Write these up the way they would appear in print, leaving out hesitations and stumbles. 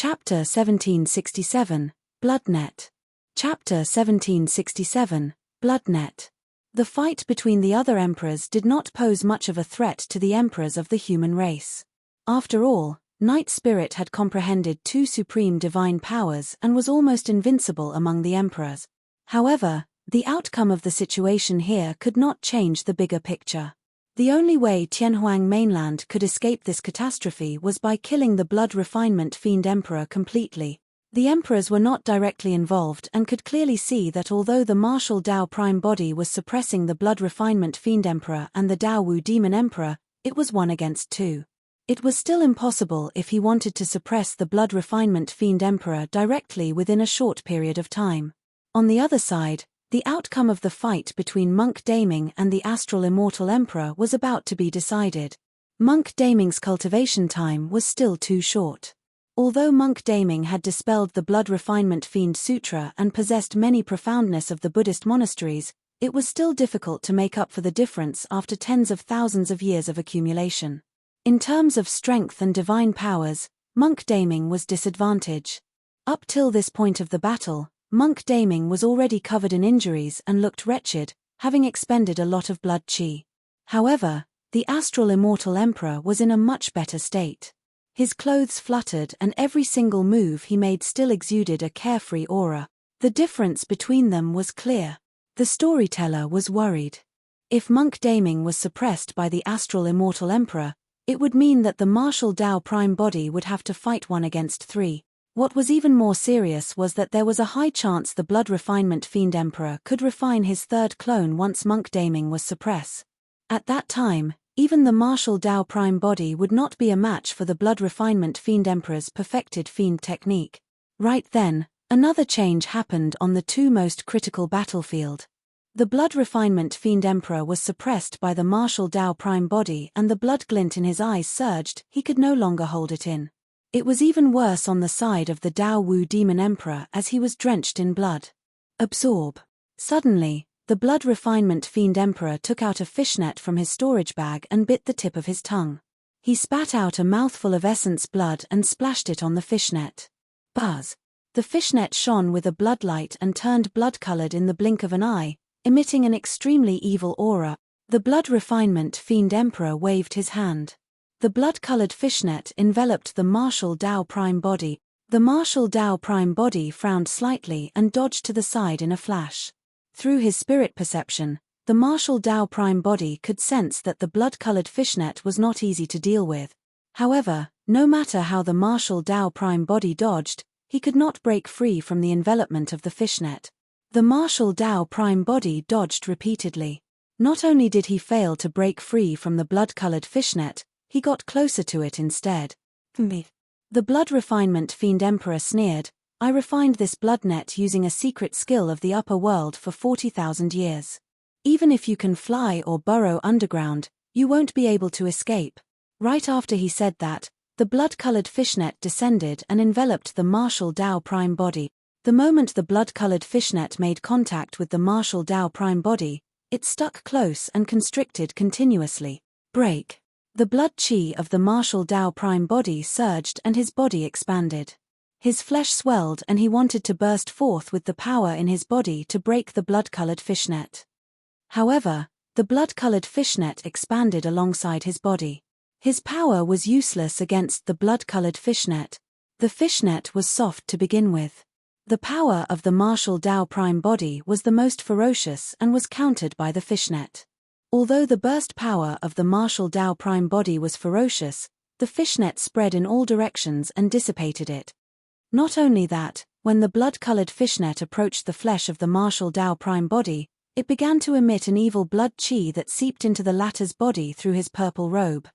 Chapter 1767, Bloodnet. Chapter 1767, Bloodnet. The fight between the other emperors did not pose much of a threat to the emperors of the human race. After all, Night Spirit had comprehended two supreme divine powers and was almost invincible among the emperors. However, the outcome of the situation here could not change the bigger picture. The only way Tianhuang mainland could escape this catastrophe was by killing the blood refinement fiend emperor completely. The emperors were not directly involved and could clearly see that although the martial Dao prime body was suppressing the blood refinement fiend emperor and the Dao Wu demon emperor, it was 1 against 2. It was still impossible if he wanted to suppress the blood refinement fiend emperor directly within a short period of time. On the other side, the outcome of the fight between Monk Daming and the astral immortal emperor was about to be decided. Monk Daming's cultivation time was still too short. Although Monk Daming had dispelled the blood refinement fiend sutra and possessed many profoundness of the Buddhist monasteries, it was still difficult to make up for the difference after tens of thousands of years of accumulation. In terms of strength and divine powers, Monk Daming was disadvantaged. Up till this point of the battle, Monk Daming was already covered in injuries and looked wretched, having expended a lot of blood chi. However, the astral immortal emperor was in a much better state. His clothes fluttered and every single move he made still exuded a carefree aura. The difference between them was clear. The storyteller was worried. If Monk Daming was suppressed by the astral immortal emperor, it would mean that the martial Dao prime body would have to fight 1 against 3. What was even more serious was that there was a high chance the blood refinement fiend emperor could refine his third clone once Monk Daming was suppressed. At that time, even the martial Dao prime body would not be a match for the blood refinement fiend emperor's perfected fiend technique. Right then, another change happened on the two most critical battlefield. The blood refinement fiend emperor was suppressed by the martial Dao prime body and the blood glint in his eyes surged, he could no longer hold it in. It was even worse on the side of the Dao Wu demon emperor as he was drenched in blood. Absorb. Suddenly, the blood refinement fiend emperor took out a fishnet from his storage bag and bit the tip of his tongue. He spat out a mouthful of essence blood and splashed it on the fishnet. Buzz. The fishnet shone with a bloodlight and turned blood-colored in the blink of an eye, emitting an extremely evil aura. The blood refinement fiend emperor waved his hand. The blood-colored fishnet enveloped the martial Dao prime body. The martial Dao prime body frowned slightly and dodged to the side in a flash. Through his spirit perception, the martial Dao prime body could sense that the blood-colored fishnet was not easy to deal with. However, no matter how the martial Dao prime body dodged, he could not break free from the envelopment of the fishnet. The martial Dao prime body dodged repeatedly. Not only did he fail to break free from the blood-colored fishnet, he got closer to it instead. The blood refinement fiend emperor sneered, "I refined this blood net using a secret skill of the upper world for 40,000 years. Even if you can fly or burrow underground, you won't be able to escape." Right after he said that, the blood-colored fishnet descended and enveloped the martial Dao prime body. The moment the blood-colored fishnet made contact with the martial Dao prime body, it stuck close and constricted continuously. Break. The blood chi of the martial Dao prime body surged and his body expanded. His flesh swelled and he wanted to burst forth with the power in his body to break the blood-colored fishnet. However, the blood-colored fishnet expanded alongside his body. His power was useless against the blood-colored fishnet. The fishnet was soft to begin with. The power of the martial Dao prime body was the most ferocious and was countered by the fishnet. Although the burst power of the martial Dao prime body was ferocious, the fishnet spread in all directions and dissipated it. Not only that, when the blood-colored fishnet approached the flesh of the martial Dao prime body, it began to emit an evil blood chi that seeped into the latter's body through his purple robe.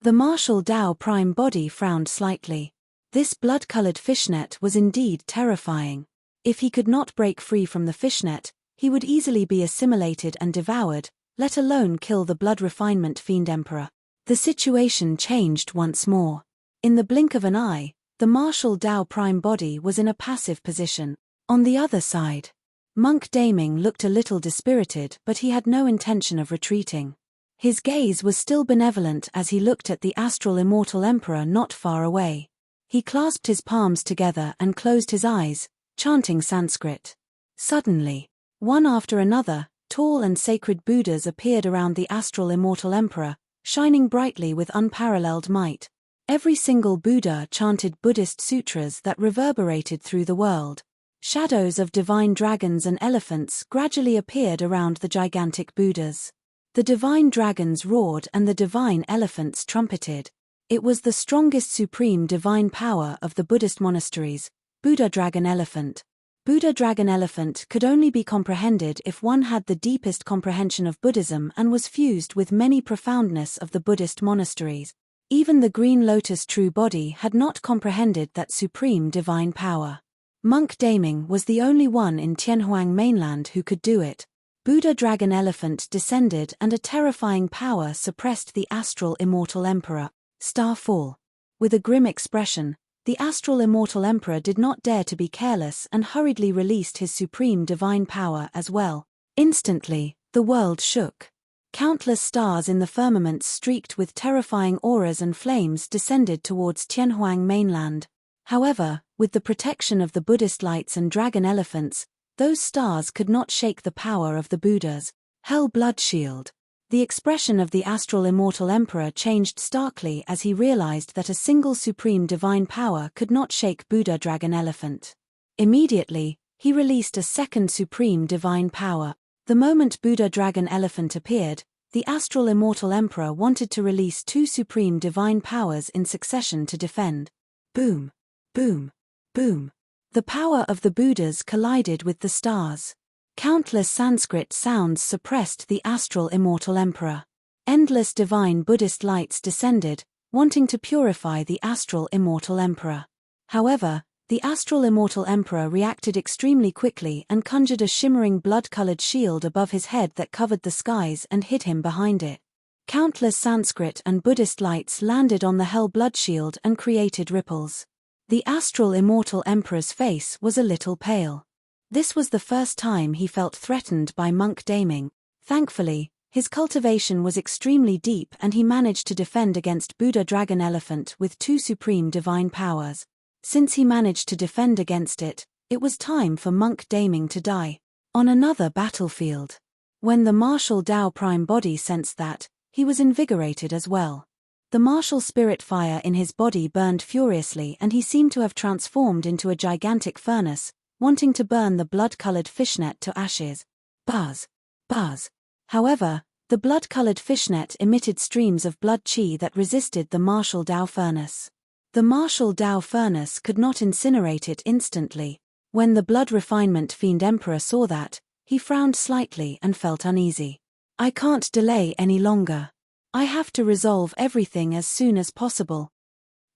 The martial Dao prime body frowned slightly. This blood-colored fishnet was indeed terrifying. If he could not break free from the fishnet, he would easily be assimilated and devoured, let alone kill the blood refinement fiend emperor. The situation changed once more. In the blink of an eye, the martial Dao prime body was in a passive position. On the other side, Monk Daming looked a little dispirited, but he had no intention of retreating. His gaze was still benevolent as he looked at the astral immortal emperor not far away. He clasped his palms together and closed his eyes, chanting Sanskrit. Suddenly, one after another, tall and sacred Buddhas appeared around the astral immortal emperor, shining brightly with unparalleled might. Every single Buddha chanted Buddhist sutras that reverberated through the world. Shadows of divine dragons and elephants gradually appeared around the gigantic Buddhas. The divine dragons roared and the divine elephants trumpeted. It was the strongest supreme divine power of the Buddhist monasteries, Buddha Dragon Elephant. Buddha Dragon Elephant could only be comprehended if one had the deepest comprehension of Buddhism and was fused with many profoundness of the Buddhist monasteries. Even the Green Lotus true body had not comprehended that supreme divine power. Monk Daming was the only one in Tianhuang mainland who could do it. Buddha Dragon Elephant descended and a terrifying power suppressed the astral immortal emperor. Starfall. With a grim expression, the astral immortal emperor did not dare to be careless and hurriedly released his supreme divine power as well. Instantly, the world shook. Countless stars in the firmament streaked with terrifying auras and flames descended towards Tianhuang mainland. However, with the protection of the Buddhist lights and dragon elephants, those stars could not shake the power of the Buddhas. Hell Blood Shield. The expression of the astral immortal emperor changed starkly as he realized that a single supreme divine power could not shake Buddha Dragon Elephant. Immediately, he released a second supreme divine power. The moment Buddha Dragon Elephant appeared, the astral immortal emperor wanted to release two supreme divine powers in succession to defend. Boom! Boom! Boom! The power of the Buddhas collided with the stars. Countless Sanskrit sounds suppressed the astral immortal emperor. Endless divine Buddhist lights descended, wanting to purify the astral immortal emperor. However, the astral immortal emperor reacted extremely quickly and conjured a shimmering blood-colored shield above his head that covered the skies and hid him behind it. Countless Sanskrit and Buddhist lights landed on the Hell Blood Shield and created ripples. The astral immortal emperor's face was a little pale. This was the first time he felt threatened by Monk Daming. Thankfully, his cultivation was extremely deep and he managed to defend against Buddha Dragon Elephant with two supreme divine powers. Since he managed to defend against it, it was time for Monk Daming to die. On another battlefield. When the martial Tao Prime body sensed that, he was invigorated as well. The martial spirit fire in his body burned furiously and he seemed to have transformed into a gigantic furnace, wanting to burn the blood-colored fishnet to ashes. Buzz! Buzz! However, the blood-colored fishnet emitted streams of blood chi that resisted the martial Tao furnace. The martial Tao furnace could not incinerate it instantly. When the blood refinement fiend emperor saw that, he frowned slightly and felt uneasy. I can't delay any longer. I have to resolve everything as soon as possible.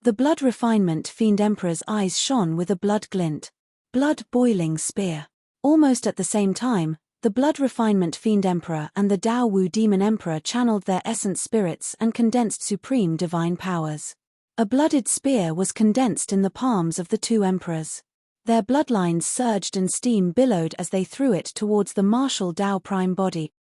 The blood refinement fiend emperor's eyes shone with a blood glint. Blood-boiling spear. Almost at the same time, the blood refinement fiend emperor and the Tao Wu demon emperor channeled their essence spirits and condensed supreme divine powers. A blooded spear was condensed in the palms of the two emperors. Their bloodlines surged and steam billowed as they threw it towards the martial Tao Prime body.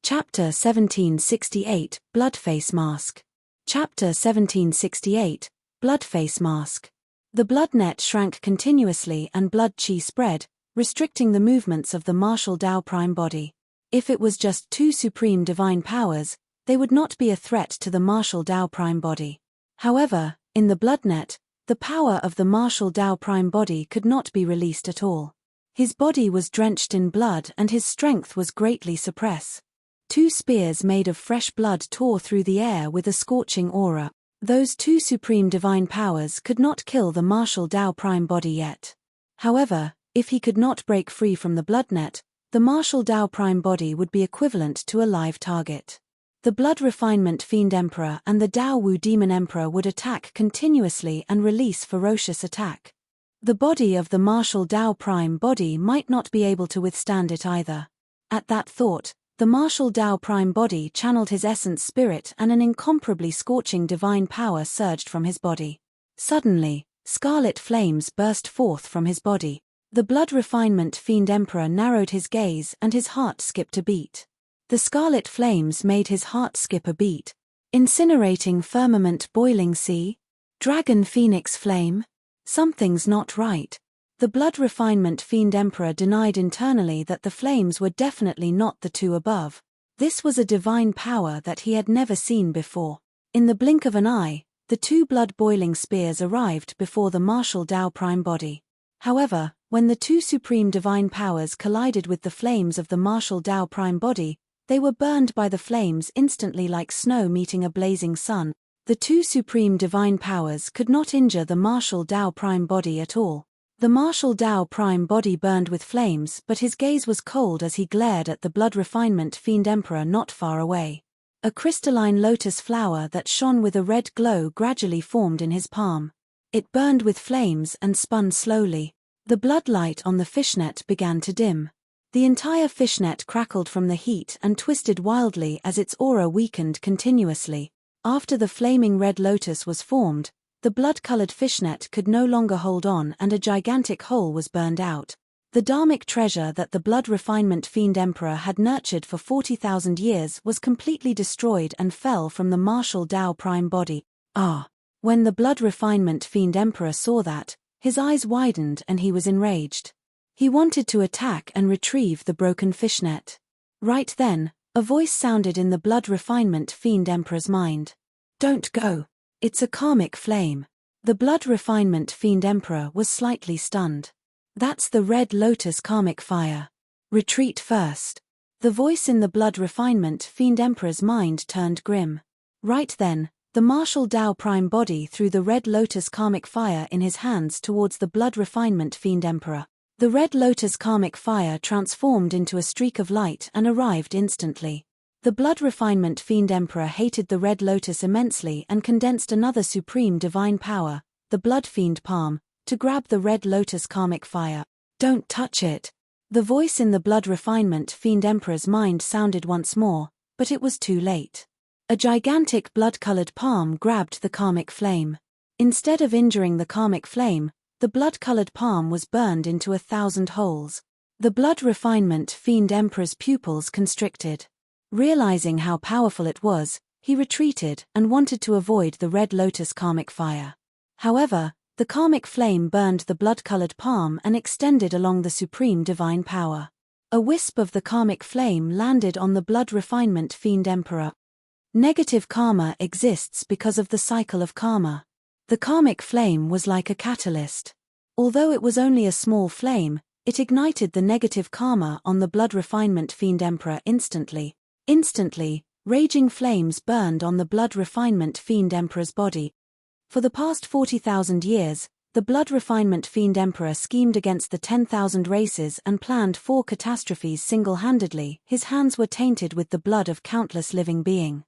Chapter 1768, Bloodface Mask. Chapter 1768, Bloodface Mask. The blood net shrank continuously and blood chi spread, restricting the movements of the martial Tao Prime body. If it was just two supreme divine powers, they would not be a threat to the martial Tao Prime body. However, in the blood net, the power of the martial Tao Prime body could not be released at all. His body was drenched in blood and his strength was greatly suppressed. Two spears made of fresh blood tore through the air with a scorching aura. Those two supreme divine powers could not kill the martial Tao Prime body yet. However, if he could not break free from the blood net, the martial Tao Prime body would be equivalent to a live target. The blood refinement fiend emperor and the Tao Wu demon emperor would attack continuously and release ferocious attack. The body of the martial Tao Prime body might not be able to withstand it either. At that thought, the martial Tao Prime body channeled his essence spirit and an incomparably scorching divine power surged from his body. Suddenly, scarlet flames burst forth from his body. The blood refinement fiend emperor narrowed his gaze and his heart skipped a beat. The scarlet flames made his heart skip a beat. Incinerating firmament boiling sea? Dragon Phoenix Flame? Something's not right. The Blood Refinement Fiend Emperor denied internally that the flames were definitely not the two above. This was a divine power that he had never seen before. In the blink of an eye, the two blood-boiling spears arrived before the martial Tao Prime body. However, when the two supreme divine powers collided with the flames of the martial Tao Prime body, they were burned by the flames instantly like snow meeting a blazing sun. The two supreme divine powers could not injure the martial Tao Prime body at all. The martial Tao Prime body burned with flames, but his gaze was cold as he glared at the Blood Refinement Fiend Emperor not far away. A crystalline lotus flower that shone with a red glow gradually formed in his palm. It burned with flames and spun slowly. The bloodlight on the fishnet began to dim. The entire fishnet crackled from the heat and twisted wildly as its aura weakened continuously. After the flaming red lotus was formed, the blood-colored fishnet could no longer hold on and a gigantic hole was burned out. The dharmic treasure that the Blood Refinement Fiend Emperor had nurtured for 40,000 years was completely destroyed and fell from the martial Tao Prime body. When the Blood Refinement Fiend Emperor saw that, his eyes widened and he was enraged. He wanted to attack and retrieve the broken fishnet. Right then, a voice sounded in the Blood Refinement Fiend Emperor's mind. "Don't go. It's a karmic flame." The Blood Refinement Fiend Emperor was slightly stunned. "That's the Red Lotus karmic fire. Retreat first." The voice in the Blood Refinement Fiend Emperor's mind turned grim. Right then, the martial Tao Prime body threw the Red Lotus karmic fire in his hands towards the Blood Refinement Fiend Emperor. The Red Lotus karmic fire transformed into a streak of light and arrived instantly. The Blood Refinement Fiend Emperor hated the Red Lotus immensely and condensed another supreme divine power, the Blood Fiend Palm, to grab the Red Lotus karmic fire. "Don't touch it." The voice in the Blood Refinement Fiend Emperor's mind sounded once more, but it was too late. A gigantic blood-colored palm grabbed the karmic flame. Instead of injuring the karmic flame, the blood-colored palm was burned into 1,000 holes. The Blood Refinement Fiend Emperor's pupils constricted. Realizing how powerful it was, he retreated and wanted to avoid the Red Lotus karmic fire. However, the karmic flame burned the blood-colored palm and extended along the supreme divine power. A wisp of the karmic flame landed on the Blood Refinement Fiend Emperor. Negative karma exists because of the cycle of karma. The karmic flame was like a catalyst. Although it was only a small flame, it ignited the negative karma on the Blood Refinement Fiend Emperor instantly. Instantly, raging flames burned on the Blood Refinement Fiend Emperor's body. For the past 40,000 years, the Blood Refinement Fiend Emperor schemed against the 10,000 races and planned 4 catastrophes single-handedly. His hands were tainted with the blood of countless living beings.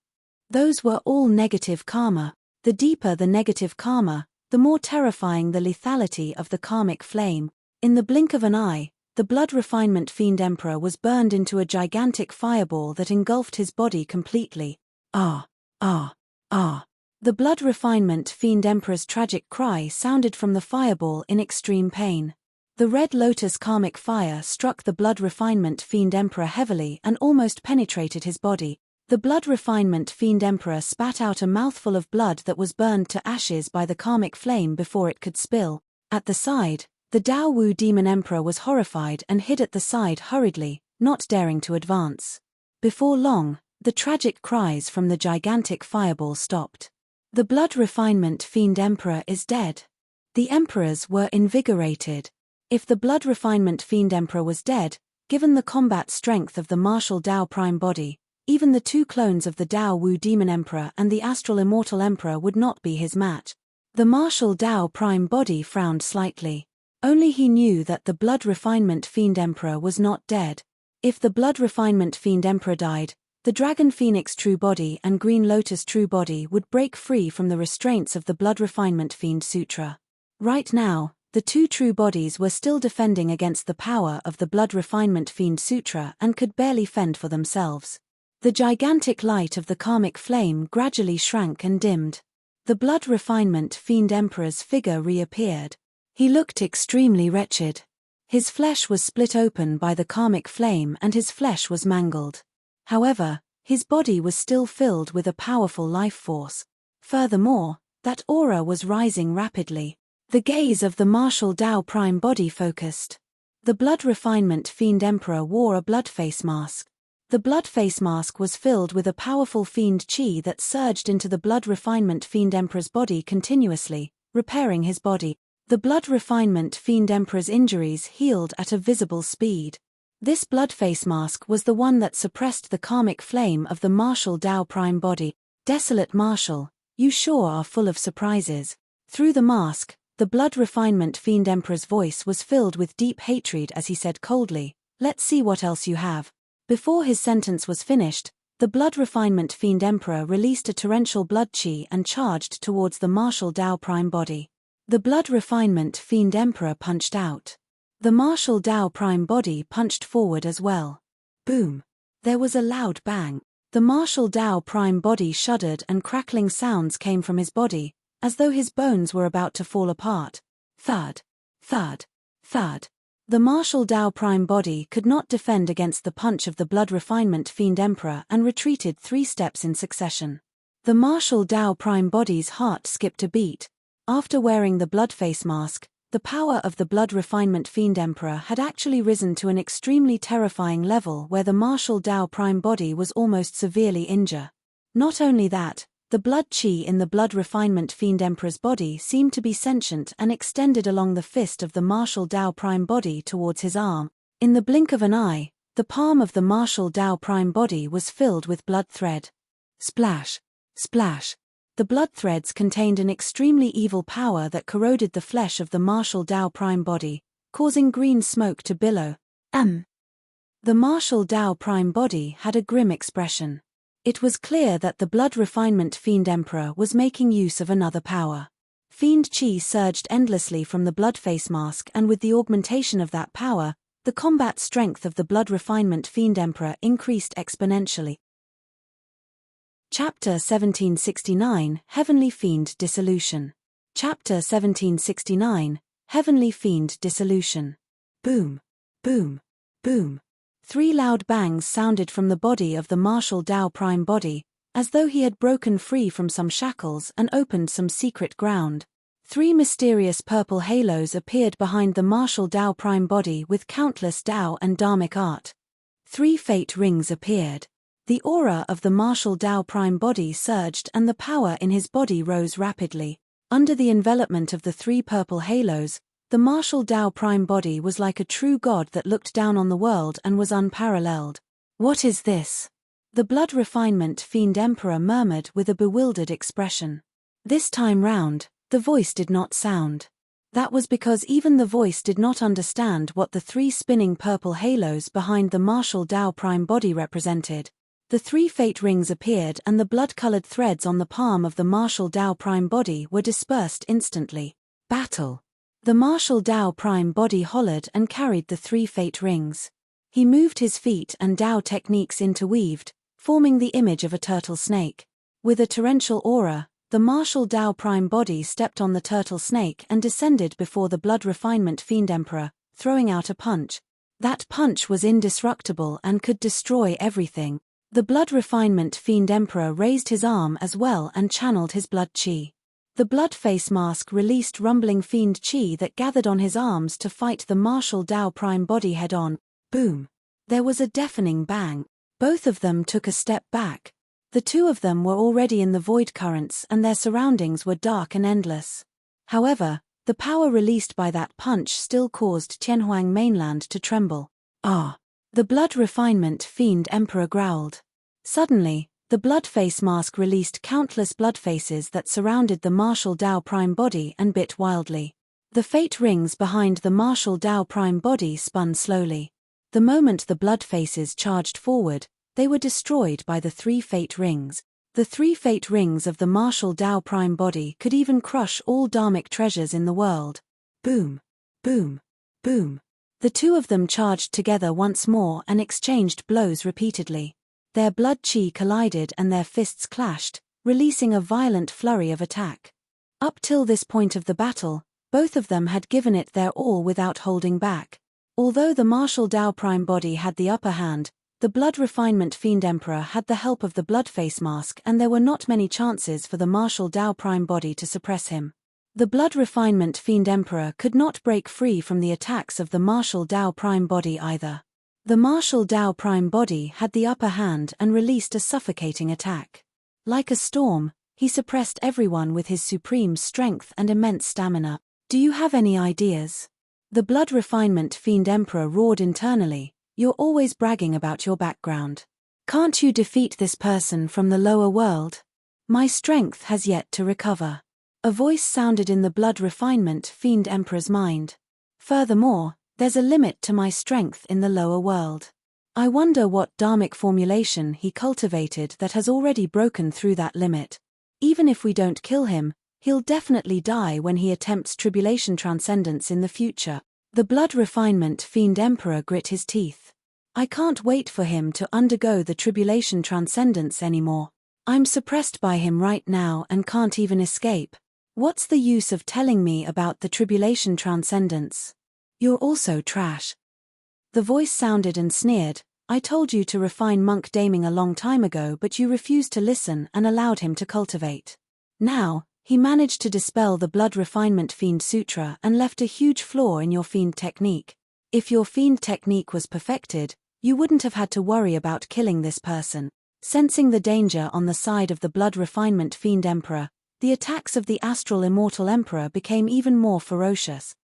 Those were all negative karma. The deeper the negative karma, the more terrifying the lethality of the karmic flame. In the blink of an eye, the Blood Refinement Fiend Emperor was burned into a gigantic fireball that engulfed his body completely. The Blood Refinement Fiend Emperor's tragic cry sounded from the fireball in extreme pain. The Red Lotus karmic fire struck the Blood Refinement Fiend Emperor heavily and almost penetrated his body. The Blood Refinement Fiend Emperor spat out a mouthful of blood that was burned to ashes by the karmic flame before it could spill. At the side, the Dao Wu Demon Emperor was horrified and hid at the side hurriedly, not daring to advance. Before long, the tragic cries from the gigantic fireball stopped. The Blood Refinement Fiend Emperor is dead. The emperors were invigorated. If the Blood Refinement Fiend Emperor was dead, given the combat strength of the martial Tao Prime body, even the 2 clones of the Dao Wu Demon Emperor and the Astral Immortal Emperor would not be his match. The martial Tao Prime body frowned slightly. Only he knew that the Blood Refinement Fiend Emperor was not dead. If the Blood Refinement Fiend Emperor died, the Dragon Phoenix True Body and Green Lotus True Body would break free from the restraints of the Blood Refinement Fiend Sutra. Right now, the 2 true bodies were still defending against the power of the Blood Refinement Fiend Sutra and could barely fend for themselves. The gigantic light of the karmic flame gradually shrank and dimmed. The Blood Refinement Fiend Emperor's figure reappeared. He looked extremely wretched. His flesh was split open by the karmic flame and his flesh was mangled. However, his body was still filled with a powerful life force. Furthermore, That aura was rising rapidly. The gaze of the martial Tao prime body focused. The blood refinement fiend emperor wore a blood face mask. The blood face mask was filled with a powerful fiend chi that surged into the blood refinement fiend emperor's body continuously, repairing his body. The blood refinement fiend emperor's injuries healed at a visible speed. This blood face mask was the one that suppressed the karmic flame of the martial Tao prime body. Desolate martial, you sure are full of surprises. Through the mask, the blood refinement fiend emperor's voice was filled with deep hatred as he said coldly, "Let's see what else you have." Before his sentence was finished, the blood refinement fiend emperor released a torrential blood chi and charged towards the martial Tao prime body. The blood refinement fiend emperor punched out. The martial Tao prime body punched forward as well. Boom! There was a loud bang. The martial Tao prime body shuddered and crackling sounds came from his body, as though his bones were about to fall apart. Thud, thud, thud. The martial Tao prime body could not defend against the punch of the blood refinement fiend emperor and retreated 3 steps in succession. The martial Tao prime body's heart skipped a beat. After wearing the blood face mask, the power of the blood refinement fiend emperor had actually risen to an extremely terrifying level where the martial Tao prime body was almost severely injured. Not only that, the blood chi in the blood refinement fiend emperor's body seemed to be sentient and extended along the fist of the martial Tao prime body towards his arm. In the blink of an eye, the palm of the martial Tao prime body was filled with blood thread. Splash! Splash! The blood threads contained an extremely evil power that corroded the flesh of the martial Tao prime body, causing green smoke to billow. The martial Tao prime body had a grim expression. It was clear that the blood refinement fiend emperor was making use of another power. Fiend chi surged endlessly from the blood face mask, and with the augmentation of that power, the combat strength of the blood refinement fiend emperor increased exponentially. Chapter 1769, Heavenly Fiend Dissolution. Chapter 1769, Heavenly Fiend Dissolution. Boom, boom, boom. 3 loud bangs sounded from the body of the martial Tao prime body, as though he had broken free from some shackles and opened some secret ground. 3 mysterious purple halos appeared behind the martial Tao prime body with countless Tao and Dharmic art. 3 fate rings appeared. The aura of the martial Tao prime body surged and the power in his body rose rapidly. Under the envelopment of the 3 purple halos, the martial Tao prime body was like a true god that looked down on the world and was unparalleled. What is this? The blood refinement fiend emperor murmured with a bewildered expression. This time round, the voice did not sound. That was because even the voice did not understand what the 3 spinning purple halos behind the martial Tao prime body represented. The 3 fate rings appeared and the blood-colored threads on the palm of the martial Tao prime body were dispersed instantly. Battle. The martial Tao prime body hollered and carried the 3 fate rings. He moved his feet and Tao techniques interweaved, forming the image of a turtle snake. With a torrential aura, the martial Tao prime body stepped on the turtle snake and descended before the blood refinement fiend emperor, throwing out a punch. That punch was indestructible and could destroy everything. The blood refinement fiend emperor raised his arm as well and channeled his blood chi. The blood face mask released rumbling fiend chi that gathered on his arms to fight the martial Tao prime body head-on. Boom! There was a deafening bang. Both of them took a step back. The 2 of them were already in the void currents and their surroundings were dark and endless. However, the power released by that punch still caused Tianhuang mainland to tremble. Ah! The blood refinement fiend emperor growled. Suddenly, the blood face mask released countless blood faces that surrounded the martial Tao prime body and bit wildly. The fate rings behind the martial Tao prime body spun slowly. The moment the blood faces charged forward, they were destroyed by the 3 fate rings. The 3 fate rings of the martial Tao prime body could even crush all dharmic treasures in the world. Boom! Boom! Boom! The 2 of them charged together once more and exchanged blows repeatedly. Their blood chi collided and their fists clashed, releasing a violent flurry of attack. Up till this point of the battle, both of them had given it their all without holding back. Although the martial Tao prime body had the upper hand, The Blood Refinement Fiend Emperor had the help of the Bloodface Mask, and there were not many chances for the Martial Dao Prime Body to suppress him. The Blood Refinement Fiend Emperor could not break free from the attacks of the Martial Dao Prime Body either. The Martial Dao Prime Body had the upper hand and released a suffocating attack. Like a storm, he suppressed everyone with his supreme strength and immense stamina. Do you have any ideas? The Blood Refinement Fiend Emperor roared internally. You're always bragging about your background. Can't you defeat this person from the lower world? My strength has yet to recover. A voice sounded in the Blood Refinement Fiend Emperor's mind. Furthermore, there's a limit to my strength in the lower world. I wonder what dharmic formulation he cultivated that has already broken through that limit. Even if we don't kill him, he'll definitely die when he attempts tribulation transcendence in the future. The Blood Refinement Fiend Emperor grit his teeth. I can't wait for him to undergo the tribulation transcendence anymore. I'm suppressed by him right now and can't even escape. What's the use of telling me about the tribulation transcendence? You're also trash. The voice sounded and sneered. I told you to refine monk Daming a long time ago, but you refused to listen and allowed him to cultivate. Now, he managed to dispel the Blood Refinement Fiend Sutra and left a huge flaw in your fiend technique. If your fiend technique was perfected, you wouldn't have had to worry about killing this person. Sensing the danger on the side of the Blood Refinement Fiend Emperor, the attacks of the Astral Immortal Emperor became even more ferocious.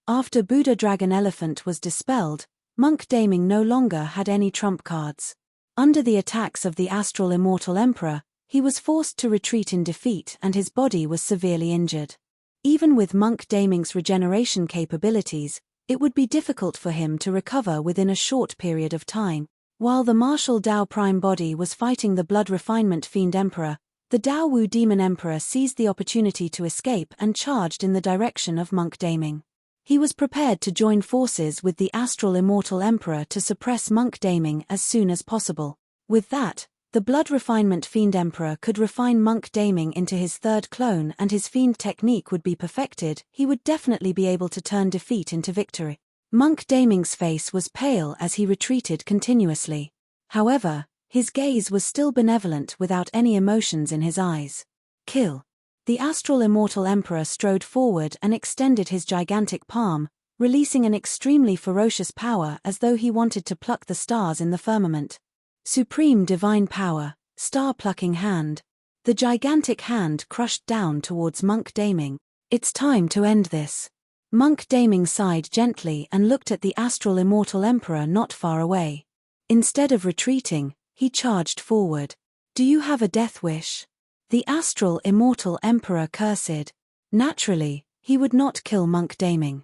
After Buddha Dragon Elephant was dispelled, monk Daming no longer had any trump cards. Under the attacks of the Astral Immortal Emperor, he was forced to retreat in defeat and his body was severely injured. Even with monk Daming's regeneration capabilities, it would be difficult for him to recover within a short period of time. While the Martial Dao Prime Body was fighting the Blood Refinement Fiend Emperor, the Dao Wu Demon Emperor seized the opportunity to escape and charged in the direction of monk Daming. He was prepared to join forces with the Astral Immortal Emperor to suppress monk Daming as soon as possible. With that, the Blood Refinement Fiend Emperor could refine monk Daming into his third clone and his fiend technique would be perfected. He would definitely be able to turn defeat into victory. Monk Daming's face was pale as he retreated continuously. However, his gaze was still benevolent without any emotions in his eyes. Kill. The Astral Immortal Emperor strode forward and extended his gigantic palm, releasing an extremely ferocious power as though he wanted to pluck the stars in the firmament. Supreme Divine Power, Star-Plucking Hand. The gigantic hand crushed down towards monk Daming. It's time to end this. Monk Daming sighed gently and looked at the Astral Immortal Emperor not far away. Instead of retreating, he charged forward. Do you have a death wish? The Astral Immortal Emperor cursed. Naturally, he would not kill monk Daming.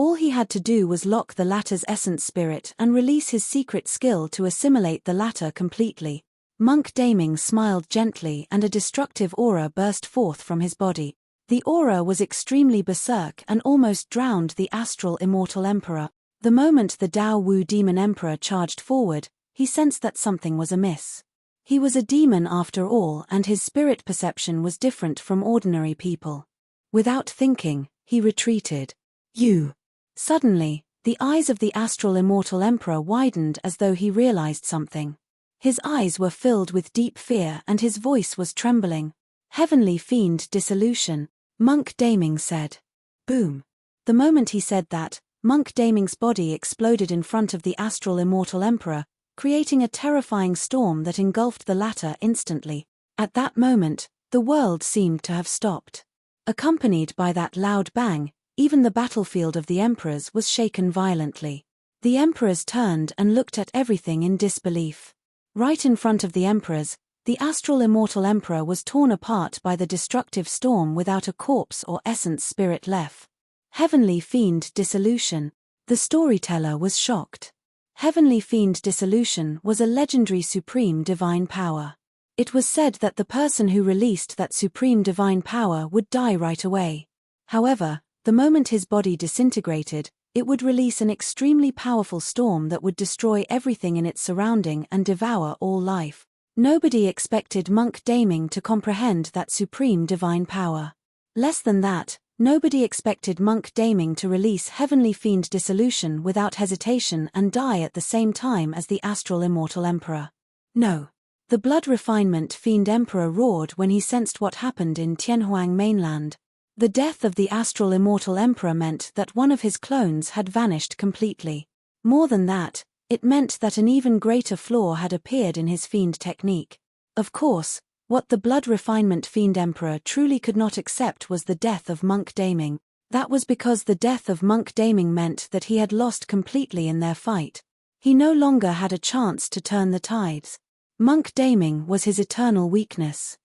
All he had to do was lock the latter's essence spirit and release his secret skill to assimilate the latter completely. Monk Daming smiled gently and a destructive aura burst forth from his body. The aura was extremely berserk and almost drowned the Astral Immortal Emperor. The moment the Dao Wu Demon Emperor charged forward, he sensed that something was amiss. He was a demon after all and his spirit perception was different from ordinary people. Without thinking, he retreated. You! Suddenly, the eyes of the Astral Immortal Emperor widened as though he realized something. His eyes were filled with deep fear and his voice was trembling. Heavenly Fiend Dissolution, monk Daming said. Boom. The moment he said that, monk Daming's body exploded in front of the Astral Immortal Emperor, creating a terrifying storm that engulfed the latter instantly. At that moment, the world seemed to have stopped. Accompanied by that loud bang, even the battlefield of the emperors was shaken violently. The emperors turned and looked at everything in disbelief. Right in front of the emperors, the Astral Immortal Emperor was torn apart by the destructive storm without a corpse or essence spirit left. Heavenly Fiend Dissolution. The storyteller was shocked. Heavenly Fiend Dissolution was a legendary supreme divine power. It was said that the person who released that supreme divine power would die right away. However, the moment his body disintegrated, it would release an extremely powerful storm that would destroy everything in its surrounding and devour all life. Nobody expected monk Daming to comprehend that supreme divine power. Less than that, Nobody expected Monk Daming to release Heavenly Fiend Dissolution without hesitation and die at the same time as the astral Immortal Emperor. No. The Blood Refinement Fiend Emperor roared when he sensed what happened in Tianhuang mainland. The death of the astral Immortal Emperor meant that one of his clones had vanished completely. More than that, it meant that an even greater flaw had appeared in his fiend technique. Of course, what the Blood Refinement Fiend Emperor truly could not accept was the death of Monk Daming. That was because the death of Monk Daming meant that he had lost completely in their fight. He no longer had a chance to turn the tides. Monk Daming was his eternal weakness.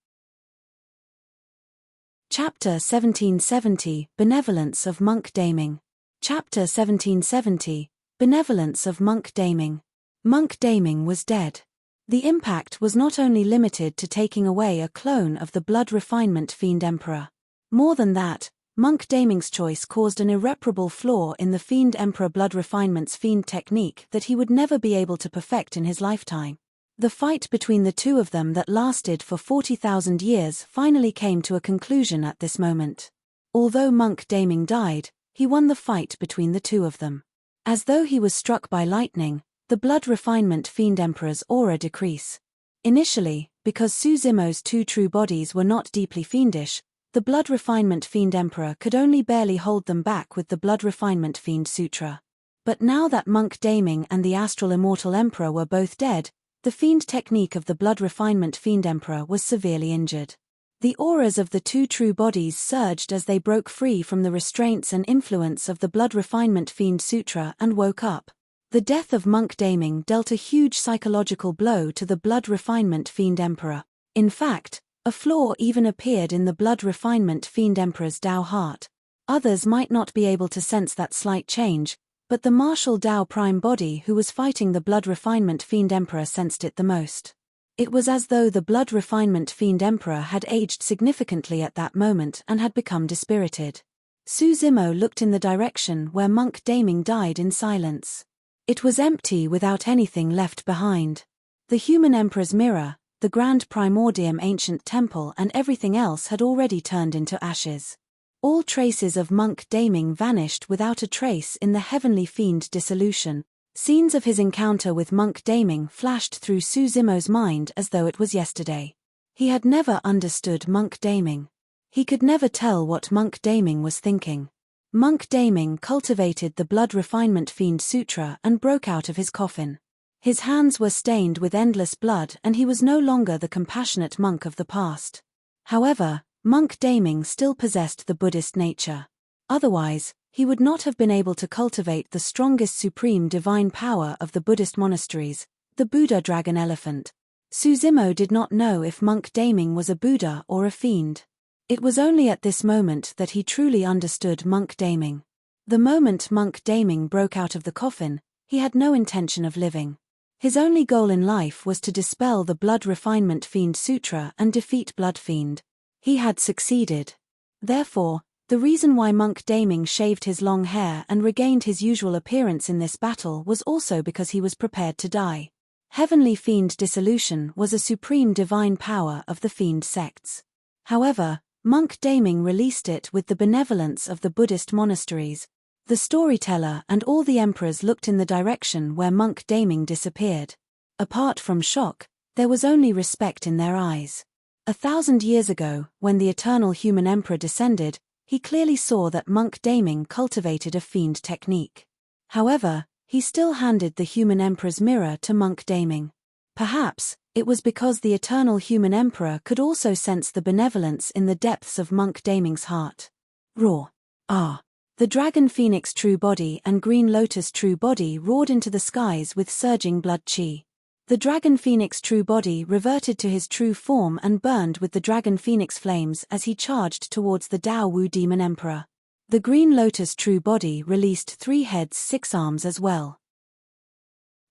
Chapter 1770, Benevolence of Monk Daming. Chapter 1770, Benevolence of Monk Daming. Monk Daming was dead. The impact was not only limited to taking away a clone of the Blood Refinement Fiend Emperor. More than that, Monk Daming's choice caused an irreparable flaw in the Fiend Emperor Blood Refinement's fiend technique that he would never be able to perfect in his lifetime. The fight between the two of them that lasted for 40,000 years finally came to a conclusion at this moment. Although Monk Daming died, he won the fight between the two of them. As though he was struck by lightning, the Blood Refinement Fiend Emperor's aura decreased. Initially, because Su Zimo's two true bodies were not deeply fiendish, the Blood Refinement Fiend Emperor could only barely hold them back with the Blood Refinement Fiend Sutra. But now that Monk Daming and the Astral Immortal Emperor were both dead, the fiend technique of the Blood Refinement Fiend Emperor was severely injured. The auras of the two true bodies surged as they broke free from the restraints and influence of the Blood Refinement Fiend Sutra and woke up. The death of Monk Daming dealt a huge psychological blow to the Blood Refinement Fiend Emperor. In fact, a flaw even appeared in the Blood Refinement Fiend Emperor's Tao heart. Others might not be able to sense that slight change, but the martial Tao Prime body who was fighting the Blood Refinement Fiend Emperor sensed it the most. It was as though the Blood Refinement Fiend Emperor had aged significantly at that moment and had become dispirited. Su Zimo looked in the direction where Monk Daming died in silence. It was empty without anything left behind. The human emperor's mirror, the grand primordium ancient temple and everything else had already turned into ashes. All traces of Monk Daming vanished without a trace in the Heavenly Fiend Dissolution. Scenes of his encounter with Monk Daming flashed through Su Zimo's mind as though it was yesterday. He had never understood Monk Daming. He could never tell what Monk Daming was thinking. Monk Daming cultivated the Blood Refinement Fiend Sutra and broke out of his coffin. His hands were stained with endless blood and he was no longer the compassionate monk of the past. However, Monk Daming still possessed the Buddhist nature. Otherwise, he would not have been able to cultivate the strongest supreme divine power of the Buddhist monasteries, the Buddha dragon elephant. Su Zimo did not know if Monk Daming was a Buddha or a fiend. It was only at this moment that he truly understood Monk Daming. The moment Monk Daming broke out of the coffin, he had no intention of living. His only goal in life was to dispel the Blood Refinement Fiend Sutra and defeat Blood Fiend. He had succeeded. Therefore, the reason why Monk Daming shaved his long hair and regained his usual appearance in this battle was also because he was prepared to die. Heavenly Fiend Dissolution was a supreme divine power of the fiend sects. However, Monk Daming released it with the benevolence of the Buddhist monasteries. The storyteller and all the emperors looked in the direction where Monk Daming disappeared. Apart from shock, there was only respect in their eyes. 1,000 years ago, when the eternal human emperor descended, he clearly saw that Monk Daming cultivated a fiend technique. However, he still handed the human emperor's mirror to Monk Daming. Perhaps, it was because the eternal human emperor could also sense the benevolence in the depths of Monk Daming's heart. Roar. Ah! The Dragon Phoenix true body and Green Lotus true body roared into the skies with surging blood chi. The Dragon Phoenix true body reverted to his true form and burned with the Dragon Phoenix flames as he charged towards the Dao Wu Demon Emperor. The Green Lotus true body released 3 heads 6 arms as well.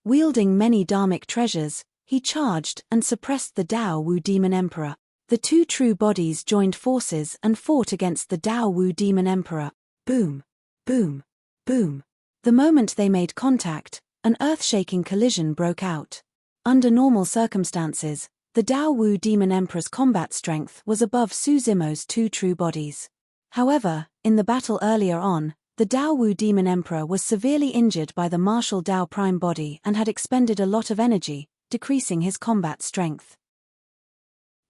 Wielding many dharmic treasures, he charged and suppressed the Dao Wu Demon Emperor. The 2 true bodies joined forces and fought against the Dao Wu Demon Emperor. Boom, boom, boom. The moment they made contact, an earth-shaking collision broke out. Under normal circumstances, the Dao Wu Demon Emperor's combat strength was above Su Zimo's 2 true bodies. However, in the battle earlier on, the Dao Wu Demon Emperor was severely injured by the martial Dao Prime body and had expended a lot of energy, decreasing his combat strength.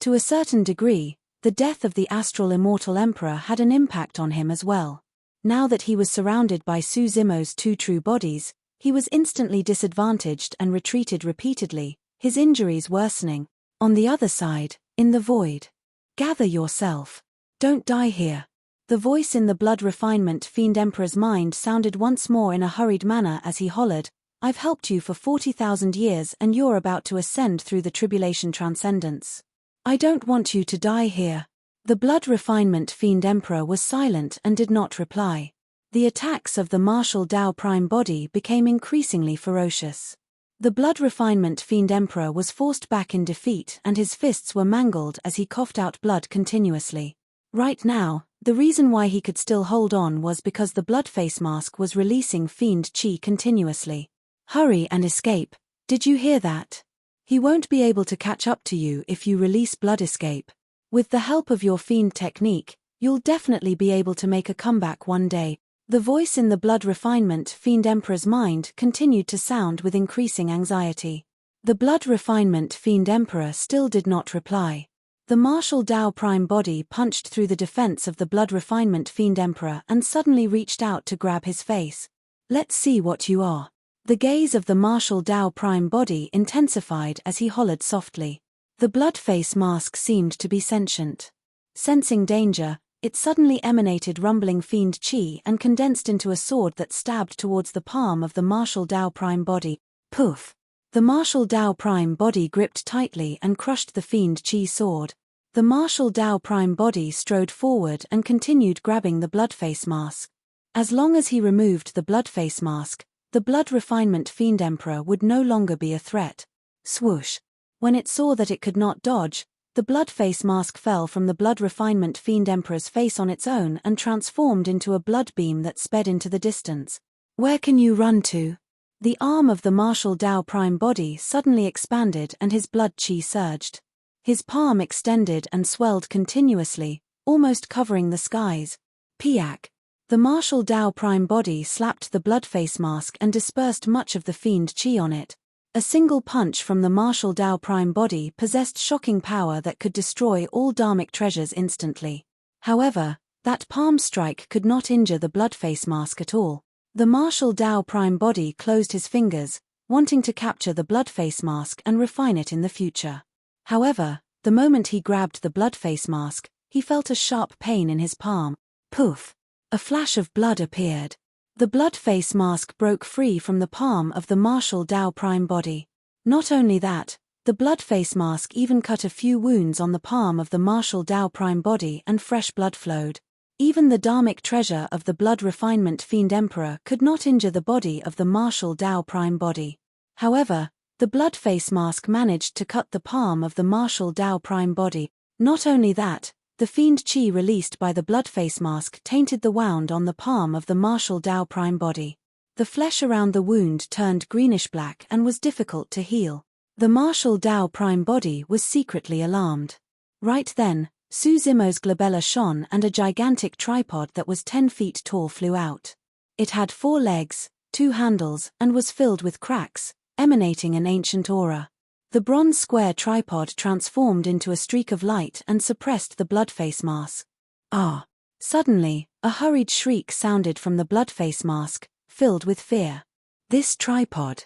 To a certain degree, the death of the astral Immortal Emperor had an impact on him as well. Now that he was surrounded by Su Zimo's two true bodies, he was instantly disadvantaged and retreated repeatedly, his injuries worsening. On the other side, in the void. Gather yourself. Don't die here. The voice in the blood refinement fiend Emperor's mind sounded once more in a hurried manner as he hollered, I've helped you for 40,000 years and you're about to ascend through the tribulation transcendence. I don't want you to die here. The blood refinement fiend Emperor was silent and did not reply. The attacks of the martial Dao Prime body became increasingly ferocious. The blood refinement fiend Emperor was forced back in defeat and his fists were mangled as he coughed out blood continuously. Right now, the reason why he could still hold on was because the blood face mask was releasing fiend chi continuously. Hurry and escape, did you hear that? He won't be able to catch up to you if you release blood escape. With the help of your fiend technique, you'll definitely be able to make a comeback one day. The voice in the blood refinement fiend Emperor's mind continued to sound with increasing anxiety. The blood refinement fiend Emperor still did not reply. The martial Dao Prime body punched through the defense of the blood refinement fiend Emperor and suddenly reached out to grab his face. Let's see what you are. The gaze of the martial Dao Prime body intensified as he hollered softly. The blood face mask seemed to be sentient. Sensing danger, it suddenly emanated rumbling fiend chi and condensed into a sword that stabbed towards the palm of the martial Dao Prime body. Poof! The martial Dao Prime body gripped tightly and crushed the fiend chi sword. The martial Dao Prime body strode forward and continued grabbing the bloodface mask. As long as he removed the bloodface mask, the blood refinement fiend Emperor would no longer be a threat. Swoosh! When it saw that it could not dodge, the bloodface mask fell from the blood refinement fiend Emperor's face on its own and transformed into a blood beam that sped into the distance. Where can you run to? The arm of the martial Dao Prime body suddenly expanded and his blood chi surged. His palm extended and swelled continuously, almost covering the skies. Piak! The martial Dao Prime body slapped the bloodface mask and dispersed much of the fiend chi on it. A single punch from the martial Dao Prime body possessed shocking power that could destroy all dharmic treasures instantly. However, that palm strike could not injure the bloodface mask at all. The martial Dao Prime body closed his fingers, wanting to capture the bloodface mask and refine it in the future. However, the moment he grabbed the bloodface mask, he felt a sharp pain in his palm. Poof! A flash of blood appeared. The bloodface mask broke free from the palm of the martial Dao Prime body. Not only that, the bloodface mask even cut a few wounds on the palm of the martial Dao Prime body and fresh blood flowed. Even the dharmic treasure of the blood refinement fiend Emperor could not injure the body of the martial Dao Prime body. However, the bloodface mask managed to cut the palm of the martial Dao Prime body. Not only that, the fiend chi released by the bloodface mask tainted the wound on the palm of the martial Dao Prime body. The flesh around the wound turned greenish-black and was difficult to heal. The martial Dao Prime body was secretly alarmed. Right then, Su Zimo's glabella shone and a gigantic tripod that was 10 feet tall flew out. It had 4 legs, 2 handles, and was filled with cracks, emanating an ancient aura. The bronze square tripod transformed into a streak of light and suppressed the bloodface mask. Ah! Suddenly, a hurried shriek sounded from the bloodface mask, filled with fear. This tripod.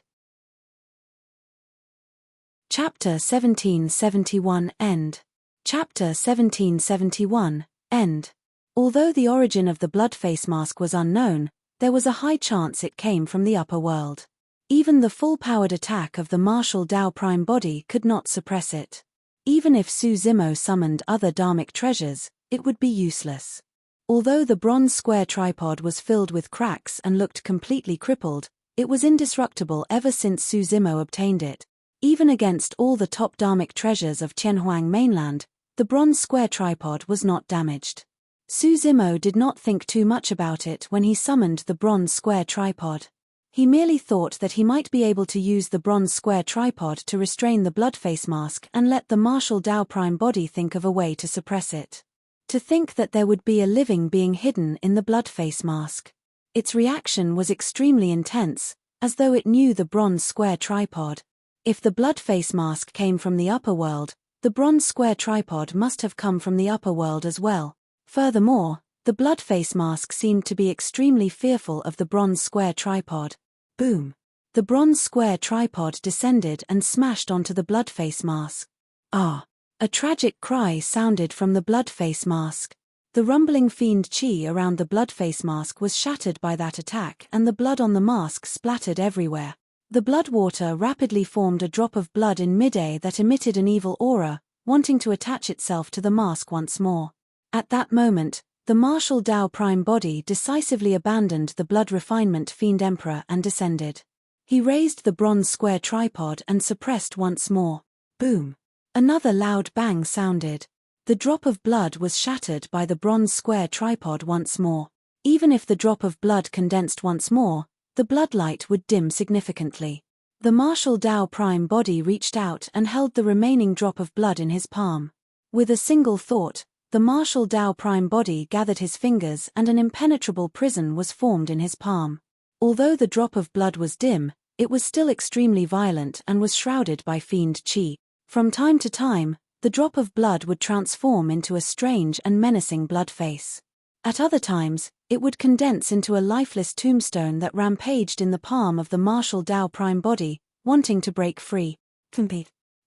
Chapter 1771 End. Chapter 1771 End. Although the origin of the bloodface mask was unknown, there was a high chance it came from the upper world. Even the full-powered attack of the martial Dao Prime body could not suppress it. Even if Su Zimo summoned other dharmic treasures, it would be useless. Although the bronze square tripod was filled with cracks and looked completely crippled, it was indestructible ever since Su Zimo obtained it. Even against all the top dharmic treasures of Tianhuang mainland, the bronze square tripod was not damaged. Su Zimo did not think too much about it when he summoned the bronze square tripod. He merely thought that he might be able to use the bronze square tripod to restrain the bloodface mask and let the martial Dao Prime body think of a way to suppress it. To think that there would be a living being hidden in the blood-face mask. Its reaction was extremely intense, as though it knew the bronze square tripod. If the blood-face mask came from the upper world, the bronze square tripod must have come from the upper world as well. Furthermore, the blood-face mask seemed to be extremely fearful of the bronze square tripod. Boom! The bronze square tripod descended and smashed onto the blood-face mask. Ah! A tragic cry sounded from the blood-face mask. The rumbling fiend chi around the blood-face mask was shattered by that attack, and the blood on the mask splattered everywhere. The blood water rapidly formed a drop of blood in midair that emitted an evil aura, wanting to attach itself to the mask once more. At that moment, the martial Dao prime body decisively abandoned the blood refinement fiend emperor and descended. He raised the bronze square tripod and suppressed once more. Boom! Another loud bang sounded. The drop of blood was shattered by the bronze square tripod once more. Even if the drop of blood condensed once more, the bloodlight would dim significantly. The martial Dao prime body reached out and held the remaining drop of blood in his palm. With a single thought, the martial Dao prime body gathered his fingers and an impenetrable prison was formed in his palm. Although the drop of blood was dim, it was still extremely violent and was shrouded by fiend chi. From time to time, the drop of blood would transform into a strange and menacing blood face. At other times, it would condense into a lifeless tombstone that rampaged in the palm of the martial Dao prime body, wanting to break free.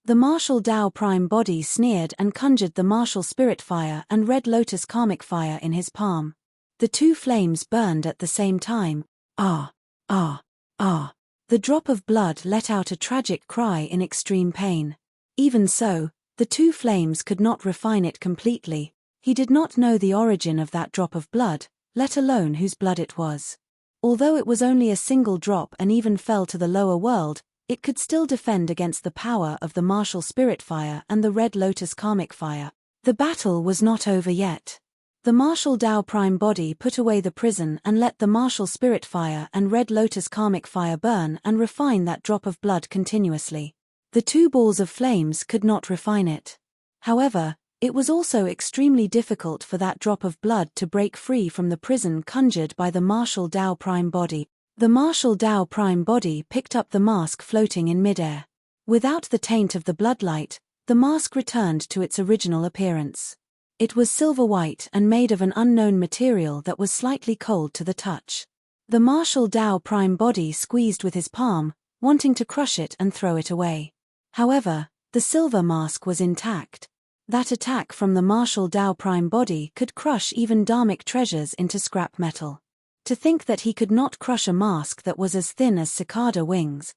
The martial Dao prime body sneered and conjured the martial spirit fire and red lotus karmic fire in his palm. The two flames burned at the same time. Ah! Ah! Ah! The drop of blood let out a tragic cry in extreme pain. Even so, the two flames could not refine it completely. He did not know the origin of that drop of blood, let alone whose blood it was. Although it was only a single drop and even fell to the lower world, it could still defend against the power of the martial spirit fire and the red lotus karmic fire. The battle was not over yet. The martial Dao prime body put away the prison and let the martial spirit fire and red lotus karmic fire burn and refine that drop of blood continuously. The two balls of flames could not refine it. However, it was also extremely difficult for that drop of blood to break free from the prison conjured by the martial Dao prime body. The martial Dao prime body picked up the mask floating in midair. Without the taint of the bloodlight, the mask returned to its original appearance. It was silver-white and made of an unknown material that was slightly cold to the touch. The martial Dao prime body squeezed with his palm, wanting to crush it and throw it away. However, the silver mask was intact. That attack from the martial Dao prime body could crush even dharmic treasures into scrap metal. To think that he could not crush a mask that was as thin as cicada wings.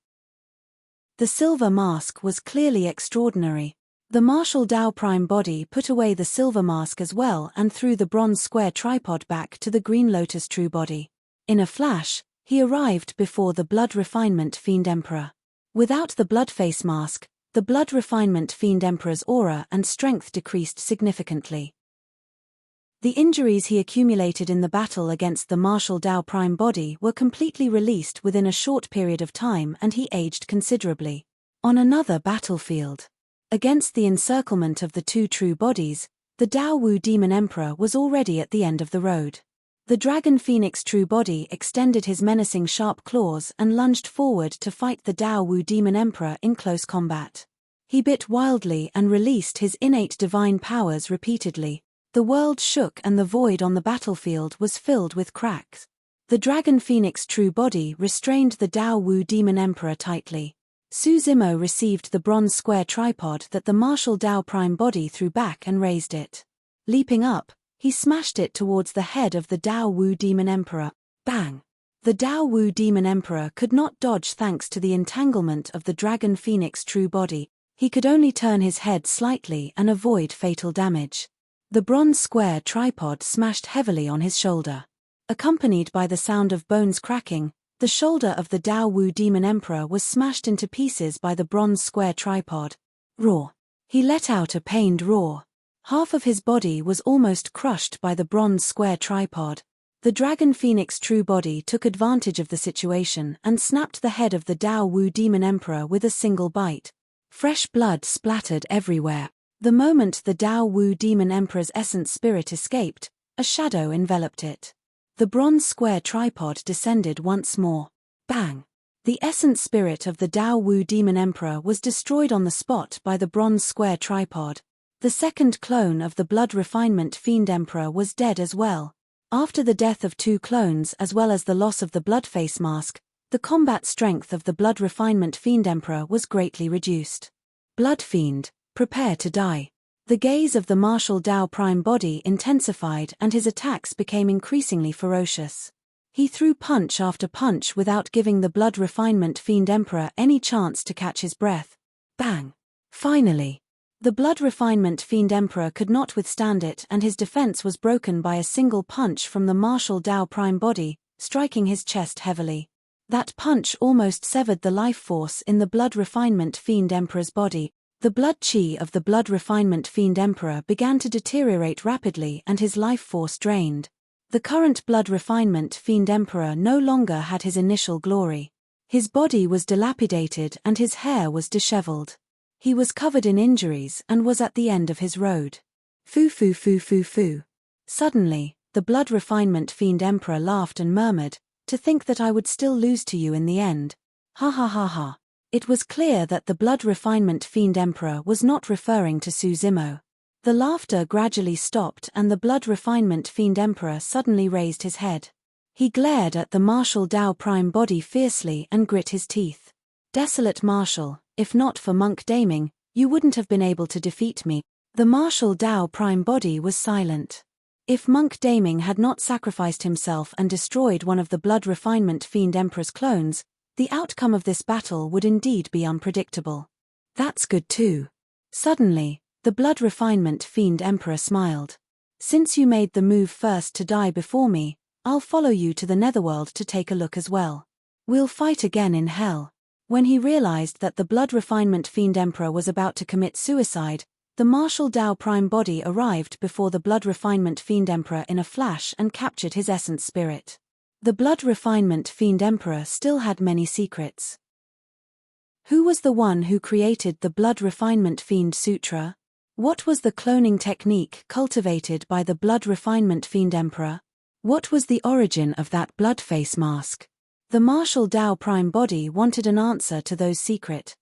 The silver mask was clearly extraordinary. The martial Dao prime body put away the silver mask as well and threw the bronze square tripod back to the green lotus true body. In a flash, he arrived before the blood refinement fiend emperor. Without the blood face mask, the blood refinement fiend emperor's aura and strength decreased significantly. The injuries he accumulated in the battle against the martial Dao prime body were completely released within a short period of time and he aged considerably. On another battlefield, against the encirclement of the two true bodies, the Dao Wu demon emperor was already at the end of the road. The dragon phoenix true body extended his menacing sharp claws and lunged forward to fight the Dao Wu demon emperor in close combat. He bit wildly and released his innate divine powers repeatedly. The world shook and the void on the battlefield was filled with cracks. The dragon phoenix true body restrained the Dao Wu demon emperor tightly. Su Zimo received the bronze square tripod that the martial Dao prime body threw back and raised it. Leaping up, he smashed it towards the head of the Dao Wu demon emperor. Bang! The Dao Wu demon emperor could not dodge thanks to the entanglement of the dragon phoenix true body. He could only turn his head slightly and avoid fatal damage. The bronze square tripod smashed heavily on his shoulder. Accompanied by the sound of bones cracking, the shoulder of the Dao Wu demon emperor was smashed into pieces by the bronze square tripod. Roar! He let out a pained roar. Half of his body was almost crushed by the bronze square tripod. The dragon phoenix true body took advantage of the situation and snapped the head of the Dao Wu demon emperor with a single bite. Fresh blood splattered everywhere. The moment the Dao Wu Demon Emperor's essence spirit escaped, a shadow enveloped it. The bronze square tripod descended once more. Bang! The essence spirit of the Dao Wu Demon Emperor was destroyed on the spot by the bronze square tripod. The second clone of the Blood Refinement Fiend Emperor was dead as well. After the death of 2 clones as well as the loss of the blood face mask, the combat strength of the Blood Refinement Fiend Emperor was greatly reduced. Blood Fiend, prepare to die. The gaze of the martial Dao Prime body intensified and his attacks became increasingly ferocious. He threw punch after punch without giving the Blood Refinement Fiend Emperor any chance to catch his breath. Bang! Finally! The Blood Refinement Fiend Emperor could not withstand it and his defense was broken by a single punch from the martial Dao Prime body, striking his chest heavily. That punch almost severed the life force in the Blood Refinement Fiend Emperor's body. The blood chi of the Blood Refinement Fiend Emperor began to deteriorate rapidly and his life force drained. The current Blood Refinement Fiend Emperor no longer had his initial glory. His body was dilapidated and his hair was disheveled. He was covered in injuries and was at the end of his road. Foo foo foo foo foo. Suddenly, the Blood Refinement Fiend Emperor laughed and murmured, "To think that I would still lose to you in the end. Ha ha ha ha." It was clear that the Blood Refinement Fiend Emperor was not referring to Su Zimo. The laughter gradually stopped and the Blood Refinement Fiend Emperor suddenly raised his head. He glared at the martial Dao Prime body fiercely and grit his teeth. "Desolate Marshal, if not for Monk Daming, you wouldn't have been able to defeat me." The martial Dao Prime body was silent. If Monk Daming had not sacrificed himself and destroyed one of the Blood Refinement Fiend Emperor's clones, the outcome of this battle would indeed be unpredictable. "That's good too." Suddenly, the Blood Refinement Fiend Emperor smiled. "Since you made the move first to die before me, I'll follow you to the Netherworld to take a look as well. We'll fight again in hell." When he realized that the Blood Refinement Fiend Emperor was about to commit suicide, the martial Dao Prime body arrived before the Blood Refinement Fiend Emperor in a flash and captured his essence spirit. The Blood Refinement Fiend Emperor still had many secrets. Who was the one who created the Blood Refinement Fiend Sutra? What was the cloning technique cultivated by the Blood Refinement Fiend Emperor? What was the origin of that blood face mask? The martial Dao Prime body wanted an answer to those secrets.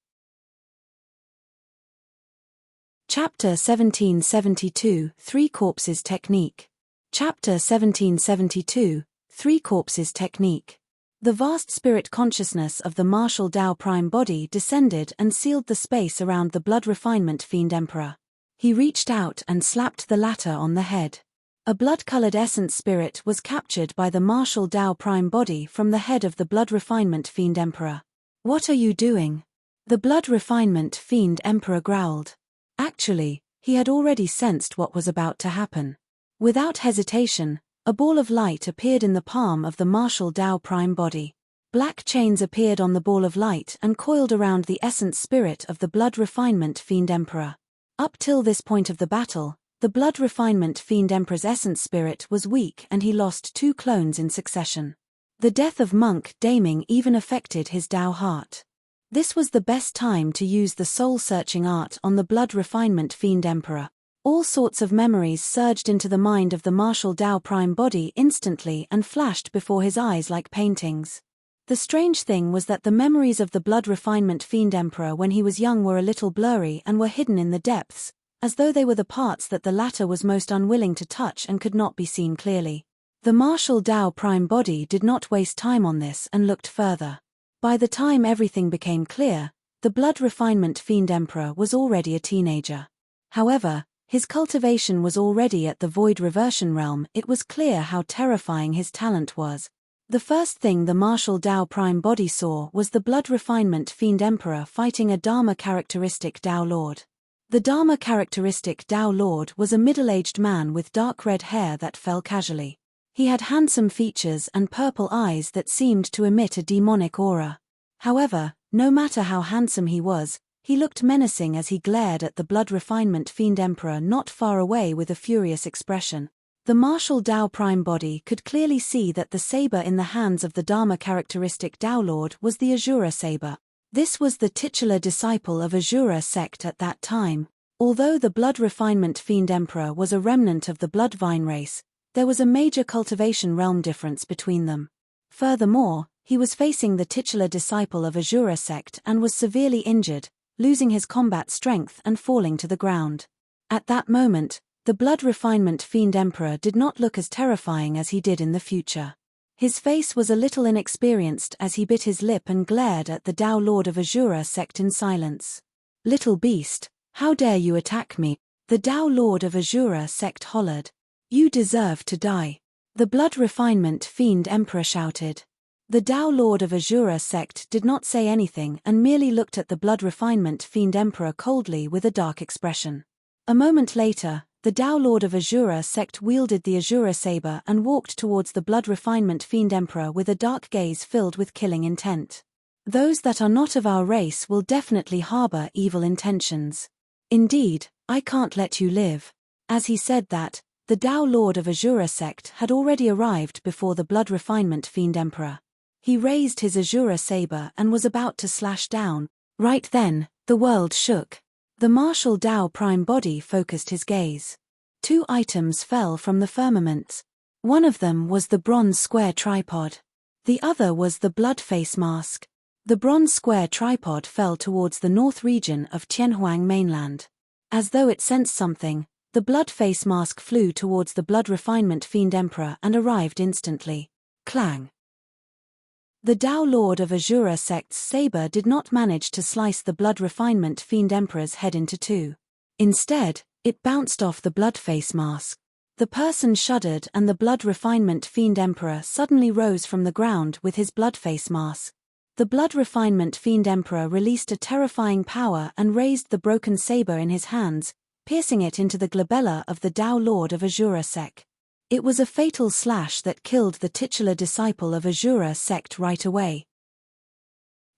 Chapter 1772, 3 Corpses Technique. Chapter 1772, 3 Corpses Technique. The vast spirit consciousness of the martial Dao Prime body descended and sealed the space around the Blood Refinement Fiend Emperor. He reached out and slapped the latter on the head. A blood-colored essence spirit was captured by the martial Dao Prime body from the head of the Blood Refinement Fiend Emperor. "What are you doing?" The Blood Refinement Fiend Emperor growled. Actually, he had already sensed what was about to happen. Without hesitation, a ball of light appeared in the palm of the martial Dao Prime body. Black chains appeared on the ball of light and coiled around the essence spirit of the Blood Refinement Fiend Emperor. Up till this point of the battle, the Blood Refinement Fiend Emperor's essence spirit was weak and he lost 2 clones in succession. The death of Monk Daming even affected his Dao heart. This was the best time to use the soul-searching art on the Blood Refinement Fiend Emperor. All sorts of memories surged into the mind of the martial Dao Prime body instantly and flashed before his eyes like paintings. The strange thing was that the memories of the Blood Refinement Fiend Emperor when he was young were a little blurry and were hidden in the depths, as though they were the parts that the latter was most unwilling to touch and could not be seen clearly. The martial Dao Prime body did not waste time on this and looked further. By the time everything became clear, the Blood Refinement Fiend Emperor was already a teenager. However, his cultivation was already at the Void Reversion realm. It was clear how terrifying his talent was. The first thing the martial Dao Prime body saw was the Blood Refinement Fiend Emperor fighting a Dharma characteristic Dao Lord. The Dharma characteristic Dao Lord was a middle-aged man with dark red hair that fell casually. He had handsome features and purple eyes that seemed to emit a demonic aura. However, no matter how handsome he was, he looked menacing as he glared at the Blood Refinement Fiend Emperor not far away with a furious expression. The martial Dao Prime body could clearly see that the saber in the hands of the Dharma characteristic Dao Lord was the Azura saber. This was the titular disciple of Azura sect at that time. Although the Blood Refinement Fiend Emperor was a remnant of the Bloodvine race, there was a major cultivation realm difference between them. Furthermore, he was facing the titular disciple of Azura sect and was severely injured, losing his combat strength and falling to the ground. At that moment, the Blood Refinement Fiend Emperor did not look as terrifying as he did in the future. His face was a little inexperienced as he bit his lip and glared at the Tao Lord of Azura sect in silence. "Little beast, how dare you attack me?" the Tao Lord of Azura sect hollered. "You deserve to die," the Blood Refinement Fiend Emperor shouted. The Tao Lord of Azura sect did not say anything and merely looked at the Blood Refinement Fiend Emperor coldly with a dark expression. A moment later, the Tao Lord of Azura sect wielded the Azura saber and walked towards the Blood Refinement Fiend Emperor with a dark gaze filled with killing intent. "Those that are not of our race will definitely harbor evil intentions. Indeed, I can't let you live." As he said that, the Tao Lord of Azura sect had already arrived before the Blood Refinement Fiend Emperor. He raised his Azura saber and was about to slash down. Right then, the world shook. The martial Tao Prime body focused his gaze. Two items fell from the firmaments. One of them was the bronze square tripod. The other was the blood face mask. The bronze square tripod fell towards the north region of Tianhuang mainland. As though it sensed something, the blood face mask flew towards the Blood Refinement Fiend Emperor and arrived instantly. Clang! The Tao Lord of Azura sect's saber did not manage to slice the Blood Refinement Fiend Emperor's head into two. Instead, it bounced off the blood face mask. The person shuddered and the Blood Refinement Fiend Emperor suddenly rose from the ground with his blood face mask. The Blood Refinement Fiend Emperor released a terrifying power and raised the broken saber in his hands, piercing it into the glabella of the Tao Lord of Azura sect. It was a fatal slash that killed the titular disciple of Azura sect right away.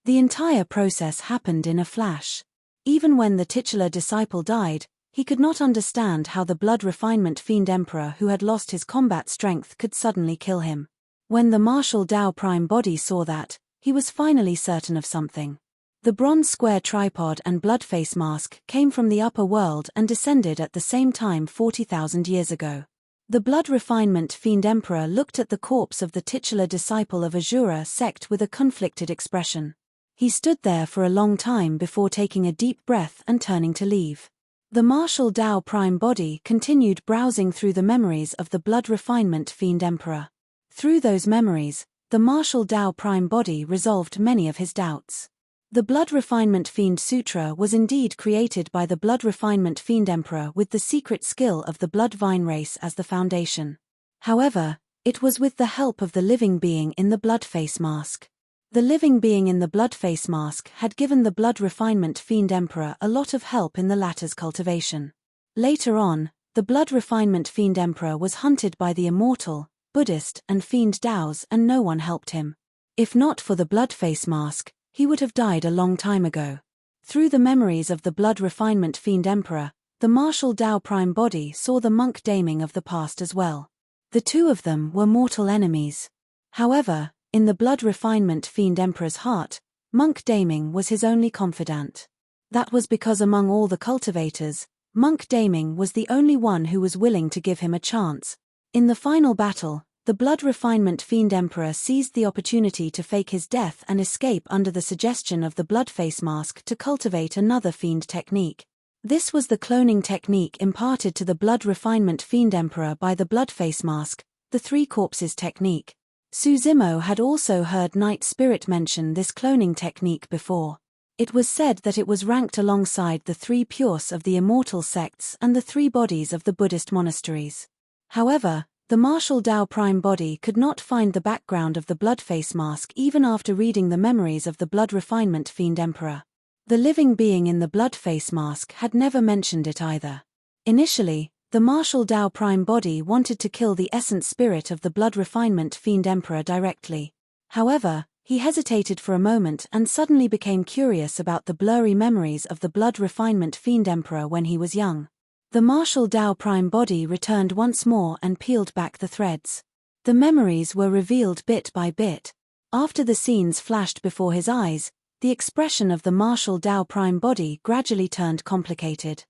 The entire process happened in a flash. Even when the titular disciple died, he could not understand how the Blood Refinement Fiend Emperor who had lost his combat strength could suddenly kill him. When the martial Tao Prime body saw that, he was finally certain of something. The bronze square tripod and bloodface mask came from the upper world and descended at the same time 40,000 years ago. The Blood Refinement Fiend Emperor looked at the corpse of the titular disciple of Azura sect with a conflicted expression. He stood there for a long time before taking a deep breath and turning to leave. The martial Tao Prime body continued browsing through the memories of the Blood Refinement Fiend Emperor. Through those memories, the martial Tao Prime body resolved many of his doubts. The Blood Refinement Fiend Sutra was indeed created by the Blood Refinement Fiend Emperor with the secret skill of the Bloodvine race as the foundation. However, it was with the help of the living being in the Bloodface mask. The living being in the Bloodface mask had given the Blood Refinement Fiend Emperor a lot of help in the latter's cultivation. Later on, the Blood Refinement Fiend Emperor was hunted by the Immortal, Buddhist and Fiend Daos and no one helped him. If not for the Bloodface mask, he would have died a long time ago. Through the memories of the Blood Refinement Fiend Emperor, the martial Tao Prime body saw the monk Daming of the past as well. The two of them were mortal enemies. However, in the Blood Refinement Fiend Emperor's heart, monk Daming was his only confidant. That was because among all the cultivators, monk Daming was the only one who was willing to give him a chance. In the final battle, the Blood Refinement Fiend Emperor seized the opportunity to fake his death and escape under the suggestion of the Bloodface mask to cultivate another fiend technique. This was the cloning technique imparted to the Blood Refinement Fiend Emperor by the Bloodface mask, the Three Corpses technique. Suzimo had also heard Night Spirit mention this cloning technique before. It was said that it was ranked alongside the three Pures of the Immortal sects and the three bodies of the Buddhist monasteries. However, the martial Tao Prime body could not find the background of the Bloodface mask even after reading the memories of the Blood Refinement Fiend Emperor. The living being in the Bloodface mask had never mentioned it either. Initially, the martial Tao Prime body wanted to kill the essence spirit of the Blood Refinement Fiend Emperor directly. However, he hesitated for a moment and suddenly became curious about the blurry memories of the Blood Refinement Fiend Emperor when he was young. The martial Tao Prime body returned once more and peeled back the threads. The memories were revealed bit by bit. After the scenes flashed before his eyes, the expression of the martial Tao Prime body gradually turned complicated.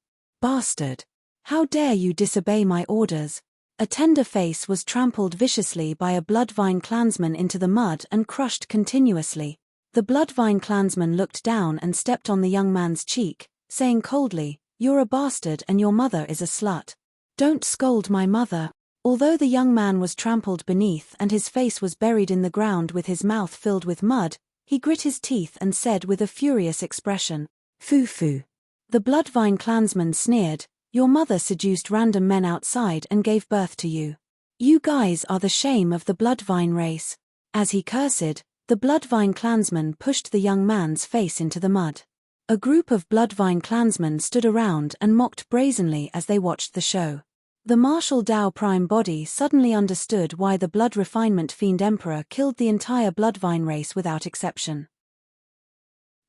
Bastard! How dare you disobey my orders? A tender face was trampled viciously by a Bloodvine clansman into the mud and crushed continuously. The Bloodvine clansman looked down and stepped on the young man's cheek, saying coldly, "You're a bastard and your mother is a slut. Don't scold my mother." Although the young man was trampled beneath and his face was buried in the ground with his mouth filled with mud, he grit his teeth and said with a furious expression, "Foo-foo." The Bloodvine clansman sneered, "Your mother seduced random men outside and gave birth to you. You guys are the shame of the Bloodvine race." As he cursed, the Bloodvine clansman pushed the young man's face into the mud. A group of Bloodvine clansmen stood around and mocked brazenly as they watched the show. The martial Dao Prime body suddenly understood why the Blood Refinement Fiend Emperor killed the entire Bloodvine race without exception.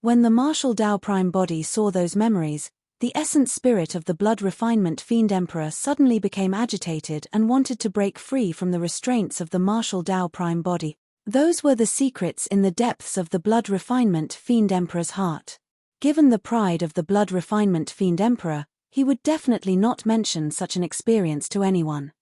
When the martial Dao Prime body saw those memories, the essence spirit of the Blood Refinement Fiend Emperor suddenly became agitated and wanted to break free from the restraints of the martial Dao Prime body. Those were the secrets in the depths of the Blood Refinement Fiend Emperor's heart. Given the pride of the Blood Refinement Fiend Emperor, he would definitely not mention such an experience to anyone.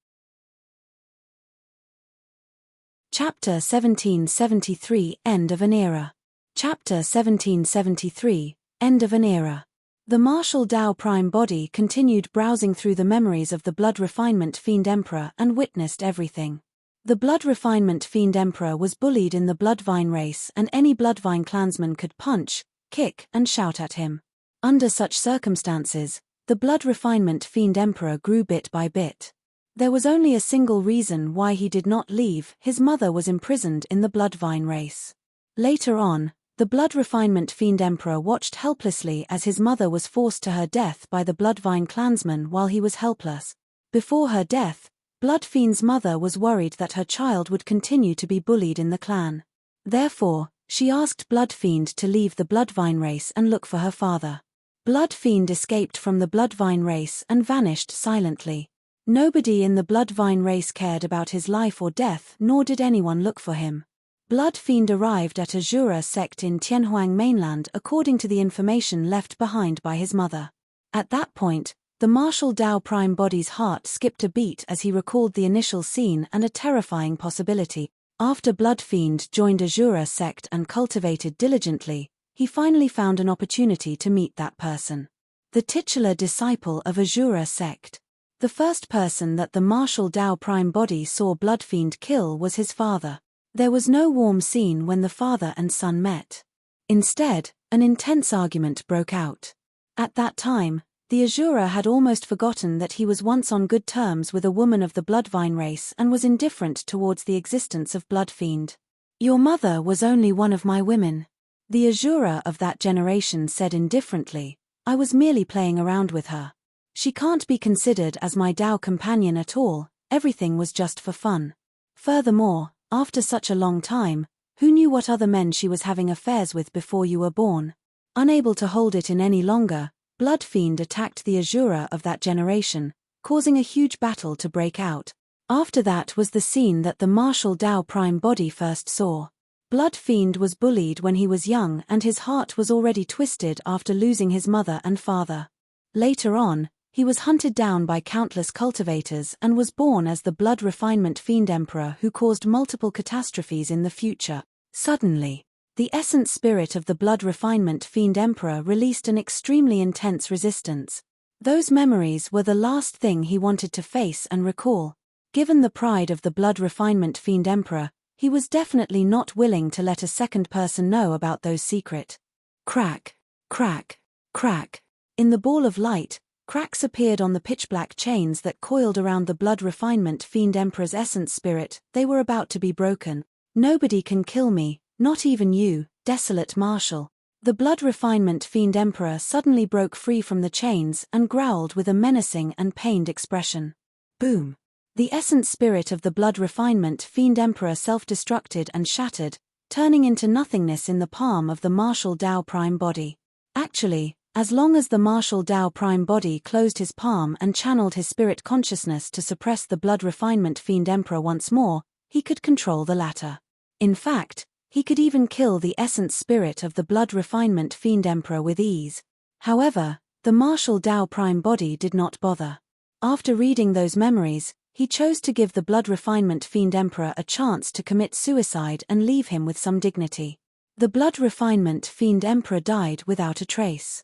Chapter 1773 End of an Era. Chapter 1773 End of an Era. The martial Dao Prime body continued browsing through the memories of the Blood Refinement Fiend Emperor and witnessed everything. The Blood Refinement Fiend Emperor was bullied in the Bloodvine race and any Bloodvine clansman could punch, kick and shout at him. Under such circumstances, the Blood Refinement Fiend Emperor grew bit by bit. There was only a single reason why he did not leave: his mother was imprisoned in the Bloodvine race. Later on, the Blood Refinement Fiend Emperor watched helplessly as his mother was forced to her death by the Bloodvine clansman while he was helpless. Before her death, Bloodfiend's mother was worried that her child would continue to be bullied in the clan. Therefore, she asked Bloodfiend to leave the Bloodvine race and look for her father. Bloodfiend escaped from the Bloodvine race and vanished silently. Nobody in the Bloodvine race cared about his life or death, nor did anyone look for him. Bloodfiend arrived at Azura sect in Tianhuang mainland according to the information left behind by his mother. At that point, the martial Dao Prime body's heart skipped a beat as he recalled the initial scene and a terrifying possibility. After Bloodfiend joined Azura sect and cultivated diligently, he finally found an opportunity to meet that person. The titular disciple of Azura sect. The first person that the martial Dao Prime body saw Bloodfiend kill was his father. There was no warm scene when the father and son met. Instead, an intense argument broke out. At that time, the Azura had almost forgotten that he was once on good terms with a woman of the Bloodvine race and was indifferent towards the existence of Bloodfiend. "Your mother was only one of my women," the Azura of that generation said indifferently. "I was merely playing around with her. She can't be considered as my Dao companion at all, everything was just for fun. Furthermore, after such a long time, who knew what other men she was having affairs with before you were born?" Unable to hold it in any longer, Bloodfiend attacked the Azura of that generation, causing a huge battle to break out. After that was the scene that the martial Dao Prime body first saw. Bloodfiend was bullied when he was young and his heart was already twisted after losing his mother and father. Later on, he was hunted down by countless cultivators and was born as the Blood Refinement Fiend Emperor who caused multiple catastrophes in the future. Suddenly, the essence spirit of the Blood Refinement Fiend Emperor released an extremely intense resistance. Those memories were the last thing he wanted to face and recall. Given the pride of the Blood Refinement Fiend Emperor, he was definitely not willing to let a second person know about those secret. Crack, crack, crack. In the ball of light, cracks appeared on the pitch-black chains that coiled around the Blood Refinement Fiend Emperor's essence spirit. They were about to be broken. "Nobody can kill me, not even you, desolate marshal." The Blood Refinement Fiend Emperor suddenly broke free from the chains and growled with a menacing and pained expression. Boom! The essence spirit of the Blood Refinement Fiend Emperor self-destructed and shattered, turning into nothingness in the palm of the martial Dao Prime body. Actually, as long as the martial Dao Prime body closed his palm and channeled his spirit consciousness to suppress the Blood Refinement Fiend Emperor once more, he could control the latter. In fact, he could even kill the essence spirit of the Blood Refinement Fiend Emperor with ease. However, The martial Tao prime body did not bother. After reading those memories, he chose to give the blood refinement fiend emperor a chance to commit suicide and leave him with some dignity. The blood refinement fiend emperor died without a trace.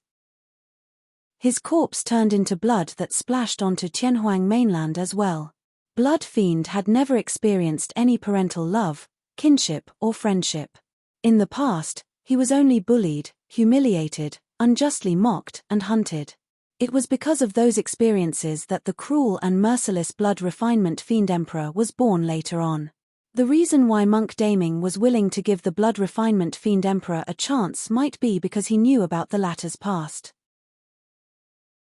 His corpse turned into blood that splashed onto Tianhuang mainland as well. Blood Fiend had never experienced any parental love, kinship, or friendship. In the past, he was only bullied, humiliated, unjustly mocked, and hunted. It was because of those experiences that the cruel and merciless blood refinement fiend emperor was born later on. The reason why Monk Daming was willing to give the blood refinement fiend emperor a chance might be because he knew about the latter's past.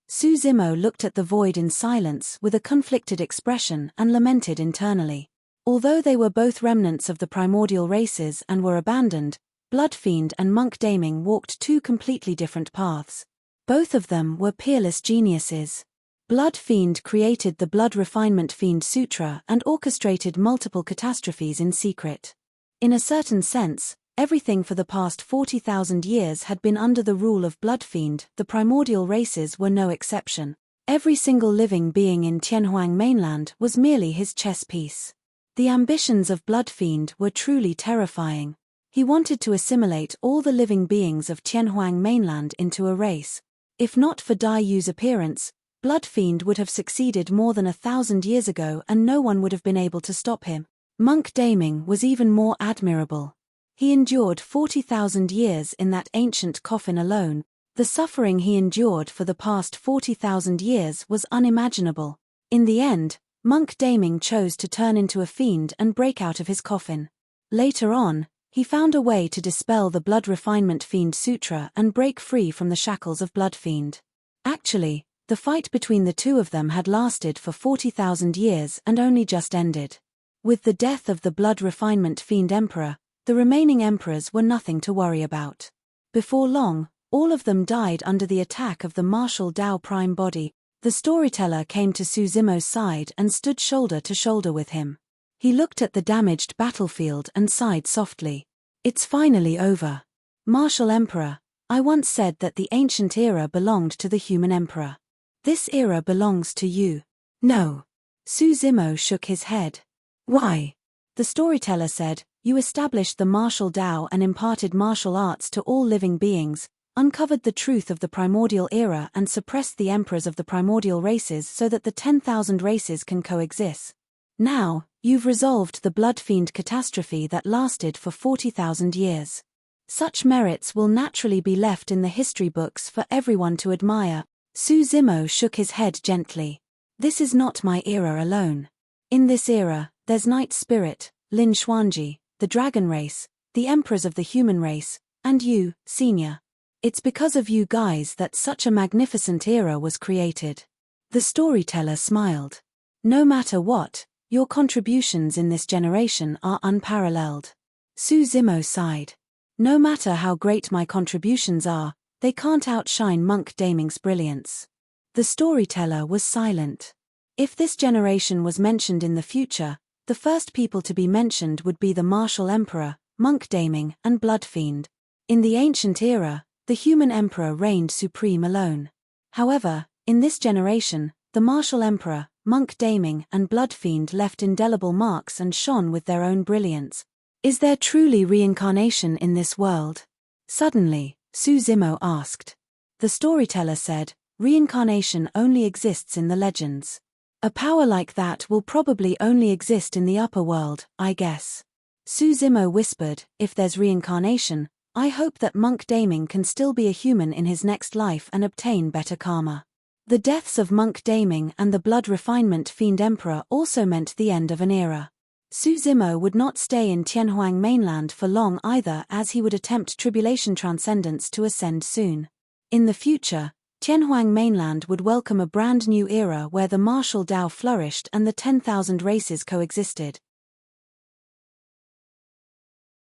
Su Zimo looked at the void in silence with a conflicted expression and lamented internally. Although they were both remnants of the primordial races and were abandoned, Blood Fiend and Monk Daming walked two completely different paths. Both of them were peerless geniuses. Blood Fiend created the Blood Refinement Fiend Sutra and orchestrated multiple catastrophes in secret. In a certain sense, everything for the past 40,000 years had been under the rule of Blood Fiend. The primordial races were no exception. Every single living being in Tianhuang mainland was merely his chess piece. The ambitions of Blood Fiend were truly terrifying. He wanted to assimilate all the living beings of Tianhuang mainland into a race. If not for Dai Yu's appearance, Blood Fiend would have succeeded more than 1,000 years ago and no one would have been able to stop him. Monk Daming was even more admirable. He endured 40,000 years in that ancient coffin alone. The suffering he endured for the past 40,000 years was unimaginable. In the end, Monk Daming chose to turn into a fiend and break out of his coffin. Later on, he found a way to dispel the Blood Refinement Fiend Sutra and break free from the shackles of Blood Fiend. Actually, the fight between the two of them had lasted for 40,000 years and only just ended. With the death of the Blood Refinement Fiend Emperor, the remaining emperors were nothing to worry about. Before long, all of them died under the attack of the martial Tao prime body. The storyteller came to Su Zimo's side and stood shoulder to shoulder with him. He looked at the damaged battlefield and sighed softly. It's finally over. Martial Emperor, I once said that the ancient era belonged to the human emperor. This era belongs to you. No. Su Zimo shook his head. Why? The storyteller said, you established the martial Tao and imparted martial arts to all living beings, uncovered the truth of the primordial era and suppressed the emperors of the primordial races so that the 10,000 races can coexist. Now, you've resolved the Blood Fiend catastrophe that lasted for 40,000 years. Such merits will naturally be left in the history books for everyone to admire. Su Zimo shook his head gently. This is not my era alone. In this era, there's Night Spirit, Lin Xuanji, the Dragon Race, the Emperors of the Human Race, and you, Senior. It's because of you guys that such a magnificent era was created. The storyteller smiled. No matter what, your contributions in this generation are unparalleled. Su Zimo sighed. No matter how great my contributions are, they can't outshine Monk Daming's brilliance. The storyteller was silent. If this generation was mentioned in the future, the first people to be mentioned would be the martial emperor, Monk Daming, and Blood Fiend. In the ancient era, the human emperor reigned supreme alone. However, in this generation, the martial emperor, Monk Daming, and Blood Fiend left indelible marks and shone with their own brilliance. Is there truly reincarnation in this world? Suddenly, Su Zimo asked. The storyteller said, reincarnation only exists in the legends. A power like that will probably only exist in the upper world, I guess. Su Zimo whispered, if there's reincarnation, I hope that Monk Daming can still be a human in his next life and obtain better karma. The deaths of Monk Daming and the Blood Refinement Fiend Emperor also meant the end of an era. Su Zimo would not stay in Tianhuang mainland for long either, as he would attempt Tribulation Transcendence to ascend soon. In the future, Tianhuang mainland would welcome a brand new era where the martial Tao flourished and the 10,000 races coexisted.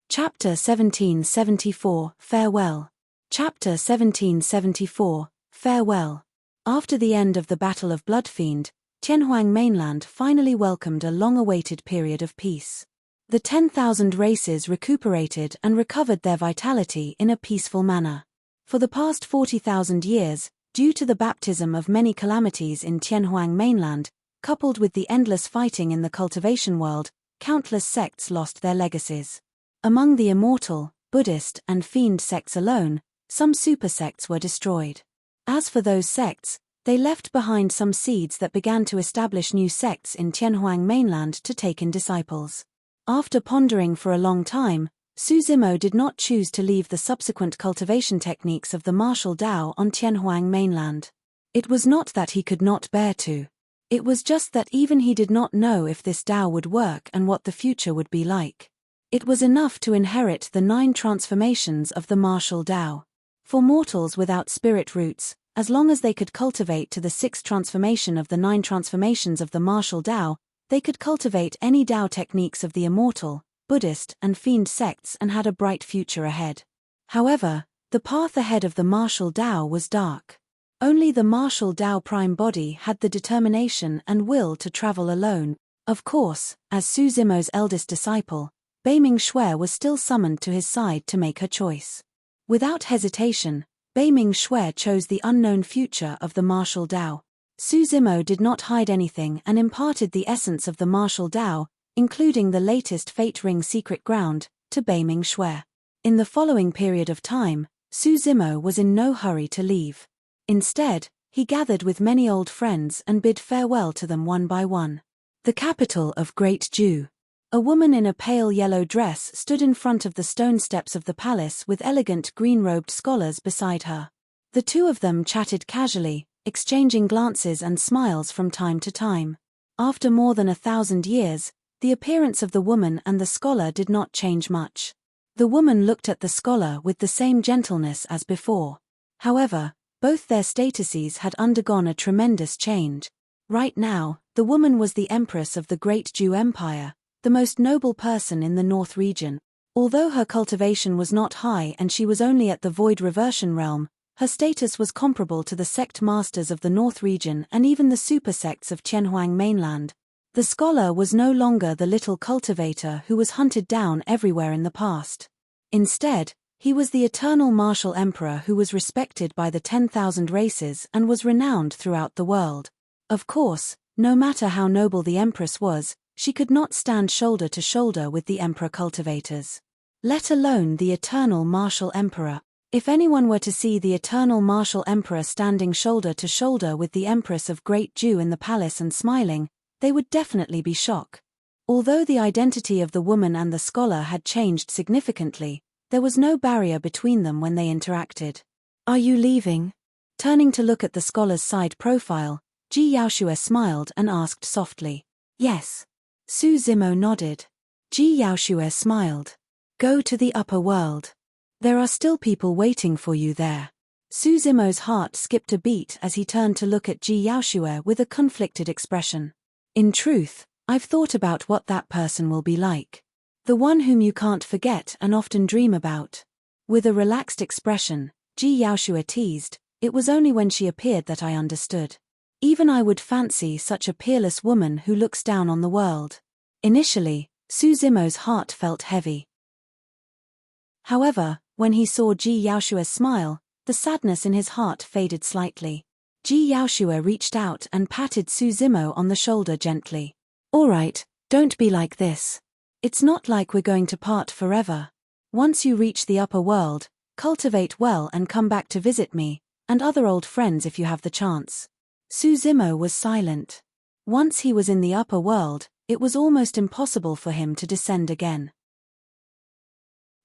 Chapter 1774, Farewell. Chapter 1774, Farewell. After the end of the Battle of Blood Fiend, Tianhuang mainland finally welcomed a long-awaited period of peace. The 10,000 races recuperated and recovered their vitality in a peaceful manner. For the past 40,000 years, Due to the baptism of many calamities in Tianhuang mainland, coupled with the endless fighting in the cultivation world, countless sects lost their legacies. Among the Immortal, Buddhist, and Fiend sects alone, some super sects were destroyed. As for those sects, they left behind some seeds that began to establish new sects in Tianhuang mainland to take in disciples. After pondering for a long time, Su Zimo did not choose to leave the subsequent cultivation techniques of the martial Tao on Tianhuang mainland. It was not that he could not bear to. It was just that even he did not know if this Tao would work and what the future would be like. It was enough to inherit the 9 transformations of the martial Tao. For mortals without spirit roots, as long as they could cultivate to the 6th transformation of the 9 transformations of the martial Tao, they could cultivate any Tao techniques of the Immortal, Buddhist, and Fiend sects and had a bright future ahead. However, the path ahead of the martial Tao was dark. Only the martial Tao prime body had the determination and will to travel alone. Of course, as Su Zimo's eldest disciple, Beiming Shui was still summoned to his side to make her choice. Without hesitation, Beiming Shui chose the unknown future of the martial Tao. Su Zimo did not hide anything and imparted the essence of the martial Tao, including the latest Fate Ring secret ground, to Beiming Shui. In the following period of time, Su Zimo was in no hurry to leave. Instead, he gathered with many old friends and bid farewell to them one by one. The capital of Great Ju. A woman in a pale yellow dress stood in front of the stone steps of the palace with elegant green-robed scholars beside her. The two of them chatted casually, exchanging glances and smiles from time to time. After more than 1,000 years, the appearance of the woman and the scholar did not change much. The woman looked at the scholar with the same gentleness as before. However, both their statuses had undergone a tremendous change. Right now, the woman was the empress of the Great Ju Empire, the most noble person in the North region. Although her cultivation was not high and she was only at the Void Reversion realm, her status was comparable to the sect masters of the North region and even the super sects of Tianhuang mainland. The scholar was no longer the little cultivator who was hunted down everywhere in the past. Instead, he was the eternal martial emperor who was respected by the 10,000 races and was renowned throughout the world. Of course, no matter how noble the empress was, she could not stand shoulder to shoulder with the emperor cultivators. Let alone the eternal martial emperor. If anyone were to see the eternal martial emperor standing shoulder to shoulder with the empress of Great Ju in the palace and smiling, they would definitely be shocked. Although the identity of the woman and the scholar had changed significantly, there was no barrier between them when they interacted. "Are you leaving?" Turning to look at the scholar's side profile, Ji Yaoshue smiled and asked softly. "Yes." Su Zimo nodded. Ji Yaoshue smiled. "Go to the upper world. There are still people waiting for you there." Su Zimo's heart skipped a beat as he turned to look at Ji Yaoshue with a conflicted expression. "In truth, I've thought about what that person will be like. The one whom you can't forget and often dream about." With a relaxed expression, Ji Yaoshue teased, "It was only when she appeared that I understood. Even I would fancy such a peerless woman who looks down on the world." Initially, Su Zimo's heart felt heavy. However, when he saw Ji Yaoshue's smile, the sadness in his heart faded slightly. Ji Yaoshue reached out and patted Su Zimo on the shoulder gently. "All right, don't be like this. It's not like we're going to part forever. Once you reach the upper world, cultivate well and come back to visit me, and other old friends if you have the chance." Su Zimo was silent. Once he was in the upper world, it was almost impossible for him to descend again.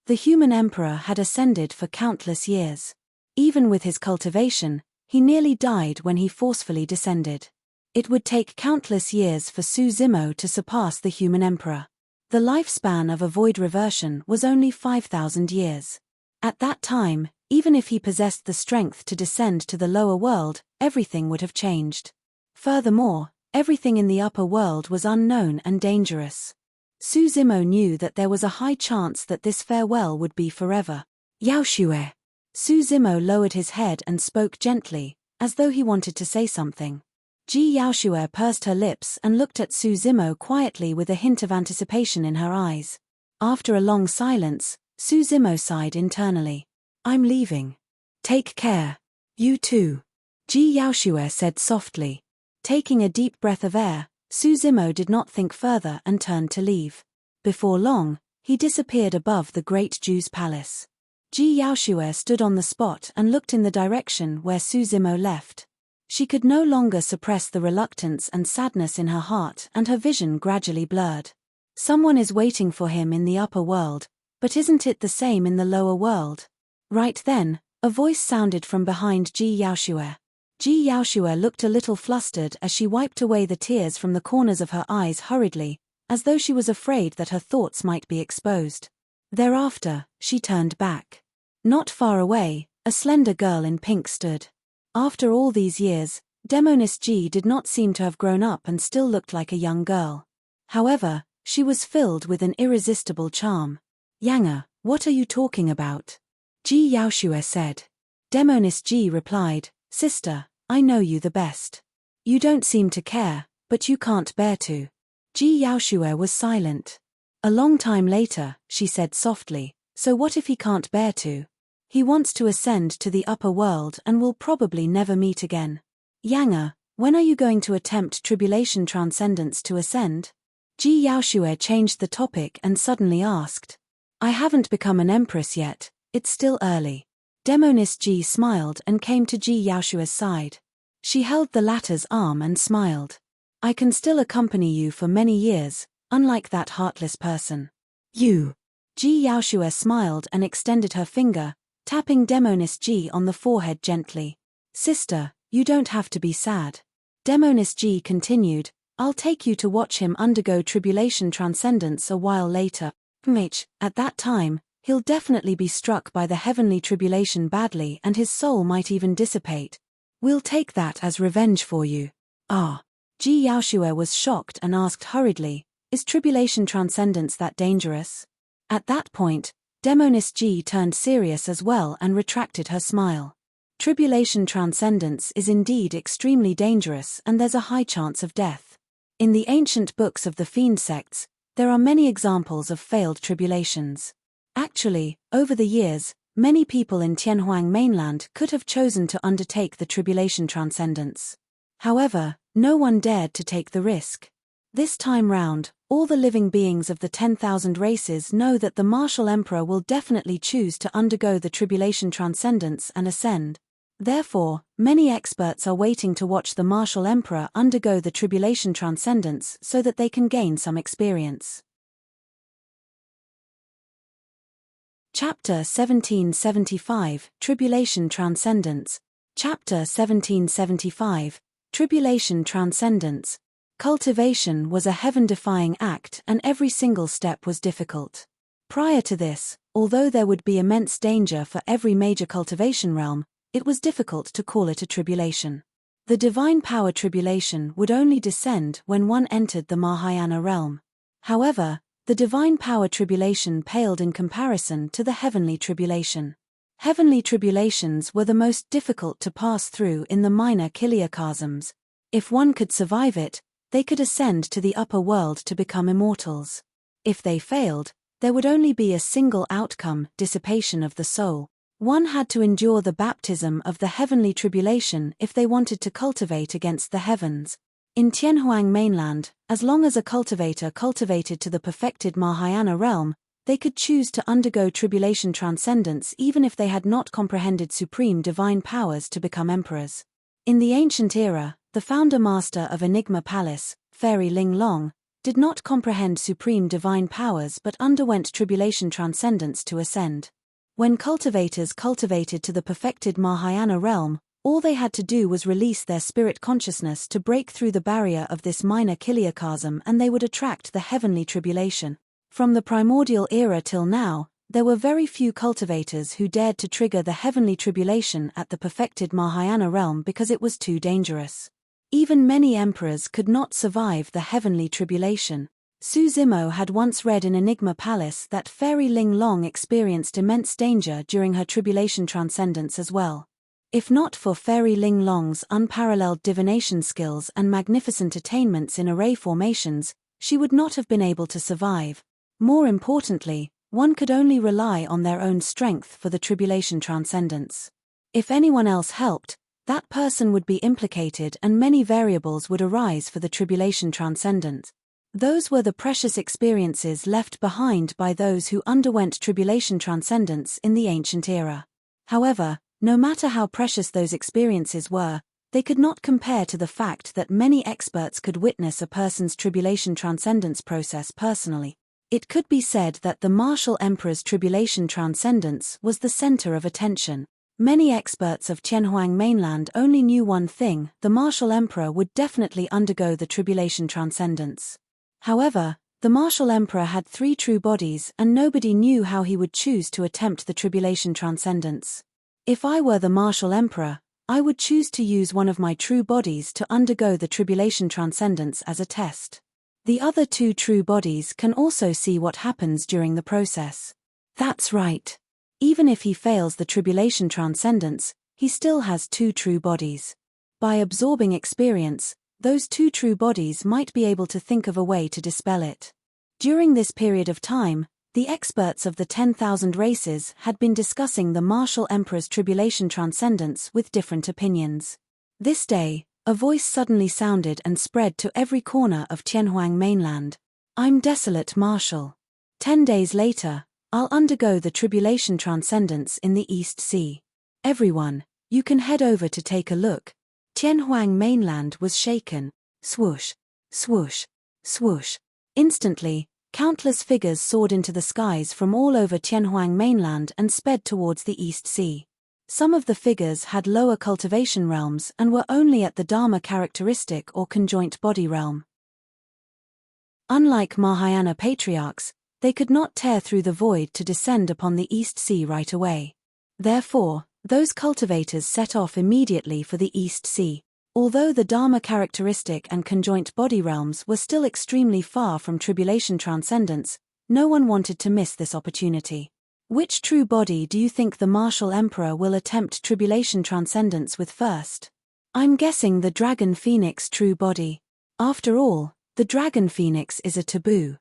The human emperor had ascended for countless years. Even with his cultivation, he nearly died when he forcefully descended. It would take countless years for Su Zimo to surpass the human emperor. The lifespan of a void reversion was only 5,000 years. At that time, even if he possessed the strength to descend to the lower world, everything would have changed. Furthermore, everything in the upper world was unknown and dangerous. Su Zimo knew that there was a high chance that this farewell would be forever. "Yaoshue." Su Zimo lowered his head and spoke gently, as though he wanted to say something. Ji Yaoshue pursed her lips and looked at Su Zimo quietly with a hint of anticipation in her eyes. After a long silence, Su Zimo sighed internally. "I'm leaving. Take care. You too." Ji Yaoshue said softly. Taking a deep breath of air, Su Zimo did not think further and turned to leave. Before long, he disappeared above the great Jew's palace. Ji Yaoshue stood on the spot and looked in the direction where Su Zimo left. She could no longer suppress the reluctance and sadness in her heart, and her vision gradually blurred. Someone is waiting for him in the upper world, but isn't it the same in the lower world? Right then, a voice sounded from behind Ji Yaoshue. Ji Yaoshue looked a little flustered as she wiped away the tears from the corners of her eyes hurriedly, as though she was afraid that her thoughts might be exposed. Thereafter, she turned back. Not far away, a slender girl in pink stood. After all these years, Demoness Ji did not seem to have grown up and still looked like a young girl. However, she was filled with an irresistible charm. Yanga, what are you talking about? Ji Yaoshue said. Demoness Ji replied, Sister, I know you the best. You don't seem to care, but you can't bear to. Ji Yaoshue was silent. A long time later, she said softly, so what if he can't bear to? He wants to ascend to the upper world and will probably never meet again. Yanga, when are you going to attempt tribulation transcendence to ascend? Ji Yaoshue changed the topic and suddenly asked. I haven't become an empress yet, it's still early. Demoness Ji smiled and came to Ji Yaoshue's side. She held the latter's arm and smiled. I can still accompany you for many years, unlike that heartless person. You. Ji Yaoshue smiled and extended her finger, tapping Demoness Ji on the forehead gently. Sister, you don't have to be sad. Demoness Ji continued, I'll take you to watch him undergo tribulation transcendence a while later. At that time, he'll definitely be struck by the heavenly tribulation badly and his soul might even dissipate. We'll take that as revenge for you. Ah. Ji Yaoshue was shocked and asked hurriedly, is tribulation transcendence that dangerous? At that point, Demoness Ji turned serious as well and retracted her smile. Tribulation transcendence is indeed extremely dangerous and there's a high chance of death. In the ancient books of the fiend sects, there are many examples of failed tribulations. Actually, over the years, many people in Tianhuang mainland could have chosen to undertake the tribulation transcendence. However, no one dared to take the risk. This time round, all the living beings of the 10,000 races know that the martial emperor will definitely choose to undergo the tribulation transcendence and ascend. Therefore, many experts are waiting to watch the martial emperor undergo the tribulation transcendence so that they can gain some experience. Chapter 1775, Tribulation Transcendence. Chapter 1775, Tribulation Transcendence. Cultivation was a heaven-defying act and every single step was difficult. Prior to this, although there would be immense danger for every major cultivation realm, it was difficult to call it a tribulation. The divine power tribulation would only descend when one entered the Mahayana realm. However, the divine power tribulation paled in comparison to the heavenly tribulation. Heavenly tribulations were the most difficult to pass through in the minor kiliakasms. If one could survive it, they could ascend to the upper world to become immortals. If they failed, there would only be a single outcome, dissipation of the soul. One had to endure the baptism of the heavenly tribulation if they wanted to cultivate against the heavens. In Tianhuang mainland, as long as a cultivator cultivated to the perfected Mahayana realm, they could choose to undergo tribulation transcendence even if they had not comprehended supreme divine powers to become emperors. In the ancient era, the founder master of Enigma Palace, Fairy Ling Long, did not comprehend supreme divine powers but underwent tribulation transcendence to ascend. When cultivators cultivated to the perfected Mahayana realm, all they had to do was release their spirit consciousness to break through the barrier of this minor kiliakasm and they would attract the heavenly tribulation. From the primordial era till now, there were very few cultivators who dared to trigger the heavenly tribulation at the perfected Mahayana realm because it was too dangerous. Even many emperors could not survive the heavenly tribulation. Su Zimo had once read in Enigma Palace that Fairy Ling Long experienced immense danger during her tribulation transcendence as well. If not for Fairy Ling Long's unparalleled divination skills and magnificent attainments in array formations, she would not have been able to survive. More importantly, one could only rely on their own strength for the tribulation transcendence. If anyone else helped, that person would be implicated and many variables would arise for the tribulation transcendent. Those were the precious experiences left behind by those who underwent tribulation transcendence in the ancient era. However, no matter how precious those experiences were, they could not compare to the fact that many experts could witness a person's tribulation transcendence process personally. It could be said that the martial emperor's tribulation transcendence was the center of attention. Many experts of Tianhuang mainland only knew one thing: the martial emperor would definitely undergo the tribulation transcendence. However, the martial emperor had 3 true bodies and nobody knew how he would choose to attempt the tribulation transcendence. If I were the martial emperor, I would choose to use one of my true bodies to undergo the tribulation transcendence as a test. The other 2 true bodies can also see what happens during the process. That's right. Even if he fails the tribulation transcendence, he still has 2 true bodies. By absorbing experience, those 2 true bodies might be able to think of a way to dispel it. During this period of time, the experts of the 10,000 races had been discussing the martial emperor's tribulation transcendence with different opinions. This day, a voice suddenly sounded and spread to every corner of Tianhuang mainland. I'm desolate marshal. 10 days later, I'll undergo the tribulation transcendence in the East Sea. Everyone, you can head over to take a look. Tianhuang mainland was shaken. Swoosh, swoosh, swoosh. Instantly, countless figures soared into the skies from all over Tianhuang mainland and sped towards the East Sea. Some of the figures had lower cultivation realms and were only at the Dharma characteristic or conjoint body realm. Unlike Mahayana patriarchs, they could not tear through the void to descend upon the East Sea right away. Therefore, those cultivators set off immediately for the East Sea. Although the Dharma characteristic and conjoint body realms were still extremely far from tribulation transcendence, no one wanted to miss this opportunity. Which true body do you think the martial emperor will attempt tribulation transcendence with first? I'm guessing the dragon phoenix true body. After all, the dragon phoenix is a taboo.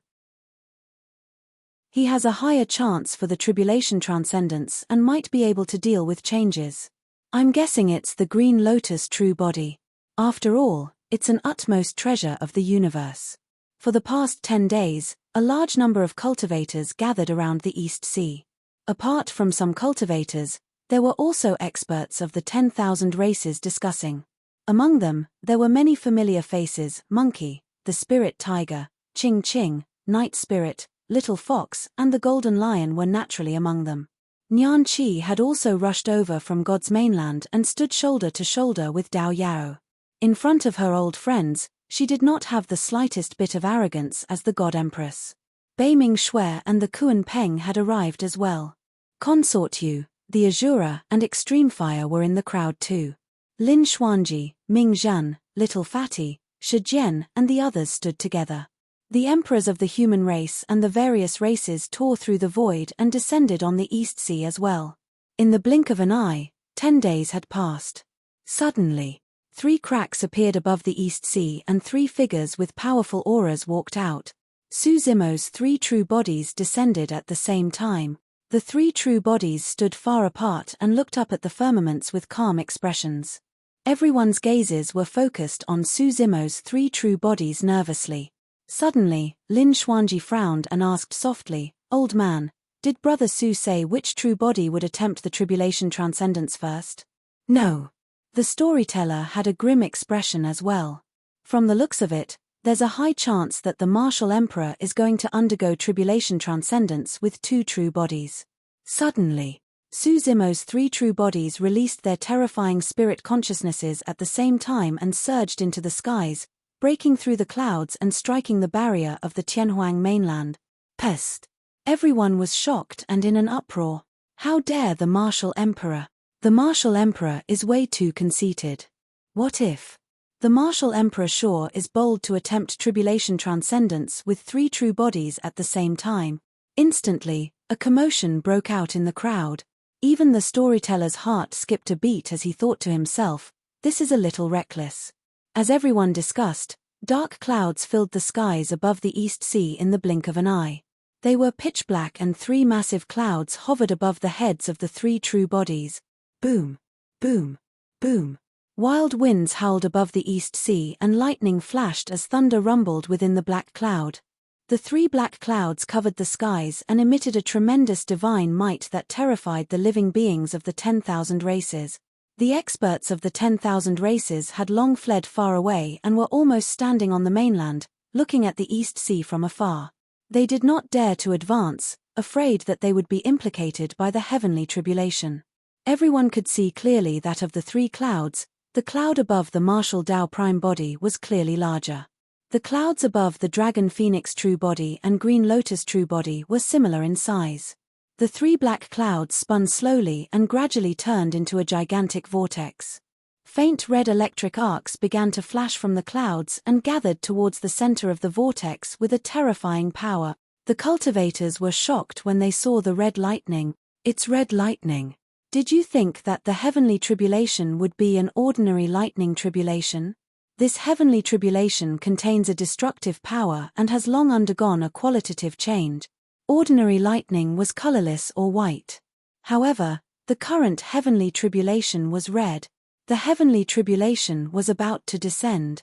He has a higher chance for the tribulation transcendence and might be able to deal with changes. I'm guessing it's the green lotus true body. After all, it's an utmost treasure of the universe. For the past 10 days, a large number of cultivators gathered around the East Sea. Apart from some cultivators, there were also experts of the 10,000 races discussing. Among them, there were many familiar faces: Monkey, the Spirit Tiger, Ching Ching, Night Spirit, Little Fox, and the Golden Lion were naturally among them. Nian Qi had also rushed over from God's mainland and stood shoulder to shoulder with Dao Yao. In front of her old friends, she did not have the slightest bit of arrogance as the God Empress. Beiming Shui and the Kuan Peng had arrived as well. Consort Yu, the Azura, and Extreme Fire were in the crowd too. Lin Xuanji, Ming Zhan, Little Fatty, Shi Jian, and the others stood together. The emperors of the human race and the various races tore through the void and descended on the East Sea as well. In the blink of an eye, 10 days had passed. Suddenly, 3 cracks appeared above the East Sea and 3 figures with powerful auras walked out. Su Zimo's 3 true bodies descended at the same time. The 3 true bodies stood far apart and looked up at the firmaments with calm expressions. Everyone's gazes were focused on Su Zimo's 3 true bodies nervously. Suddenly, Lin Xuanji frowned and asked softly, "Old man, did Brother Su say which true body would attempt the tribulation transcendence first?" "No." The storyteller had a grim expression as well. From the looks of it, there's a high chance that the martial emperor is going to undergo tribulation transcendence with 2 true bodies. Suddenly, Su Zimo's 3 true bodies released their terrifying spirit consciousnesses at the same time and surged into the skies, breaking through the clouds and striking the barrier of the Tianhuang mainland. Pest! Everyone was shocked and in an uproar. How dare the martial emperor? The martial emperor is way too conceited. What if? The martial emperor sure is bold to attempt tribulation transcendence with 3 true bodies at the same time. Instantly, a commotion broke out in the crowd. Even the storyteller's heart skipped a beat as he thought to himself, this is a little reckless. As everyone discussed, dark clouds filled the skies above the East Sea in the blink of an eye. They were pitch black and 3 massive clouds hovered above the heads of the 3 true bodies. Boom, boom, boom. Wild winds howled above the East Sea and lightning flashed as thunder rumbled within the black cloud. The 3 black clouds covered the skies and emitted a tremendous divine might that terrified the living beings of the 10,000 races. The experts of the 10,000 races had long fled far away and were almost standing on the mainland, looking at the East Sea from afar. They did not dare to advance, afraid that they would be implicated by the heavenly tribulation. Everyone could see clearly that of the 3 clouds, the cloud above the Martial Tao prime body was clearly larger. The clouds above the Dragon Phoenix true body and Green Lotus true body were similar in size. The 3 black clouds spun slowly and gradually turned into a gigantic vortex. Faint red electric arcs began to flash from the clouds and gathered towards the center of the vortex with a terrifying power. The cultivators were shocked when they saw the red lightning. It's red lightning. Did you think that the heavenly tribulation would be an ordinary lightning tribulation? This heavenly tribulation contains a destructive power and has long undergone a qualitative change. Ordinary lightning was colorless or white. However, the current heavenly tribulation was red. The heavenly tribulation was about to descend.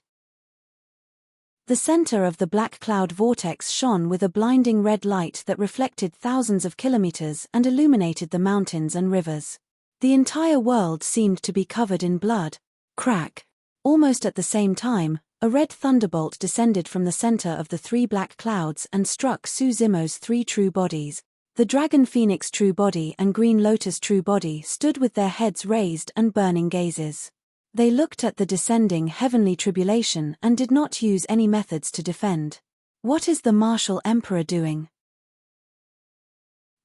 The center of the black cloud vortex shone with a blinding red light that reflected thousands of kilometers and illuminated the mountains and rivers. The entire world seemed to be covered in blood. Crack! Almost at the same time, a red thunderbolt descended from the center of the 3 black clouds and struck Suzimo's 3 true bodies. The Dragon Phoenix true body and Green Lotus true body stood with their heads raised and burning gazes. They looked at the descending heavenly tribulation and did not use any methods to defend. What is the Martial Emperor doing?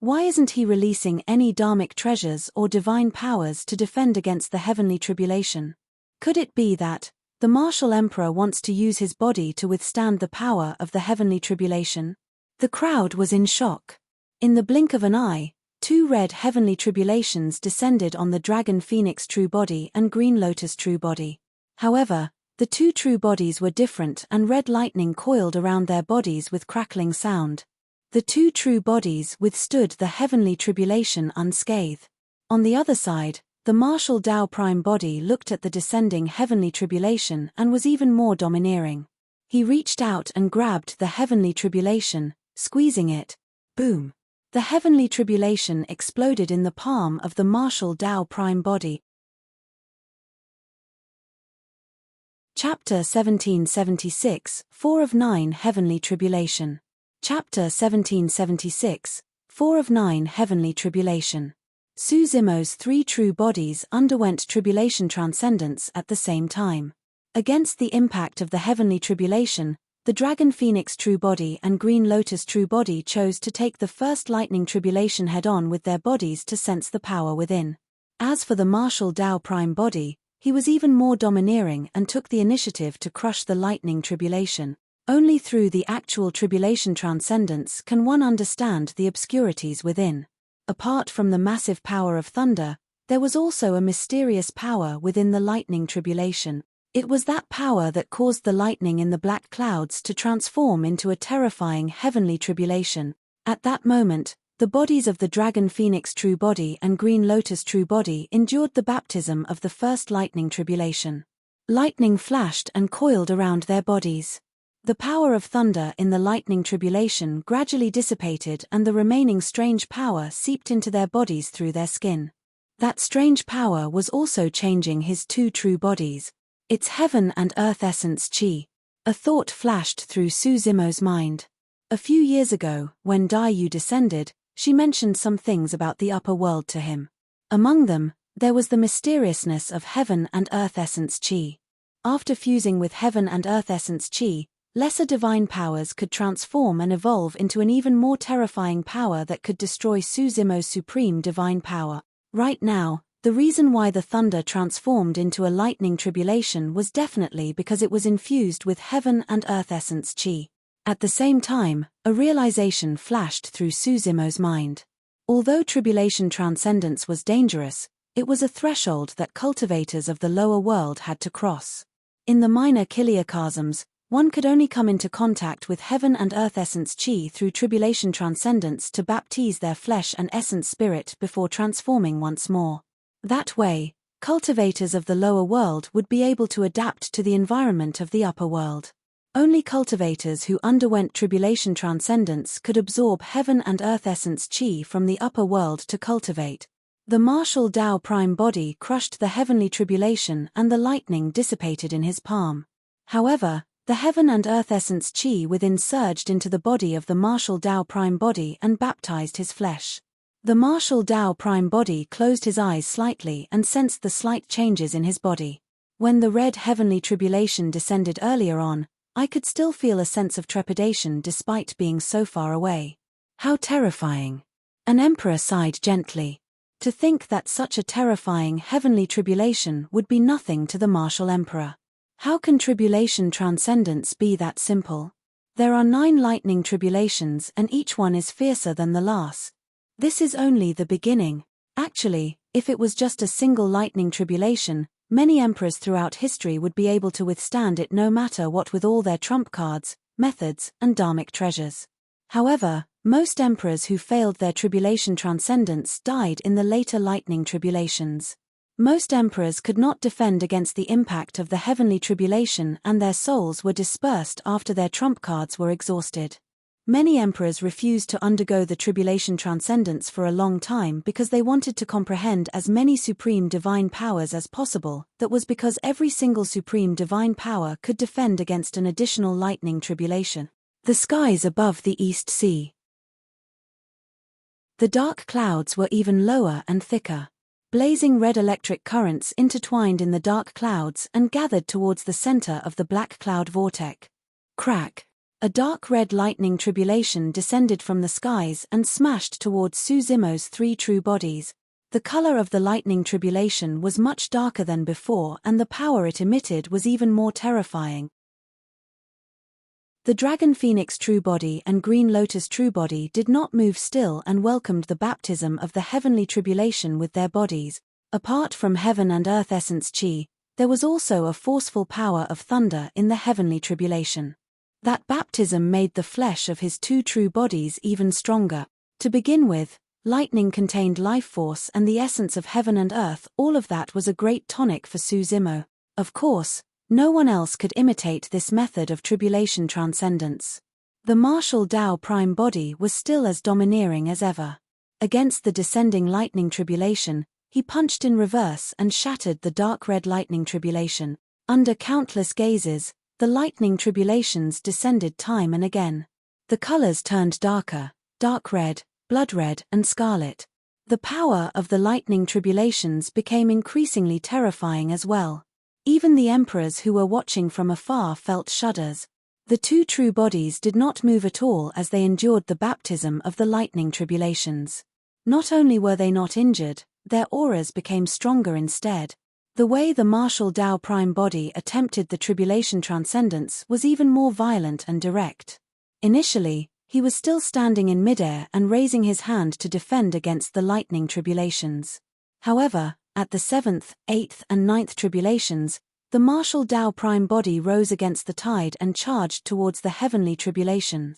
Why isn't he releasing any dharmic treasures or divine powers to defend against the heavenly tribulation? Could it be that the Martial Emperor wants to use his body to withstand the power of the heavenly tribulation? The crowd was in shock. In the blink of an eye, 2 red heavenly tribulations descended on the Dragon Phoenix true body and Green Lotus true body. However, the 2 true bodies were different and red lightning coiled around their bodies with crackling sound. The 2 true bodies withstood the heavenly tribulation unscathed. On the other side, the Martial Tao prime body looked at the descending heavenly tribulation and was even more domineering. He reached out and grabbed the heavenly tribulation, squeezing it. Boom! The heavenly tribulation exploded in the palm of the Martial Tao prime body. Chapter 1776, 4 of 9 Heavenly Tribulation. Chapter 1776, 4 of 9 Heavenly Tribulation. Suzimo's 3 true bodies underwent tribulation transcendence at the same time. Against the impact of the heavenly tribulation, the Dragon Phoenix true body and Green Lotus true body chose to take the first lightning tribulation head-on with their bodies to sense the power within. As for the Martial Tao prime body, he was even more domineering and took the initiative to crush the lightning tribulation. Only through the actual tribulation transcendence can one understand the obscurities within. Apart from the massive power of thunder, there was also a mysterious power within the lightning tribulation. It was that power that caused the lightning in the black clouds to transform into a terrifying heavenly tribulation. At that moment, the bodies of the Dragon Phoenix true body and Green Lotus true body endured the baptism of the first lightning tribulation. Lightning flashed and coiled around their bodies. The power of thunder in the lightning tribulation gradually dissipated and the remaining strange power seeped into their bodies through their skin. That strange power was also changing his 2 true bodies. It's heaven and earth essence chi. A thought flashed through Suzimo's mind. A few years ago, when Daiyu descended, she mentioned some things about the upper world to him. Among them, there was the mysteriousness of heaven and earth essence chi. After fusing with heaven and earth essence chi, lesser divine powers could transform and evolve into an even more terrifying power that could destroy Suzimo's supreme divine power. Right now, the reason why the thunder transformed into a lightning tribulation was definitely because it was infused with heaven and earth essence chi. At the same time, a realization flashed through Suzimo's mind. Although tribulation transcendence was dangerous, it was a threshold that cultivators of the lower world had to cross. In the minor chiliocosms, one could only come into contact with heaven and earth essence chi through tribulation transcendence to baptize their flesh and essence spirit before transforming once more. That way, Cultivators of the lower world would be able to adapt to the environment of the upper world. Only cultivators who underwent tribulation transcendence could absorb heaven and earth essence chi from the upper world to cultivate. The martial Tao prime body crushed the heavenly tribulation and the lightning dissipated in his palm. However, the heaven and earth essence chi within surged into the body of the martial Tao prime body and baptized his flesh. The martial Tao prime body closed his eyes slightly and sensed the slight changes in his body. When the red heavenly tribulation descended earlier on, I could still feel a sense of trepidation despite being so far away. How terrifying! An emperor sighed gently. To think that such a terrifying heavenly tribulation would be nothing to the martial emperor. How can tribulation transcendence be that simple? There are 9 lightning tribulations and each one is fiercer than the last. This is only the beginning. Actually, if it was just a single lightning tribulation, many emperors throughout history would be able to withstand it no matter what with all their trump cards, methods, and dharmic treasures. However, most emperors who failed their tribulation transcendence died in the later lightning tribulations. Most emperors could not defend against the impact of the heavenly tribulation and their souls were dispersed after their trump cards were exhausted. Many emperors refused to undergo the tribulation transcendence for a long time because they wanted to comprehend as many supreme divine powers as possible. That was because every single supreme divine power could defend against an additional lightning tribulation. The skies above the East Sea. The dark clouds were even lower and thicker. Blazing red electric currents intertwined in the dark clouds and gathered towards the center of the black cloud vortex. Crack! A dark red lightning tribulation descended from the skies and smashed towards Su Zimo's 3 true bodies. The color of the lightning tribulation was much darker than before and the power it emitted was even more terrifying. The Dragon Phoenix true body and Green Lotus true body did not move still and welcomed the baptism of the heavenly tribulation with their bodies. Apart from heaven and earth essence chi, there was also a forceful power of thunder in the heavenly tribulation. That baptism made the flesh of his 2 true bodies even stronger. To begin with, lightning contained life force and the essence of heaven and earth. All of that was a great tonic for Su Zimo. Of course, no one else could imitate this method of tribulation transcendence. The martial Tao prime body was still as domineering as ever. Against the descending lightning tribulation, he punched in reverse and shattered the dark red lightning tribulation. Under countless gazes, the lightning tribulations descended time and again. The colors turned darker, dark red, blood red, and scarlet. The power of the lightning tribulations became increasingly terrifying as well. Even the emperors who were watching from afar felt shudders. The 2 true bodies did not move at all as they endured the baptism of the lightning tribulations. Not only were they not injured, their auras became stronger instead. The way the martial Tao prime body attempted the tribulation transcendence was even more violent and direct. Initially, he was still standing in midair and raising his hand to defend against the lightning tribulations. However, at the 7th, 8th and 9th tribulations, the martial Tao prime body rose against the tide and charged towards the heavenly tribulation.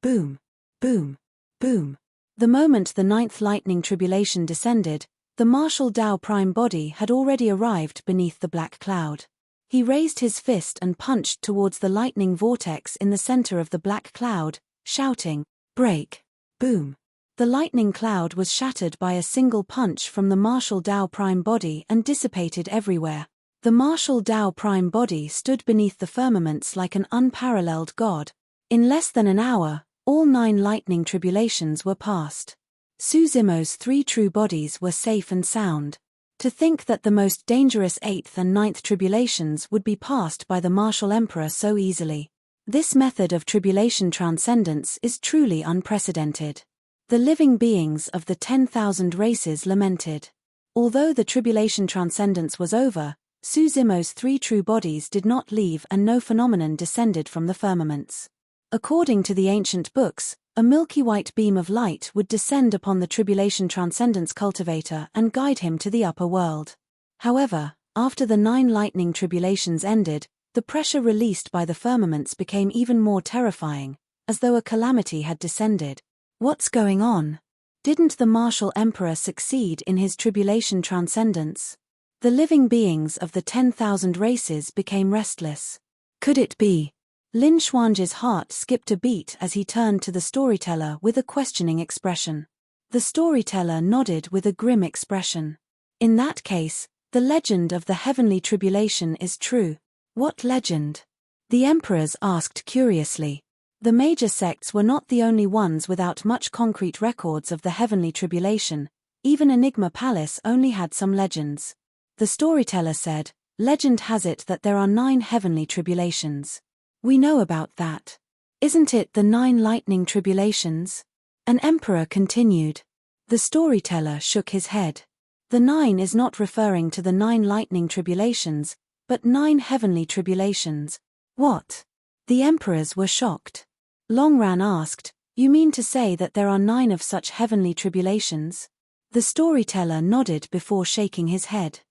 Boom! Boom! Boom! The moment the 9th lightning tribulation descended, the martial Tao prime body had already arrived beneath the black cloud. He raised his fist and punched towards the lightning vortex in the center of the black cloud, shouting, "Break!" Boom! The lightning cloud was shattered by a single punch from the martial Tao prime body and dissipated everywhere. The martial Tao prime body stood beneath the firmaments like an unparalleled god. In less than an hour, all 9 lightning tribulations were past. Su Zimo's 3 true bodies were safe and sound. To think that the most dangerous 8th and 9th tribulations would be passed by the martial emperor so easily. This method of tribulation transcendence is truly unprecedented. The living beings of the 10,000 races lamented. Although the tribulation transcendence was over, Su Zimo's 3 true bodies did not leave and no phenomenon descended from the firmaments. According to the ancient books, a milky white beam of light would descend upon the tribulation transcendence cultivator and guide him to the upper world. However, after the 9 lightning tribulations ended, the pressure released by the firmaments became even more terrifying, as though a calamity had descended. What's going on? Didn't the martial emperor succeed in his tribulation transcendence? The living beings of the 10,000 races became restless. Could it be? Lin Xuanzhi's heart skipped a beat as he turned to the storyteller with a questioning expression. The storyteller nodded with a grim expression. In that case, the legend of the heavenly tribulation is true. What legend? The emperors asked curiously. The major sects were not the only ones without much concrete records of the heavenly tribulation. Even Enigma Palace only had some legends. The storyteller said, "Legend has it that there are 9 heavenly tribulations. We know about that. Isn't it the 9 lightning tribulations?" An emperor continued. The storyteller shook his head. The 9 is not referring to the 9 lightning tribulations, but 9 heavenly tribulations. What? The emperors were shocked. Longran asked, "You mean to say that there are 9 of such heavenly tribulations?" The storyteller nodded before shaking his head.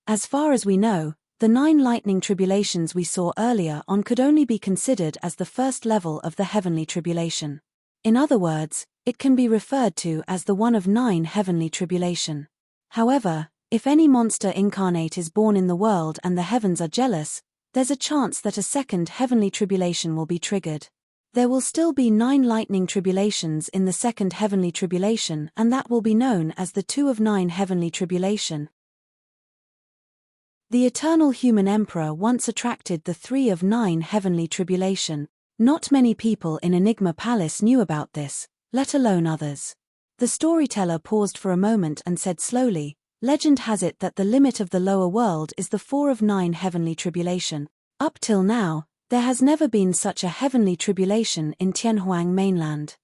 As far as we know, the 9 lightning tribulations we saw earlier on could only be considered as the first level of the heavenly tribulation. In other words, it can be referred to as the one of 9 heavenly tribulation. However, if any monster incarnate is born in the world and the heavens are jealous, there's a chance that a second heavenly tribulation will be triggered. There will still be 9 lightning tribulations in the second heavenly tribulation, and that will be known as the 2 of 9 heavenly tribulation. The eternal human emperor once attracted the 3 of 9 heavenly tribulation. Not many people in Enigma Palace knew about this, let alone others. The storyteller paused for a moment and said slowly, "Legend has it that the limit of the lower world is the 4 of 9 heavenly tribulation. Up till now, there has never been such a heavenly tribulation in Tianhuang mainland."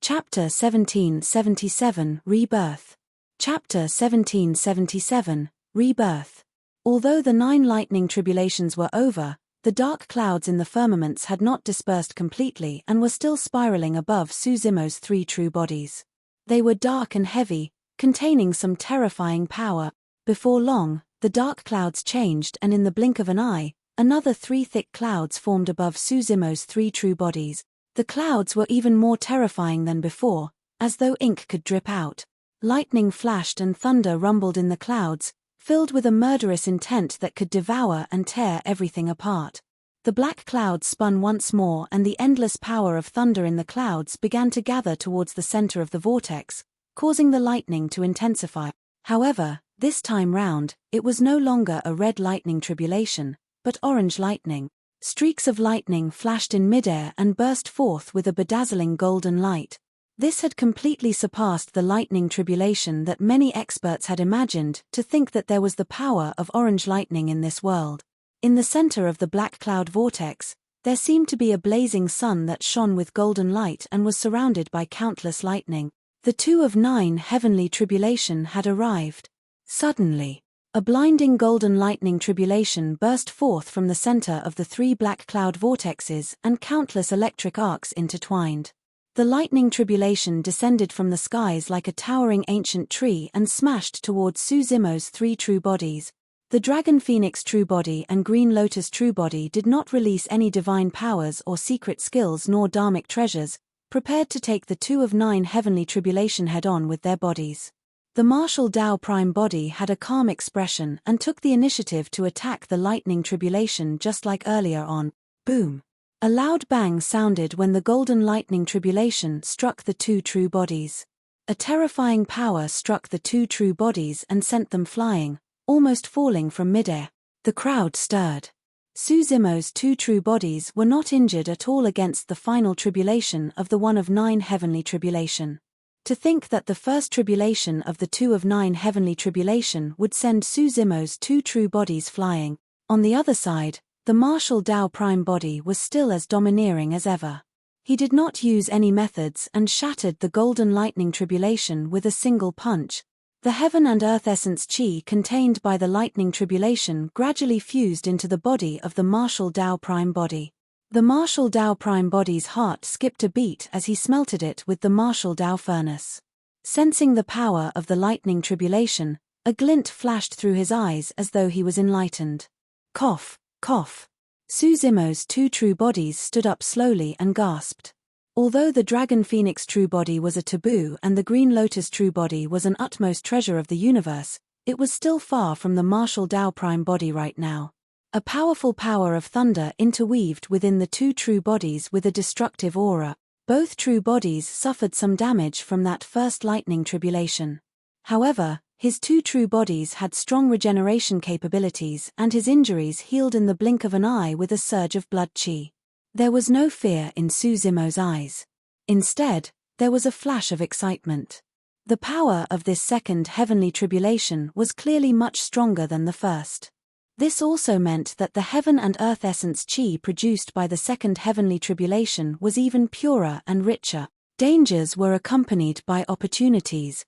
Chapter 1777 Rebirth. Chapter 1777 Rebirth. Although the 9 lightning tribulations were over, the dark clouds in the firmaments had not dispersed completely and were still spiraling above Su Zimo's 3 true bodies. They were dark and heavy, containing some terrifying power. Before long, the dark clouds changed, and in the blink of an eye, another 3 thick clouds formed above Su Zimo's 3 true bodies. The clouds were even more terrifying than before, as though ink could drip out. Lightning flashed and thunder rumbled in the clouds, filled with a murderous intent that could devour and tear everything apart. The black clouds spun once more, and the endless power of thunder in the clouds began to gather towards the center of the vortex, causing the lightning to intensify. However, this time round, it was no longer a red lightning tribulation, but orange lightning. Streaks of lightning flashed in midair and burst forth with a bedazzling golden light. This had completely surpassed the lightning tribulation that many experts had imagined. To think that there was the power of orange lightning in this world. In the center of the black cloud vortex, there seemed to be a blazing sun that shone with golden light and was surrounded by countless lightning. The 2 of 9 heavenly tribulation had arrived. Suddenly, a blinding golden lightning tribulation burst forth from the center of the 3 black cloud vortexes, and countless electric arcs intertwined. The lightning tribulation descended from the skies like a towering ancient tree and smashed towards Su Zimo's 3 true bodies. The Dragon Phoenix true body and Green Lotus true body did not release any divine powers or secret skills nor dharmic treasures, prepared to take the 2 of 9 heavenly tribulation head-on with their bodies. The martial Tao prime body had a calm expression and took the initiative to attack the lightning tribulation just like earlier on. Boom! A loud bang sounded when the golden lightning tribulation struck the 2 true bodies. A terrifying power struck the 2 true bodies and sent them flying, almost falling from midair. The crowd stirred. Su Zimo's 2 true bodies were not injured at all against the final tribulation of the 1 of 9 heavenly tribulation. To think that the first tribulation of the 2 of 9 heavenly tribulation would send Su Zimo's 2 true bodies flying. On the other side, the martial Tao prime body was still as domineering as ever. He did not use any methods and shattered the golden lightning tribulation with a single punch. The heaven and earth essence chi contained by the lightning tribulation gradually fused into the body of the martial Tao prime body. The martial Tao prime body's heart skipped a beat as he smelted it with the martial Tao furnace. Sensing the power of the lightning tribulation, a glint flashed through his eyes as though he was enlightened. Cough, cough. Su Zimo's 2 true bodies stood up slowly and gasped. Although the Dragon Phoenix true body was a taboo and the Green Lotus true body was an utmost treasure of the universe, it was still far from the martial Tao prime body right now. A powerful power of thunder interweaved within the two true bodies with a destructive aura. Both true bodies suffered some damage from that first lightning tribulation. However, his two true bodies had strong regeneration capabilities and his injuries healed in the blink of an eye with a surge of blood chi. There was no fear in Su Zimo's eyes. Instead, there was a flash of excitement. The power of this second heavenly tribulation was clearly much stronger than the first. This also meant that the heaven and earth essence chi produced by the second heavenly tribulation was even purer and richer. Dangers were accompanied by opportunities.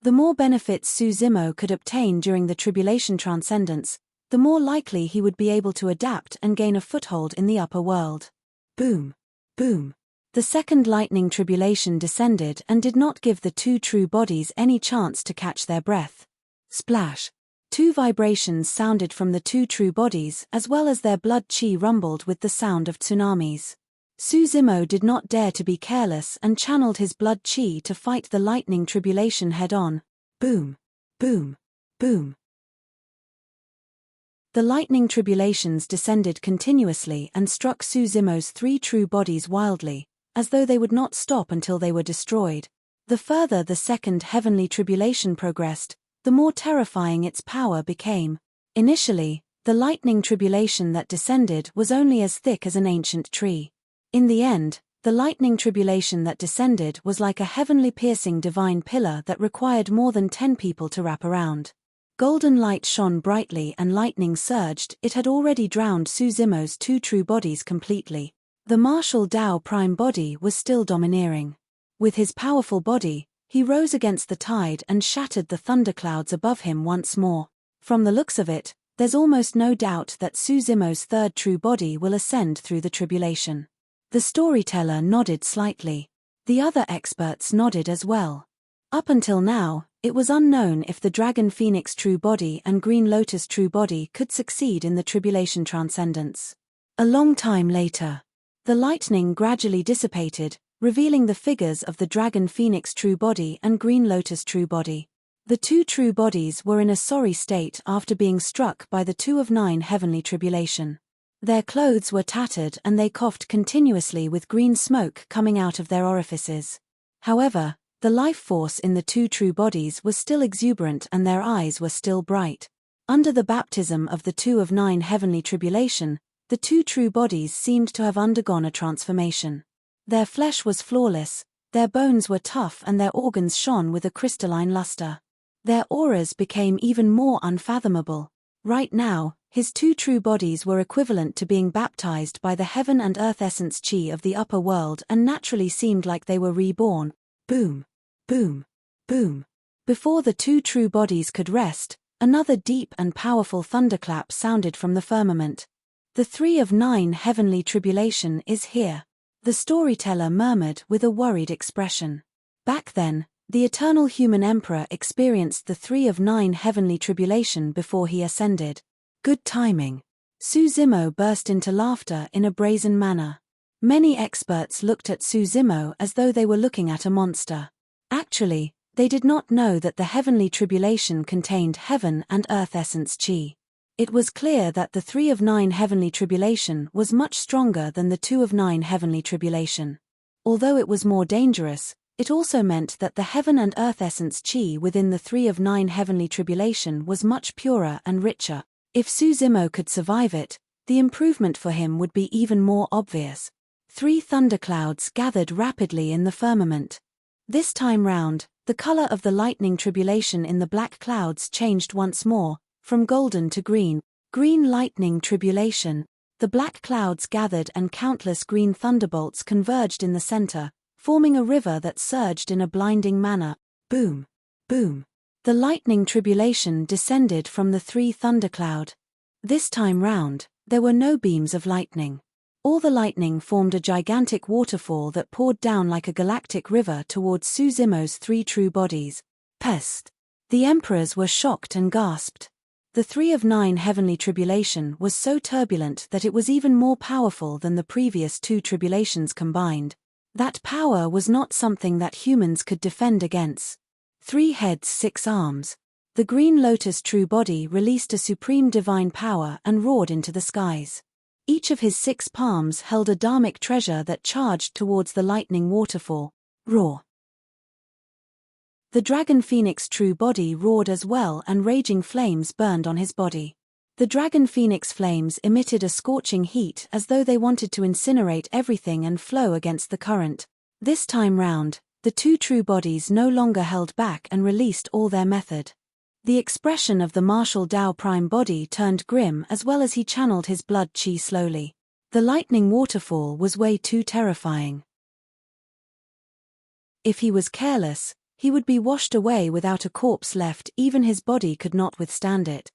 The more benefits Su Zimo could obtain during the tribulation transcendence, the more likely he would be able to adapt and gain a foothold in the upper world. Boom! Boom! The second lightning tribulation descended and did not give the two true bodies any chance to catch their breath. Splash! Two vibrations sounded from the two true bodies as well as their blood chi rumbled with the sound of tsunamis. Su Zimo did not dare to be careless and channeled his blood chi to fight the lightning tribulation head-on. Boom! Boom! Boom! The lightning tribulations descended continuously and struck Su Zimo's three true bodies wildly, as though they would not stop until they were destroyed. The further the second heavenly tribulation progressed, the more terrifying its power became. Initially, the lightning tribulation that descended was only as thick as an ancient tree. In the end, the lightning tribulation that descended was like a heavenly piercing divine pillar that required more than 10 people to wrap around. Golden light shone brightly and lightning surged. It had already drowned Su Zimo's two true bodies completely. The martial Tao prime body was still domineering. With his powerful body, he rose against the tide and shattered the thunderclouds above him once more. From the looks of it, there's almost no doubt that Su Zimo's third true body will ascend through the tribulation. The storyteller nodded slightly. The other experts nodded as well. Up until now, it was unknown if the Dragon Phoenix true body and Green Lotus true body could succeed in the tribulation transcendence. A long time later, the lightning gradually dissipated, revealing the figures of the Dragon Phoenix true body and Green Lotus true body. The two true bodies were in a sorry state after being struck by the 2 of 9 heavenly tribulation. Their clothes were tattered and they coughed continuously with green smoke coming out of their orifices. However, the life force in the two true bodies was still exuberant and their eyes were still bright. Under the baptism of the 2 of 9 heavenly tribulation, the two true bodies seemed to have undergone a transformation. Their flesh was flawless, their bones were tough and their organs shone with a crystalline luster. Their auras became even more unfathomable. Right now, his two true bodies were equivalent to being baptized by the heaven and earth essence chi of the upper world and naturally seemed like they were reborn. Boom! Boom! Boom! Before the two true bodies could rest, another deep and powerful thunderclap sounded from the firmament. The 3 of 9 heavenly tribulation is here. The storyteller murmured with a worried expression. Back then, the eternal human emperor experienced the 3 of 9 heavenly tribulation before he ascended. Good timing. Su Zimo burst into laughter in a brazen manner. Many experts looked at Su Zimo as though they were looking at a monster. Actually, they did not know that the heavenly tribulation contained heaven and earth essence chi. It was clear that the 3 of 9 heavenly tribulation was much stronger than the 2 of 9 heavenly tribulation. Although it was more dangerous, it also meant that the heaven and earth essence chi within the 3 of 9 heavenly tribulation was much purer and richer. If Su Zimo could survive it, the improvement for him would be even more obvious. 3 thunderclouds gathered rapidly in the firmament. This time round, the color of the lightning tribulation in the black clouds changed once more, from golden to green. Green lightning tribulation. The black clouds gathered and countless green thunderbolts converged in the center, forming a river that surged in a blinding manner. Boom! Boom! The lightning tribulation descended from the 3 thundercloud. This time round, there were no beams of lightning. All the lightning formed a gigantic waterfall that poured down like a galactic river towards Su Zimo's 3 true bodies. Pest! The emperors were shocked and gasped. The 3 of 9 heavenly tribulation was so turbulent that it was even more powerful than the previous 2 tribulations combined. That power was not something that humans could defend against. 3 heads 6 arms. The green lotus true body released a supreme divine power and roared into the skies. Each of his 6 palms held a dharmic treasure that charged towards the lightning waterfall. Roar. The dragon phoenix true body roared as well, and raging flames burned on his body. The dragon phoenix flames emitted a scorching heat as though they wanted to incinerate everything and flow against the current. This time round, the 2 true bodies no longer held back and released all their method. The expression of the martial Tao prime body turned grim as well as he channeled his blood chi slowly. The lightning waterfall was way too terrifying. If he was careless, he would be washed away without a corpse left. Even his body could not withstand it.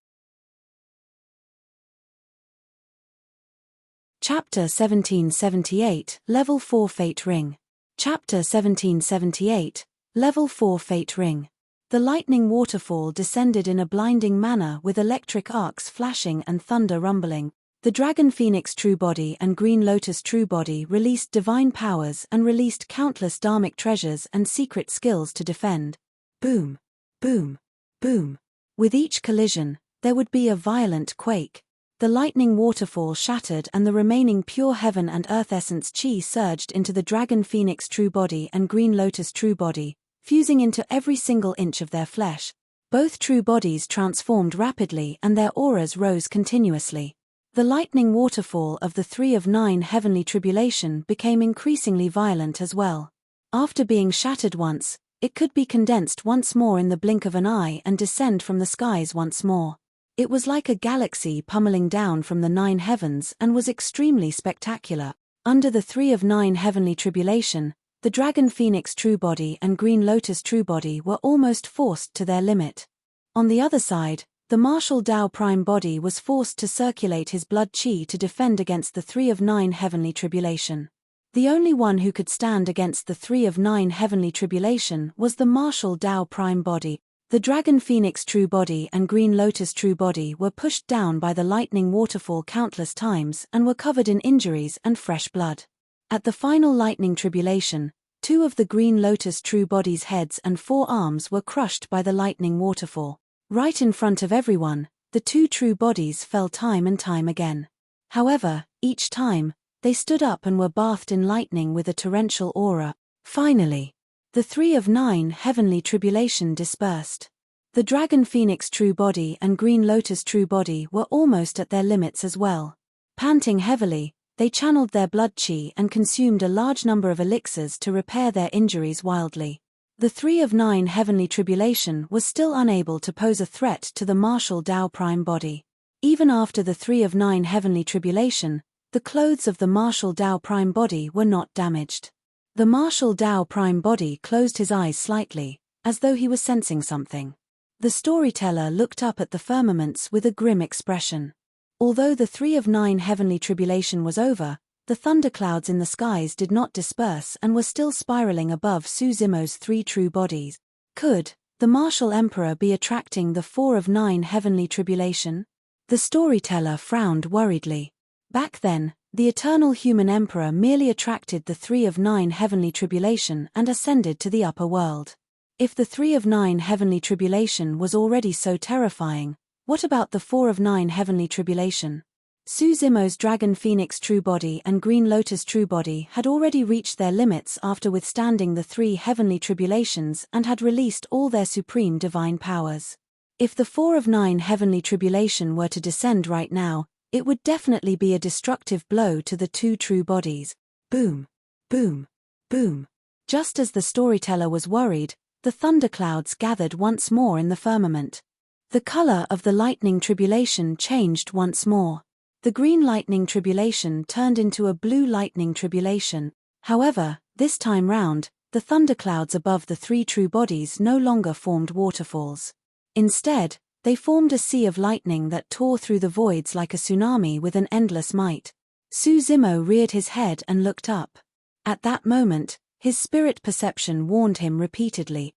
Chapter 1778, Level 4 Fate Ring. Chapter 1778, Level 4 Fate Ring. The lightning waterfall descended in a blinding manner with electric arcs flashing and thunder rumbling. The dragon phoenix true body and green lotus true body released divine powers and released countless dharmic treasures and secret skills to defend. Boom, boom, boom. With each collision, there would be a violent quake. The lightning waterfall shattered and the remaining pure heaven and earth essence chi surged into the dragon phoenix true body and green lotus true body, fusing into every single inch of their flesh. Both true bodies transformed rapidly and their auras rose continuously. The lightning waterfall of the 3 of 9 heavenly tribulation became increasingly violent as well. After being shattered once, it could be condensed once more in the blink of an eye and descend from the skies once more. It was like a galaxy pummeling down from the 9 heavens and was extremely spectacular. Under the 3 of 9 heavenly tribulation, the dragon phoenix true body and green lotus true body were almost forced to their limit. On the other side, the martial Tao prime body was forced to circulate his blood chi to defend against the 3 of 9 heavenly tribulation. The only one who could stand against the 3 of 9 heavenly tribulation was the martial Tao prime body. The dragon phoenix true body and green lotus true body were pushed down by the lightning waterfall countless times and were covered in injuries and fresh blood. At the final lightning tribulation, 2 of the green lotus true body's heads and 4 arms were crushed by the lightning waterfall. Right in front of everyone, the 2 true bodies fell time and time again. However, each time, they stood up and were bathed in lightning with a torrential aura. Finally, the 3 of 9 heavenly tribulation dispersed. The dragon phoenix true body and green lotus true body were almost at their limits as well. Panting heavily, they channeled their blood chi and consumed a large number of elixirs to repair their injuries wildly. The 3 of 9 heavenly tribulation was still unable to pose a threat to the martial Tao prime body. Even after the 3 of 9 heavenly tribulation, the clothes of the martial Tao prime body were not damaged. The martial Tao prime body closed his eyes slightly, as though he was sensing something. The storyteller looked up at the firmaments with a grim expression. Although the 3 of 9 heavenly tribulation was over, the thunderclouds in the skies did not disperse and were still spiraling above Su Zimo's 3 true bodies. Could the martial emperor be attracting the 4 of 9 heavenly tribulation? The storyteller frowned worriedly. Back then, the eternal human emperor merely attracted the 3 of 9 heavenly tribulation and ascended to the upper world. If the 3 of 9 heavenly tribulation was already so terrifying, what about the 4 of 9 heavenly tribulation? Su Zimo's dragon phoenix true body and green lotus true body had already reached their limits after withstanding the 3 heavenly tribulations and had released all their supreme divine powers. If the 4 of 9 heavenly tribulation were to descend right now, it would definitely be a destructive blow to the 2 true bodies. Boom, boom, boom. Just as the storyteller was worried, the thunderclouds gathered once more in the firmament. The color of the lightning tribulation changed once more. The green lightning tribulation turned into a blue lightning tribulation. However, this time round, the thunderclouds above the 3 true bodies no longer formed waterfalls. Instead, they formed a sea of lightning that tore through the voids like a tsunami with an endless might. Su Zimo reared his head and looked up. At that moment, his spirit perception warned him repeatedly.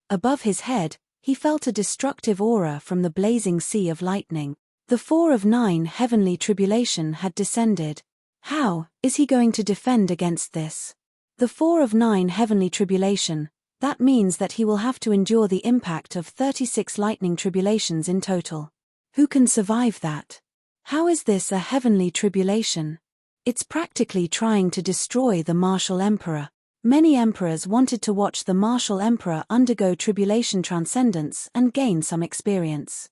Above his head, he felt a destructive aura from the blazing sea of lightning. The 4 of 9 heavenly tribulation had descended. How is he going to defend against this? The 4 of 9 heavenly tribulation, that means that he will have to endure the impact of 36 lightning tribulations in total. Who can survive that? How is this a heavenly tribulation? It's practically trying to destroy the martial emperor. Many emperors wanted to watch the martial emperor undergo tribulation transcendence and gain some experience.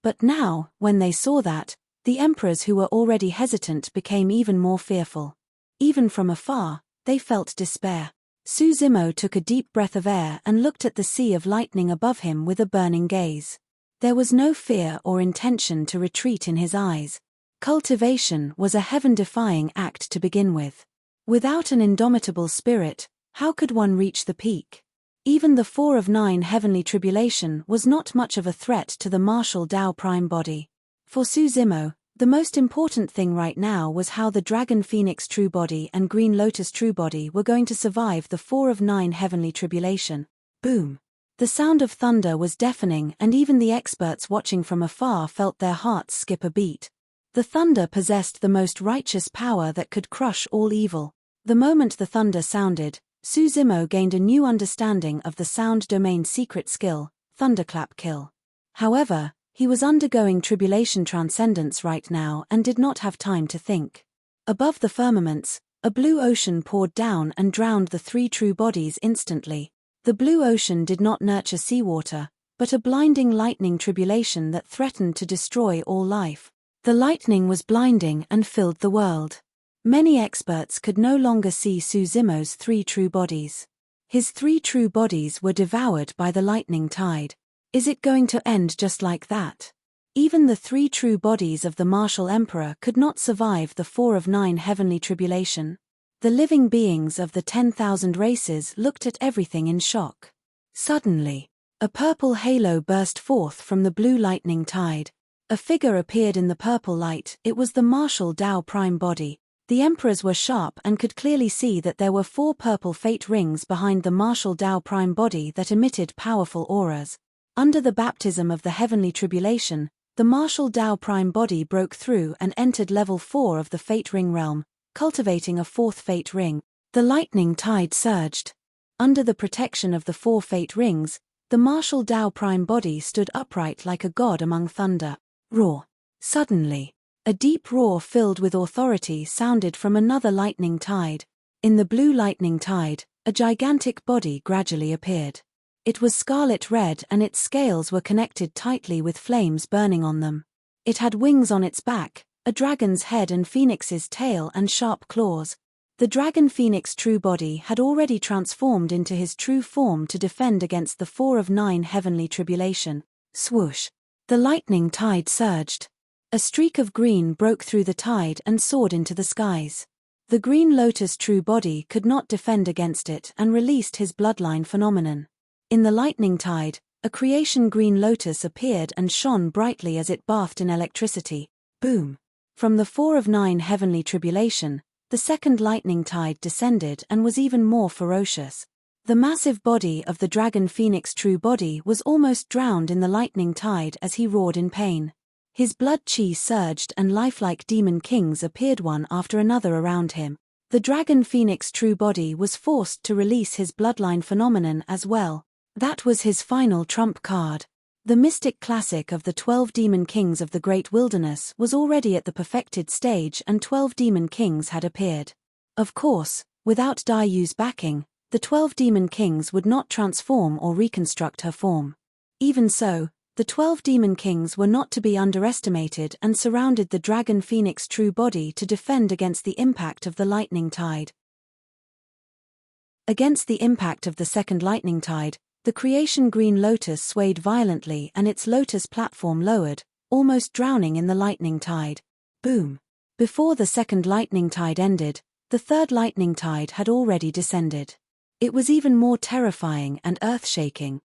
But now, when they saw that, the emperors who were already hesitant became even more fearful. Even from afar, they felt despair. Su Zimo took a deep breath of air and looked at the sea of lightning above him with a burning gaze. There was no fear or intention to retreat in his eyes. Cultivation was a heaven-defying act to begin with. Without an indomitable spirit, how could one reach the peak? Even the 4 of 9 heavenly tribulation was not much of a threat to the martial Tao prime body. For Su Zimo, the most important thing right now was how the Dragon Phoenix True Body and Green Lotus True Body were going to survive the 4 of 9 heavenly tribulation. Boom! The sound of thunder was deafening, and even the experts watching from afar felt their hearts skip a beat. The thunder possessed the most righteous power that could crush all evil. The moment the thunder sounded, Su Zimo gained a new understanding of the sound domain's secret skill, Thunderclap Kill. However, he was undergoing tribulation transcendence right now and did not have time to think. Above the firmaments, a blue ocean poured down and drowned the 3 true bodies instantly. The blue ocean did not nurture seawater, but a blinding lightning tribulation that threatened to destroy all life. The lightning was blinding and filled the world. Many experts could no longer see Su Zimo's 3 true bodies. His 3 true bodies were devoured by the lightning tide. Is it going to end just like that? Even the 3 true bodies of the martial emperor could not survive the 4 of 9 heavenly tribulation. The living beings of the 10,000 races looked at everything in shock. Suddenly, a purple halo burst forth from the blue lightning tide. A figure appeared in the purple light. It was the martial Tao prime body. The emperors were sharp and could clearly see that there were 4 purple fate rings behind the martial Tao prime body that emitted powerful auras. Under the baptism of the heavenly tribulation, the martial Tao prime body broke through and entered level 4 of the fate ring realm, cultivating a 4th fate ring. The lightning tide surged. Under the protection of the 4 fate rings, the martial Tao prime body stood upright like a god among thunder. Roar. Suddenly, a deep roar filled with authority sounded from another lightning tide. In the blue lightning tide, a gigantic body gradually appeared. It was scarlet red and its scales were connected tightly with flames burning on them. It had wings on its back, a dragon's head and phoenix's tail and sharp claws. The Dragon Phoenix True Body had already transformed into his true form to defend against the 4 of 9 heavenly tribulation. Swoosh! The lightning tide surged. A streak of green broke through the tide and soared into the skies. The Green Lotus True Body could not defend against it and released his bloodline phenomenon. In the lightning tide, a creation green lotus appeared and shone brightly as it bathed in electricity. Boom! From the 4 of 9 heavenly tribulation, the second lightning tide descended and was even more ferocious. The massive body of the Dragon Phoenix True Body was almost drowned in the lightning tide as he roared in pain. His blood chi surged and lifelike demon kings appeared one after another around him. The Dragon Phoenix True Body was forced to release his bloodline phenomenon as well. That was his final trump card. The mystic classic of the 12 demon kings of the Great Wilderness was already at the perfected stage and 12 demon kings had appeared. Of course, without Daiyu's backing, the 12 demon kings would not transform or reconstruct her form. Even so, the 12 demon kings were not to be underestimated and surrounded the Dragon Phoenix True Body to defend against the impact of the lightning tide. Against the impact of the second lightning tide, the creation green lotus swayed violently and its lotus platform lowered, almost drowning in the lightning tide. Boom! Before the second lightning tide ended, the third lightning tide had already descended. It was even more terrifying and earth-shaking.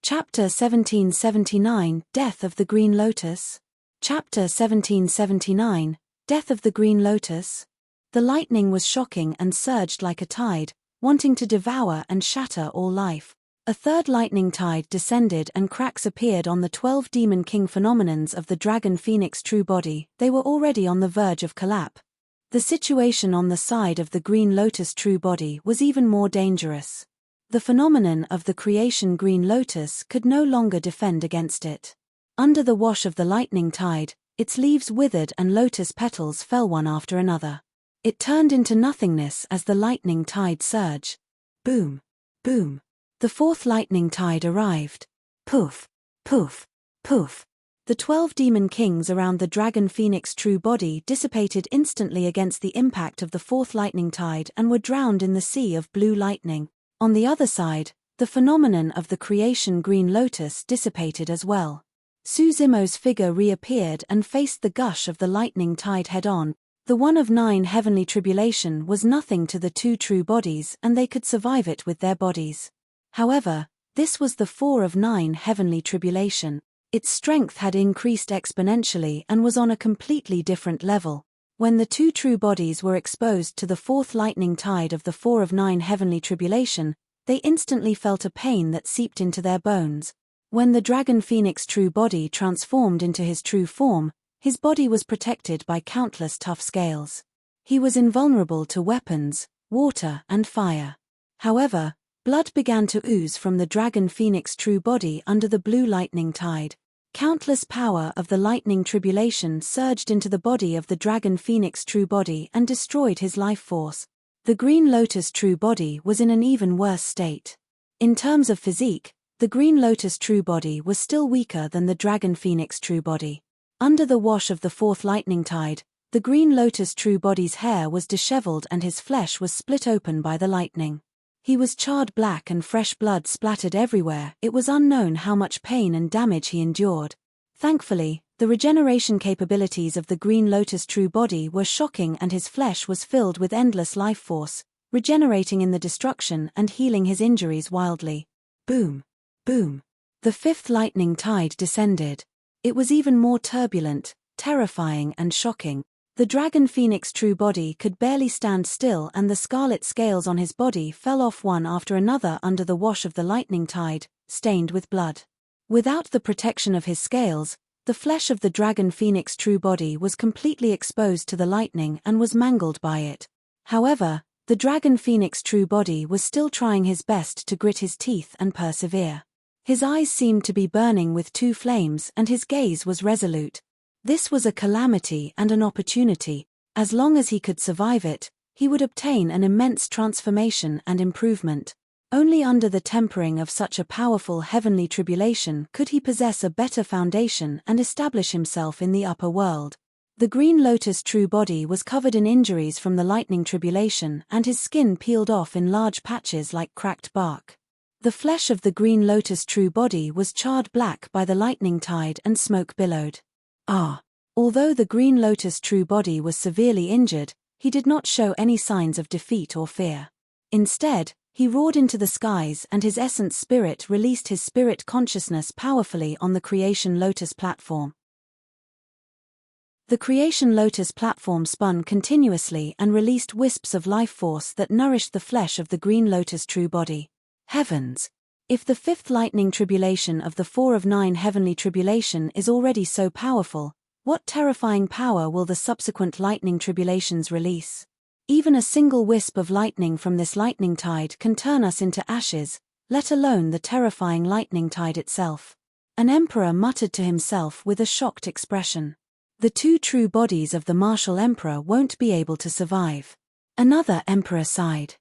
Chapter 1779, Death of the Green Lotus. Chapter 1779, Death of the Green Lotus. The lightning was shocking and surged like a tide, wanting to devour and shatter all life. A third lightning tide descended and cracks appeared on the 12 Demon King phenomenons of the Dragon Phoenix true body. They were already on the verge of collapse. The situation on the side of the Green Lotus true body was even more dangerous. The phenomenon of the creation Green Lotus could no longer defend against it. Under the wash of the lightning tide, its leaves withered and lotus petals fell one after another. It turned into nothingness as the lightning tide surged. Boom! Boom! The fourth lightning tide arrived. Poof! Poof! Poof! The 12 demon kings around the Dragon Phoenix true body dissipated instantly against the impact of the fourth lightning tide and were drowned in the sea of blue lightning. On the other side, the phenomenon of the creation Green Lotus dissipated as well. Suzimo's figure reappeared and faced the gush of the lightning tide head-on. The one of 9 heavenly tribulation was nothing to the 2 true bodies and they could survive it with their bodies. However, this was the 4 of 9 heavenly tribulation. Its strength had increased exponentially and was on a completely different level. When the 2 true bodies were exposed to the 4th lightning tide of the 4 of 9 heavenly tribulation, they instantly felt a pain that seeped into their bones. When the Dragon Phoenix true body transformed into his true form, his body was protected by countless tough scales. He was invulnerable to weapons, water and fire. However, blood began to ooze from the Dragon Phoenix true body under the blue lightning tide. Countless power of the lightning tribulation surged into the body of the Dragon Phoenix true body and destroyed his life force. The Green Lotus true body was in an even worse state. In terms of physique, the Green Lotus true body was still weaker than the Dragon Phoenix true body. Under the wash of the 4th lightning tide, the Green Lotus true body's hair was disheveled and his flesh was split open by the lightning. He was charred black and fresh blood splattered everywhere. It was unknown how much pain and damage he endured. Thankfully, the regeneration capabilities of the Green Lotus true body were shocking and his flesh was filled with endless life force, regenerating in the destruction and healing his injuries wildly. Boom! Boom! The 5th lightning tide descended. It was even more turbulent, terrifying and shocking. The Dragon Phoenix true body could barely stand still and the scarlet scales on his body fell off one after another under the wash of the lightning tide, stained with blood. Without the protection of his scales, the flesh of the Dragon Phoenix true body was completely exposed to the lightning and was mangled by it. However, the Dragon Phoenix true body was still trying his best to grit his teeth and persevere. His eyes seemed to be burning with 2 flames and his gaze was resolute. This was a calamity and an opportunity. As long as he could survive it, he would obtain an immense transformation and improvement. Only under the tempering of such a powerful heavenly tribulation could he possess a better foundation and establish himself in the upper world. The Green Lotus true body was covered in injuries from the lightning tribulation and his skin peeled off in large patches like cracked bark. The flesh of the Green Lotus true body was charred black by the lightning tide and smoke billowed. Although the Green Lotus true body was severely injured, he did not show any signs of defeat or fear. Instead, he roared into the skies and his essence spirit released his spirit consciousness powerfully on the Creation Lotus platform. The Creation Lotus platform spun continuously and released wisps of life force that nourished the flesh of the Green Lotus true body. Heavens! If the 5th lightning tribulation of the 4 of 9 heavenly tribulation is already so powerful, what terrifying power will the subsequent lightning tribulations release? Even a single wisp of lightning from this lightning tide can turn us into ashes, let alone the terrifying lightning tide itself. An emperor muttered to himself with a shocked expression. The 2 true bodies of the martial emperor won't be able to survive. Another emperor sighed.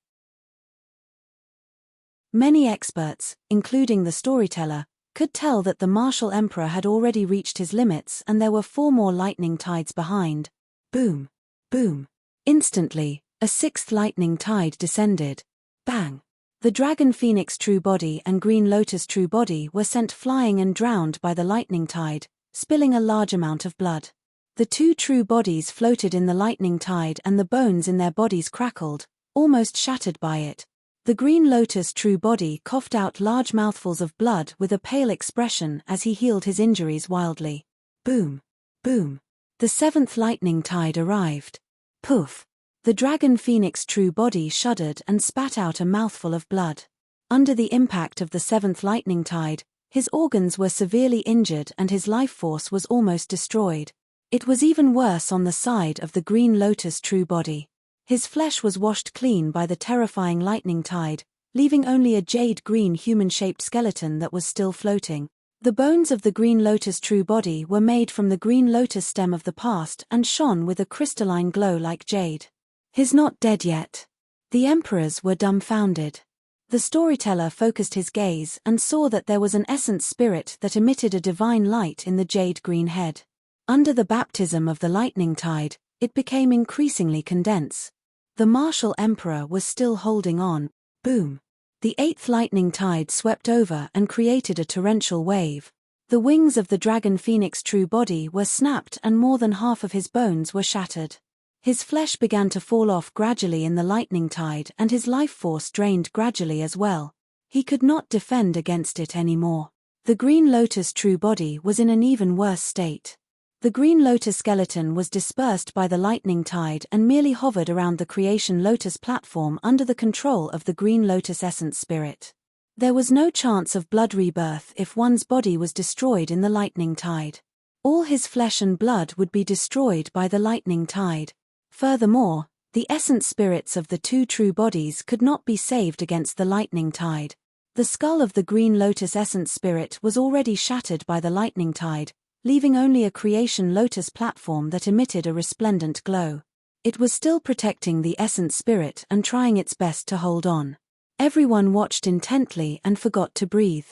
Many experts, including the storyteller, could tell that the martial emperor had already reached his limits and there were 4 more lightning tides behind. Boom! Boom! Instantly, a 6th lightning tide descended. Bang! The Dragon Phoenix true body and Green Lotus true body were sent flying and drowned by the lightning tide, spilling a large amount of blood. The 2 true bodies floated in the lightning tide and the bones in their bodies crackled, almost shattered by it. The Green Lotus true body coughed out large mouthfuls of blood with a pale expression as he healed his injuries wildly. Boom! Boom! The 7th lightning tide arrived. Poof! The dragon phoenix true body shuddered and spat out a mouthful of blood. Under the impact of the seventh lightning tide, his organs were severely injured and his life force was almost destroyed. It was even worse on the side of the green lotus true body. His flesh was washed clean by the terrifying lightning tide, leaving only a jade-green human-shaped skeleton that was still floating. The bones of the green lotus true body were made from the green lotus stem of the past and shone with a crystalline glow like jade. He's not dead yet. The emperors were dumbfounded. The storyteller focused his gaze and saw that there was an essence spirit that emitted a divine light in the jade-green head. Under the baptism of the lightning tide, it became increasingly condensed. The martial emperor was still holding on. Boom! The eighth lightning tide swept over and created a torrential wave. The wings of the dragon phoenix true body were snapped and more than half of his bones were shattered. His flesh began to fall off gradually in the lightning tide and his life force drained gradually as well. He could not defend against it anymore. The green lotus true body was in an even worse state. The green lotus skeleton was dispersed by the lightning tide and merely hovered around the creation lotus platform under the control of the green lotus essence spirit. There was no chance of blood rebirth if one's body was destroyed in the lightning tide. All his flesh and blood would be destroyed by the lightning tide. Furthermore, the essence spirits of the two true bodies could not be saved against the lightning tide. The skull of the green lotus essence spirit was already shattered by the lightning tide, leaving only a creation lotus platform that emitted a resplendent glow. It was still protecting the essence spirit and trying its best to hold on. Everyone watched intently and forgot to breathe.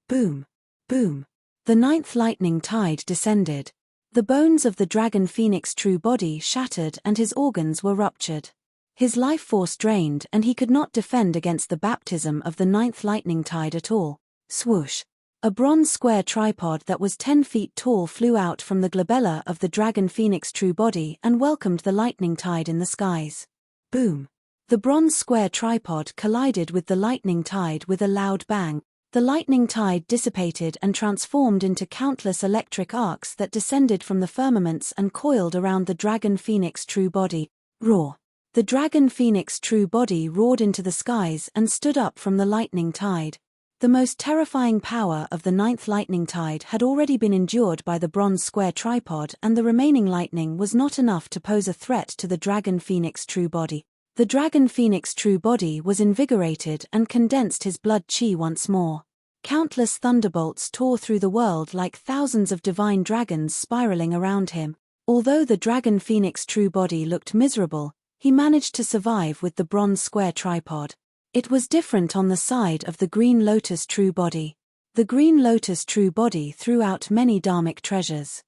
Boom! Boom! The ninth lightning tide descended. The bones of the dragon phoenix true body shattered and his organs were ruptured. His life force drained and he could not defend against the baptism of the ninth lightning tide at all. Swoosh! A bronze square tripod that was 10 feet tall flew out from the glabella of the dragon phoenix true body and welcomed the lightning tide in the skies. Boom! The bronze square tripod collided with the lightning tide with a loud bang. The lightning tide dissipated and transformed into countless electric arcs that descended from the firmaments and coiled around the dragon phoenix true body. Roar! The dragon phoenix true body roared into the skies and stood up from the lightning tide. The most terrifying power of the ninth lightning tide had already been endured by the bronze square tripod, and the remaining lightning was not enough to pose a threat to the dragon phoenix true body. The dragon phoenix true body was invigorated and condensed his blood chi once more. Countless thunderbolts tore through the world like thousands of divine dragons spiraling around him. Although the dragon phoenix true body looked miserable, he managed to survive with the bronze square tripod. It was different on the side of the green lotus true body. The green lotus true body threw out many dharmic treasures.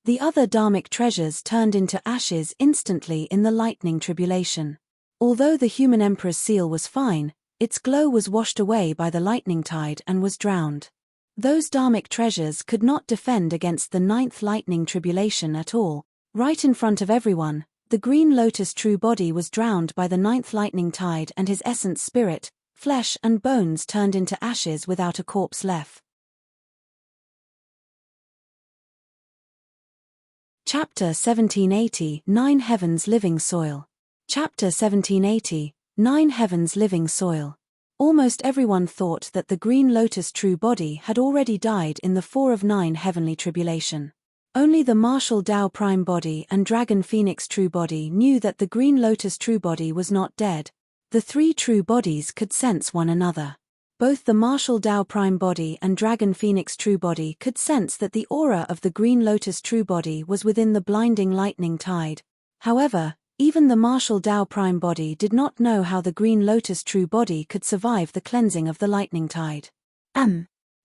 The other dharmic treasures turned into ashes instantly in the lightning tribulation. Although the human emperor's seal was fine, its glow was washed away by the lightning tide and was drowned. Those dharmic treasures could not defend against the ninth lightning tribulation at all. Right in front of everyone, the green lotus true body was drowned by the ninth lightning tide and his essence spirit, flesh and bones turned into ashes without a corpse left. Chapter 1780, 9 Heavens Living Soil. Chapter 1780, 9 Heavens Living Soil. Almost everyone thought that the green lotus true body had already died in the 4 of 9 heavenly tribulation. Only the martial Tao prime body and dragon phoenix true body knew that the green lotus true body was not dead. The 3 true bodies could sense one another. Both the martial Tao prime body and dragon phoenix true body could sense that the aura of the green lotus true body was within the blinding lightning tide. However, even the martial Tao prime body did not know how the green lotus true body could survive the cleansing of the lightning tide.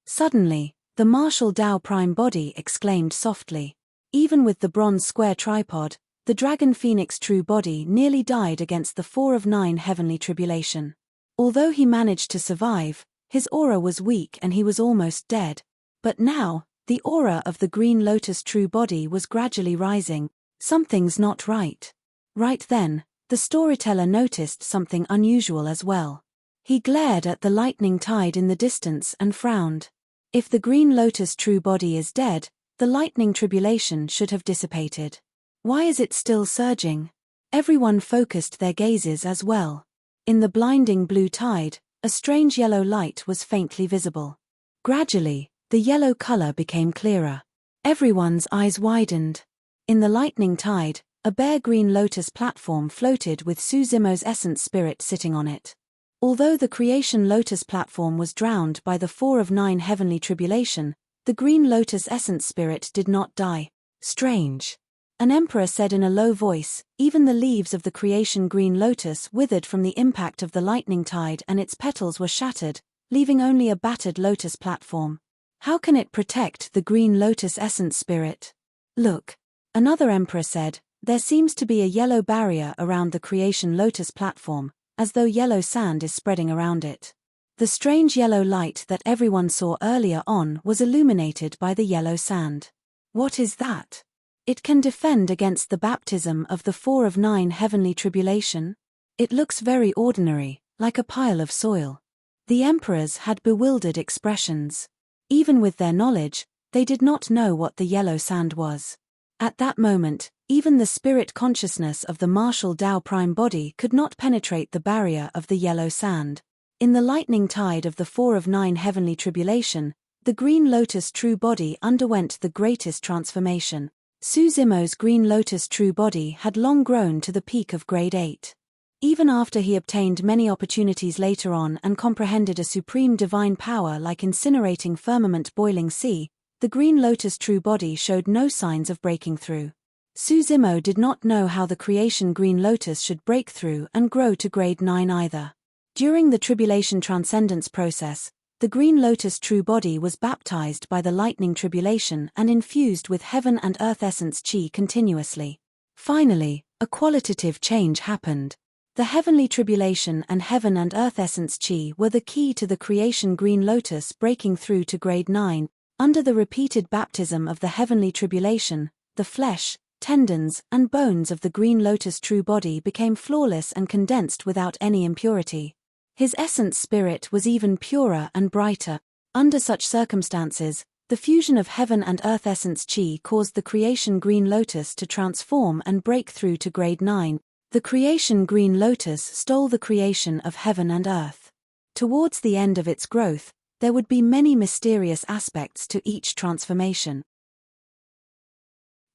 Suddenly, the martial Tao prime body exclaimed softly. Even with the bronze square tripod, the dragon phoenix true body nearly died against the 4 of 9 heavenly tribulation. Although he managed to survive, his aura was weak and he was almost dead. But now, the aura of the green lotus true body was gradually rising. Something's not right. Right then, the storyteller noticed something unusual as well. He glared at the lightning tide in the distance and frowned. If the green lotus true body is dead, the lightning tribulation should have dissipated. Why is it still surging? Everyone focused their gazes as well. In the blinding blue tide, a strange yellow light was faintly visible. Gradually, the yellow color became clearer. Everyone's eyes widened. In the lightning tide, a bare green lotus platform floated with Suzimo's essence spirit sitting on it. Although the creation lotus platform was drowned by the 4 of 9 heavenly tribulation, the green lotus essence spirit did not die. Strange. An emperor said in a low voice, even the leaves of the creation green lotus withered from the impact of the lightning tide and its petals were shattered, leaving only a battered lotus platform. How can it protect the green lotus essence spirit? Look. Another emperor said, there seems to be a yellow barrier around the creation lotus platform, as though yellow sand is spreading around it. The strange yellow light that everyone saw earlier on was illuminated by the yellow sand. What is that? It can defend against the baptism of the 4 of 9 heavenly tribulation? It looks very ordinary, like a pile of soil. The emperors had bewildered expressions. Even with their knowledge, they did not know what the yellow sand was. At that moment, even the spirit consciousness of the martial Tao prime body could not penetrate the barrier of the yellow sand. In the lightning tide of the 4 of 9 heavenly tribulation, the green lotus true body underwent the greatest transformation. Suzimo's green lotus true body had long grown to the peak of grade 8. Even after he obtained many opportunities later on and comprehended a supreme divine power like incinerating firmament boiling sea, the green lotus true body showed no signs of breaking through. Suzimo did not know how the creation green lotus should break through and grow to grade 9 either. During the tribulation transcendence process, the green lotus true body was baptized by the lightning tribulation and infused with heaven and earth essence chi continuously. Finally, a qualitative change happened. The heavenly tribulation and heaven and earth essence chi were the key to the creation green lotus breaking through to grade 9. Under the repeated baptism of the heavenly tribulation, the flesh, tendons, and bones of the green lotus true body became flawless and condensed without any impurity. His essence spirit was even purer and brighter. Under such circumstances, the fusion of heaven and earth essence chi caused the creation green lotus to transform and break through to grade 9. The creation green lotus stole the creation of heaven and earth. Towards the end of its growth, there would be many mysterious aspects to each transformation.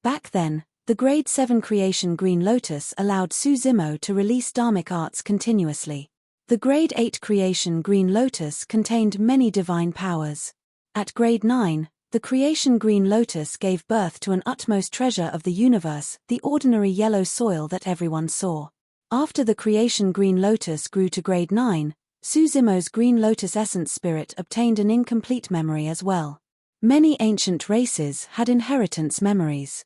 Back then, the grade 7 creation green lotus allowed Suzimo to release dharmic arts continuously. The grade 8 creation green lotus contained many divine powers. At grade 9, the creation green lotus gave birth to an utmost treasure of the universe, the ordinary yellow soil that everyone saw. After the creation green lotus grew to grade 9, Suzimo's green lotus essence spirit obtained an incomplete memory as well. Many ancient races had inheritance memories.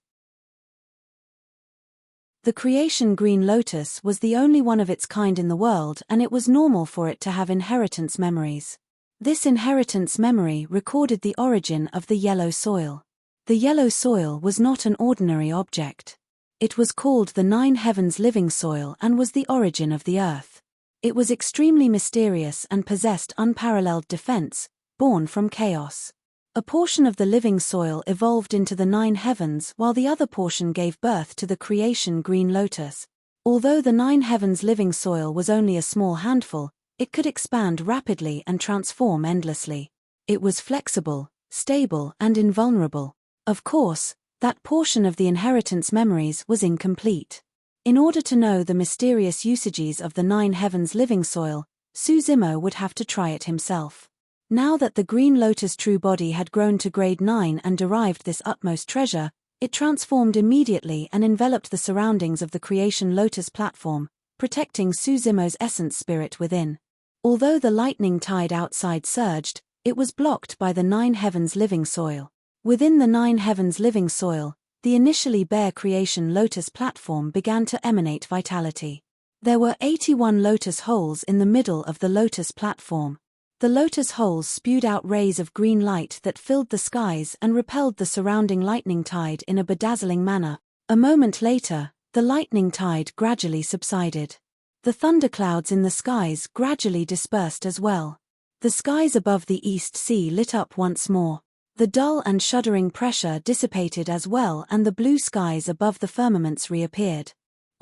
The creation green lotus was the only one of its kind in the world, and it was normal for it to have inheritance memories. This inheritance memory recorded the origin of the yellow soil. The yellow soil was not an ordinary object. It was called the 9 heavens living soil and was the origin of the earth. It was extremely mysterious and possessed unparalleled defense, born from chaos. A portion of the living soil evolved into the 9 heavens while the other portion gave birth to the creation green lotus. Although the 9 heavens living soil was only a small handful, it could expand rapidly and transform endlessly. It was flexible, stable, and invulnerable. Of course, that portion of the inheritance memories was incomplete. In order to know the mysterious usages of the 9 heavens living soil, Suzimo would have to try it himself. Now that the green lotus true body had grown to grade 9 and derived this utmost treasure, it transformed immediately and enveloped the surroundings of the creation lotus platform, protecting Suzimo's essence spirit within. Although the lightning tide outside surged, it was blocked by the 9 heavens living soil. Within the 9 heavens living soil, the initially bare creation lotus platform began to emanate vitality. There were 81 lotus holes in the middle of the lotus platform. The lotus holes spewed out rays of green light that filled the skies and repelled the surrounding lightning tide in a bedazzling manner. A moment later, the lightning tide gradually subsided. The thunderclouds in the skies gradually dispersed as well. The skies above the East Sea lit up once more. The dull and shuddering pressure dissipated as well, and the blue skies above the firmaments reappeared.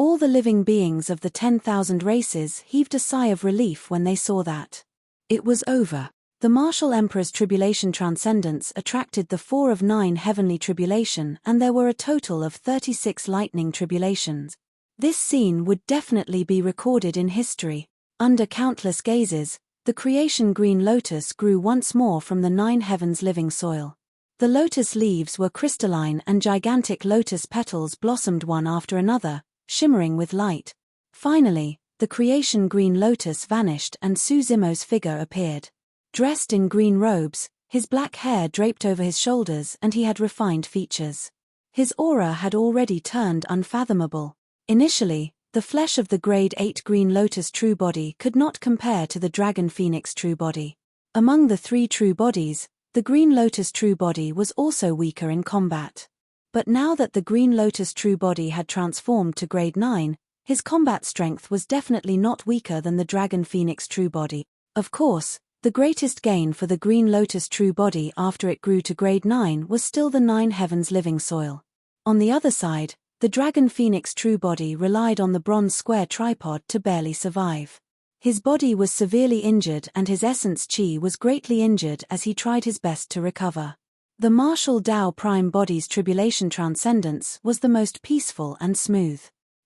All the living beings of the 10,000 races heaved a sigh of relief when they saw that it was over. The Martial Emperor's tribulation transcendence attracted the 4 of 9 heavenly tribulation, and there were a total of 36 lightning tribulations. This scene would definitely be recorded in history. Under countless gazes, the creation green lotus grew once more from the 9 heavens' living soil. The lotus leaves were crystalline and gigantic lotus petals blossomed one after another, shimmering with light. Finally, the creation green lotus vanished and Suzimo's figure appeared. Dressed in green robes, his black hair draped over his shoulders, and he had refined features. His aura had already turned unfathomable. Initially, the flesh of the grade 8 green lotus true body could not compare to the dragon phoenix true body. Among the 3 true bodies, the green lotus true body was also weaker in combat. But now that the green lotus true body had transformed to grade 9, his combat strength was definitely not weaker than the dragon phoenix true body. Of course, the greatest gain for the green lotus true body after it grew to grade 9 was still the 9 heavens living soil. On the other side, the dragon phoenix true body relied on the bronze square tripod to barely survive. His body was severely injured and his essence chi was greatly injured as he tried his best to recover. The martial Tao prime body's tribulation transcendence was the most peaceful and smooth.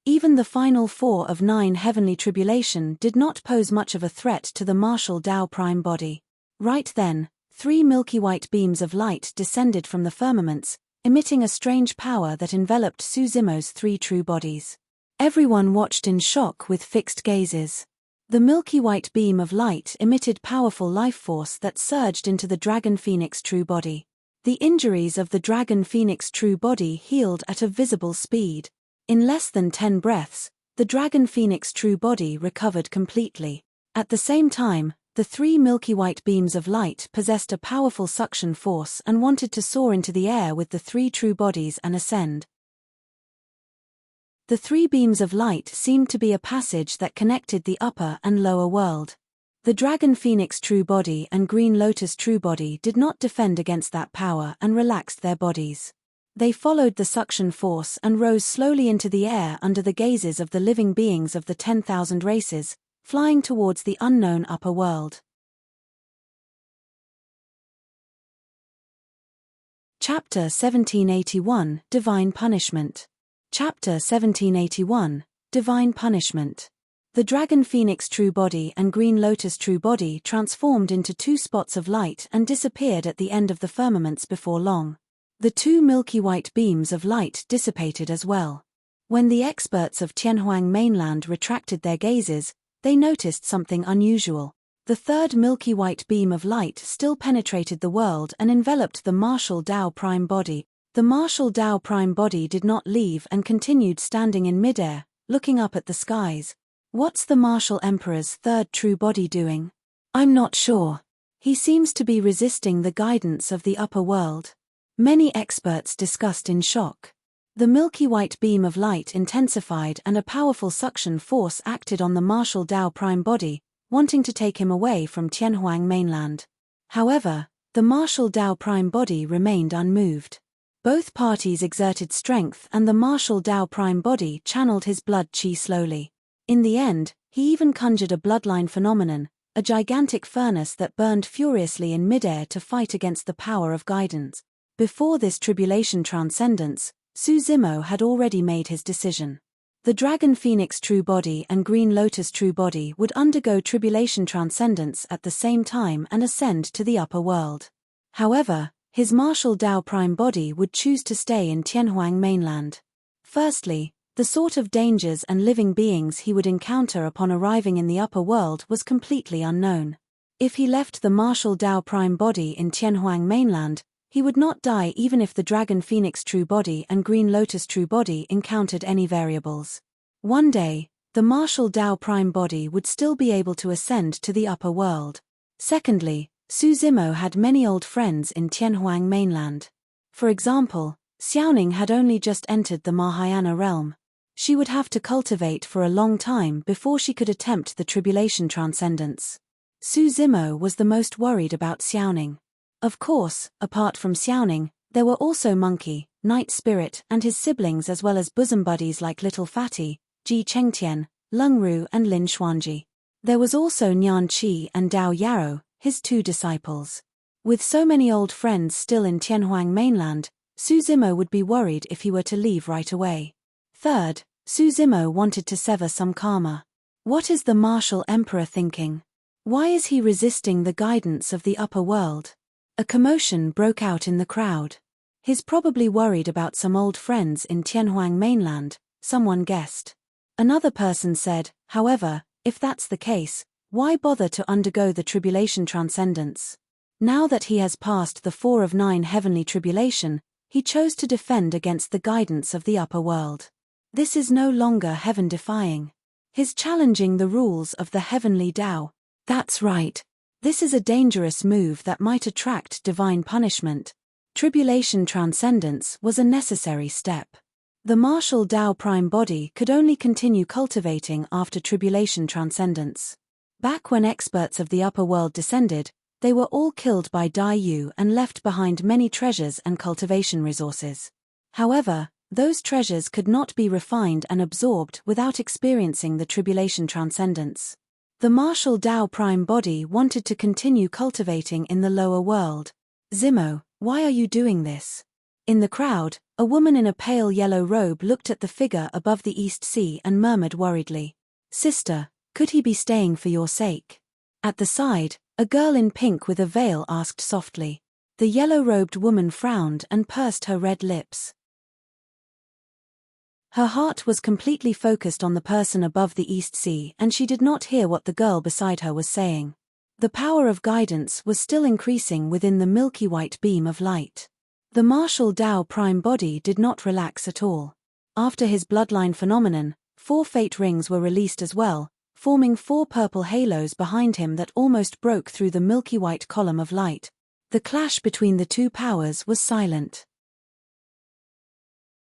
Even the final 4 of 9 heavenly tribulation did not pose much of a threat to the martial Tao prime body. Right then, 3 milky white beams of light descended from the firmaments, emitting a strange power that enveloped Suzimo's 3 true bodies. Everyone watched in shock with fixed gazes. The milky white beam of light emitted powerful life force that surged into the dragon phoenix true body. The injuries of the dragon phoenix true body healed at a visible speed. In less than 10 breaths, the dragon phoenix true body recovered completely. At the same time, the 3 milky white beams of light possessed a powerful suction force and wanted to soar into the air with the 3 true bodies and ascend. The 3 beams of light seemed to be a passage that connected the upper and lower world. The dragon phoenix true body and green lotus true body did not defend against that power and relaxed their bodies. They followed the suction force and rose slowly into the air under the gazes of the living beings of the 10,000 races, flying towards the unknown upper world. Chapter 1781, Divine Punishment. Chapter 1781, Divine Punishment. The dragon phoenix true body and green lotus true body transformed into 2 spots of light and disappeared at the end of the firmaments before long. The 2 milky white beams of light dissipated as well. When the experts of Tianhuang mainland retracted their gazes, they noticed something unusual. The 3rd milky white beam of light still penetrated the world and enveloped the martial Tao prime body. The martial Tao prime body did not leave and continued standing in midair, looking up at the skies. What's the martial emperor's 3rd true body doing? I'm not sure. He seems to be resisting the guidance of the upper world. Many experts discussed in shock. The milky white beam of light intensified and a powerful suction force acted on the martial Tao prime body, wanting to take him away from Tianhuang mainland. However, the martial Tao prime body remained unmoved. Both parties exerted strength and the martial Tao prime body channeled his blood chi slowly. In the end, he even conjured a bloodline phenomenon, a gigantic furnace that burned furiously in midair to fight against the power of guidance. Before this tribulation transcendence, Suzimo had already made his decision. The dragon phoenix true body and green lotus true body would undergo tribulation transcendence at the same time and ascend to the upper world. However, his martial Tao prime body would choose to stay in Tianhuang mainland. Firstly, the sort of dangers and living beings he would encounter upon arriving in the upper world was completely unknown. If he left the martial Tao prime body in Tianhuang mainland, he would not die even if the dragon phoenix true body and green lotus true body encountered any variables. One day, the martial Tao prime body would still be able to ascend to the upper world. Secondly, Suzimo had many old friends in Tianhuang mainland. For example, Xiaoning had only just entered the Mahayana realm. She would have to cultivate for a long time before she could attempt the tribulation transcendence. Suzimo was the most worried about Xiaoning. Of course, apart from Xiaoning, there were also Monkey, Night Spirit and his siblings as well as bosom buddies like Little Fatty, Ji Chengtian, Lung Ru and Lin Xuanji. There was also Nian Qi and Dao Yaro, his 2 disciples. With so many old friends still in Tianhuang mainland, Su Zimo would be worried if he were to leave right away. Third, Su Zimo wanted to sever some karma. What is the martial emperor thinking? Why is he resisting the guidance of the upper world? A commotion broke out in the crowd. He's probably worried about some old friends in Tianhuang mainland, someone guessed. Another person said, however, if that's the case, why bother to undergo the tribulation transcendence? Now that he has passed the 4 of 9 heavenly tribulation, he chose to defend against the guidance of the upper world. This is no longer heaven-defying. He's challenging the rules of the heavenly Tao. That's right. This is a dangerous move that might attract divine punishment. Tribulation transcendence was a necessary step. The martial Tao prime body could only continue cultivating after tribulation transcendence. Back when experts of the upper world descended, they were all killed by Dai Yu and left behind many treasures and cultivation resources. However, those treasures could not be refined and absorbed without experiencing the tribulation transcendence. The martial Tao prime body wanted to continue cultivating in the lower world. Zimo, why are you doing this? In the crowd, a woman in a pale yellow robe looked at the figure above the East Sea and murmured worriedly, "Sister, could he be staying for your sake?" At the side, a girl in pink with a veil asked softly. The yellow-robed woman frowned and pursed her red lips. Her heart was completely focused on the person above the East Sea and she did not hear what the girl beside her was saying. The power of guidance was still increasing within the milky white beam of light. The martial Tao prime body did not relax at all. After his bloodline phenomenon, 4 fate rings were released as well, forming 4 purple halos behind him that almost broke through the milky white column of light. The clash between the 2 powers was silent.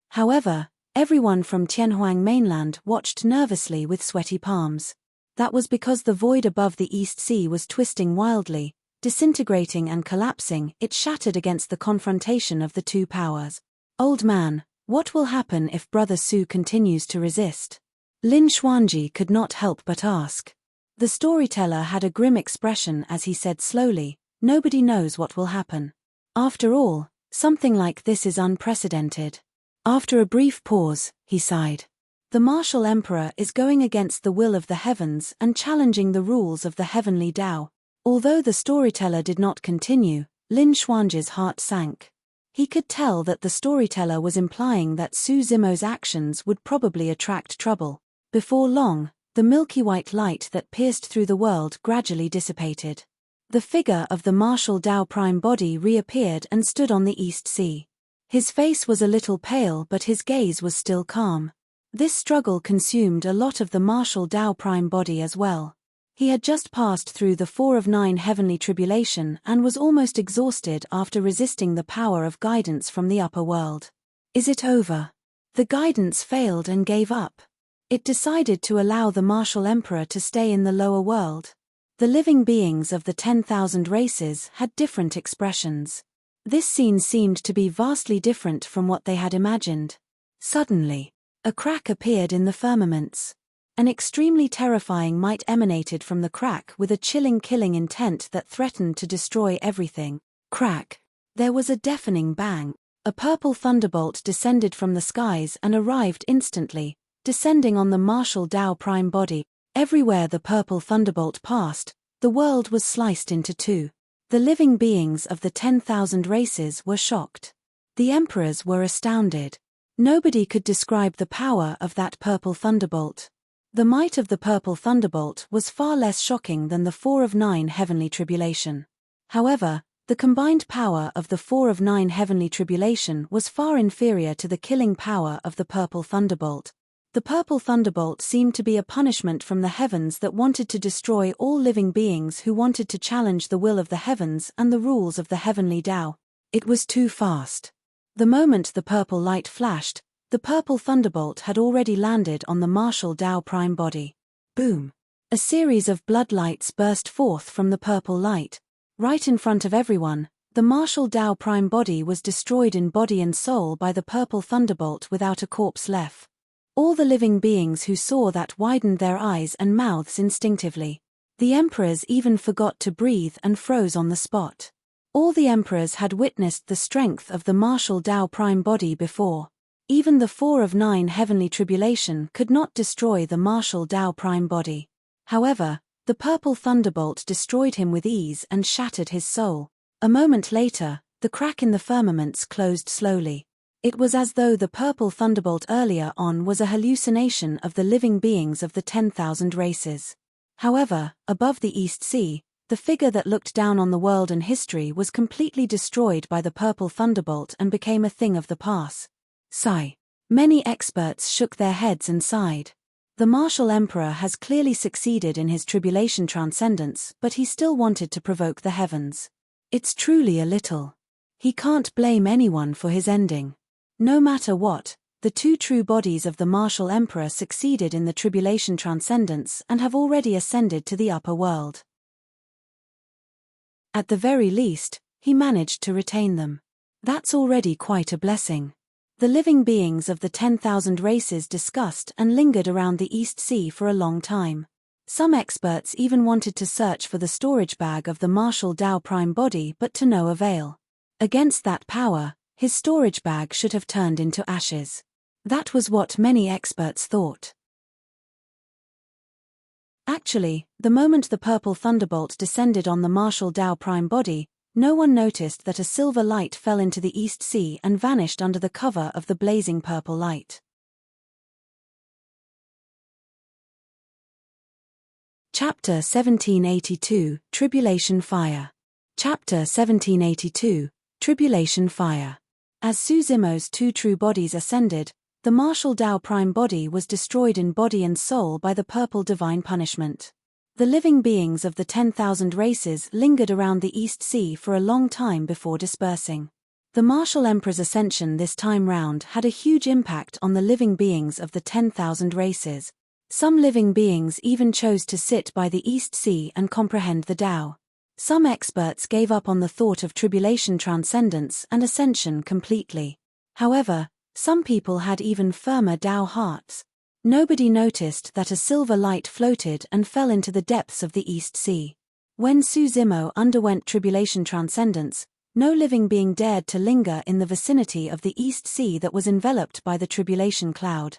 However, everyone from Tianhuang mainland watched nervously with sweaty palms. That was because the void above the East Sea was twisting wildly, disintegrating and collapsing. It shattered against the confrontation of the 2 powers. Old man, what will happen if Brother Su continues to resist? Lin Xuanji could not help but ask. The storyteller had a grim expression as he said slowly, nobody knows what will happen. After all, something like this is unprecedented. After a brief pause, he sighed. The martial emperor is going against the will of the heavens and challenging the rules of the heavenly Tao. Although the storyteller did not continue, Lin Xuanji's heart sank. He could tell that the storyteller was implying that Su Zimo's actions would probably attract trouble. Before long, the milky white light that pierced through the world gradually dissipated. The figure of the martial Tao prime body reappeared and stood on the East Sea. His face was a little pale but his gaze was still calm. This struggle consumed a lot of the martial Tao prime body as well. He had just passed through the 4 of 9 heavenly tribulation and was almost exhausted after resisting the power of guidance from the upper world. Is it over? The guidance failed and gave up. It decided to allow the martial emperor to stay in the lower world. The living beings of the 10,000 races had different expressions. This scene seemed to be vastly different from what they had imagined. Suddenly, a crack appeared in the firmaments. An extremely terrifying might emanated from the crack with a chilling killing intent that threatened to destroy everything. Crack. There was a deafening bang. A purple thunderbolt descended from the skies and arrived instantly, descending on the martial Tao prime body. Everywhere the purple thunderbolt passed, the world was sliced into 2. The living beings of the 10,000 races were shocked. The emperors were astounded. Nobody could describe the power of that purple thunderbolt. The might of the purple thunderbolt was far less shocking than the 4 of 9 heavenly tribulation. However, the combined power of the 4 of 9 heavenly tribulation was far inferior to the killing power of the purple thunderbolt. The purple thunderbolt seemed to be a punishment from the heavens that wanted to destroy all living beings who wanted to challenge the will of the heavens and the rules of the heavenly Tao. It was too fast. The moment the purple light flashed, the purple thunderbolt had already landed on the martial Tao prime body. Boom! A series of bloodlights burst forth from the purple light. Right in front of everyone, the martial Tao prime body was destroyed in body and soul by the purple thunderbolt without a corpse left. All the living beings who saw that widened their eyes and mouths instinctively. The emperors even forgot to breathe and froze on the spot. All the emperors had witnessed the strength of the martial Tao prime body before. Even the 4 of 9 heavenly tribulation could not destroy the martial Tao prime body. However, the purple thunderbolt destroyed him with ease and shattered his soul. A moment later, the crack in the firmaments closed slowly. It was as though the purple thunderbolt earlier on was a hallucination of the living beings of the 10,000 races. However, above the East Sea, the figure that looked down on the world and history was completely destroyed by the purple thunderbolt and became a thing of the past. Sigh. Many experts shook their heads and sighed. The martial emperor has clearly succeeded in his tribulation transcendence, but he still wanted to provoke the heavens. It's truly a little. He can't blame anyone for his ending. No matter what, the 2 true bodies of the martial emperor succeeded in the tribulation transcendence and have already ascended to the upper world. At the very least, he managed to retain them. That's already quite a blessing. The living beings of the 10,000 races discussed and lingered around the East Sea for a long time. Some experts even wanted to search for the storage bag of the martial Tao prime body, but to no avail. Against that power, his storage bag should have turned into ashes. That was what many experts thought. Actually, the moment the purple thunderbolt descended on the martial Tao prime body, no one noticed that a silver light fell into the East Sea and vanished under the cover of the blazing purple light. Chapter 1782, Tribulation Fire. Chapter 1782, Tribulation Fire. As Su Zimo's 2 true bodies ascended, the martial Tao prime body was destroyed in body and soul by the purple divine punishment. The living beings of the 10,000 races lingered around the East Sea for a long time before dispersing. The martial emperor's ascension this time round had a huge impact on the living beings of the 10,000 races. Some living beings even chose to sit by the East Sea and comprehend the Tao. Some experts gave up on the thought of tribulation transcendence and ascension completely. However, some people had even firmer Tao hearts. Nobody noticed that a silver light floated and fell into the depths of the East Sea. When Su Zimo underwent tribulation transcendence, no living being dared to linger in the vicinity of the East Sea that was enveloped by the tribulation cloud.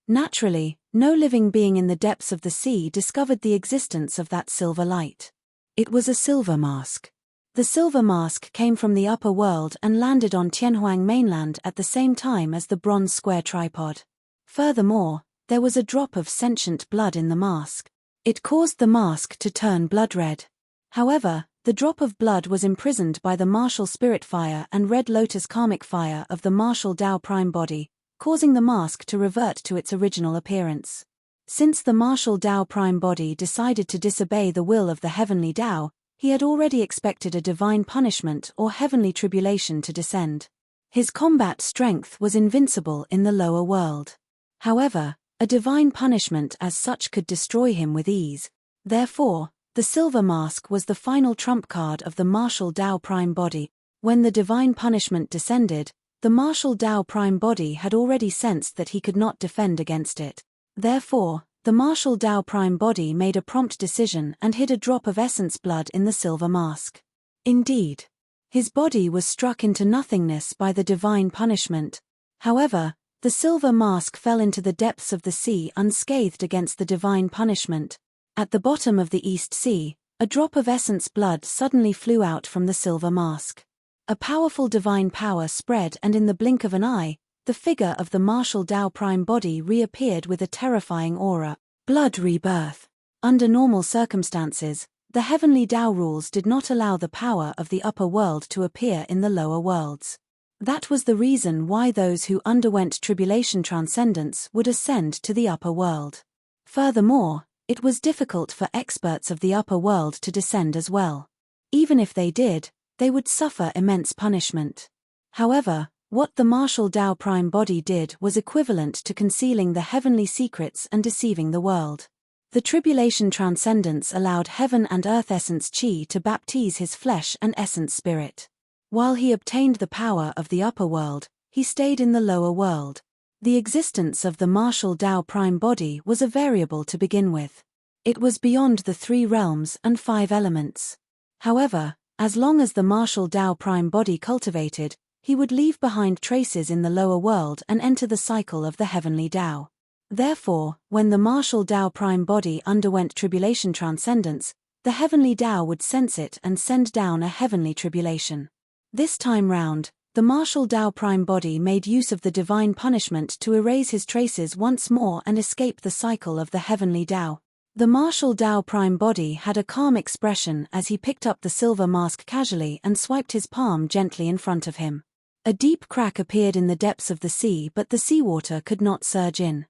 Naturally, no living being in the depths of the sea discovered the existence of that silver light. It was a silver mask. The silver mask came from the upper world and landed on Tianhuang mainland at the same time as the bronze square tripod. Furthermore, there was a drop of sentient blood in the mask. It caused the mask to turn blood red. However, the drop of blood was imprisoned by the martial spirit fire and red lotus karmic fire of the martial Tao prime body, causing the mask to revert to its original appearance. Since the martial Tao prime body decided to disobey the will of the heavenly Tao, he had already expected a divine punishment or heavenly tribulation to descend. His combat strength was invincible in the lower world. However, a divine punishment as such could destroy him with ease. Therefore, the silver mask was the final trump card of the martial Tao prime body. When the divine punishment descended, the martial Tao prime body had already sensed that he could not defend against it. Therefore, the martial Tao prime body made a prompt decision and hid a drop of essence blood in the silver mask. Indeed, his body was struck into nothingness by the divine punishment. However, the silver mask fell into the depths of the sea unscathed against the divine punishment. At the bottom of the East Sea, a drop of essence blood suddenly flew out from the silver mask. A powerful divine power spread, and in the blink of an eye, the figure of the martial Tao prime body reappeared with a terrifying aura. Blood rebirth. Under normal circumstances, the heavenly Tao rules did not allow the power of the upper world to appear in the lower worlds. That was the reason why those who underwent tribulation transcendence would ascend to the upper world. Furthermore, it was difficult for experts of the upper world to descend as well. Even if they did, they would suffer immense punishment. However, what the martial Tao prime body did was equivalent to concealing the heavenly secrets and deceiving the world. The tribulation transcendence allowed heaven and earth essence chi to baptize his flesh and essence spirit. While he obtained the power of the upper world, he stayed in the lower world. The existence of the martial Tao prime body was a variable to begin with. It was beyond the 3 realms and 5 elements. However, as long as the martial Tao prime body cultivated, he would leave behind traces in the lower world and enter the cycle of the heavenly Tao. Therefore, when the martial Tao prime body underwent tribulation transcendence, the heavenly Tao would sense it and send down a heavenly tribulation. This time round, the martial Tao prime body made use of the divine punishment to erase his traces once more and escape the cycle of the heavenly Tao. The martial Tao prime body had a calm expression as he picked up the silver mask casually and swiped his palm gently in front of him. A deep crack appeared in the depths of the sea, but the seawater could not surge in.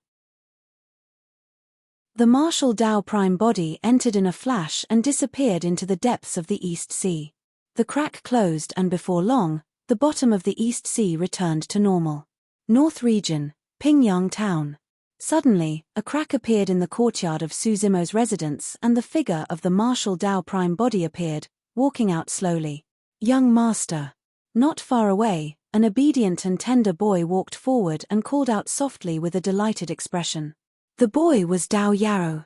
The martial Tao prime body entered in a flash and disappeared into the depths of the East Sea. The crack closed and before long, the bottom of the East Sea returned to normal. North Region, Pingyang Town. Suddenly, a crack appeared in the courtyard of Su Zimo's residence and the figure of the martial Tao prime body appeared, walking out slowly. Young master. Not far away, an obedient and tender boy walked forward and called out softly with a delighted expression. The boy was Dao Yarrow.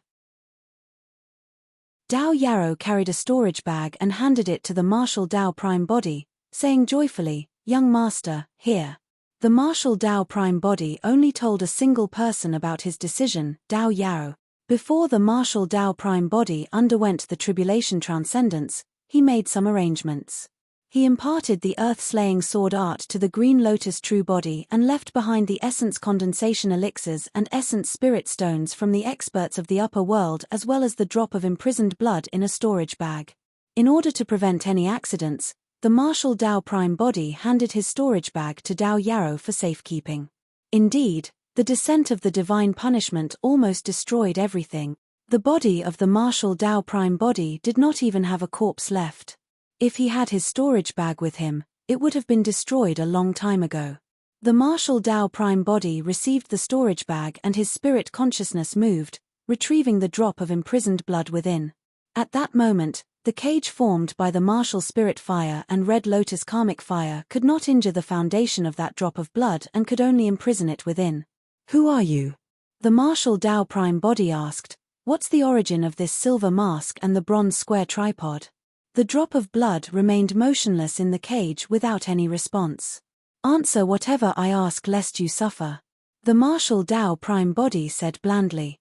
Dao Yarrow carried a storage bag and handed it to the martial Tao prime body, saying joyfully, "Young master, here." The martial Tao prime body only told a single person about his decision, Dao Yarrow. Before the martial Tao prime body underwent the tribulation transcendence, he made some arrangements. He imparted the earth-slaying sword art to the Green Lotus true body and left behind the essence condensation elixirs and essence spirit stones from the experts of the upper world, as well as the drop of imprisoned blood in a storage bag. In order to prevent any accidents, the martial Tao prime body handed his storage bag to Dao Yarrow for safekeeping. Indeed, the descent of the divine punishment almost destroyed everything. The body of the martial Tao prime body did not even have a corpse left. If he had his storage bag with him, it would have been destroyed a long time ago. The martial Tao prime body received the storage bag and his spirit consciousness moved, retrieving the drop of imprisoned blood within. At that moment, the cage formed by the martial spirit fire and red lotus karmic fire could not injure the foundation of that drop of blood and could only imprison it within. "Who are you?" The martial Tao prime body asked. "What's the origin of this silver mask and the bronze square tripod?" The drop of blood remained motionless in the cage without any response. "Answer whatever I ask lest you suffer," the martial Tao prime body said blandly.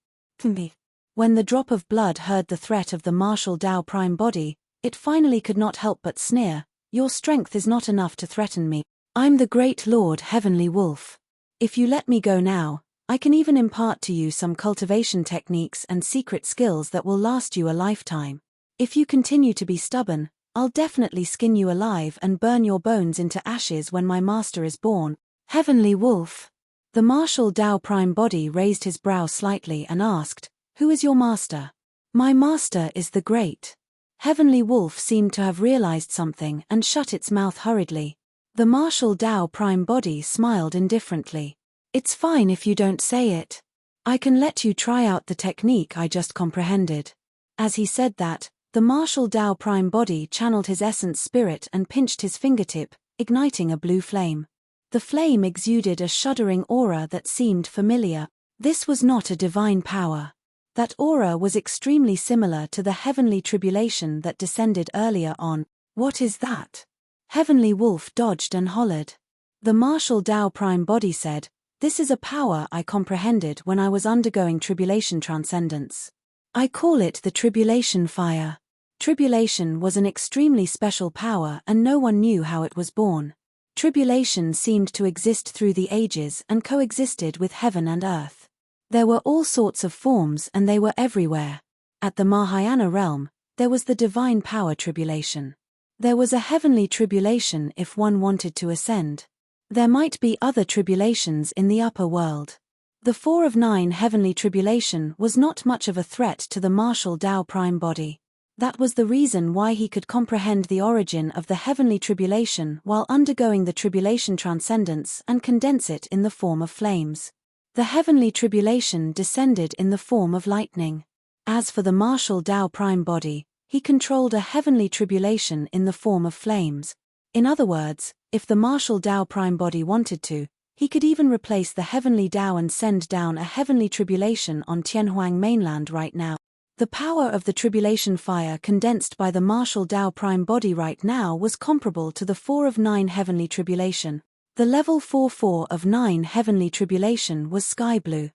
When the drop of blood heard the threat of the martial Tao prime body, it finally could not help but sneer. "Your strength is not enough to threaten me. I'm the great Lord Heavenly Wolf. If you let me go now, I can even impart to you some cultivation techniques and secret skills that will last you a lifetime. If you continue to be stubborn, I'll definitely skin you alive and burn your bones into ashes when my master is born." Heavenly Wolf. The martial Tao prime body raised his brow slightly and asked, "Who is your master?" "My master is the great." Heavenly Wolf seemed to have realized something and shut its mouth hurriedly. The martial Tao prime body smiled indifferently. "It's fine if you don't say it. I can let you try out the technique I just comprehended." As he said that, the martial Tao prime body channeled his essence spirit and pinched his fingertip, igniting a blue flame. The flame exuded a shuddering aura that seemed familiar. This was not a divine power. That aura was extremely similar to the heavenly tribulation that descended earlier on. "What is that?" Heavenly Wolf dodged and hollered. The martial Tao prime body said, "This is a power I comprehended when I was undergoing tribulation transcendence. I call it the tribulation fire." Tribulation was an extremely special power and no one knew how it was born. Tribulation seemed to exist through the ages and coexisted with heaven and earth. There were all sorts of forms and they were everywhere. At the Mahayana realm, there was the divine power tribulation. There was a heavenly tribulation if one wanted to ascend. There might be other tribulations in the upper world. The 4 of 9 heavenly tribulation was not much of a threat to the martial Tao prime body. That was the reason why he could comprehend the origin of the heavenly tribulation while undergoing the tribulation transcendence and condense it in the form of flames. The heavenly tribulation descended in the form of lightning. As for the martial Tao prime body, he controlled a heavenly tribulation in the form of flames. In other words, if the martial Tao prime body wanted to, He could even replace the heavenly Tao and send down a heavenly tribulation on Tianhuang mainland right now. The power of the tribulation fire condensed by the martial Tao prime body right now was comparable to the 4 of 9 heavenly tribulation. The level 4 of 9 heavenly tribulation was sky blue.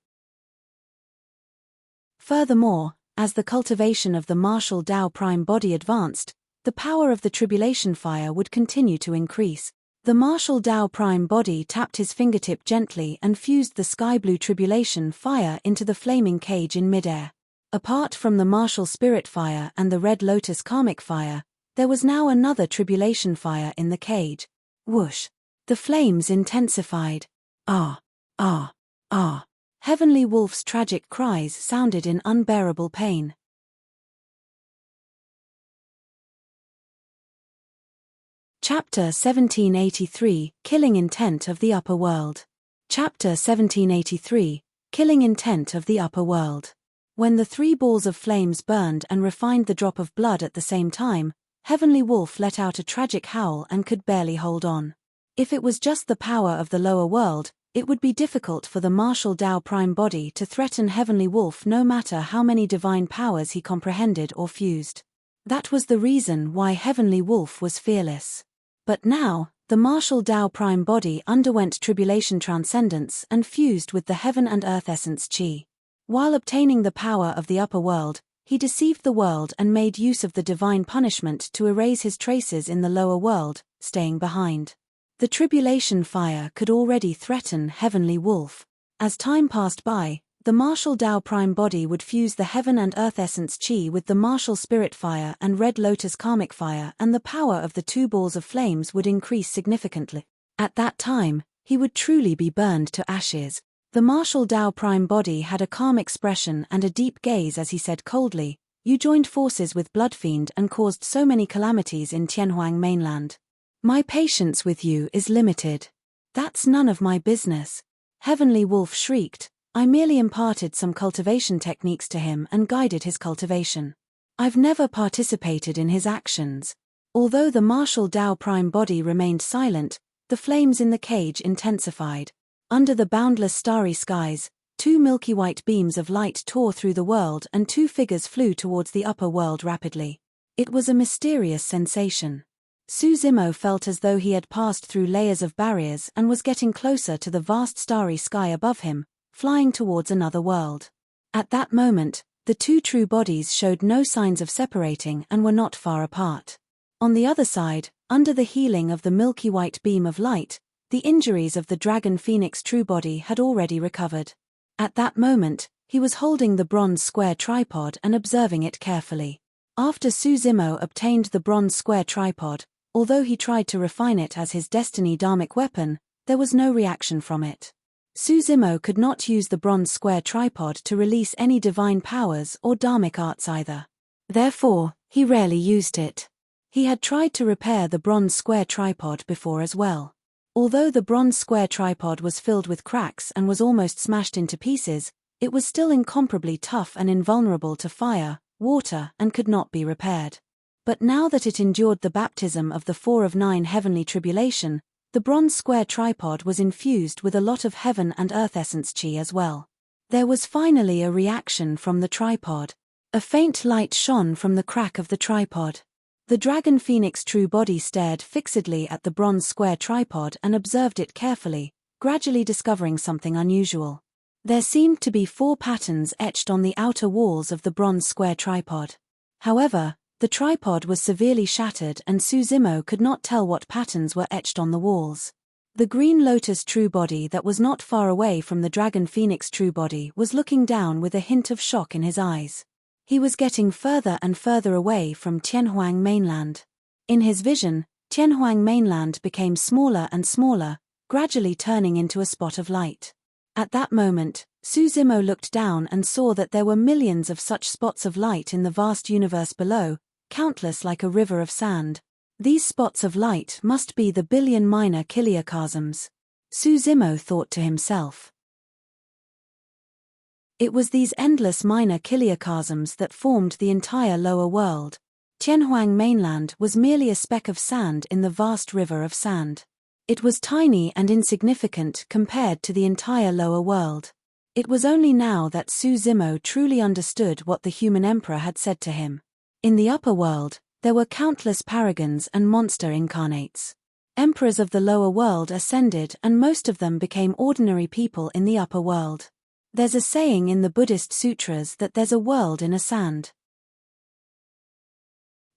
Furthermore, as the cultivation of the martial Tao prime body advanced, the power of the tribulation fire would continue to increase. The martial Tao prime body tapped his fingertip gently and fused the sky blue tribulation fire into the flaming cage in midair. Apart from the martial spirit fire and the red lotus karmic fire, there was now another tribulation fire in the cage. Whoosh! The flames intensified. Ah! Ah! Ah! Heavenly Wolf's tragic cries sounded in unbearable pain. Chapter 1783, Killing Intent of the Upper World. Chapter 1783, Killing Intent of the Upper World. When the 3 balls of flames burned and refined the drop of blood at the same time, Heavenly Wolf let out a tragic howl and could barely hold on. If it was just the power of the lower world, it would be difficult for the martial Tao prime body to threaten Heavenly Wolf no matter how many divine powers he comprehended or fused. That was the reason why Heavenly Wolf was fearless. But now, the martial Tao prime body underwent tribulation transcendence and fused with the heaven and earth essence chi. While obtaining the power of the upper world, he deceived the world and made use of the divine punishment to erase his traces in the lower world, staying behind. The tribulation fire could already threaten Heavenly Wolf. As time passed by, the martial Tao prime body would fuse the heaven and earth essence chi with the martial spirit fire and red lotus karmic fire, and the power of the 2 balls of flames would increase significantly. At that time, he would truly be burned to ashes. The martial Tao prime body had a calm expression and a deep gaze as he said coldly, "You joined forces with Bloodfiend and caused so many calamities in Tianhuang mainland. My patience with you is limited." "That's none of my business," Heavenly Wolf shrieked. "I merely imparted some cultivation techniques to him and guided his cultivation. I've never participated in his actions." Although the martial Tao prime body remained silent, the flames in the cage intensified. Under the boundless starry skies, 2 milky white beams of light tore through the world and 2 figures flew towards the upper world rapidly. It was a mysterious sensation. Su Zimo felt as though he had passed through layers of barriers and was getting closer to the vast starry sky above him, flying towards another world. At that moment, the 2 true bodies showed no signs of separating and were not far apart. On the other side, under the healing of the milky white beam of light, the injuries of the dragon phoenix true body had already recovered. At that moment, he was holding the bronze square tripod and observing it carefully. After Su Zimo obtained the bronze square tripod, although he tried to refine it as his destiny dharmic weapon, there was no reaction from it. Su Zimo could not use the bronze square tripod to release any divine powers or dharmic arts either. Therefore, he rarely used it. He had tried to repair the bronze square tripod before as well. Although the bronze square tripod was filled with cracks and was almost smashed into pieces, it was still incomparably tough and invulnerable to fire, water, and could not be repaired. But now that it endured the baptism of the 4 of 9 heavenly tribulation, the bronze square tripod was infused with a lot of heaven and earth essence chi as well. There was finally a reaction from the tripod. A faint light shone from the crack of the tripod. The dragon phoenix true body stared fixedly at the bronze square tripod and observed it carefully, gradually discovering something unusual. There seemed to be 4 patterns etched on the outer walls of the bronze square tripod. However, the tripod was severely shattered and Su Zimo could not tell what patterns were etched on the walls. The green lotus true body that was not far away from the dragon phoenix true body was looking down with a hint of shock in his eyes. He was getting further and further away from Tianhuang mainland. In his vision, Tianhuang mainland became smaller and smaller, gradually turning into a spot of light. At that moment, Su Zimo looked down and saw that there were millions of such spots of light in the vast universe below, countless like a river of sand. These spots of light must be the billion minor kiliocosms. Su Zimo thought to himself. It was these endless minor kiliocosms that formed the entire lower world. Tianhuang mainland was merely a speck of sand in the vast river of sand. It was tiny and insignificant compared to the entire lower world. It was only now that Zimo truly understood what the human emperor had said to him. In the upper world, there were countless paragons and monster incarnates. Emperors of the lower world ascended and most of them became ordinary people in the upper world. There's a saying in the Buddhist sutras that there's a world in a sand.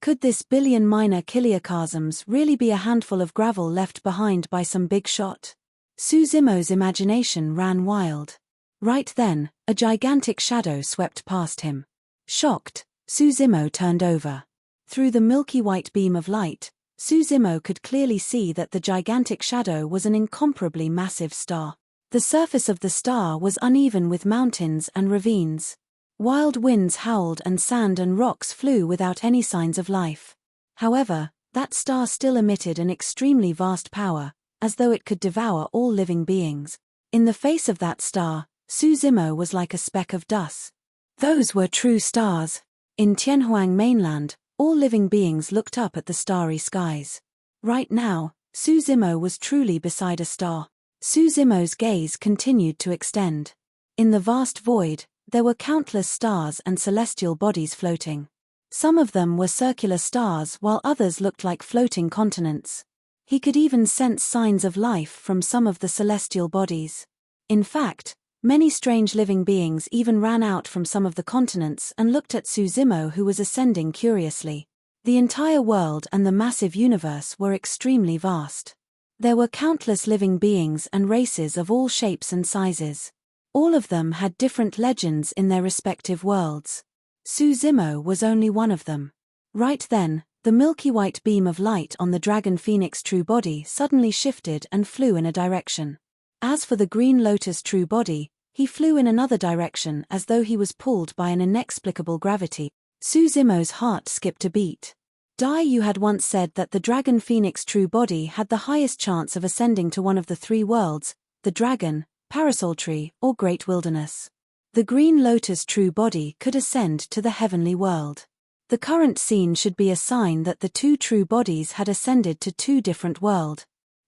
Could this billion minor kiliocosms really be a handful of gravel left behind by some big shot? Zimo's imagination ran wild. Right then, a gigantic shadow swept past him. Shocked, Zimo turned over. Through the milky white beam of light, Zimo could clearly see that the gigantic shadow was an incomparably massive star. The surface of the star was uneven with mountains and ravines. Wild winds howled and sand and rocks flew without any signs of life. However, that star still emitted an extremely vast power, as though it could devour all living beings. In the face of that star, Zimo was like a speck of dust. Those were true stars. In Tianhuang mainland, all living beings looked up at the starry skies. Right now, Zimo was truly beside a star. Zimo's gaze continued to extend. In the vast void, there were countless stars and celestial bodies floating. Some of them were circular stars while others looked like floating continents. He could even sense signs of life from some of the celestial bodies. In fact, many strange living beings even ran out from some of the continents and looked at Zimo, who was ascending curiously. The entire world and the massive universe were extremely vast. There were countless living beings and races of all shapes and sizes. All of them had different legends in their respective worlds. Zimo was only one of them. Right then, the milky white beam of light on the dragon phoenix true body suddenly shifted and flew in a direction. As for the green lotus true body, he flew in another direction as though he was pulled by an inexplicable gravity. Zimo's heart skipped a beat. You had once said that the dragon phoenix true body had the highest chance of ascending to one of the three worlds, the dragon, parasol tree, or great wilderness. The green lotus true body could ascend to the heavenly world. The current scene should be a sign that the two true bodies had ascended to two different worlds.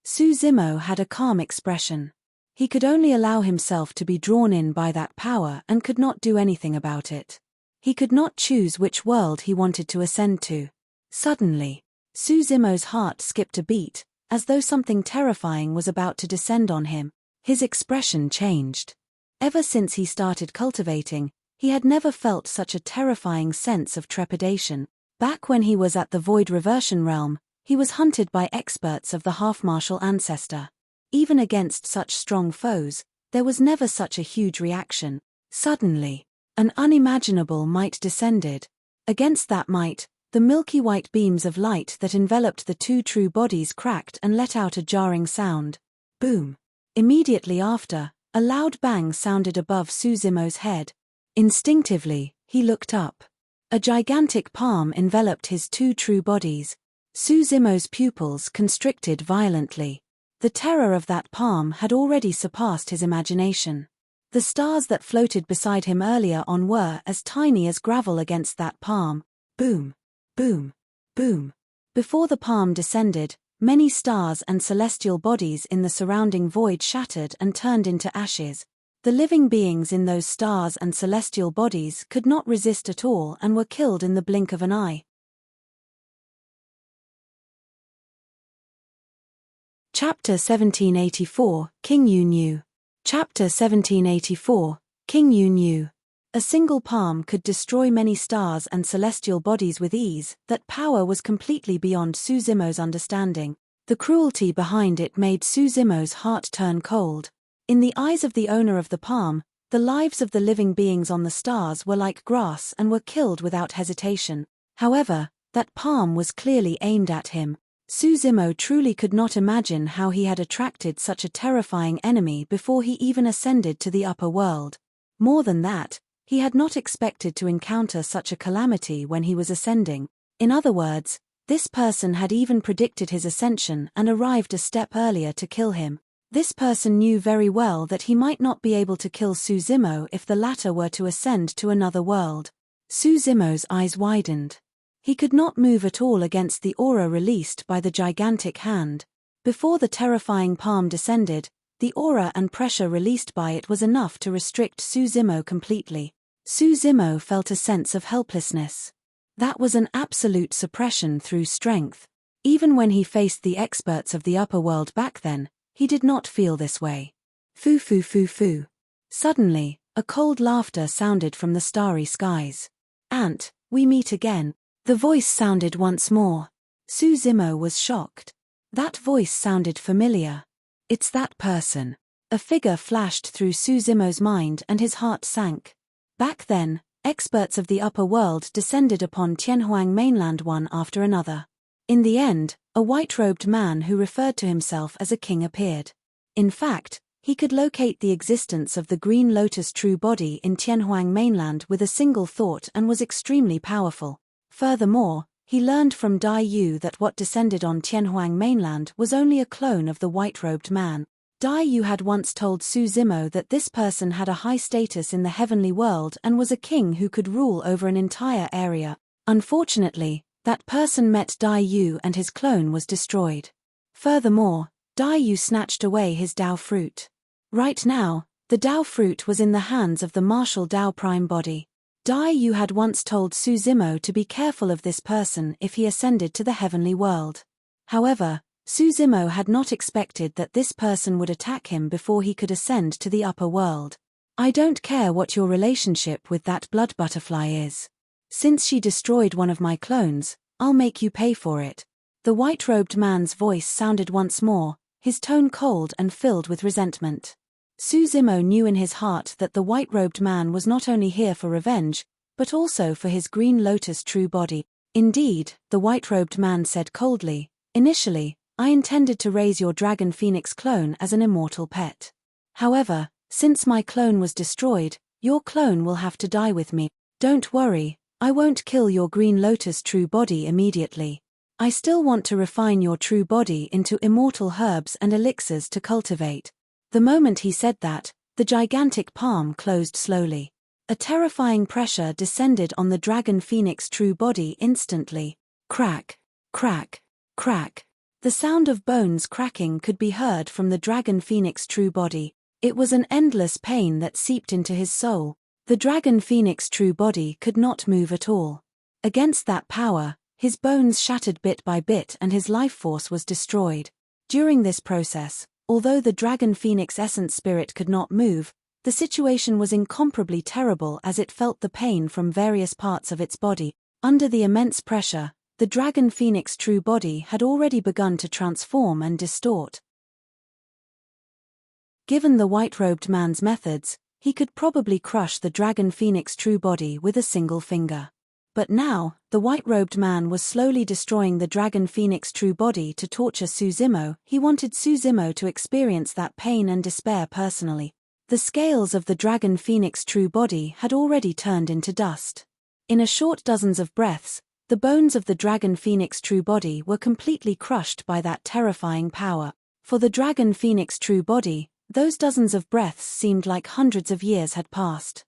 Zimo had a calm expression. He could only allow himself to be drawn in by that power and could not do anything about it. He could not choose which world he wanted to ascend to. Suddenly, Zimo's heart skipped a beat, as though something terrifying was about to descend on him. His expression changed. Ever since he started cultivating, he had never felt such a terrifying sense of trepidation. Back when he was at the Void Reversion Realm, he was hunted by experts of the half-martial ancestor. Even against such strong foes, there was never such a huge reaction. Suddenly, an unimaginable might descended. Against that might, the milky white beams of light that enveloped the two true bodies cracked and let out a jarring sound. Boom. Immediately after, a loud bang sounded above Zimo's head. Instinctively, he looked up. A gigantic palm enveloped his two true bodies. Zimo's pupils constricted violently. The terror of that palm had already surpassed his imagination. The stars that floated beside him earlier on were as tiny as gravel against that palm. Boom, boom, boom. Before the palm descended, many stars and celestial bodies in the surrounding void shattered and turned into ashes. The living beings in those stars and celestial bodies could not resist at all and were killed in the blink of an eye. Chapter 1784, King Yu Knew. Chapter 1784, King Yu Knew. A single palm could destroy many stars and celestial bodies with ease. That power was completely beyond Zimo's understanding. The cruelty behind it made Zimo's heart turn cold. In the eyes of the owner of the palm, the lives of the living beings on the stars were like grass and were killed without hesitation. However, that palm was clearly aimed at him. Zimo truly could not imagine how he had attracted such a terrifying enemy before he even ascended to the upper world. More than that, he had not expected to encounter such a calamity when he was ascending. In other words, this person had even predicted his ascension and arrived a step earlier to kill him. This person knew very well that he might not be able to kill Zimo if the latter were to ascend to another world. Zimo's eyes widened. He could not move at all against the aura released by the gigantic hand. Before the terrifying palm descended, the aura and pressure released by it was enough to restrict Su Zimo completely. Su Zimo felt a sense of helplessness. That was an absolute suppression through strength. Even when he faced the experts of the upper world back then, he did not feel this way. Foo foo foo foo. Suddenly, a cold laughter sounded from the starry skies. "Ant, we meet again." The voice sounded once more. Su Zimo was shocked. That voice sounded familiar. It's that person. A figure flashed through Su Zimo's mind and his heart sank. Back then, experts of the upper world descended upon Tianhuang mainland one after another. In the end, a white-robed man who referred to himself as a king appeared. In fact, he could locate the existence of the Green Lotus true body in Tianhuang mainland with a single thought and was extremely powerful. Furthermore, he learned from Dai Yu that what descended on Tianhuang mainland was only a clone of the white-robed man. Dai Yu had once told Su Zimo that this person had a high status in the heavenly world and was a king who could rule over an entire area. Unfortunately, that person met Dai Yu and his clone was destroyed. Furthermore, Dai Yu snatched away his Dao fruit. Right now, the Dao fruit was in the hands of the martial Dao prime body. Dai Yu had once told Su Zimo to be careful of this person if he ascended to the heavenly world. However, Su Zimo had not expected that this person would attack him before he could ascend to the upper world. "I don't care what your relationship with that blood butterfly is. Since she destroyed one of my clones, I'll make you pay for it." The white-robed man's voice sounded once more, his tone cold and filled with resentment. Su Zimo knew in his heart that the white-robed man was not only here for revenge, but also for his Green Lotus true body. "Indeed," the white-robed man said coldly, "initially, I intended to raise your Dragon Phoenix clone as an immortal pet. However, since my clone was destroyed, your clone will have to die with me. Don't worry, I won't kill your Green Lotus true body immediately. I still want to refine your true body into immortal herbs and elixirs to cultivate." The moment he said that, the gigantic palm closed slowly. A terrifying pressure descended on the Dragon Phoenix true body instantly. Crack, crack, crack. The sound of bones cracking could be heard from the Dragon Phoenix true body. It was an endless pain that seeped into his soul. The Dragon Phoenix true body could not move at all. Against that power, his bones shattered bit by bit and his life force was destroyed. During this process, although the Dragon Phoenix essence spirit could not move, the situation was incomparably terrible as it felt the pain from various parts of its body. Under the immense pressure, the Dragon Phoenix true body had already begun to transform and distort. Given the white-robed man's methods, he could probably crush the Dragon Phoenix true body with a single finger. But now, the white-robed man was slowly destroying the Dragon Phoenix true body to torture Su Zimo. He wanted Su Zimo to experience that pain and despair personally. The scales of the Dragon Phoenix true body had already turned into dust. In a short dozens of breaths, the bones of the Dragon Phoenix true body were completely crushed by that terrifying power. For the Dragon Phoenix true body, those dozens of breaths seemed like hundreds of years had passed.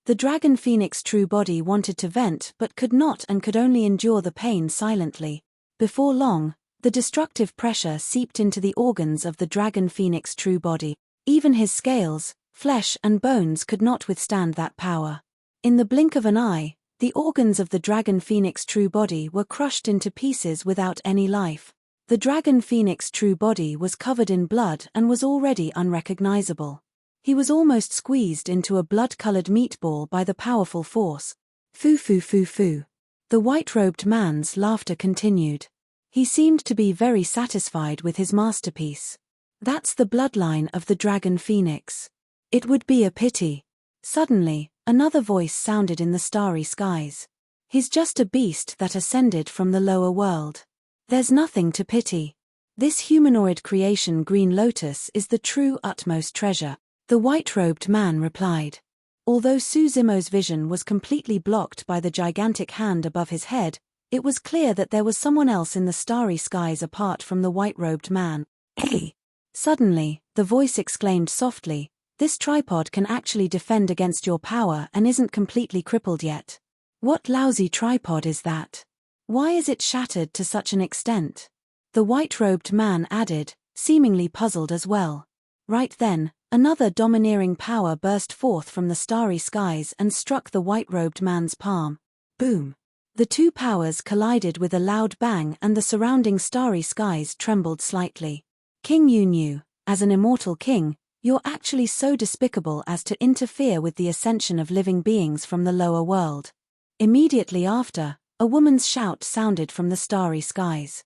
The Dragon Phoenix true body wanted to vent but could not and could only endure the pain silently. Before long, the destructive pressure seeped into the organs of the Dragon Phoenix true body. Even his scales, flesh and bones could not withstand that power. In the blink of an eye, the organs of the Dragon Phoenix true body were crushed into pieces without any life. The Dragon Phoenix true body was covered in blood and was already unrecognizable. He was almost squeezed into a blood-colored meatball by the powerful force. Foo foo foo foo. The white-robed man's laughter continued. He seemed to be very satisfied with his masterpiece. "That's the bloodline of the Dragon Phoenix. It would be a pity." Suddenly, another voice sounded in the starry skies. "He's just a beast that ascended from the lower world. There's nothing to pity. This humanoid creation Green Lotus is the true utmost treasure," the white-robed man replied. Although Su Zimo's vision was completely blocked by the gigantic hand above his head, it was clear that there was someone else in the starry skies apart from the white-robed man. "Hey!" Suddenly, the voice exclaimed softly, "This tripod can actually defend against your power and isn't completely crippled yet. What lousy tripod is that?" Why is it shattered to such an extent? The white-robed man added, seemingly puzzled as well. Right then, another domineering power burst forth from the starry skies and struck the white-robed man's palm. Boom! The two powers collided with a loud bang and the surrounding starry skies trembled slightly. King Yu, as an immortal king, you're actually so despicable as to interfere with the ascension of living beings from the lower world. Immediately after, a woman's shout sounded from the starry skies.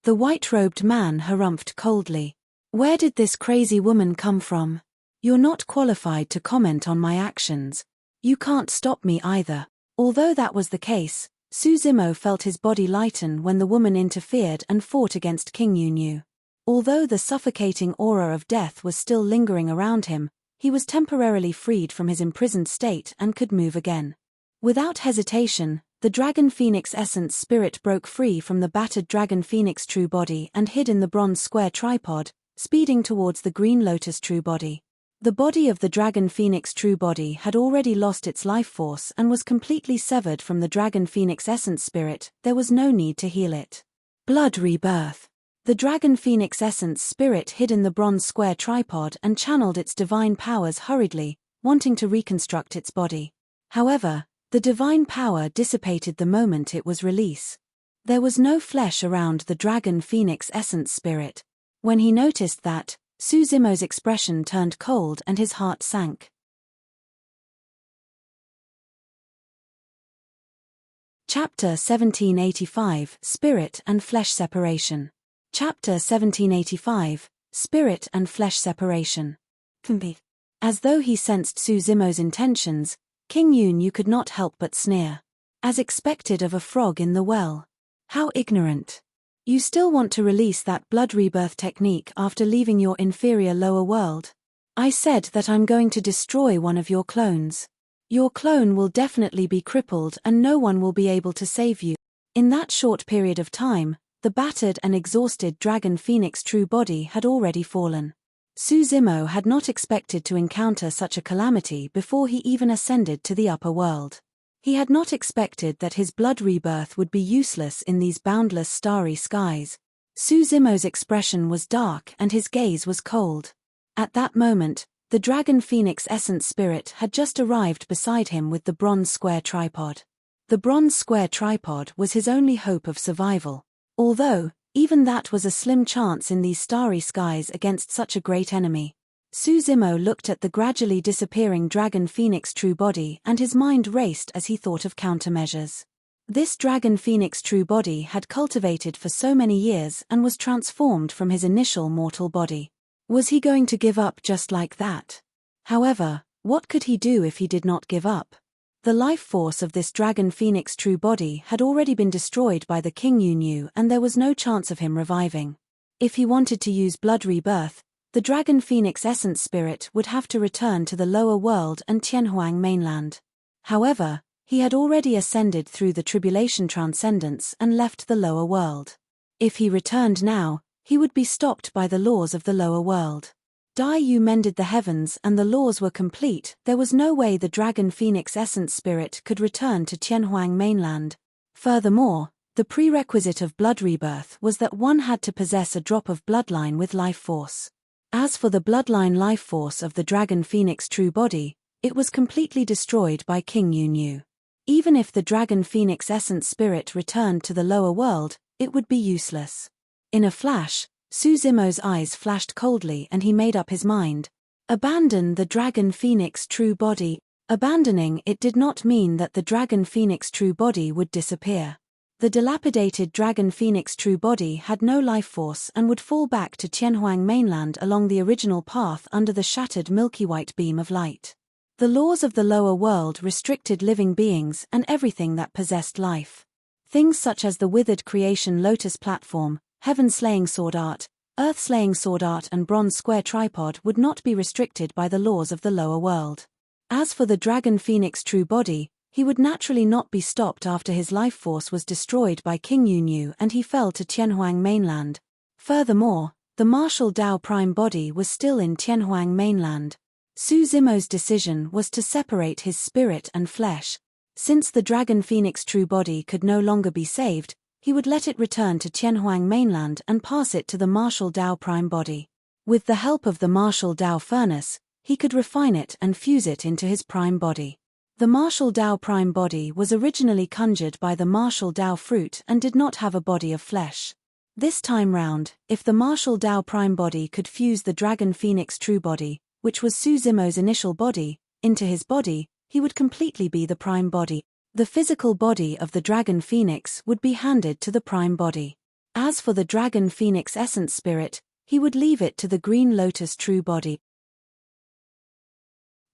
The white-robed man harumphed coldly. Where did this crazy woman come from? You're not qualified to comment on my actions. You can't stop me either. Although that was the case, Suzimo felt his body lighten when the woman interfered and fought against King Yu. Although the suffocating aura of death was still lingering around him, he was temporarily freed from his imprisoned state and could move again. Without hesitation, the Dragon Phoenix Essence Spirit broke free from the battered Dragon Phoenix True Body and hid in the bronze square tripod, speeding towards the Green Lotus True Body. The body of the Dragon Phoenix True Body had already lost its life force and was completely severed from the Dragon Phoenix Essence Spirit. There was no need to heal it. Blood rebirth. The Dragon Phoenix Essence Spirit hid in the bronze square tripod and channeled its divine powers hurriedly, wanting to reconstruct its body. However, the divine power dissipated the moment it was released. There was no flesh around the Dragon Phoenix Essence Spirit. When he noticed that, Suzimo's expression turned cold and his heart sank. Chapter 1785 Spirit and Flesh Separation. Chapter 1785 Spirit and Flesh Separation. As though he sensed Suzimo's intentions, King Yu could not help but sneer. As expected of a frog in the well. How ignorant. You still want to release that blood rebirth technique after leaving your inferior lower world? I said that I'm going to destroy one of your clones. Your clone will definitely be crippled and no one will be able to save you. In that short period of time, the battered and exhausted Dragon Phoenix True Body had already fallen. Suzimo had not expected to encounter such a calamity before he even ascended to the upper world. He had not expected that his blood rebirth would be useless in these boundless starry skies. Suzimo's expression was dark and his gaze was cold. At that moment, the Dragon Phoenix Essence Spirit had just arrived beside him with the bronze square tripod. The bronze square tripod was his only hope of survival. Although, even that was a slim chance in these starry skies against such a great enemy. Suzimo looked at the gradually disappearing Dragon Phoenix True Body and his mind raced as he thought of countermeasures. This Dragon Phoenix True Body had cultivated for so many years and was transformed from his initial mortal body. Was he going to give up just like that? However, what could he do if he did not give up? The life force of this Dragon Phoenix True Body had already been destroyed by the King Yu and there was no chance of him reviving. If he wanted to use blood rebirth, the Dragon Phoenix Essence Spirit would have to return to the lower world and Tianhuang mainland. However, he had already ascended through the Tribulation Transcendence and left the lower world. If he returned now, he would be stopped by the laws of the lower world. Dai Yu mended the heavens and the laws were complete. There was no way the Dragon Phoenix Essence Spirit could return to Tianhuang mainland. Furthermore, the prerequisite of blood rebirth was that one had to possess a drop of bloodline with life force. As for the bloodline life force of the Dragon Phoenix True Body, it was completely destroyed by King Yu. Even if the Dragon Phoenix Essence Spirit returned to the lower world, it would be useless. In a flash, Suzimo's eyes flashed coldly and he made up his mind. Abandon the Dragon Phoenix True Body. Abandoning it did not mean that the Dragon Phoenix True Body would disappear. The dilapidated Dragon Phoenix True Body had no life force and would fall back to Tianhuang mainland along the original path under the shattered milky white beam of light. The laws of the lower world restricted living beings and everything that possessed life. Things such as the withered creation lotus platform, heaven-slaying sword art, earth-slaying sword art and bronze square tripod would not be restricted by the laws of the lower world. As for the Dragon Phoenix True Body, he would naturally not be stopped after his life force was destroyed by King Yu and he fell to Tianhuang mainland. Furthermore, the martial Dao Prime Body was still in Tianhuang mainland. Suzimo's decision was to separate his spirit and flesh. Since the dragon phoenix true body could no longer be saved, he would let it return to Tianhuang mainland and pass it to the martial Dao prime body. With the help of the martial Dao furnace, he could refine it and fuse it into his prime body. The martial Dao prime body was originally conjured by the martial Dao fruit and did not have a body of flesh. This time round, if the martial Dao prime body could fuse the dragon phoenix true body, which was Su Zimo's initial body, into his body, he would completely be the prime body. The physical body of the dragon phoenix would be handed to the prime body. As for the dragon phoenix essence spirit, he would leave it to the green lotus true body.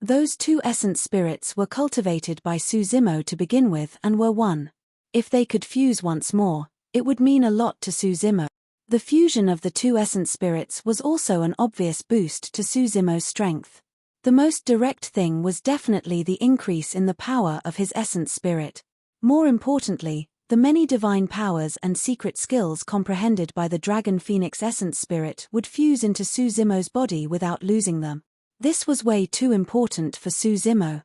Those two essence spirits were cultivated by Su Zimo to begin with and were one. If they could fuse once more, it would mean a lot to Su Zimo. The fusion of the two essence spirits was also an obvious boost to Su Zimo's strength. The most direct thing was definitely the increase in the power of his essence spirit. More importantly, the many divine powers and secret skills comprehended by the dragon phoenix essence spirit would fuse into Su Zimo's body without losing them. This was way too important for Su Zimo.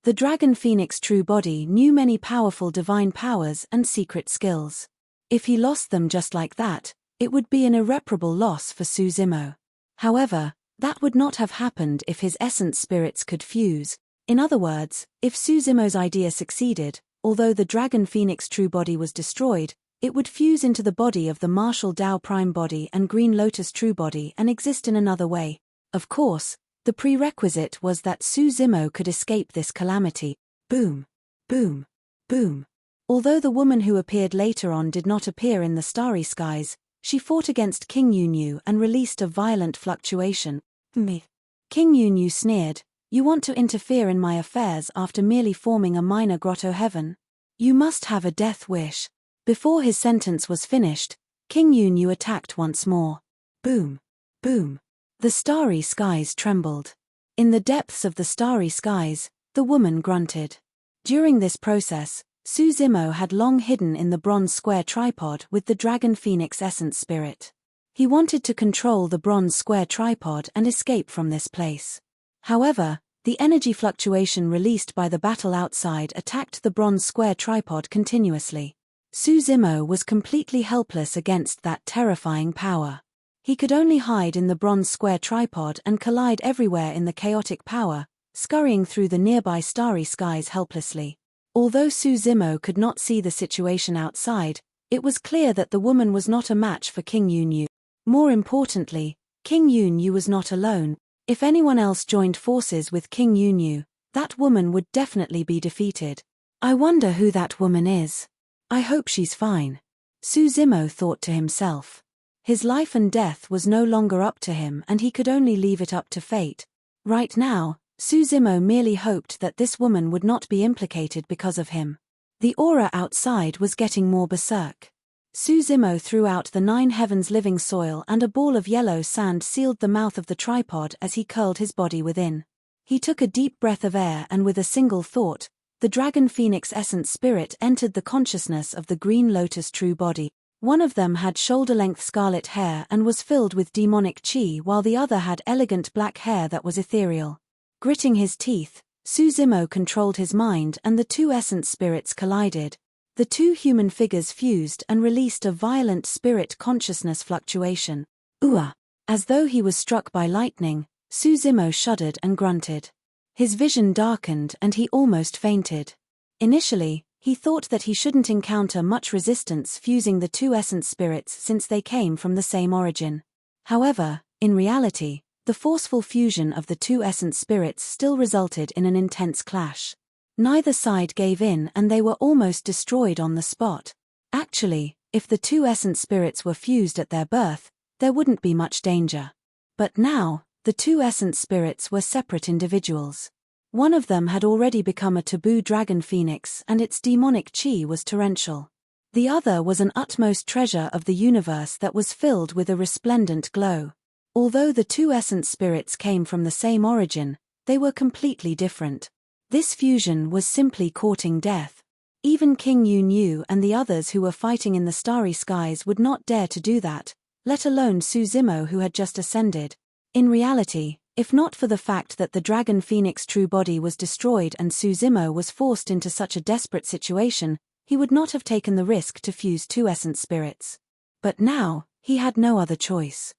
The dragon phoenix true body knew many powerful divine powers and secret skills. If he lost them just like that, it would be an irreparable loss for Su Zimo. However, that would not have happened if his essence spirits could fuse. In other words, if Su Zimo's idea succeeded, although the dragon phoenix true body was destroyed, it would fuse into the body of the martial Dao prime body and green lotus true body and exist in another way. Of course, the prerequisite was that Su Zimo could escape this calamity. Boom. Boom. Boom. Although the woman who appeared later on did not appear in the starry skies, she fought against King Yunyu and released a violent fluctuation. Me. King Yunyu sneered, "You want to interfere in my affairs after merely forming a minor grotto heaven? You must have a death wish." Before his sentence was finished, King Yunyu attacked once more. Boom. Boom. The starry skies trembled. In the depths of the starry skies, the woman grunted. During this process, Su Zimo had long hidden in the bronze square tripod with the dragon phoenix essence spirit. He wanted to control the bronze square tripod and escape from this place. However, the energy fluctuation released by the battle outside attacked the bronze square tripod continuously. Su Zimo was completely helpless against that terrifying power. He could only hide in the bronze square tripod and collide everywhere in the chaotic power, scurrying through the nearby starry skies helplessly. Although Su Zimo could not see the situation outside, it was clear that the woman was not a match for King Yunyu. More importantly, King Yunyu was not alone. If anyone else joined forces with King Yunyu, that woman would definitely be defeated. I wonder who that woman is. I hope she's fine. Su Zimo thought to himself. His life and death was no longer up to him and he could only leave it up to fate. Right now, Su Zimo merely hoped that this woman would not be implicated because of him. The aura outside was getting more berserk. Su Zimo threw out the 9 heavens living soil and a ball of yellow sand sealed the mouth of the tripod as he curled his body within. He took a deep breath of air and with a single thought, the dragon phoenix essence spirit entered the consciousness of the green lotus true body. One of them had shoulder-length scarlet hair and was filled with demonic chi while the other had elegant black hair that was ethereal. Gritting his teeth, Su Zimo controlled his mind and the two essence spirits collided. The two human figures fused and released a violent spirit consciousness fluctuation. Ooah! As though he was struck by lightning, Su Zimo shuddered and grunted. His vision darkened and he almost fainted. Initially, he thought that he shouldn't encounter much resistance fusing the two essence spirits since they came from the same origin. However, in reality, the forceful fusion of the two essence spirits still resulted in an intense clash. Neither side gave in and they were almost destroyed on the spot. Actually, if the two essence spirits were fused at their birth, there wouldn't be much danger. But now, the two essence spirits were separate individuals. One of them had already become a taboo dragon phoenix and its demonic chi was torrential. The other was an utmost treasure of the universe that was filled with a resplendent glow. Although the two essence spirits came from the same origin, they were completely different. This fusion was simply courting death. Even King Yunyu and the others who were fighting in the starry skies would not dare to do that, let alone Su Zimo who had just ascended. In reality, If not for the fact that the Dragon Phoenix true body was destroyed and Suzumo was forced into such a desperate situation, he would not have taken the risk to fuse two essence spirits. But now, he had no other choice.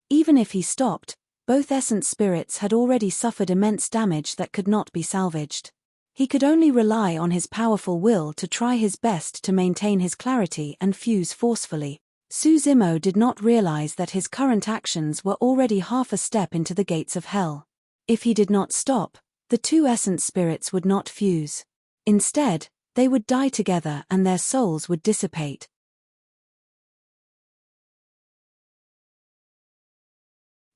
Even if he stopped, both essence spirits had already suffered immense damage that could not be salvaged. He could only rely on his powerful will to try his best to maintain his clarity and fuse forcefully. Suzumo did not realize that his current actions were already half a step into the gates of hell. If he did not stop, the two essence spirits would not fuse. Instead, they would die together and their souls would dissipate.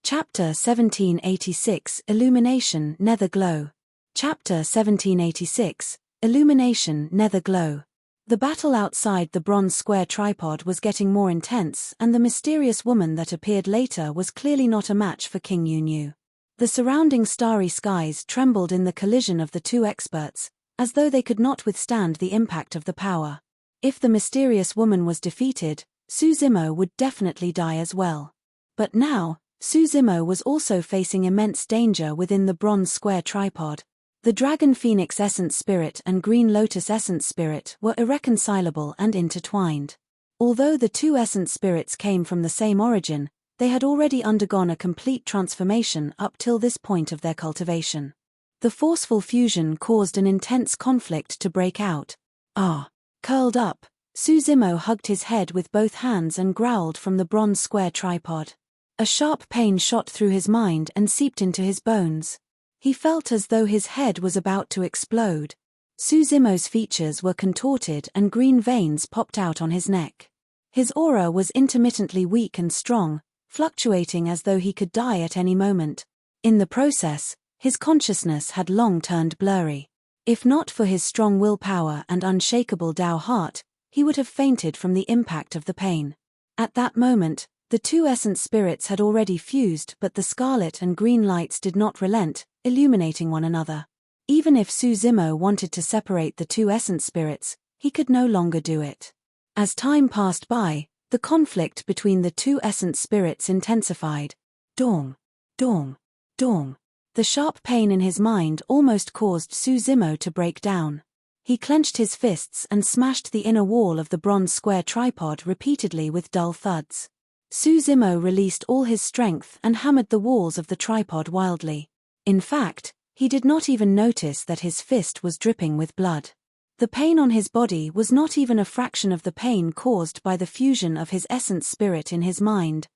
Chapter 1786 Illumination Nether Glow. Chapter 1786 Illumination Nether Glow. The battle outside the bronze square tripod was getting more intense, and the mysterious woman that appeared later was clearly not a match for King Yu. The surrounding starry skies trembled in the collision of the two experts, as though they could not withstand the impact of the power. If the mysterious woman was defeated, Suzumo would definitely die as well. But now, Suzumo was also facing immense danger within the bronze square tripod. The Dragon Phoenix Essence Spirit and Green Lotus Essence Spirit were irreconcilable and intertwined. Although the two Essence Spirits came from the same origin, they had already undergone a complete transformation up till this point of their cultivation. The forceful fusion caused an intense conflict to break out. Curled up, Suzumo hugged his head with both hands and growled from the bronze square tripod. A sharp pain shot through his mind and seeped into his bones. He felt as though his head was about to explode. Suzumo's features were contorted and green veins popped out on his neck. His aura was intermittently weak and strong, fluctuating as though he could die at any moment. In the process, his consciousness had long turned blurry. If not for his strong willpower and unshakable Tao heart, he would have fainted from the impact of the pain. At that moment, the two essence spirits had already fused, but the scarlet and green lights did not relent, illuminating one another. Even if Suzumo wanted to separate the two essence spirits, he could no longer do it. As time passed by, the conflict between the two essence spirits intensified. Dong, dong, dong. The sharp pain in his mind almost caused Suzumo to break down. He clenched his fists and smashed the inner wall of the bronze square tripod repeatedly with dull thuds. Suzumo released all his strength and hammered the walls of the tripod wildly. In fact, he did not even notice that his fist was dripping with blood. The pain on his body was not even a fraction of the pain caused by the fusion of his essence spirit in his mind.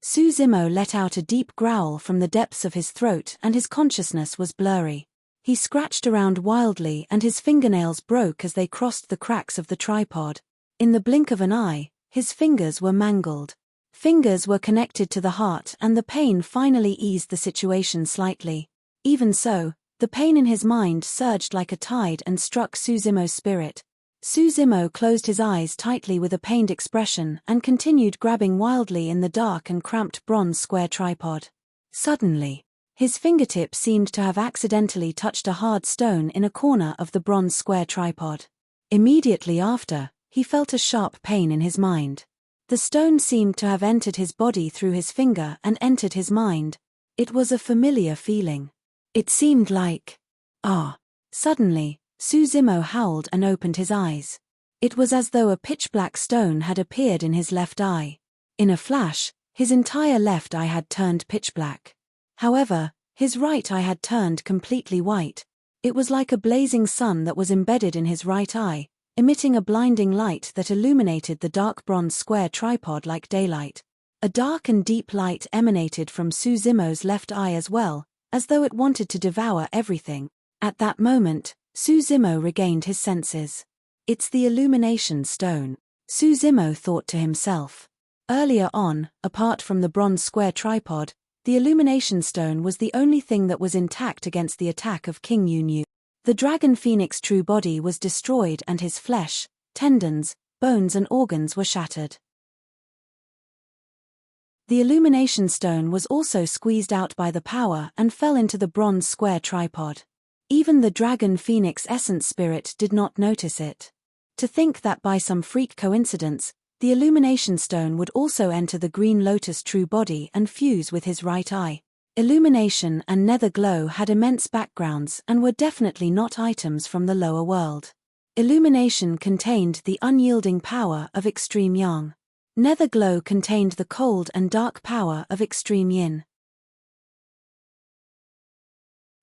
Suzumo let out a deep growl from the depths of his throat and his consciousness was blurry. He scratched around wildly and his fingernails broke as they crossed the cracks of the tripod. In the blink of an eye, his fingers were mangled. Fingers were connected to the heart and the pain finally eased the situation slightly. Even so, the pain in his mind surged like a tide and struck Suzumo's spirit. Suzumo closed his eyes tightly with a pained expression and continued grabbing wildly in the dark and cramped bronze square tripod. Suddenly, his fingertip seemed to have accidentally touched a hard stone in a corner of the bronze square tripod. Immediately after, he felt a sharp pain in his mind. The stone seemed to have entered his body through his finger and entered his mind. It was a familiar feeling. It seemed like... Suddenly, Suzumo howled and opened his eyes. It was as though a pitch-black stone had appeared in his left eye. In a flash, his entire left eye had turned pitch-black. However, his right eye had turned completely white. It was like a blazing sun that was embedded in his right eye, emitting a blinding light that illuminated the dark bronze square tripod like daylight. A dark and deep light emanated from Suzumo's left eye as well, as though it wanted to devour everything. At that moment, Suzumo regained his senses. It's the illumination stone, Suzumo thought to himself. Earlier on, apart from the bronze square tripod, the illumination stone was the only thing that was intact against the attack of King Yu. The Dragon Phoenix true body was destroyed and his flesh, tendons, bones and organs were shattered. The illumination stone was also squeezed out by the power and fell into the bronze square tripod. Even the Dragon Phoenix essence spirit did not notice it. To think that by some freak coincidence, The illumination stone would also enter the green lotus true body and fuse with his right eye. Illumination and nether glow had immense backgrounds and were definitely not items from the lower world. Illumination contained the unyielding power of extreme yang. Nether glow contained the cold and dark power of extreme yin.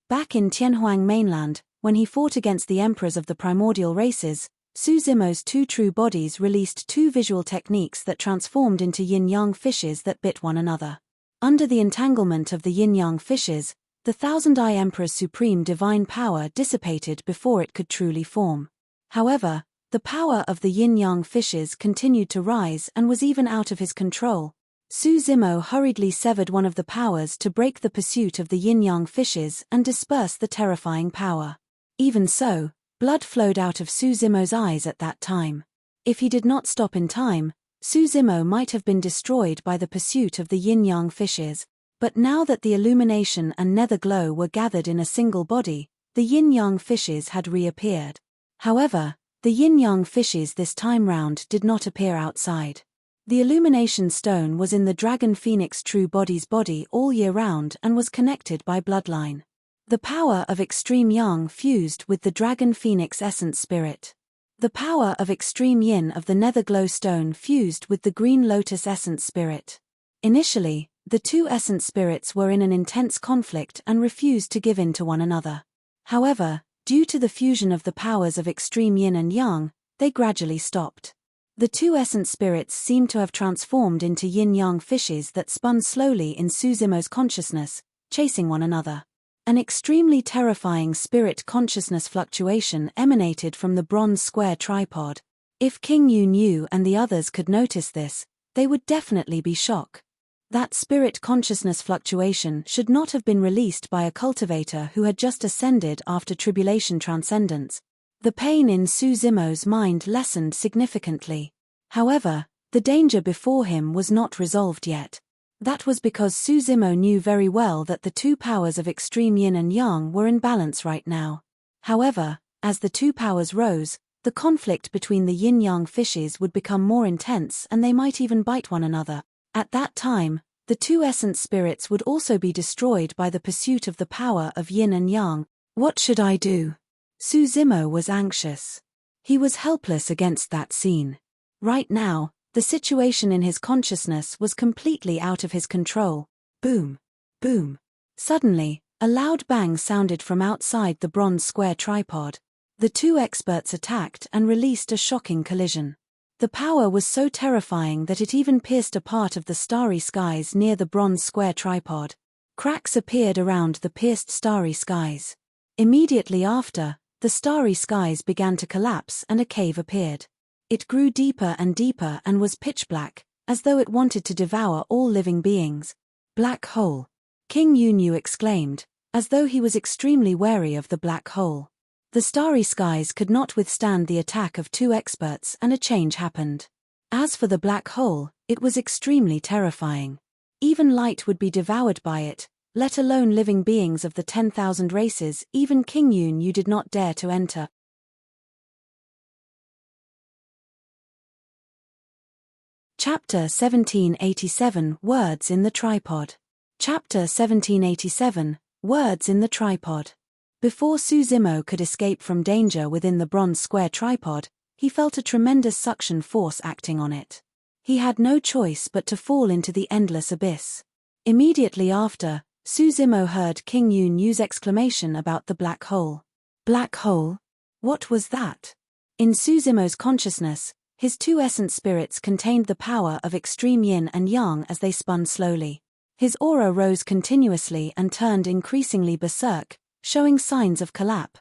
Back in Tianhuang mainland, when he fought against the emperors of the primordial races, Su Zimo's two true bodies released two visual techniques that transformed into yin-yang fishes that bit one another. Under the entanglement of the yin-yang fishes, the Thousand-Eye Emperor's supreme divine power dissipated before it could truly form. However, the power of the yin-yang fishes continued to rise and was even out of his control. Su Zimo hurriedly severed one of the powers to break the pursuit of the yin-yang fishes and disperse the terrifying power. Even so, blood flowed out of Su Zimo's eyes at that time. If he did not stop in time, Su Zimo might have been destroyed by the pursuit of the yin-yang fishes. But now that the illumination and nether glow were gathered in a single body, the yin-yang fishes had reappeared. However, the yin-yang fishes this time round did not appear outside. The illumination stone was in the dragon phoenix true body's body all year round and was connected by bloodline. The power of extreme yang fused with the dragon phoenix essence spirit. The power of extreme yin of the nether glow stone fused with the green lotus essence spirit. Initially, the two essence spirits were in an intense conflict and refused to give in to one another. However, due to the fusion of the powers of extreme yin and yang, they gradually stopped. The two essence spirits seemed to have transformed into yin-yang fishes that spun slowly in Su Zimo's consciousness, chasing one another. An extremely terrifying spirit consciousness fluctuation emanated from the bronze square tripod. If King Yu knew and the others could notice this, they would definitely be shocked. That spirit consciousness fluctuation should not have been released by a cultivator who had just ascended after tribulation transcendence. The pain in Su Zimo's mind lessened significantly. However, the danger before him was not resolved yet. That was because Su Zimo knew very well that the two powers of extreme yin and yang were in balance right now. However, as the two powers rose, the conflict between the yin-yang fishes would become more intense and they might even bite one another. At that time, the two essence spirits would also be destroyed by the pursuit of the power of yin and yang. What should I do? Su Zimo was anxious. He was helpless against that scene. Right now, the situation in his consciousness was completely out of his control. Boom! Boom! Suddenly, a loud bang sounded from outside the bronze square tripod. The two experts attacked and released a shocking collision. The power was so terrifying that it even pierced a part of the starry skies near the bronze square tripod. Cracks appeared around the pierced starry skies. Immediately after, the starry skies began to collapse and a cave appeared. It grew deeper and deeper and was pitch black, as though it wanted to devour all living beings. Black hole! King Yunyu exclaimed, as though he was extremely wary of the black hole. The starry skies could not withstand the attack of two experts and a change happened. As for the black hole, it was extremely terrifying. Even light would be devoured by it, let alone living beings of the 10,000 races. Even King Yunyu did not dare to enter. Chapter 1787 Words in the Tripod. Chapter 1787 Words in the Tripod. Before Su Zimo could escape from danger within the bronze square tripod, he felt a tremendous suction force acting on it. He had no choice but to fall into the endless abyss. Immediately after, Su Zimo heard King Yunyu's exclamation about the black hole. Black hole? What was that? In Su Zimo's consciousness, his two essence spirits contained the power of extreme yin and yang as they spun slowly. His aura rose continuously and turned increasingly berserk, showing signs of collapse.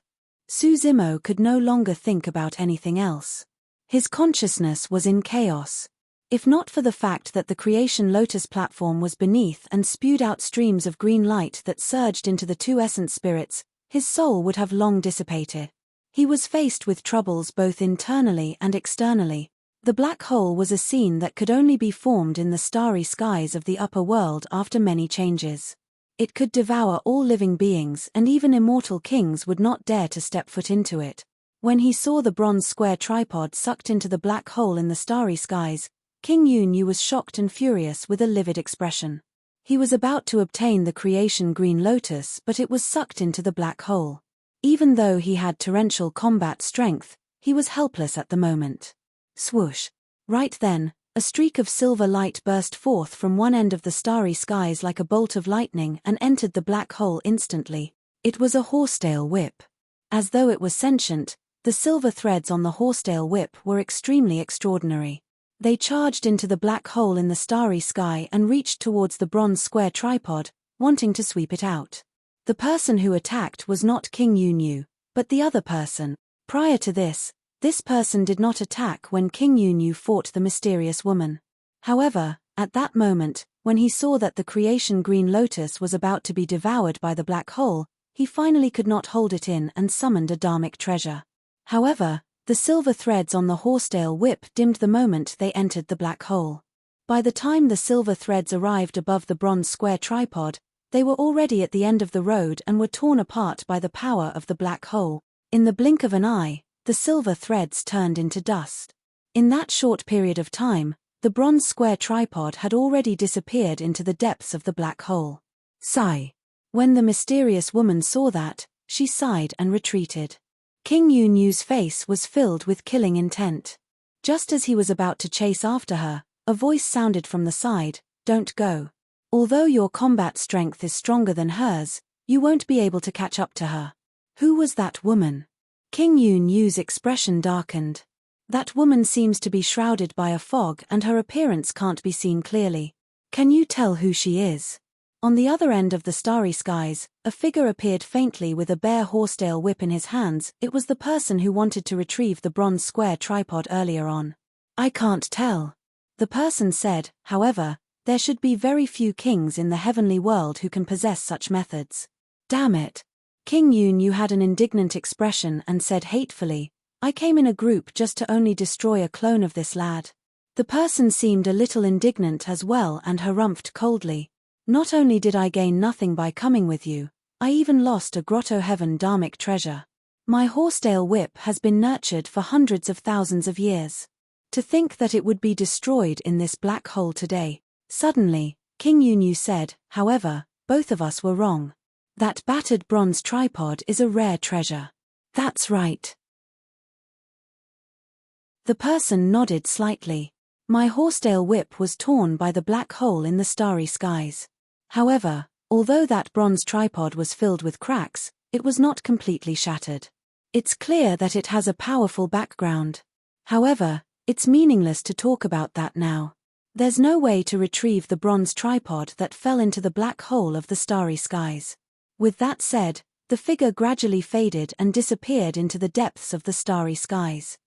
Su Zimo could no longer think about anything else. His consciousness was in chaos. If not for the fact that the creation lotus platform was beneath and spewed out streams of green light that surged into the two essence spirits, his soul would have long dissipated. He was faced with troubles both internally and externally. The black hole was a scene that could only be formed in the starry skies of the upper world after many changes. It could devour all living beings and even immortal kings would not dare to step foot into it. When he saw the bronze square tripod sucked into the black hole in the starry skies, King Yunyu was shocked and furious with a livid expression. He was about to obtain the creation green lotus, but it was sucked into the black hole. Even though he had torrential combat strength, he was helpless at the moment. Swoosh! Right then, a streak of silver light burst forth from one end of the starry skies like a bolt of lightning and entered the black hole instantly. It was a horsetail whip. As though it was sentient, the silver threads on the horsetail whip were extremely extraordinary. They charged into the black hole in the starry sky and reached towards the bronze square tripod, wanting to sweep it out. The person who attacked was not King Yunyu, but the other person. Prior to this person did not attack when King Yunyu fought the mysterious woman. However, at that moment, when he saw that the creation green lotus was about to be devoured by the black hole, he finally could not hold it in and summoned a dharmic treasure. However, the silver threads on the horsetail whip dimmed the moment they entered the black hole. By the time the silver threads arrived above the bronze square tripod, they were already at the end of the road and were torn apart by the power of the black hole. In the blink of an eye, the silver threads turned into dust. In that short period of time, the bronze square tripod had already disappeared into the depths of the black hole. Sigh. When the mysterious woman saw that, she sighed and retreated. King Yunyu's face was filled with killing intent. Just as he was about to chase after her, a voice sounded from the side, "Don't go. Although your combat strength is stronger than hers, you won't be able to catch up to her." Who was that woman? King Yunyu's expression darkened. That woman seems to be shrouded by a fog and her appearance can't be seen clearly. Can you tell who she is? On the other end of the starry skies, a figure appeared faintly with a bare horsetail whip in his hands. It was the person who wanted to retrieve the bronze square tripod earlier on. "I can't tell." The person said, "However, there should be very few kings in the heavenly world who can possess such methods." Damn it. King Yunyu had an indignant expression and said hatefully, "I came in a group just to only destroy a clone of this lad." The person seemed a little indignant as well and harumphed coldly. "Not only did I gain nothing by coming with you, I even lost a grotto heaven dharmic treasure. My horsetail whip has been nurtured for hundreds of thousands of years. To think that it would be destroyed in this black hole today." Suddenly, King Yunyu said, "However, both of us were wrong. That battered bronze tripod is a rare treasure." "That's right." The person nodded slightly. "My horsetail whip was torn by the black hole in the starry skies. However, although that bronze tripod was filled with cracks, it was not completely shattered. It's clear that it has a powerful background. However, it's meaningless to talk about that now. There's no way to retrieve the bronze tripod that fell into the black hole of the starry skies." With that said, the figure gradually faded and disappeared into the depths of the starry skies.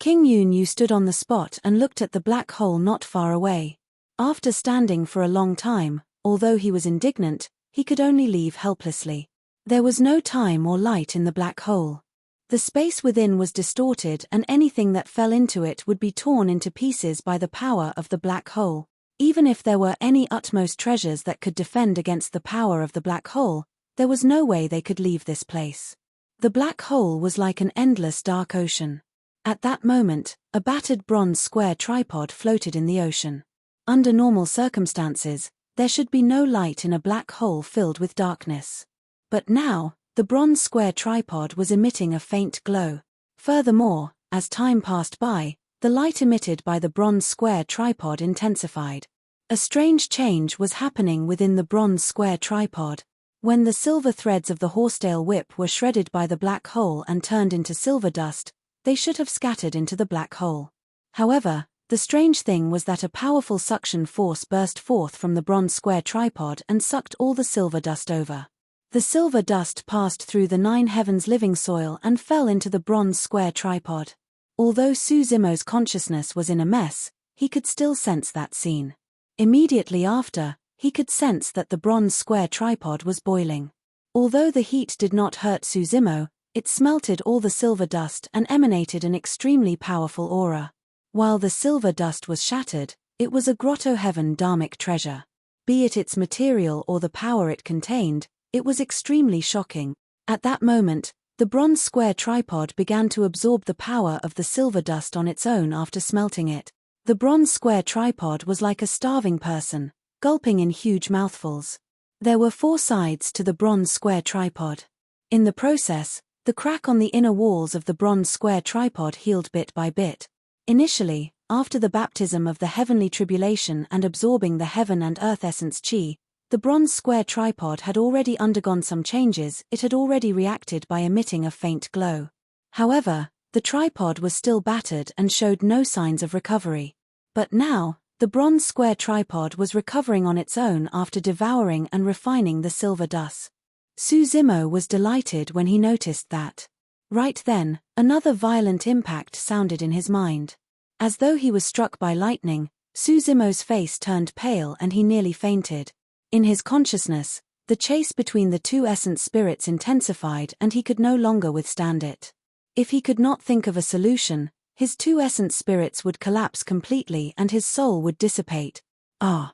King Yunyu stood on the spot and looked at the black hole not far away. After standing for a long time, although he was indignant, he could only leave helplessly. There was no time or light in the black hole. The space within was distorted and anything that fell into it would be torn into pieces by the power of the black hole. Even if there were any utmost treasures that could defend against the power of the black hole, there was no way they could leave this place. The black hole was like an endless dark ocean. At that moment, a battered bronze square tripod floated in the ocean. Under normal circumstances, there should be no light in a black hole filled with darkness. But now, the bronze square tripod was emitting a faint glow. Furthermore, as time passed by, the light emitted by the bronze square tripod intensified. A strange change was happening within the bronze square tripod. When the silver threads of the horsetail whip were shredded by the black hole and turned into silver dust, they should have scattered into the black hole. However, the strange thing was that a powerful suction force burst forth from the bronze square tripod and sucked all the silver dust over. The silver dust passed through the 9 heavens living soil and fell into the bronze square tripod. Although Suzimo's consciousness was in a mess, he could still sense that scene. Immediately after, he could sense that the bronze square tripod was boiling. Although the heat did not hurt Suzimo, it smelted all the silver dust and emanated an extremely powerful aura. While the silver dust was shattered, it was a grotto heaven dharmic treasure. Be it its material or the power it contained, it was extremely shocking. At that moment, The bronze square tripod began to absorb the power of the silver dust on its own after smelting it. The bronze square tripod was like a starving person, gulping in huge mouthfuls. There were 4 sides to the bronze square tripod. In the process, the crack on the inner walls of the bronze square tripod healed bit by bit. Initially, after the baptism of the heavenly tribulation and absorbing the heaven and earth essence chi, the bronze square tripod had already undergone some changes. It had already reacted by emitting a faint glow. However, the tripod was still battered and showed no signs of recovery. But now, the bronze square tripod was recovering on its own after devouring and refining the silver dust. Su Zimo was delighted when he noticed that. Right then, another violent impact sounded in his mind. As though he was struck by lightning, Su Zimo's face turned pale and he nearly fainted. In his consciousness, the chase between the 2 essence spirits intensified and he could no longer withstand it. If he could not think of a solution, his 2 essence spirits would collapse completely and his soul would dissipate. Ah!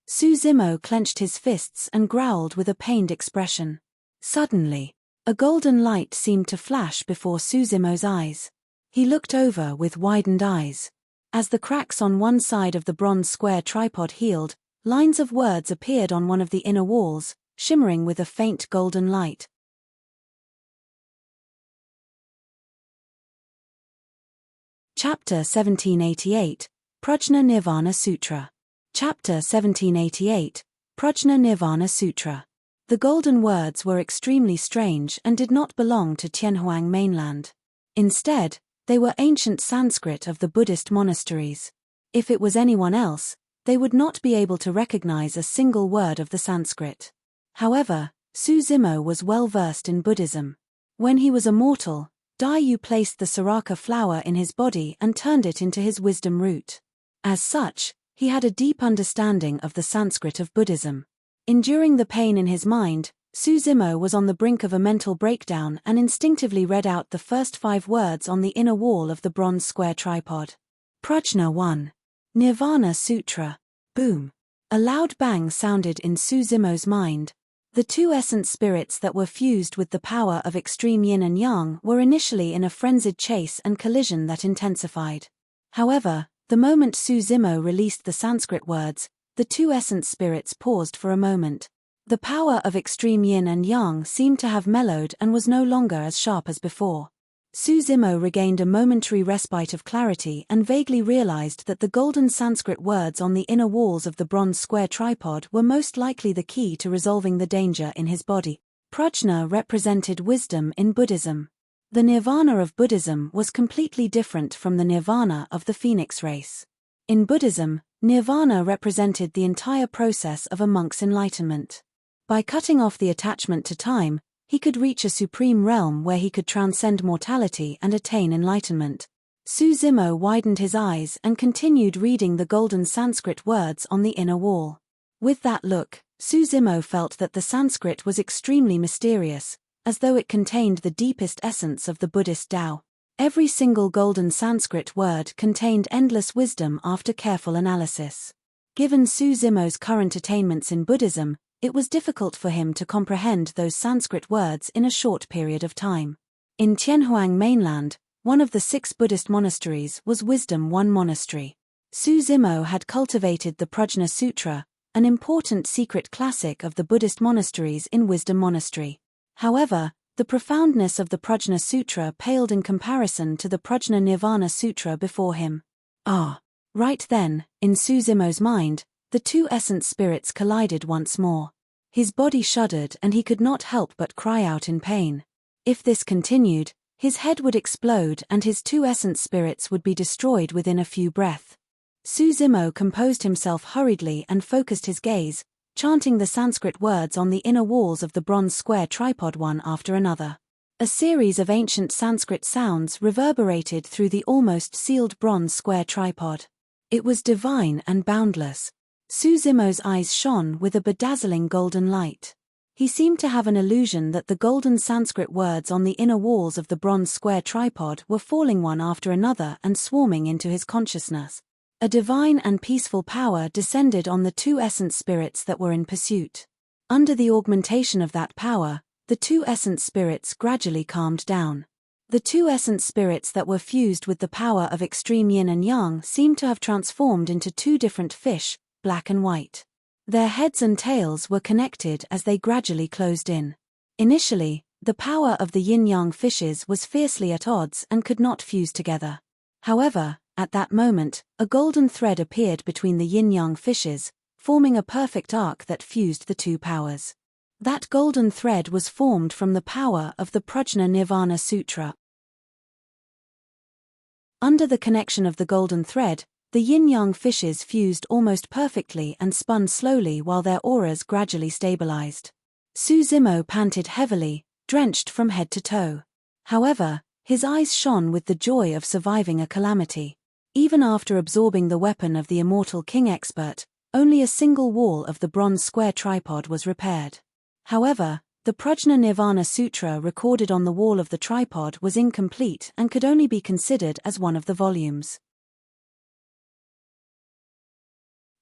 Su Zimo clenched his fists and growled with a pained expression. Suddenly, a golden light seemed to flash before Su Zimo's eyes. He looked over with widened eyes. As the cracks on one side of the bronze square tripod healed, lines of words appeared on one of the inner walls, shimmering with a faint golden light. Chapter 1788, Prajna Nirvana Sutra. Chapter 1788, Prajna Nirvana Sutra. The golden words were extremely strange and did not belong to Tianhuang mainland. Instead, they were ancient Sanskrit of the Buddhist monasteries. If it was anyone else, they would not be able to recognize a single word of the Sanskrit. However, Su Zimo was well versed in Buddhism. When he was a mortal, Dai Yu placed the Saraka flower in his body and turned it into his wisdom root. As such, he had a deep understanding of the Sanskrit of Buddhism. Enduring the pain in his mind, Su Zimo was on the brink of a mental breakdown and instinctively read out the first 5 words on the inner wall of the bronze square tripod. Prajna 1. Nirvana Sutra. Boom. A loud bang sounded in Su Zimo's mind. The 2 essence spirits that were fused with the power of extreme yin and yang were initially in a frenzied chase and collision that intensified. However, the moment Su Zimo released the Sanskrit words, the 2 essence spirits paused for a moment. The power of extreme yin and yang seemed to have mellowed and was no longer as sharp as before. Su Zimo regained a momentary respite of clarity and vaguely realized that the golden Sanskrit words on the inner walls of the bronze square tripod were most likely the key to resolving the danger in his body. Prajna represented wisdom in Buddhism. The nirvana of Buddhism was completely different from the nirvana of the phoenix race. In Buddhism, nirvana represented the entire process of a monk's enlightenment. By cutting off the attachment to time, he could reach a supreme realm where he could transcend mortality and attain enlightenment. Su Zimo widened his eyes and continued reading the golden Sanskrit words on the inner wall. With that look, Su Zimo felt that the Sanskrit was extremely mysterious, as though it contained the deepest essence of the Buddhist Tao. Every single golden Sanskrit word contained endless wisdom after careful analysis. Given Su Zimo's current attainments in Buddhism, it was difficult for him to comprehend those Sanskrit words in a short period of time. In Tianhuang mainland, one of the 6 Buddhist monasteries was Wisdom One Monastery. Su Zimo had cultivated the Prajna Sutra, an important secret classic of the Buddhist monasteries in Wisdom Monastery. However, the profoundness of the Prajna Sutra paled in comparison to the Prajna Nirvana Sutra before him. Right then, in Su Zimo's mind, the 2 essence spirits collided once more. His body shuddered and he could not help but cry out in pain. If this continued, his head would explode and his 2 essence spirits would be destroyed within a few breaths. Su Zimo composed himself hurriedly and focused his gaze, chanting the Sanskrit words on the inner walls of the bronze square tripod one after another. A series of ancient Sanskrit sounds reverberated through the almost sealed bronze square tripod. It was divine and boundless. Su Zimo's eyes shone with a bedazzling golden light. He seemed to have an illusion that the golden Sanskrit words on the inner walls of the bronze square tripod were falling one after another and swarming into his consciousness. A divine and peaceful power descended on the 2 essence spirits that were in pursuit. Under the augmentation of that power, the two essence spirits gradually calmed down. The two essence spirits that were fused with the power of extreme yin and yang seemed to have transformed into two different fish, black and white. Their heads and tails were connected as they gradually closed in. Initially, the power of the yin-yang fishes was fiercely at odds and could not fuse together. However, at that moment, a golden thread appeared between the yin-yang fishes, forming a perfect arc that fused the two powers. That golden thread was formed from the power of the Prajna Nirvana Sutra. Under the connection of the golden thread, the yin-yang fishes fused almost perfectly and spun slowly while their auras gradually stabilized. Su Zimo panted heavily, drenched from head to toe. However, his eyes shone with the joy of surviving a calamity. Even after absorbing the weapon of the Immortal King Expert, only a single wall of the bronze square tripod was repaired. However, the Prajna Nirvana Sutra recorded on the wall of the tripod was incomplete and could only be considered as one of the volumes.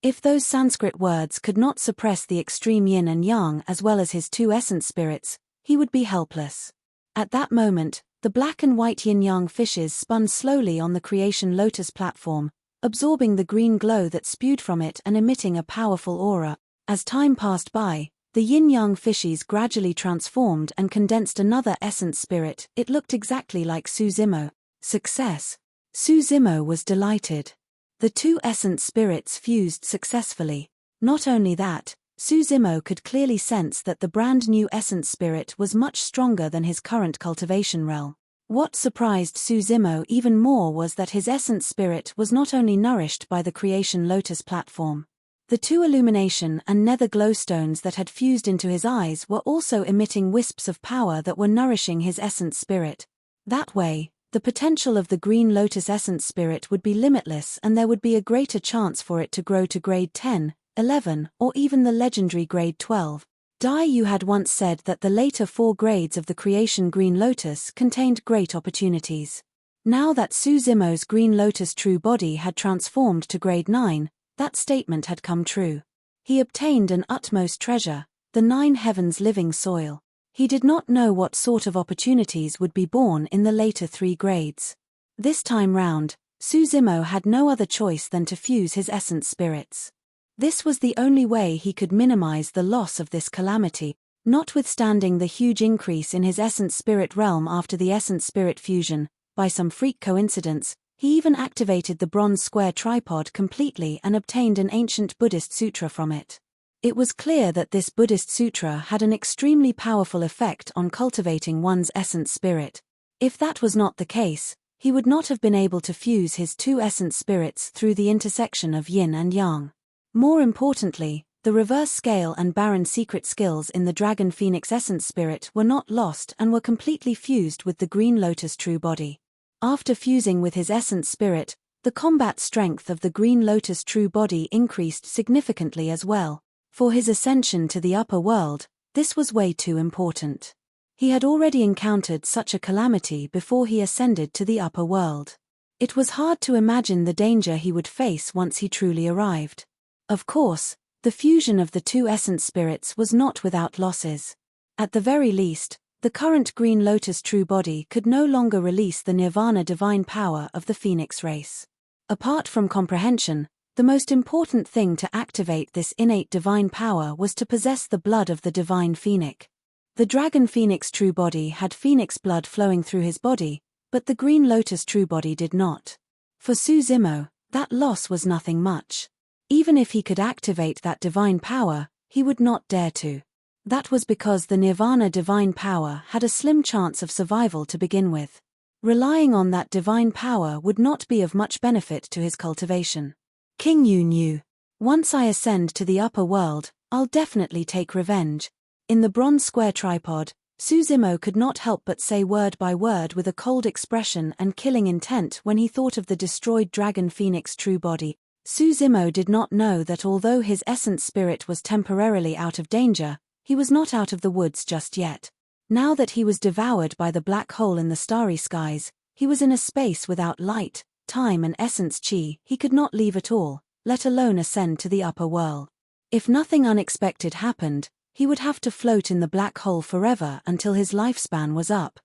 If those Sanskrit words could not suppress the extreme yin and yang as well as his two essence spirits, he would be helpless. At that moment, the black and white yin-yang fishes spun slowly on the creation lotus platform, absorbing the green glow that spewed from it and emitting a powerful aura. As time passed by, the yin-yang fishes gradually transformed and condensed another essence spirit. It looked exactly like Su Zimo. Success. Su Zimo was delighted. The two essence spirits fused successfully. Not only that, Su Zimo could clearly sense that the brand new essence spirit was much stronger than his current cultivation realm. What surprised Su Zimo even more was that his essence spirit was not only nourished by the creation lotus platform. The two illumination and nether glowstones that had fused into his eyes were also emitting wisps of power that were nourishing his essence spirit. That way, the potential of the green lotus essence spirit would be limitless and there would be a greater chance for it to grow to grade 10, 11, or even the legendary grade 12. Dai Yu had once said that the later 4 grades of the creation green lotus contained great opportunities. Now that Su Zimo's green lotus true body had transformed to grade 9, that statement had come true. He obtained an utmost treasure, the 9 heavens living soil. He did not know what sort of opportunities would be born in the later 3 grades. This time round, Su Zimo had no other choice than to fuse his essence spirits. This was the only way he could minimize the loss of this calamity. Notwithstanding the huge increase in his essence spirit realm after the essence spirit fusion, by some freak coincidence, he even activated the bronze square tripod completely and obtained an ancient Buddhist sutra from it. It was clear that this Buddhist sutra had an extremely powerful effect on cultivating one's essence spirit. If that was not the case, he would not have been able to fuse his two essence spirits through the intersection of yin and yang. More importantly, the reverse scale and barren secret skills in the dragon phoenix essence spirit were not lost and were completely fused with the green lotus true body. After fusing with his essence spirit, the combat strength of the green lotus true body increased significantly as well. For his ascension to the upper world, this was way too important. He had already encountered such a calamity before he ascended to the upper world. It was hard to imagine the danger he would face once he truly arrived. Of course, the fusion of the two essence spirits was not without losses. At the very least, the current green lotus true body could no longer release the nirvana divine power of the phoenix race. Apart from comprehension, the most important thing to activate this innate divine power was to possess the blood of the divine phoenix. The dragon phoenix true body had phoenix blood flowing through his body, but the green lotus true body did not. For Su Zimo, that loss was nothing much. Even if he could activate that divine power, he would not dare to. That was because the nirvana divine power had a slim chance of survival to begin with. Relying on that divine power would not be of much benefit to his cultivation. King Yu knew. Once I ascend to the upper world, I'll definitely take revenge. In the bronze square tripod, Su Zimo could not help but say word by word with a cold expression and killing intent when he thought of the destroyed dragon phoenix true body. Su Zimo did not know that although his essence spirit was temporarily out of danger, he was not out of the woods just yet. Now that he was devoured by the black hole in the starry skies, he was in a space without light, time and essence chi. He could not leave at all, let alone ascend to the upper world. If nothing unexpected happened, he would have to float in the black hole forever until his lifespan was up.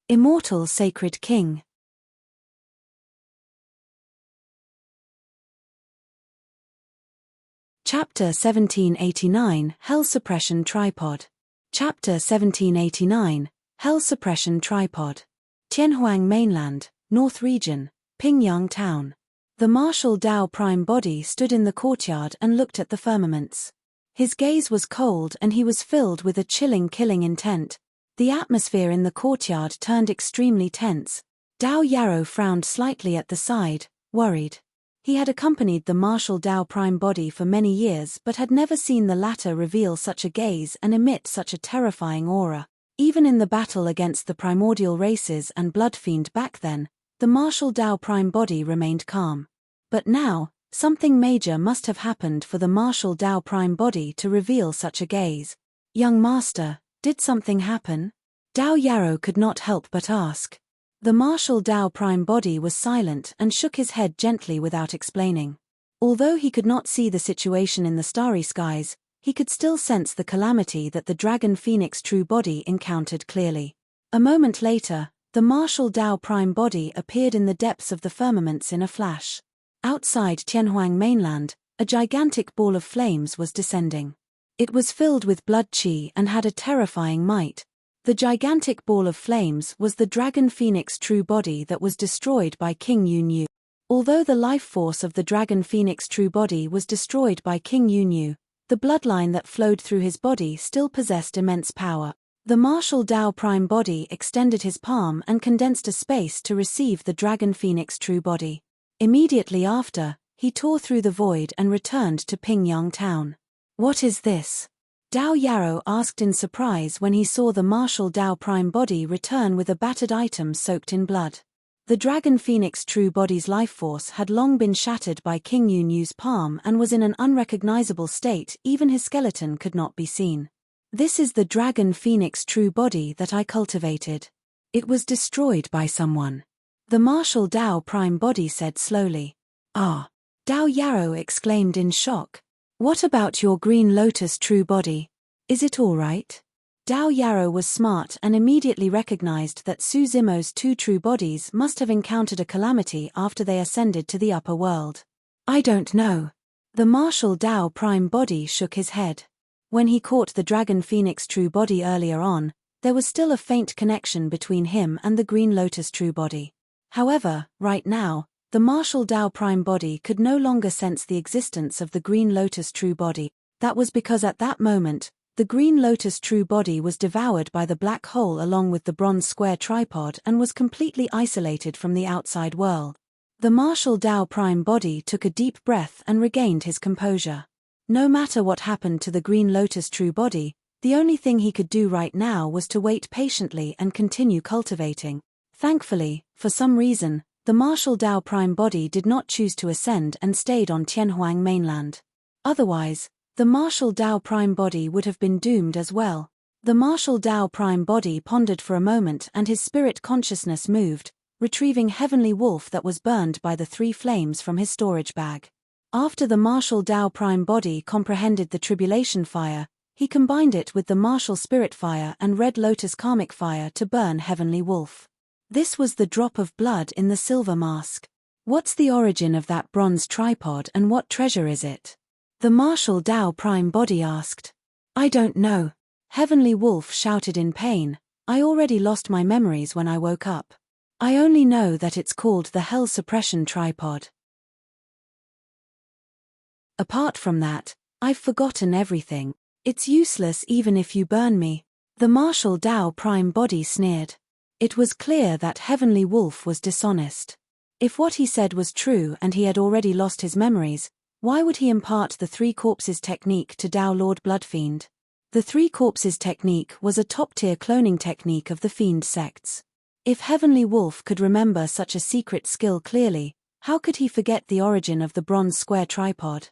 Immortal Sacred King. Chapter 1789, Hell Suppression Tripod. Chapter 1789, Hell Suppression Tripod. Tianhuang Mainland, North Region, Pingyang Town. The martial Tao prime body stood in the courtyard and looked at the firmaments. His gaze was cold and he was filled with a chilling killing intent. The atmosphere in the courtyard turned extremely tense. Dao Yarrow frowned slightly at the side, worried. He had accompanied the martial Tao prime body for many years but had never seen the latter reveal such a gaze and emit such a terrifying aura. Even in the battle against the primordial races and Bloodfiend back then, the martial Tao prime body remained calm. But now, something major must have happened for the martial Tao prime body to reveal such a gaze. Young master, did something happen? Dao Yarrow could not help but ask. The martial Tao prime body was silent and shook his head gently without explaining. Although he could not see the situation in the starry skies, he could still sense the calamity that the dragon phoenix true body encountered clearly. A moment later, the martial Tao prime body appeared in the depths of the firmaments in a flash. Outside Tianhuang Mainland, a gigantic ball of flames was descending. It was filled with blood qi and had a terrifying might. The gigantic ball of flames was the dragon phoenix true body that was destroyed by King Yunyu. Although the life force of the dragon phoenix true body was destroyed by King Yunyu, the bloodline that flowed through his body still possessed immense power. The martial Tao prime body extended his palm and condensed a space to receive the dragon phoenix true body. Immediately after, he tore through the void and returned to Pingyang Town. What is this? Dao Yarrow asked in surprise when he saw the martial Tao prime body return with a battered item soaked in blood. The dragon phoenix true body's life force had long been shattered by King Yunyu's palm and was in an unrecognizable state. Even his skeleton could not be seen. This is the dragon phoenix true body that I cultivated. It was destroyed by someone. The martial Tao prime body said slowly. Ah! Dao Yarrow exclaimed in shock. What about your green lotus true body? Is it all right? Dao Yarrow was smart and immediately recognized that Su Zimo's two true bodies must have encountered a calamity after they ascended to the upper world. I don't know. The martial Tao prime body shook his head. When he caught the dragon phoenix true body earlier on, there was still a faint connection between him and the green lotus true body. However, right now, the martial Tao prime body could no longer sense the existence of the green lotus true body. That was because at that moment, the green lotus true body was devoured by the black hole along with the bronze square tripod and was completely isolated from the outside world. The martial Tao prime body took a deep breath and regained his composure. No matter what happened to the green lotus true body, the only thing he could do right now was to wait patiently and continue cultivating. Thankfully, for some reason, the martial Tao prime body did not choose to ascend and stayed on Tianhuang Mainland. Otherwise, the martial Tao prime body would have been doomed as well. The martial Tao prime body pondered for a moment and his spirit consciousness moved, retrieving heavenly wolf that was burned by the three flames from his storage bag. After the martial Tao prime body comprehended the tribulation fire, he combined it with the martial spirit fire and red lotus karmic fire to burn heavenly wolf. This was the drop of blood in the silver mask. What's the origin of that bronze tripod and what treasure is it? The martial Tao prime body asked. I don't know. Heavenly wolf shouted in pain. I already lost my memories when I woke up. I only know that it's called the hell suppression tripod. Apart from that, I've forgotten everything. It's useless even if you burn me. The martial Tao prime body sneered. It was clear that Heavenly Wolf was dishonest. If what he said was true and he had already lost his memories, why would he impart the Three Corpses technique to Tao Lord Bloodfiend? The Three Corpses technique was a top-tier cloning technique of the Fiend sects. If Heavenly Wolf could remember such a secret skill clearly, how could he forget the origin of the bronze square tripod?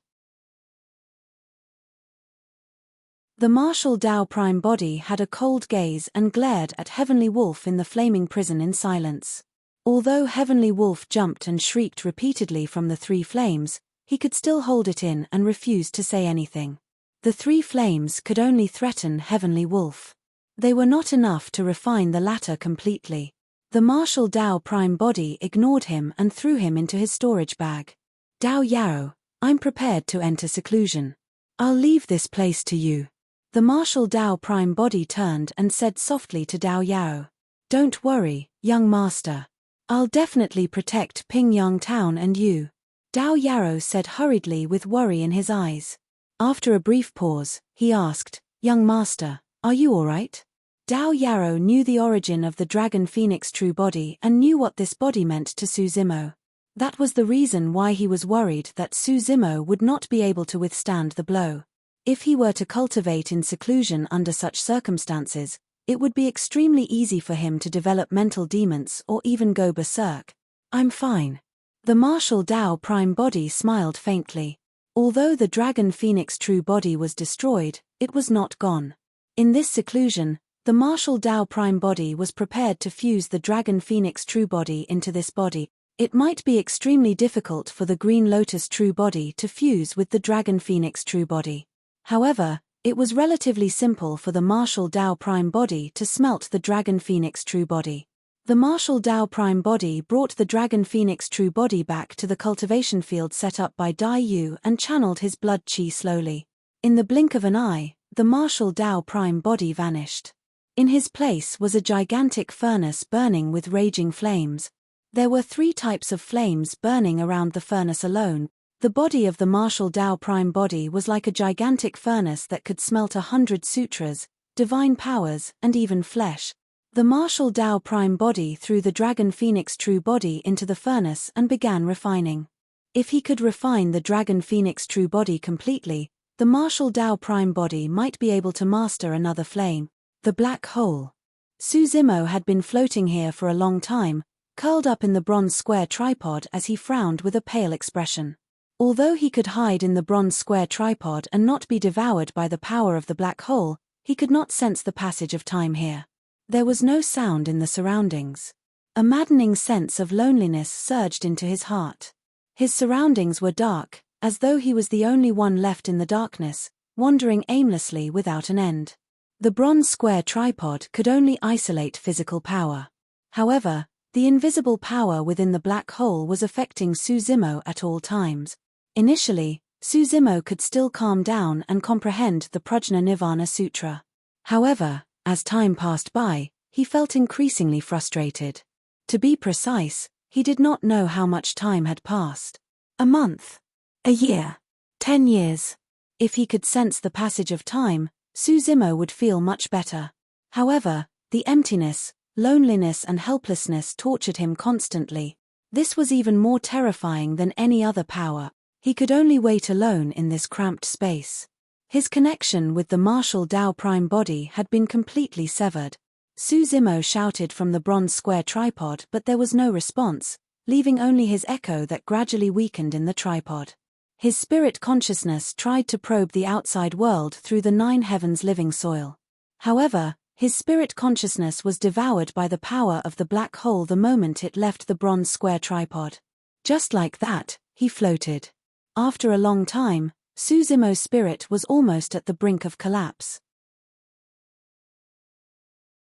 The martial Tao prime body had a cold gaze and glared at Heavenly Wolf in the flaming prison in silence. Although Heavenly Wolf jumped and shrieked repeatedly from the three flames, he could still hold it in and refused to say anything. The three flames could only threaten Heavenly Wolf. They were not enough to refine the latter completely. The martial Dao Prime Body ignored him and threw him into his storage bag. Dao Yao, I'm prepared to enter seclusion. I'll leave this place to you. The martial Dao Prime Body turned and said softly to Dao Yao. Don't worry, young master. I'll definitely protect Pingyang Town and you. Dao Yao said hurriedly with worry in his eyes. After a brief pause, he asked, Young master, are you alright? Dao Yao knew the origin of the Dragon Phoenix true body and knew what this body meant to Su Zimo. That was the reason why he was worried that Su Zimo would not be able to withstand the blow. If he were to cultivate in seclusion under such circumstances, it would be extremely easy for him to develop mental demons or even go berserk. I'm fine. The martial Dao Prime Body smiled faintly. Although the Dragon Phoenix true body was destroyed, it was not gone. In this seclusion, the martial Dao Prime Body was prepared to fuse the Dragon Phoenix true body into this body. It might be extremely difficult for the Green Lotus true body to fuse with the Dragon Phoenix true body. However, it was relatively simple for the martial Dao Prime Body to smelt the Dragon Phoenix true body. The martial Dao Prime Body brought the Dragon Phoenix true body back to the cultivation field set up by Dai Yu and channeled his blood qi slowly. In the blink of an eye, the martial Dao Prime Body vanished. In his place was a gigantic furnace burning with raging flames. There were 3 types of flames burning around the furnace alone. The body of the martial Dao Prime Body was like a gigantic furnace that could smelt 100 sutras, divine powers, and even flesh. The martial Dao Prime Body threw the Dragon Phoenix true body into the furnace and began refining. If he could refine the Dragon Phoenix true body completely, the martial Dao Prime Body might be able to master another flame. The black hole. Su Zimo had been floating here for a long time, curled up in the bronze square tripod as he frowned with a pale expression. Although he could hide in the bronze square tripod and not be devoured by the power of the black hole, he could not sense the passage of time here. There was no sound in the surroundings. A maddening sense of loneliness surged into his heart. His surroundings were dark, as though he was the only one left in the darkness, wandering aimlessly without an end. The bronze square tripod could only isolate physical power. However, the invisible power within the black hole was affecting Su Zimo at all times. Initially, Su Zimo could still calm down and comprehend the Prajna Nirvana Sutra. However, as time passed by, he felt increasingly frustrated. To be precise, he did not know how much time had passed. A month. A year. 10 years. If he could sense the passage of time, Su Zimo would feel much better. However, the emptiness, loneliness and helplessness tortured him constantly. This was even more terrifying than any other power. He could only wait alone in this cramped space. His connection with the martial Dao Prime Body had been completely severed. Su Zimo shouted from the bronze square tripod, but there was no response, leaving only his echo that gradually weakened in the tripod. His spirit consciousness tried to probe the outside world through the 9 heavens living soil. However, his spirit consciousness was devoured by the power of the black hole the moment it left the bronze square tripod. Just like that, he floated. After a long time, Su Zimo's spirit was almost at the brink of collapse.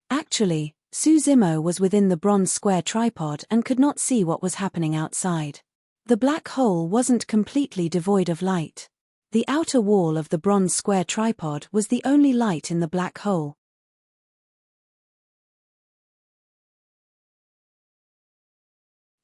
Actually, Su Zimo was within the bronze square tripod and could not see what was happening outside. The black hole wasn't completely devoid of light. The outer wall of the bronze square tripod was the only light in the black hole.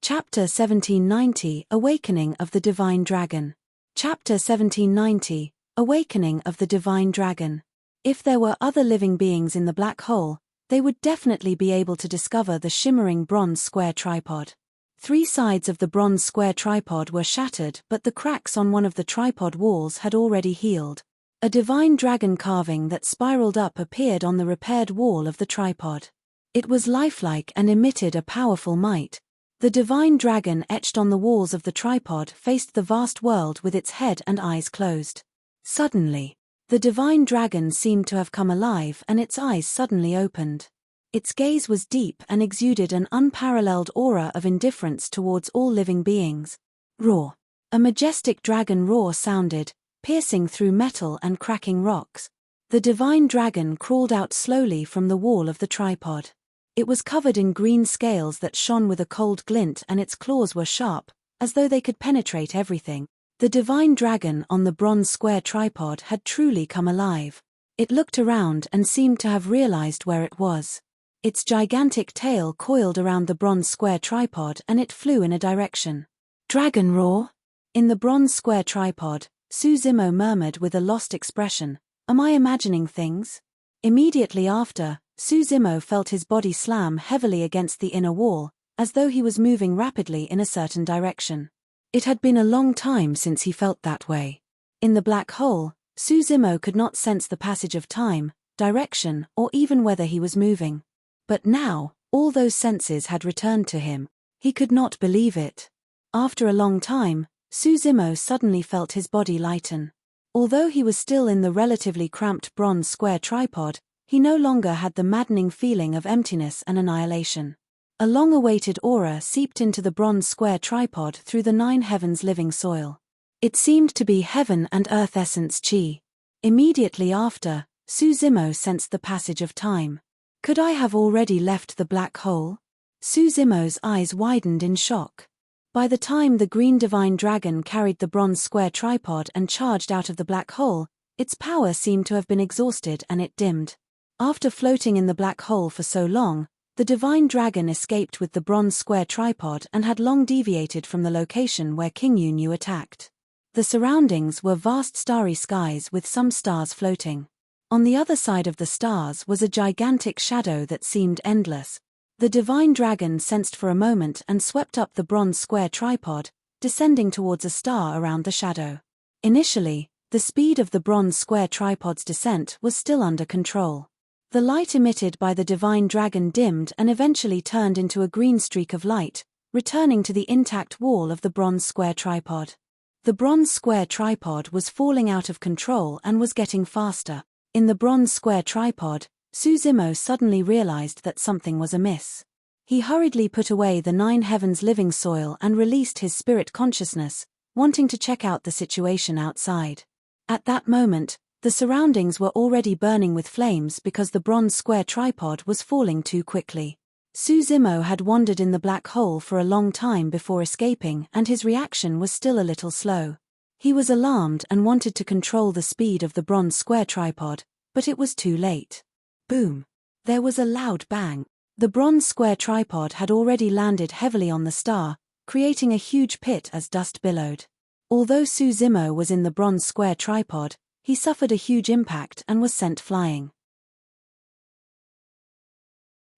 Chapter 1790 Awakening of the Divine Dragon. Chapter 1790 Awakening of the Divine Dragon. If there were other living beings in the black hole, they would definitely be able to discover the shimmering bronze square tripod. 3 sides of the bronze square tripod were shattered, but the cracks on one of the tripod walls had already healed. A divine dragon carving that spiraled up appeared on the repaired wall of the tripod. It was lifelike and emitted a powerful might. The divine dragon etched on the walls of the tripod faced the vast world with its head and eyes closed. Suddenly, the divine dragon seemed to have come alive and its eyes suddenly opened. Its gaze was deep and exuded an unparalleled aura of indifference towards all living beings. Roar. A majestic dragon roar sounded, piercing through metal and cracking rocks. The divine dragon crawled out slowly from the wall of the tripod. It was covered in green scales that shone with a cold glint, and its claws were sharp, as though they could penetrate everything. The divine dragon on the bronze square tripod had truly come alive. It looked around and seemed to have realized where it was. Its gigantic tail coiled around the bronze square tripod and it flew in a direction. Dragon roar? In the bronze square tripod, Suzimo murmured with a lost expression, "Am I imagining things?" Immediately after, Suzimo felt his body slam heavily against the inner wall, as though he was moving rapidly in a certain direction. It had been a long time since he felt that way. In the black hole, Suzimo could not sense the passage of time, direction, or even whether he was moving. But now, all those senses had returned to him. He could not believe it. After a long time, Suzimo suddenly felt his body lighten. Although he was still in the relatively cramped bronze square tripod, he no longer had the maddening feeling of emptiness and annihilation. A long-awaited aura seeped into the bronze square tripod through the 9 heavens living soil. It seemed to be heaven and earth essence chi. Immediately after, Suzimo sensed the passage of time. Could I have already left the black hole? Suzimo's eyes widened in shock. By the time the green divine dragon carried the bronze square tripod and charged out of the black hole, its power seemed to have been exhausted and it dimmed. After floating in the black hole for so long, the divine dragon escaped with the bronze square tripod and had long deviated from the location where King Yu attacked. The surroundings were vast starry skies with some stars floating. On the other side of the stars was a gigantic shadow that seemed endless. The divine dragon sensed for a moment and swept up the bronze square tripod, descending towards a star around the shadow. Initially, the speed of the bronze square tripod's descent was still under control. The light emitted by the divine dragon dimmed and eventually turned into a green streak of light, returning to the intact wall of the bronze square tripod. The bronze square tripod was falling out of control and was getting faster. In the bronze square tripod, Suzimo suddenly realized that something was amiss. He hurriedly put away the 9 heavens living soil and released his spirit consciousness, wanting to check out the situation outside. At that moment, the surroundings were already burning with flames because the bronze square tripod was falling too quickly. Suzimo had wandered in the black hole for a long time before escaping, and his reaction was still a little slow. He was alarmed and wanted to control the speed of the bronze square tripod, but it was too late. Boom! There was a loud bang. The bronze square tripod had already landed heavily on the star, creating a huge pit as dust billowed. Although Suzimo was in the bronze square tripod, he suffered a huge impact and was sent flying.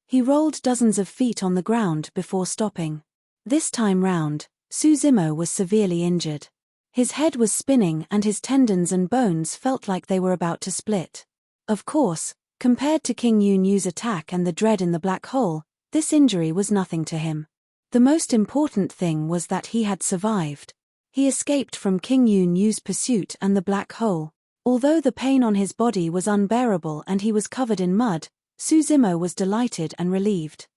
He rolled dozens of feet on the ground before stopping. This time round, Suzimo was severely injured. His head was spinning and his tendons and bones felt like they were about to split. Of course, compared to King Yu's attack and the dread in the black hole, this injury was nothing to him. The most important thing was that he had survived. He escaped from King Yu's pursuit and the black hole. Although the pain on his body was unbearable and he was covered in mud, Suzimo was delighted and relieved.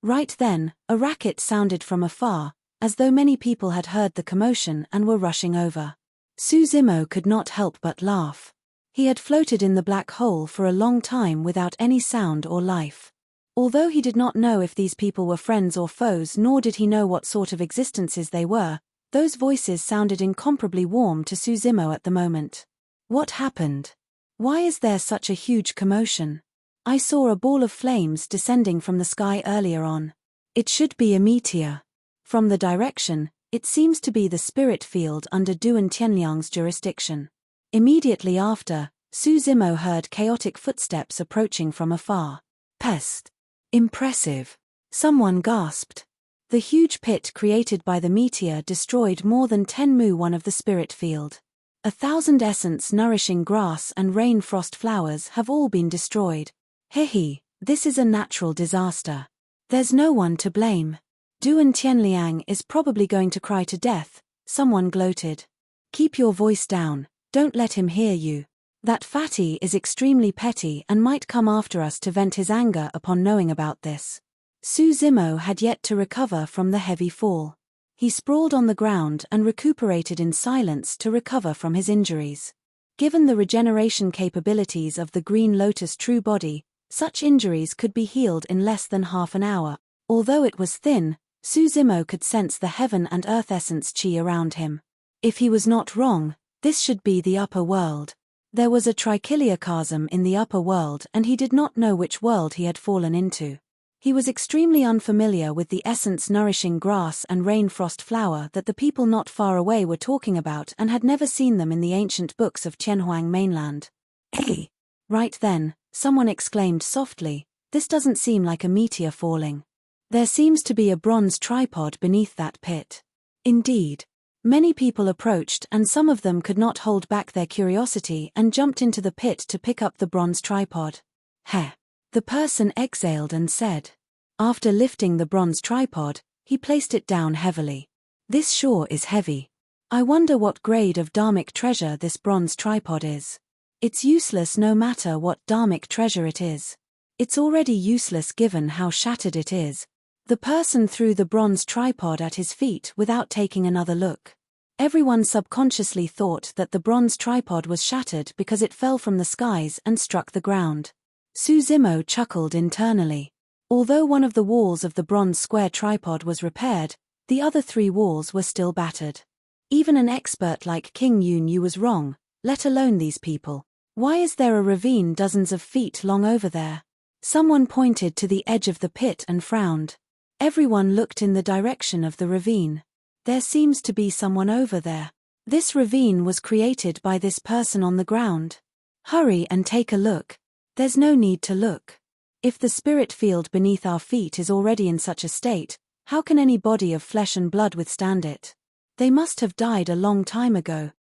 Right then, a racket sounded from afar, as though many people had heard the commotion and were rushing over. Suzimo could not help but laugh. He had floated in the black hole for a long time without any sound or life. Although he did not know if these people were friends or foes, nor did he know what sort of existences they were, those voices sounded incomparably warm to Suzimo at the moment. What happened? Why is there such a huge commotion? I saw a ball of flames descending from the sky earlier on. It should be a meteor. From the direction, it seems to be the spirit field under Duan Tianliang's jurisdiction. Immediately after, Suzimo heard chaotic footsteps approaching from afar. Pest! Impressive! Someone gasped. The huge pit created by the meteor destroyed more than 10 mu1 of the spirit field. 1,000 essence-nourishing grass and rain frost flowers have all been destroyed. Hehe, this is a natural disaster. There's no one to blame. Duan Tianliang is probably going to cry to death, someone gloated. Keep your voice down, don't let him hear you. That fatty is extremely petty and might come after us to vent his anger upon knowing about this. Suzimo had yet to recover from the heavy fall. He sprawled on the ground and recuperated in silence to recover from his injuries. Given the regeneration capabilities of the Green Lotus true body, such injuries could be healed in less than half an hour. Although it was thin, Suzumo could sense the heaven and earth essence chi around him. If he was not wrong, this should be the upper world. There was a trichiliocosm in the upper world and he did not know which world he had fallen into. He was extremely unfamiliar with the essence-nourishing grass and rainfrost flower that the people not far away were talking about and had never seen them in the ancient books of Tianhuang mainland. Hey! Right then, someone exclaimed softly, "This doesn't seem like a meteor falling. There seems to be a bronze tripod beneath that pit." Indeed. Many people approached and some of them could not hold back their curiosity and jumped into the pit to pick up the bronze tripod. Heh. The person exhaled and said. After lifting the bronze tripod, he placed it down heavily. "This sure is heavy. I wonder what grade of dharmic treasure this bronze tripod is. It's useless no matter what dharmic treasure it is. It's already useless given how shattered it is." The person threw the bronze tripod at his feet without taking another look. Everyone subconsciously thought that the bronze tripod was shattered because it fell from the skies and struck the ground. Suzumo chuckled internally. Although one of the walls of the bronze square tripod was repaired, the other 3 walls were still battered. Even an expert like King Yunyu was wrong, let alone these people. Why is there a ravine dozens of feet long over there? Someone pointed to the edge of the pit and frowned. Everyone looked in the direction of the ravine. There seems to be someone over there. This ravine was created by this person on the ground. Hurry and take a look. There's no need to look. If the spirit field beneath our feet is already in such a state, how can any body of flesh and blood withstand it? They must have died a long time ago.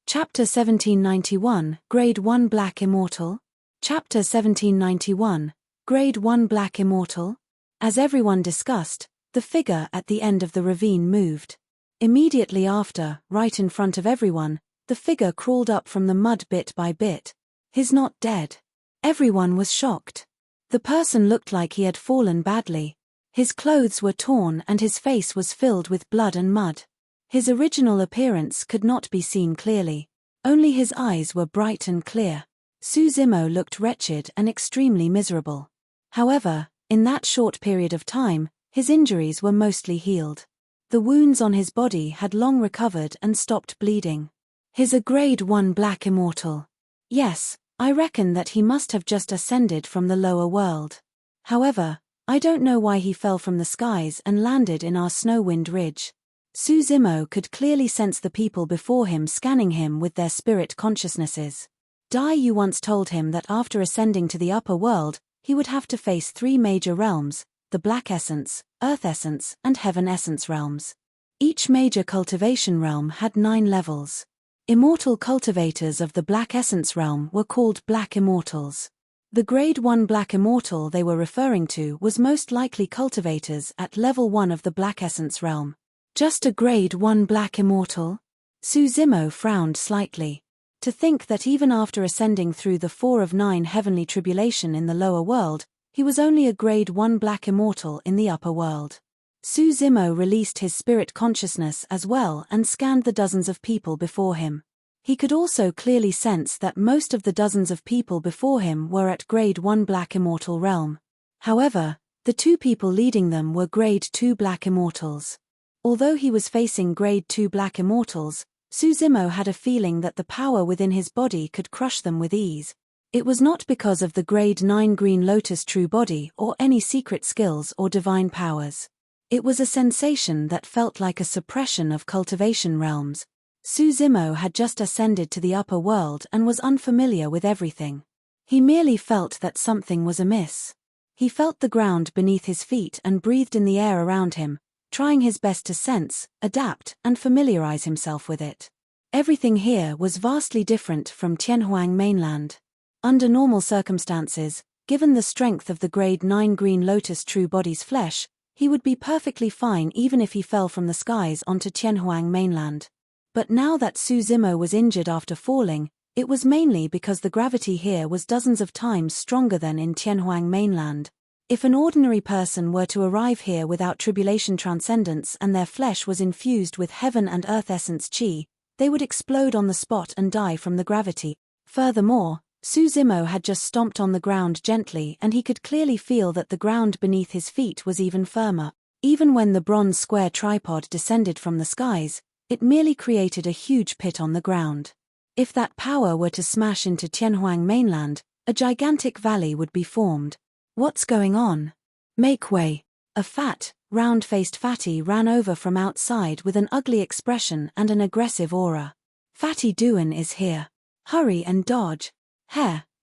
Chapter 1791, Grade 1 Black Immortal. Chapter 1791, Grade 1 Black Immortal. As everyone discussed, the figure at the end of the ravine moved. Immediately after, right in front of everyone, the figure crawled up from the mud bit by bit. He's not dead. Everyone was shocked. The person looked like he had fallen badly. His clothes were torn and his face was filled with blood and mud. His original appearance could not be seen clearly. Only his eyes were bright and clear. Suzumo looked wretched and extremely miserable. However, in that short period of time, his injuries were mostly healed. The wounds on his body had long recovered and stopped bleeding. He's a Grade 1 Black Immortal. Yes, I reckon that he must have just ascended from the lower world. However, I don't know why he fell from the skies and landed in our Snowwind Ridge. Suzumo could clearly sense the people before him scanning him with their spirit consciousnesses. Dai Yu once told him that after ascending to the upper world, he would have to face 3 major realms, the Black Essence, Earth Essence, and Heaven Essence realms. Each major cultivation realm had 9 levels. Immortal cultivators of the Black Essence realm were called Black Immortals. The Grade 1 Black Immortal they were referring to was most likely cultivators at level 1 of the Black Essence realm. Just a Grade 1 Black Immortal? Suzumo frowned slightly. To think that even after ascending through the 4 of 9 heavenly tribulation in the lower world, he was only a Grade 1 Black Immortal in the upper world. Suzumo released his spirit consciousness as well and scanned the dozens of people before him. He could also clearly sense that most of the dozens of people before him were at Grade 1 Black Immortal realm. However, the 2 people leading them were Grade 2 Black Immortals. Although he was facing Grade 2 Black Immortals, Suzumo had a feeling that the power within his body could crush them with ease. It was not because of the Grade 9 Green Lotus true body or any secret skills or divine powers. It was a sensation that felt like a suppression of cultivation realms. Suzumo had just ascended to the upper world and was unfamiliar with everything. He merely felt that something was amiss. He felt the ground beneath his feet and breathed in the air around him, trying his best to sense, adapt, and familiarize himself with it. Everything here was vastly different from Tianhuang mainland. Under normal circumstances, given the strength of the Grade 9 Green Lotus true body's flesh, he would be perfectly fine even if he fell from the skies onto Tianhuang mainland. But now that Suzumo was injured after falling, It was mainly because the gravity here was dozens of times stronger than in Tianhuang mainland. If an ordinary person were to arrive here without tribulation transcendence and their flesh was infused with heaven and earth essence qi, they would explode on the spot and die from the gravity. Furthermore, Su Zimo had just stomped on the ground gently and he could clearly feel that the ground beneath his feet was even firmer. Even when the bronze square tripod descended from the skies, it merely created a huge pit on the ground. If that power were to smash into Tianhuang mainland, a gigantic valley would be formed. What's going on? Make way. A fat, round-faced fatty ran over from outside with an ugly expression and an aggressive aura. Fatty Duan is here. Hurry and dodge.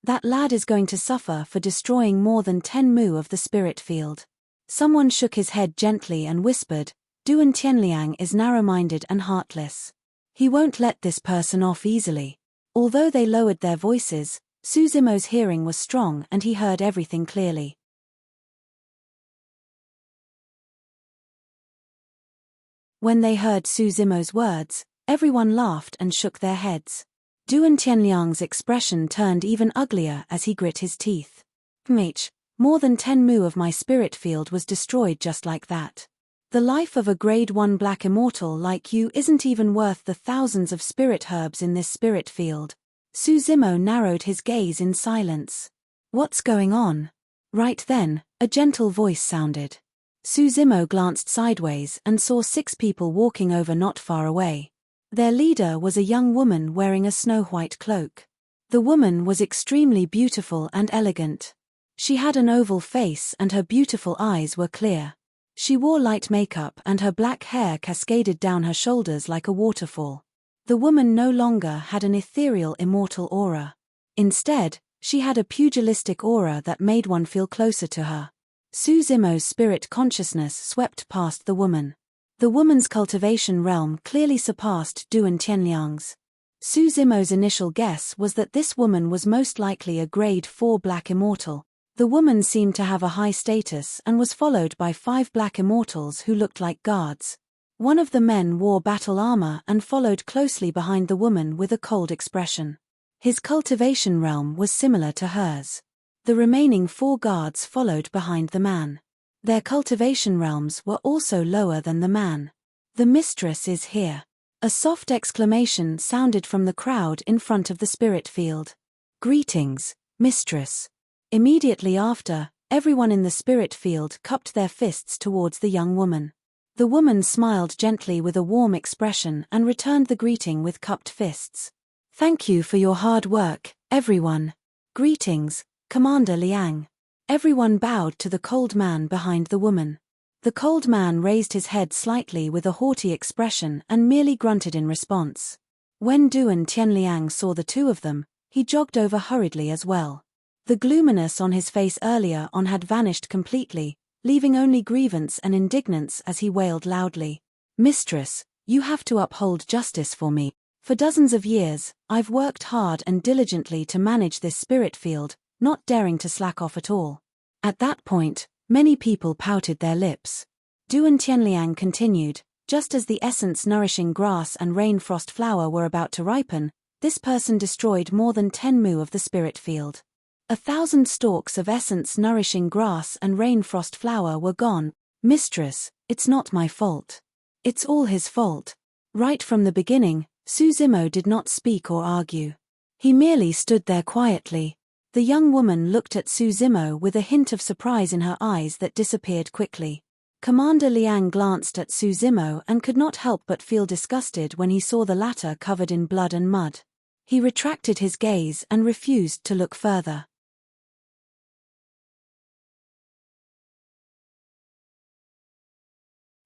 That lad is going to suffer for destroying more than 10 mu of the spirit field. Someone shook his head gently and whispered, Duan Tianliang is narrow-minded and heartless. He won't let this person off easily. Although they lowered their voices, Su Zimo's hearing was strong and he heard everything clearly. When they heard Su Zimo's words, everyone laughed and shook their heads. Duan Tianliang's expression turned even uglier as he grit his teeth. More than 10 mu of my spirit field was destroyed just like that. The life of a grade 1 black immortal like you isn't even worth the thousands of spirit herbs in this spirit field. Su Zimo narrowed his gaze in silence. What's going on? Right then, a gentle voice sounded. Su Zimo glanced sideways and saw 6 people walking over not far away. Their leader was a young woman wearing a snow-white cloak. The woman was extremely beautiful and elegant. She had an oval face and her beautiful eyes were clear. She wore light makeup and her black hair cascaded down her shoulders like a waterfall. The woman no longer had an ethereal immortal aura. Instead, she had a pugilistic aura that made one feel closer to her. Su Zimo's spirit consciousness swept past the woman. The woman's cultivation realm clearly surpassed Duan Tianliang's. Su Zimo's initial guess was that this woman was most likely a grade 4 black immortal. The woman seemed to have a high status and was followed by 5 black immortals who looked like guards. One of the men wore battle armor and followed closely behind the woman with a cold expression. His cultivation realm was similar to hers. The remaining 4 guards followed behind the man. Their cultivation realms were also lower than the man. The mistress is here. A soft exclamation sounded from the crowd in front of the spirit field. Greetings, mistress. Immediately after, everyone in the spirit field cupped their fists towards the young woman. The woman smiled gently with a warm expression and returned the greeting with cupped fists. Thank you for your hard work, everyone. Greetings, Commander Liang. Everyone bowed to the cold man behind the woman. The cold man raised his head slightly with a haughty expression and merely grunted in response. When Duan Tianliang saw the two of them, he jogged over hurriedly as well. The gloominess on his face earlier on had vanished completely, leaving only grievance and indignance as he wailed loudly. Mistress, you have to uphold justice for me. For dozens of years, I've worked hard and diligently to manage this spirit field, not daring to slack off at all. At that point, many people pouted their lips. Duan Tianliang continued, just as the essence-nourishing grass and rain-frost flower were about to ripen, this person destroyed more than 10 mu of the spirit field. 1,000 stalks of essence-nourishing grass and rain-frost flower were gone. Mistress, it's not my fault. It's all his fault. Right from the beginning, Su Zimo did not speak or argue. He merely stood there quietly. The young woman looked at Su Zimo with a hint of surprise in her eyes that disappeared quickly. Commander Liang glanced at Su Zimo and could not help but feel disgusted when he saw the latter covered in blood and mud. He retracted his gaze and refused to look further.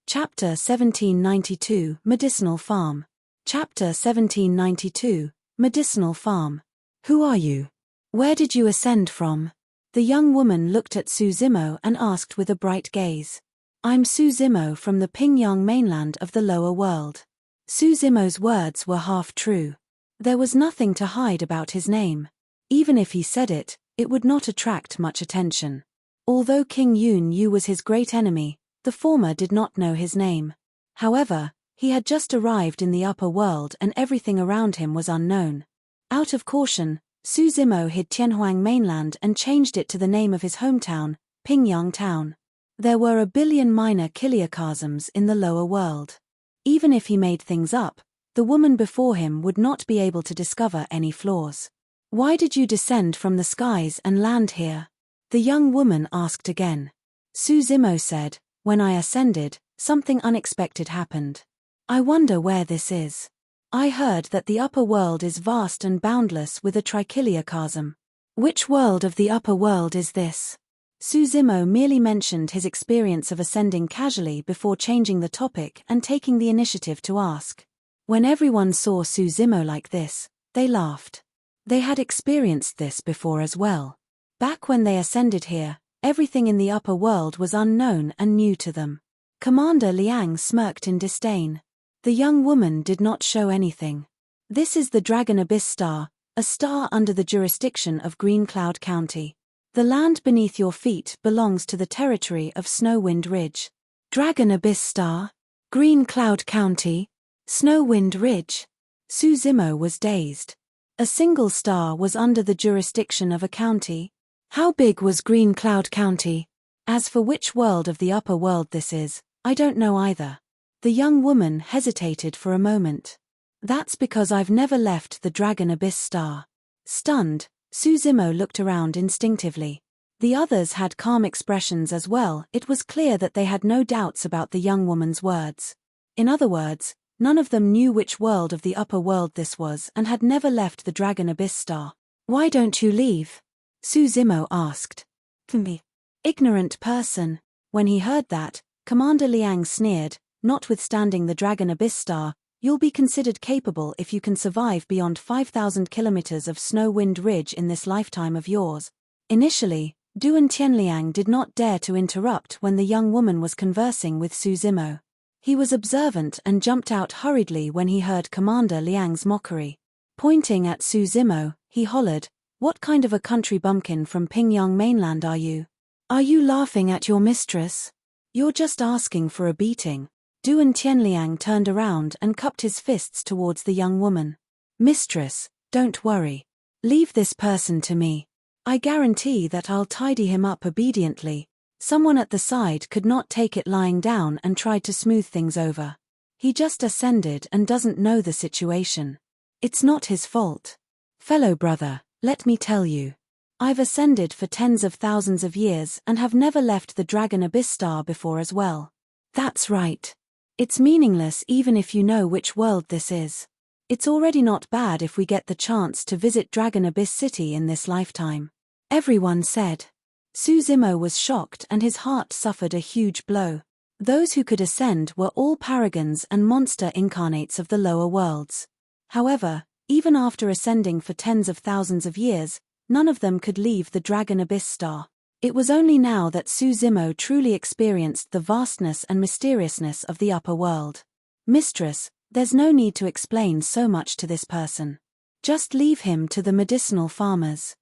Chapter 1792, Medicinal Farm. Chapter 1792, Medicinal Farm. Who are you? Where did you ascend from? The young woman looked at Su Zimo and asked with a bright gaze. I'm Su Zimo from the Pingyang mainland of the lower world. Su Zimo's words were half true. There was nothing to hide about his name. Even if he said it, it would not attract much attention. Although King Yun Yu was his great enemy, the former did not know his name. However, he had just arrived in the upper world and everything around him was unknown. Out of caution, Su Zimo hid Tianhuang mainland and changed it to the name of his hometown, Pingyang Town. There were a billion minor kiliocosms in the lower world. Even if he made things up, the woman before him would not be able to discover any flaws. Why did you descend from the skies and land here? The young woman asked again. Su Zimo said, when I ascended, something unexpected happened. I wonder where this is. I heard that the upper world is vast and boundless with a trichiliocosm. Which world of the upper world is this? Su Zimo merely mentioned his experience of ascending casually before changing the topic and taking the initiative to ask. When everyone saw Su Zimo like this, they laughed. They had experienced this before as well. Back when they ascended here, everything in the upper world was unknown and new to them. Commander Liang smirked in disdain. The young woman did not show anything. This is the Dragon Abyss Star, a star under the jurisdiction of Green Cloud County. The land beneath your feet belongs to the territory of Snowwind Ridge. Dragon Abyss Star? Green Cloud County? Snowwind Ridge? Su Zimo was dazed. A single star was under the jurisdiction of a county. How big was Green Cloud County? As for which world of the upper world this is, I don't know either. The young woman hesitated for a moment. That's because I've never left the Dragon Abyss Star. Stunned, Su Zimo looked around instinctively. The others had calm expressions as well. It was clear that they had no doubts about the young woman's words. In other words, none of them knew which world of the upper world this was and had never left the Dragon Abyss Star. Why don't you leave? Su Zimo asked. Me. Ignorant person. When he heard that, Commander Liang sneered. Notwithstanding the Dragon Abyss Star, you'll be considered capable if you can survive beyond 5,000 kilometers of Snowwind Ridge in this lifetime of yours. Initially, Duan Tianliang did not dare to interrupt when the young woman was conversing with Su Zimo. He was observant and jumped out hurriedly when he heard Commander Liang's mockery. Pointing at Su Zimo, he hollered, "What kind of a country bumpkin from Pingyang mainland are you? Are you laughing at your mistress? You're just asking for a beating." Duan Tianliang turned around and cupped his fists towards the young woman. Mistress, don't worry. Leave this person to me. I guarantee that I'll tidy him up obediently. Someone at the side could not take it lying down and tried to smooth things over. He just ascended and doesn't know the situation. It's not his fault. Fellow brother, let me tell you. I've ascended for tens of thousands of years and have never left the Dragon Abyss Star before as well. That's right. It's meaningless even if you know which world this is. It's already not bad if we get the chance to visit Dragon Abyss City in this lifetime. Everyone said. Su Zimo was shocked and his heart suffered a huge blow. Those who could ascend were all paragons and monster incarnates of the lower worlds. However, even after ascending for tens of thousands of years, none of them could leave the Dragon Abyss Star. It was only now that Su Zimo truly experienced the vastness and mysteriousness of the upper world. Mistress, there's no need to explain so much to this person. Just leave him to the medicinal farmers.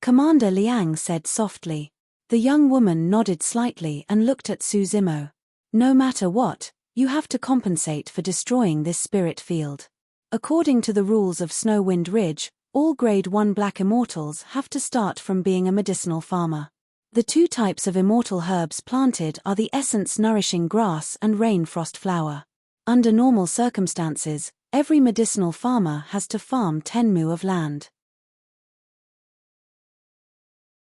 Commander Liang said softly. The young woman nodded slightly and looked at Su Zimo. No matter what, you have to compensate for destroying this spirit field. According to the rules of Snowwind Ridge, all Grade 1 Black Immortals have to start from being a medicinal farmer. The two types of immortal herbs planted are the essence-nourishing grass and rain-frost flower. Under normal circumstances, every medicinal farmer has to farm 10 mu of land.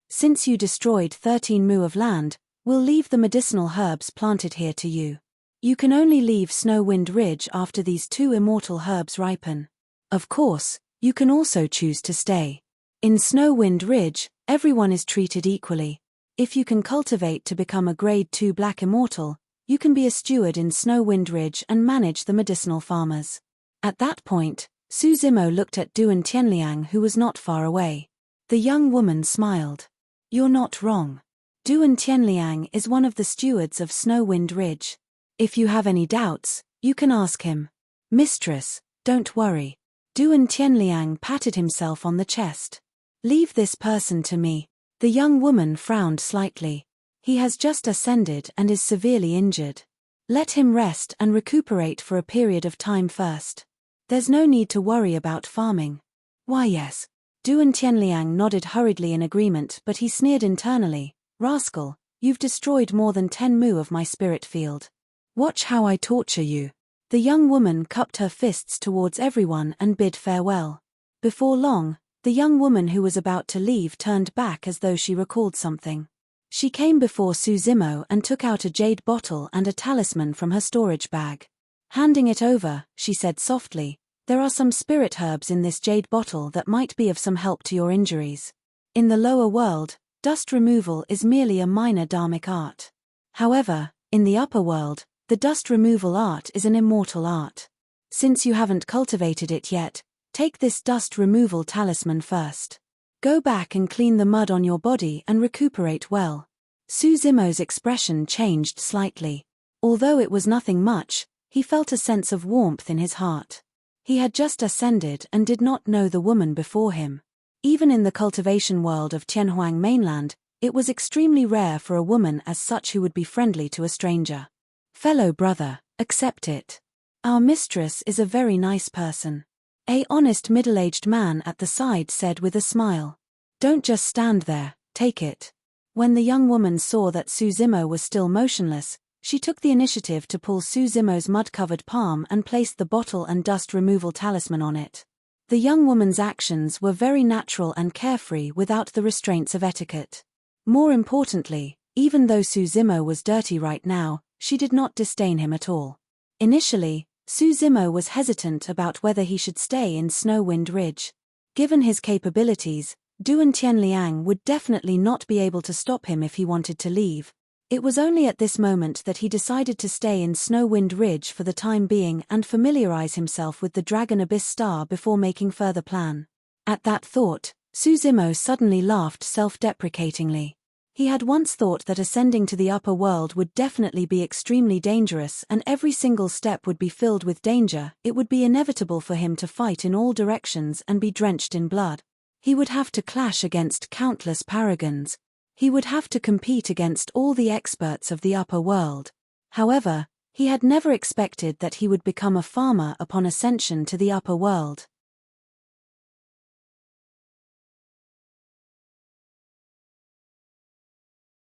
Since you destroyed 13 mu of land, we'll leave the medicinal herbs planted here to you. You can only leave Snowwind Ridge after these two immortal herbs ripen. Of course, you can also choose to stay. In Snowwind Ridge, everyone is treated equally. If you can cultivate to become a Grade 2 Black Immortal, you can be a steward in Snowwind Ridge and manage the medicinal farmers. At that point, Su Zimo looked at Duan Tianliang, who was not far away. The young woman smiled. You're not wrong. Duan Tianliang is one of the stewards of Snowwind Ridge. If you have any doubts, you can ask him. Mistress, don't worry. Duan Tianliang patted himself on the chest. Leave this person to me. The young woman frowned slightly. He has just ascended and is severely injured. Let him rest and recuperate for a period of time first. There's no need to worry about farming. Why yes. Duan Tianliang nodded hurriedly in agreement, but he sneered internally. Rascal, you've destroyed more than 10 mu of my spirit field. Watch how I torture you. The young woman cupped her fists towards everyone and bid farewell. Before long, the young woman who was about to leave turned back as though she recalled something. She came before Su Zimo and took out a jade bottle and a talisman from her storage bag. Handing it over, she said softly, "There are some spirit herbs in this jade bottle that might be of some help to your injuries. In the lower world, dust removal is merely a minor dharmic art. However, in the upper world, the dust removal art is an immortal art. Since you haven't cultivated it yet, take this dust removal talisman first. Go back and clean the mud on your body and recuperate well." Su Zimo's expression changed slightly. Although it was nothing much, he felt a sense of warmth in his heart. He had just ascended and did not know the woman before him. Even in the cultivation world of Tianhuang mainland, it was extremely rare for a woman as such who would be friendly to a stranger. "Fellow brother, accept it. Our mistress is a very nice person," a honest middle-aged man at the side said with a smile. "Don't just stand there, take it." When the young woman saw that Su Zimo was still motionless, she took the initiative to pull Su Zimo's mud-covered palm and placed the bottle and dust removal talisman on it. The young woman's actions were very natural and carefree without the restraints of etiquette. More importantly, even though Su Zimo was dirty right now, she did not disdain him at all. Initially, Su Zimo was hesitant about whether he should stay in Snowwind Ridge. Given his capabilities, Duan Tianliang would definitely not be able to stop him if he wanted to leave. It was only at this moment that he decided to stay in Snowwind Ridge for the time being and familiarize himself with the Dragon Abyss Star before making further plan. At that thought, Su Zimo suddenly laughed self-deprecatingly. He had once thought that ascending to the upper world would definitely be extremely dangerous and every single step would be filled with danger. It would be inevitable for him to fight in all directions and be drenched in blood. He would have to clash against countless paragons. He would have to compete against all the experts of the upper world. However, he had never expected that he would become a farmer upon ascension to the upper world.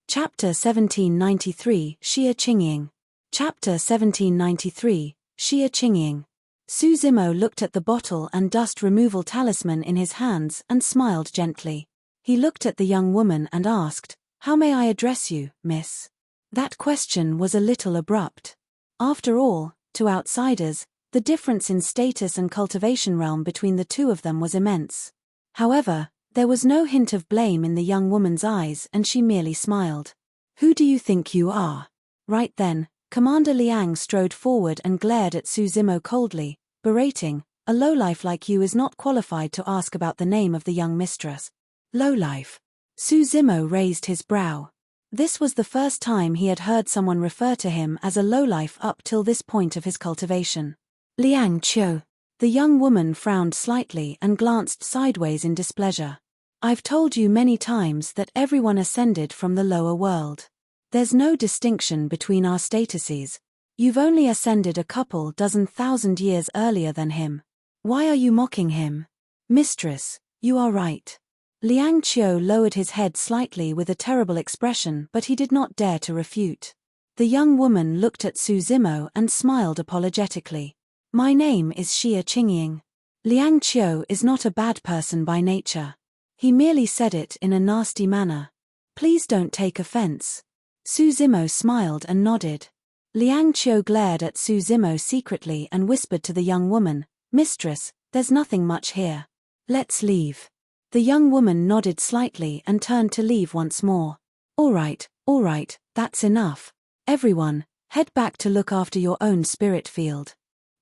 Chapter 1793, Xia Qingying. Chapter 1793, Xia Qingying. Su Zimo looked at the bottle and dust removal talisman in his hands and smiled gently. He looked at the young woman and asked, "How may I address you, miss?" That question was a little abrupt. After all, to outsiders, the difference in status and cultivation realm between the two of them was immense. However, there was no hint of blame in the young woman's eyes and she merely smiled. "Who do you think you are?" Right then, Commander Liang strode forward and glared at Su Zimo coldly, berating, "A lowlife like you is not qualified to ask about the name of the young mistress." Lowlife. Su Zimo raised his brow. This was the first time he had heard someone refer to him as a lowlife up till this point of his cultivation. "Liang Qiu." The young woman frowned slightly and glanced sideways in displeasure. "I've told you many times that everyone ascended from the lower world. There's no distinction between our statuses. You've only ascended a couple dozen thousand years earlier than him. Why are you mocking him?" "Mistress, you are right." Liang Qiu lowered his head slightly with a terrible expression, but he did not dare to refute. The young woman looked at Su Zimo and smiled apologetically. "My name is Xia Qingying. Liang Qiu is not a bad person by nature. He merely said it in a nasty manner. Please don't take offense." Su Zimo smiled and nodded. Liang Qiu glared at Su Zimo secretly and whispered to the young woman, "Mistress, there's nothing much here. Let's leave." The young woman nodded slightly and turned to leave once more. All right, that's enough. Everyone, head back to look after your own spirit field.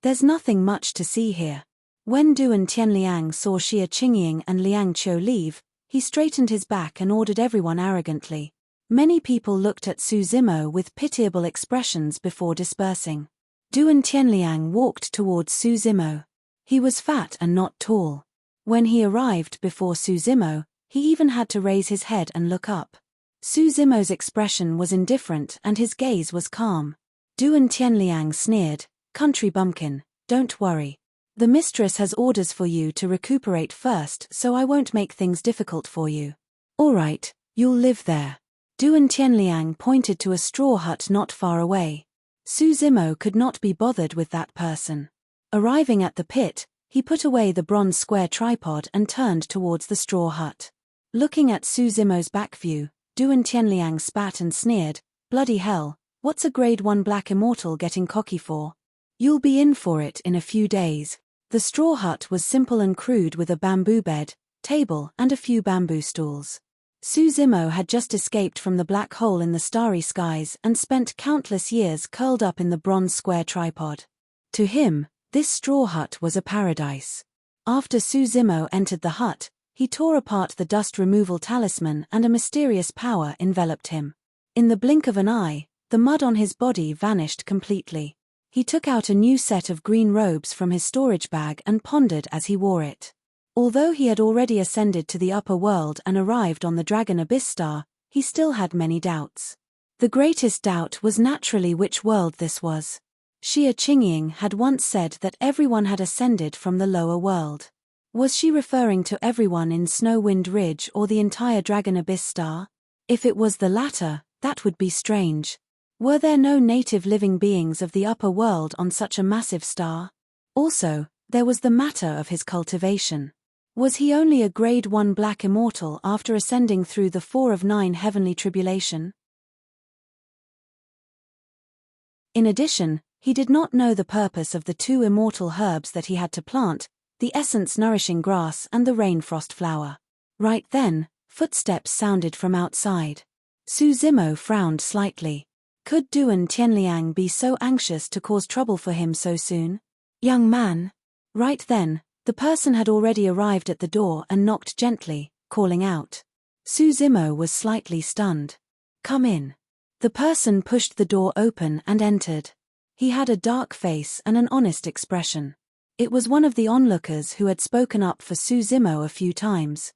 There's nothing much to see here." When Duan Tianliang saw Xia Qingying and Liang Qiu leave, he straightened his back and ordered everyone arrogantly. Many people looked at Su Zimo with pitiable expressions before dispersing. Duan Tianliang walked towards Su Zimo. He was fat and not tall. When he arrived before Su Zimo, he even had to raise his head and look up. Su Zimo's expression was indifferent and his gaze was calm. Duan Tianliang sneered, "Country bumpkin, don't worry. The mistress has orders for you to recuperate first, so I won't make things difficult for you. All right, you'll live there. Duan Tianliang pointed to a straw hut not far away. Su Zimo could not be bothered with that person. Arriving at the pit, he put away the bronze square tripod and turned towards the straw hut. Looking at Su Zimo's back view, Duan Tianliang spat and sneered, "Bloody hell, what's a grade 1 black immortal getting cocky for? You'll be in for it in a few days." The straw hut was simple and crude with a bamboo bed, table and a few bamboo stools. Su Zimo had just escaped from the black hole in the starry skies and spent countless years curled up in the bronze square tripod. To him, this straw hut was a paradise. After Su Zimo entered the hut, he tore apart the dust removal talisman and a mysterious power enveloped him. In the blink of an eye, the mud on his body vanished completely. He took out a new set of green robes from his storage bag and pondered as he wore it. Although he had already ascended to the upper world and arrived on the Dragon Abyss Star, he still had many doubts. The greatest doubt was naturally which world this was. Xia Qingying had once said that everyone had ascended from the lower world. Was she referring to everyone in Snowwind Ridge or the entire Dragon Abyss Star? If it was the latter, that would be strange. Were there no native living beings of the upper world on such a massive star? Also, there was the matter of his cultivation. Was he only a grade 1 black immortal after ascending through the 4 of 9 heavenly tribulation? In addition, he did not know the purpose of the 2 immortal herbs that he had to plant, the essence-nourishing grass and the rainfrost flower. Right then, footsteps sounded from outside. Su Zimo frowned slightly. Could Duan Tianliang be so anxious to cause trouble for him so soon? "Young man." Right then, the person had already arrived at the door and knocked gently, calling out. Su Zimo was slightly stunned. "Come in." The person pushed the door open and entered. He had a dark face and an honest expression. It was one of the onlookers who had spoken up for Su Zimo a few times.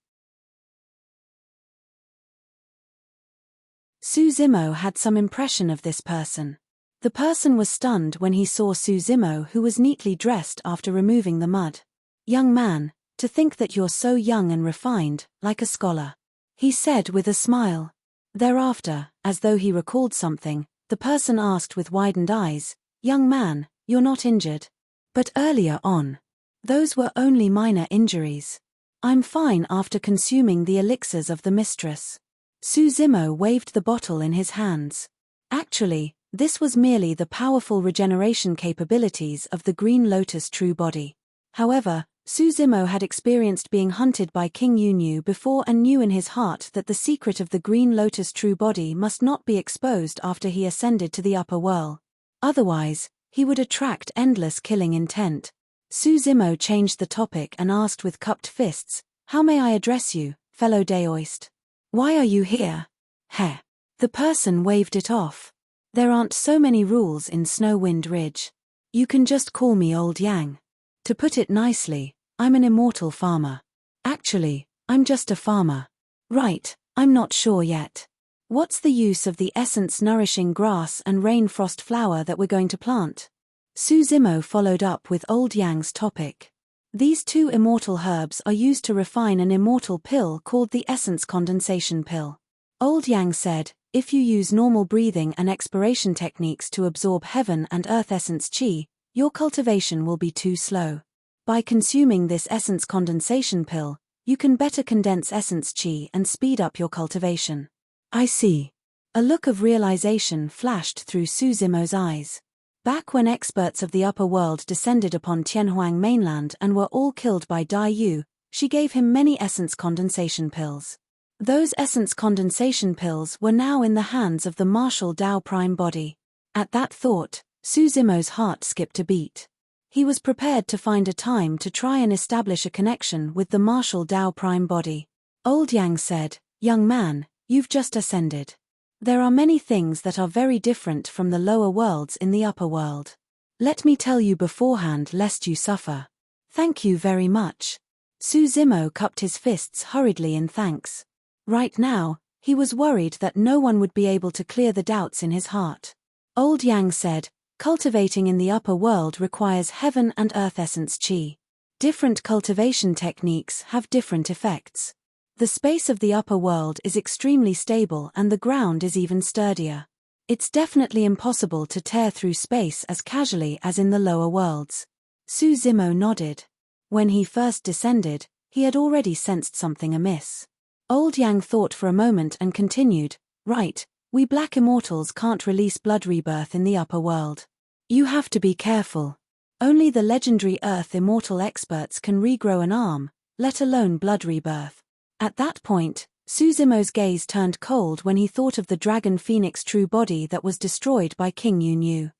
Su Zimo had some impression of this person. The person was stunned when he saw Su Zimo, who was neatly dressed after removing the mud. "Young man, to think that you're so young and refined, like a scholar," he said with a smile. Thereafter, as though he recalled something, the person asked with widened eyes, "Young man, you're not injured?" "But earlier on. Those were only minor injuries. I'm fine after consuming the elixirs of the mistress." Su Zimo waved the bottle in his hands. Actually, this was merely the powerful regeneration capabilities of the Green Lotus True Body. However, Su Zimo had experienced being hunted by King Yunyu before and knew in his heart that the secret of the Green Lotus True Body must not be exposed after he ascended to the upper world. Otherwise, he would attract endless killing intent. Su Zimo changed the topic and asked with cupped fists, "How may I address you, fellow Daoist? Why are you here?" "Heh." The person waved it off. "There aren't so many rules in Snowwind Ridge. You can just call me Old Yang. To put it nicely, I'm an immortal farmer. Actually, I'm just a farmer. Right, I'm not sure yet. What's the use of the essence-nourishing grass and rainfrost flower that we're going to plant?" Su Zimo followed up with Old Yang's topic. These 2 immortal herbs are used to refine an immortal pill called the essence condensation pill. Old Yang said, if you use normal breathing and expiration techniques to absorb heaven and earth essence qi, your cultivation will be too slow. By consuming this essence condensation pill, you can better condense essence qi and speed up your cultivation. "I see." A look of realization flashed through Su Zimo's eyes. Back when experts of the upper world descended upon Tianhuang mainland and were all killed by Dai Yu, she gave him many essence condensation pills. Those essence condensation pills were now in the hands of the martial Dao Prime Body. At that thought, Su Zimo's heart skipped a beat. He was prepared to find a time to try and establish a connection with the martial Dao Prime Body. Old Yang said, "Young man, you've just ascended. There are many things that are very different from the lower worlds in the upper world. Let me tell you beforehand lest you suffer." "Thank you very much." Su Zimo cupped his fists hurriedly in thanks. Right now, he was worried that no one would be able to clear the doubts in his heart. Old Yang said, Cultivating in the upper world requires heaven and earth essence chi. Different cultivation techniques have different effects. The space of the upper world is extremely stable and the ground is even sturdier. It's definitely impossible to tear through space as casually as in the lower worlds. Su Zimo nodded. When he first descended, he had already sensed something amiss. Old Yang thought for a moment and continued, "Right, we Black Immortals can't release blood rebirth in the upper world. You have to be careful. Only the legendary Earth Immortal experts can regrow an arm, let alone blood rebirth." At that point, Su Zimo's gaze turned cold when he thought of the Dragon Phoenix true body that was destroyed by King Yu.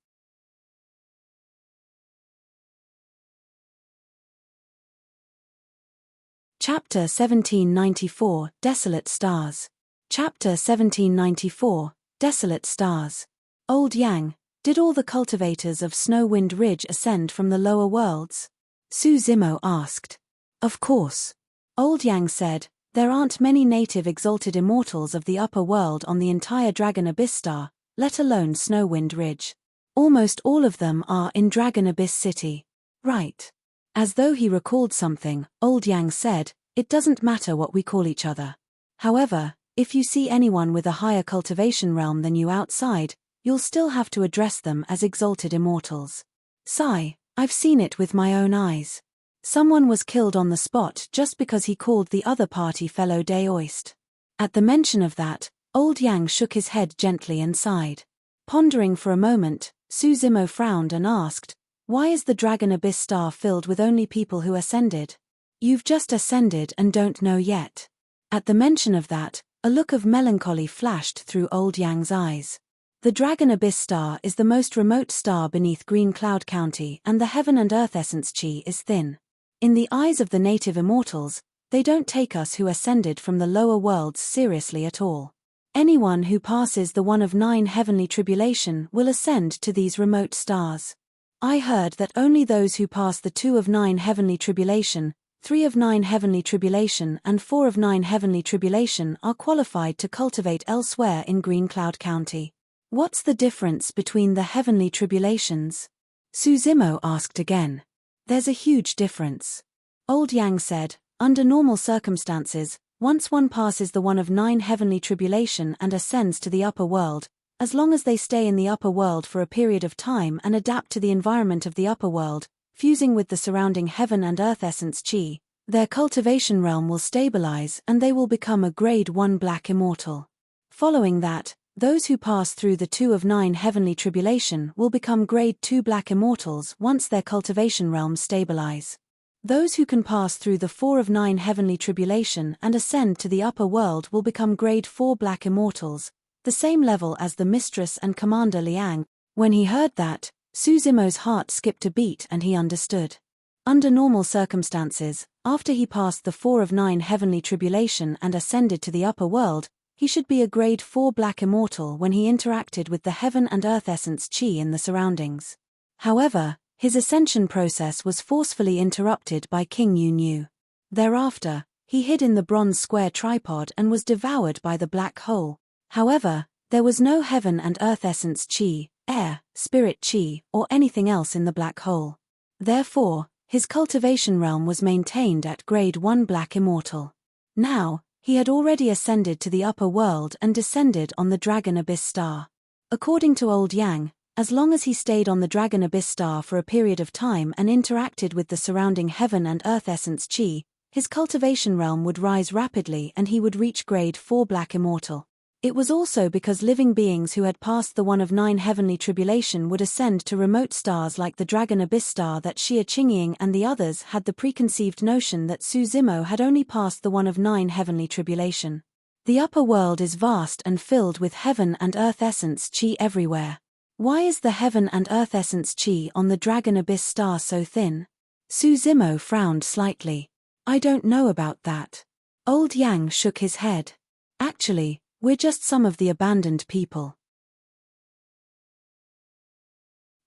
Chapter 1794, Desolate Stars. Chapter 1794, Desolate Stars. Old Yang, did all the cultivators of Snowwind Ridge ascend from the lower worlds? Su Zimo asked. Of course. Old Yang said, there aren't many native exalted immortals of the upper world on the entire Dragon Abyss Star, let alone Snowwind Ridge. Almost all of them are in Dragon Abyss City. Right. As though he recalled something, Old Yang said, it doesn't matter what we call each other. However, if you see anyone with a higher cultivation realm than you outside, you'll still have to address them as exalted immortals. Sigh, I've seen it with my own eyes. Someone was killed on the spot just because he called the other party fellow Daoist. At the mention of that, Old Yang shook his head gently and sighed. Pondering for a moment, Su Zimo frowned and asked, why is the Dragon Abyss Star filled with only people who ascended? You've just ascended and don't know yet. At the mention of that, a look of melancholy flashed through Old Yang's eyes. The Dragon Abyss Star is the most remote star beneath Green Cloud County and the heaven and earth essence chi is thin. In the eyes of the native immortals, they don't take us who ascended from the lower worlds seriously at all. Anyone who passes the one of 9 heavenly tribulation will ascend to these remote stars. I heard that only those who pass the 2 of 9 heavenly tribulation, 3 of 9 heavenly tribulation and 4 of 9 heavenly tribulation are qualified to cultivate elsewhere in Green Cloud County. What's the difference between the heavenly tribulations? Su Zimo asked again. There's a huge difference. Old Yang said, under normal circumstances, once one passes the one of 9 heavenly tribulation and ascends to the upper world, as long as they stay in the upper world for a period of time and adapt to the environment of the upper world, fusing with the surrounding heaven and earth essence chi, their cultivation realm will stabilize and they will become a grade 1 black immortal. Following that, those who pass through the 2 of 9 heavenly tribulation will become grade 2 black immortals once their cultivation realms stabilize. Those who can pass through the 4 of 9 heavenly tribulation and ascend to the upper world will become grade 4 black immortals, the same level as the mistress and commander Liang. When he heard that, Su Zimo's heart skipped a beat and he understood. Under normal circumstances, after he passed the 4 of 9 heavenly tribulation and ascended to the upper world, he should be a grade 4 black immortal when he interacted with the heaven and earth essence chi in the surroundings. However, his ascension process was forcefully interrupted by King Yu. Thereafter, he hid in the bronze square tripod and was devoured by the black hole. However, there was no heaven and earth essence chi, air, spirit chi, or anything else in the black hole. Therefore, his cultivation realm was maintained at grade 1 black immortal. Now, he had already ascended to the upper world and descended on the Dragon Abyss Star. According to Old Yang, as long as he stayed on the Dragon Abyss Star for a period of time and interacted with the surrounding heaven and earth essence chi, his cultivation realm would rise rapidly and he would reach grade 4 black immortal. It was also because living beings who had passed the one of 9 heavenly tribulation would ascend to remote stars like the Dragon Abyss Star that Xia Qingying and the others had the preconceived notion that Su Zimo had only passed the one of 9 heavenly tribulation. The upper world is vast and filled with heaven and earth essence chi everywhere. Why is the heaven and earth essence chi on the Dragon Abyss Star so thin? Su Zimo frowned slightly. I don't know about that. Old Yang shook his head. Actually, we're just some of the abandoned people.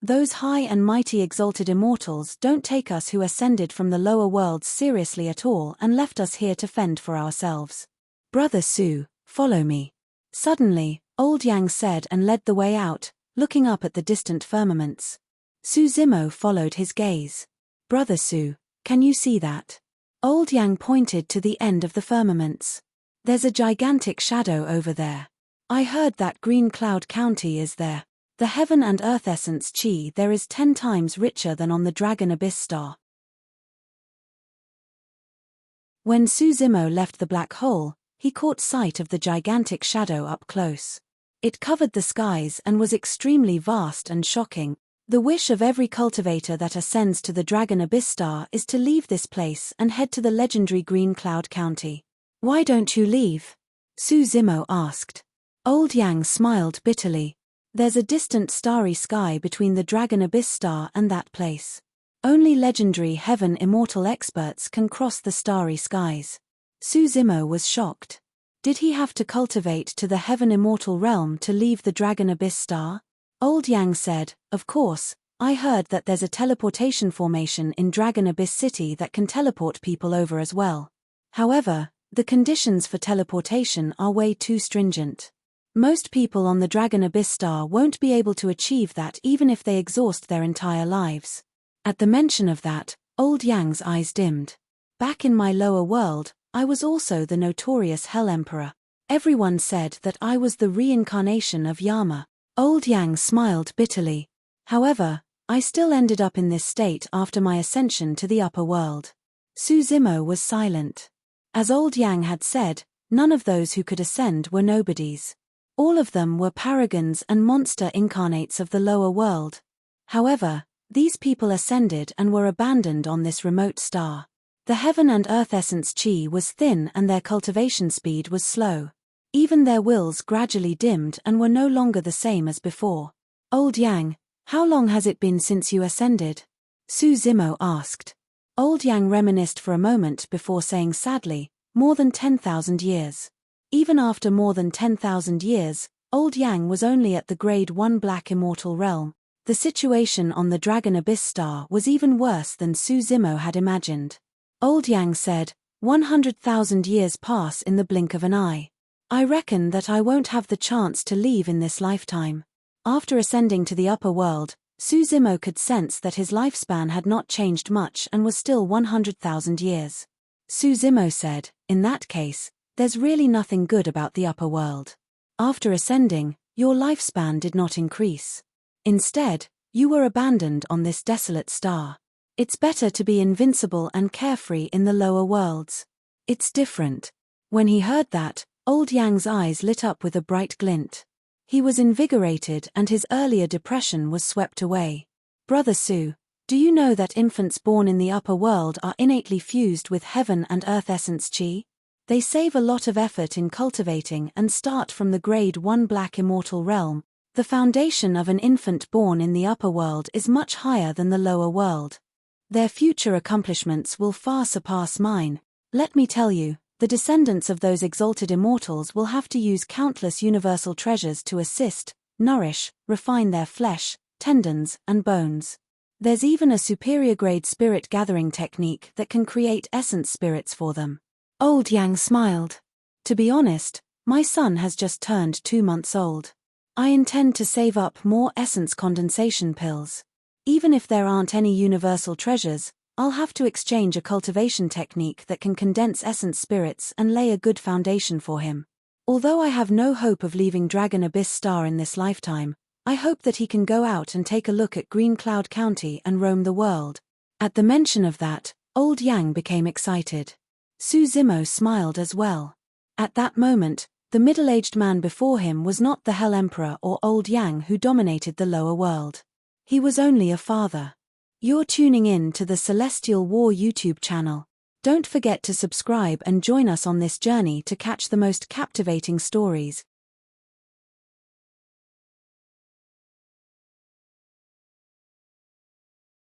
Those high and mighty exalted immortals don't take us who ascended from the lower worlds seriously at all and left us here to fend for ourselves. Brother Su, follow me. Suddenly, Old Yang said and led the way out, looking up at the distant firmaments. Su Zimo followed his gaze. "Brother Su, can you see that?" Old Yang pointed to the end of the firmaments. "There's a gigantic shadow over there. I heard that Green Cloud County is there. The heaven and earth essence chi there is 10 times richer than on the Dragon Abyss star." When Su Zimo left the black hole, he caught sight of the gigantic shadow up close. It covered the skies and was extremely vast and shocking. The wish of every cultivator that ascends to the Dragon Abyss star is to leave this place and head to the legendary Green Cloud County. "Why don't you leave?" Su Zimo asked. Old Yang smiled bitterly. "There's a distant starry sky between the Dragon Abyss star and that place. Only legendary heaven immortal experts can cross the starry skies." Su Zimo was shocked. Did he have to cultivate to the heaven immortal realm to leave the Dragon Abyss star? Old Yang said, "Of course, I heard that there's a teleportation formation in Dragon Abyss City that can teleport people over as well. However, the conditions for teleportation are way too stringent. Most people on the Dragon Abyss star won't be able to achieve that even if they exhaust their entire lives." At the mention of that, Old Yang's eyes dimmed. "Back in my lower world, I was also the notorious Hell Emperor. Everyone said that I was the reincarnation of Yama." Old Yang smiled bitterly. "However, I still ended up in this state after my ascension to the upper world." Su Zimo was silent. As Old Yang had said, none of those who could ascend were nobodies. All of them were paragons and monster incarnates of the lower world. However, these people ascended and were abandoned on this remote star. The heaven and earth essence chi was thin and their cultivation speed was slow. Even their wills gradually dimmed and were no longer the same as before. "Old Yang, how long has it been since you ascended?" Su Zimo asked. Old Yang reminisced for a moment before saying sadly, "More than 10,000 years. Even after more than 10,000 years, Old Yang was only at the Grade 1 Black Immortal realm. The situation on the Dragon Abyss star was even worse than Su Zimo had imagined. Old Yang said, 100,000 years pass in the blink of an eye. I reckon that I won't have the chance to leave in this lifetime." After ascending to the upper world, Su Zimo could sense that his lifespan had not changed much and was still 100,000 years. Su Zimo said, "In that case, there's really nothing good about the upper world. After ascending, your lifespan did not increase. Instead, you were abandoned on this desolate star. It's better to be invincible and carefree in the lower worlds. It's different." When he heard that, Old Yang's eyes lit up with a bright glint. He was invigorated and his earlier depression was swept away. "Brother Su, do you know that infants born in the upper world are innately fused with heaven and earth essence chi? They save a lot of effort in cultivating and start from the Grade 1 Black Immortal realm. The foundation of an infant born in the upper world is much higher than the lower world. Their future accomplishments will far surpass mine. Let me tell you, the descendants of those exalted immortals will have to use countless universal treasures to assist, nourish, refine their flesh, tendons, and bones. There's even a superior grade spirit gathering technique that can create essence spirits for them." Old Yang smiled. "To be honest, my son has just turned 2 months old. I intend to save up more essence condensation pills. Even if there aren't any universal treasures, I'll have to exchange a cultivation technique that can condense essence spirits and lay a good foundation for him. Although I have no hope of leaving Dragon Abyss Star in this lifetime, I hope that he can go out and take a look at Green Cloud County and roam the world." At the mention of that, Old Yang became excited. Su Zimo smiled as well. At that moment, the middle-aged man before him was not the Hell Emperor or Old Yang who dominated the lower world. He was only a father. You're tuning in to the Celestial War YouTube channel. Don't forget to subscribe and join us on this journey to catch the most captivating stories,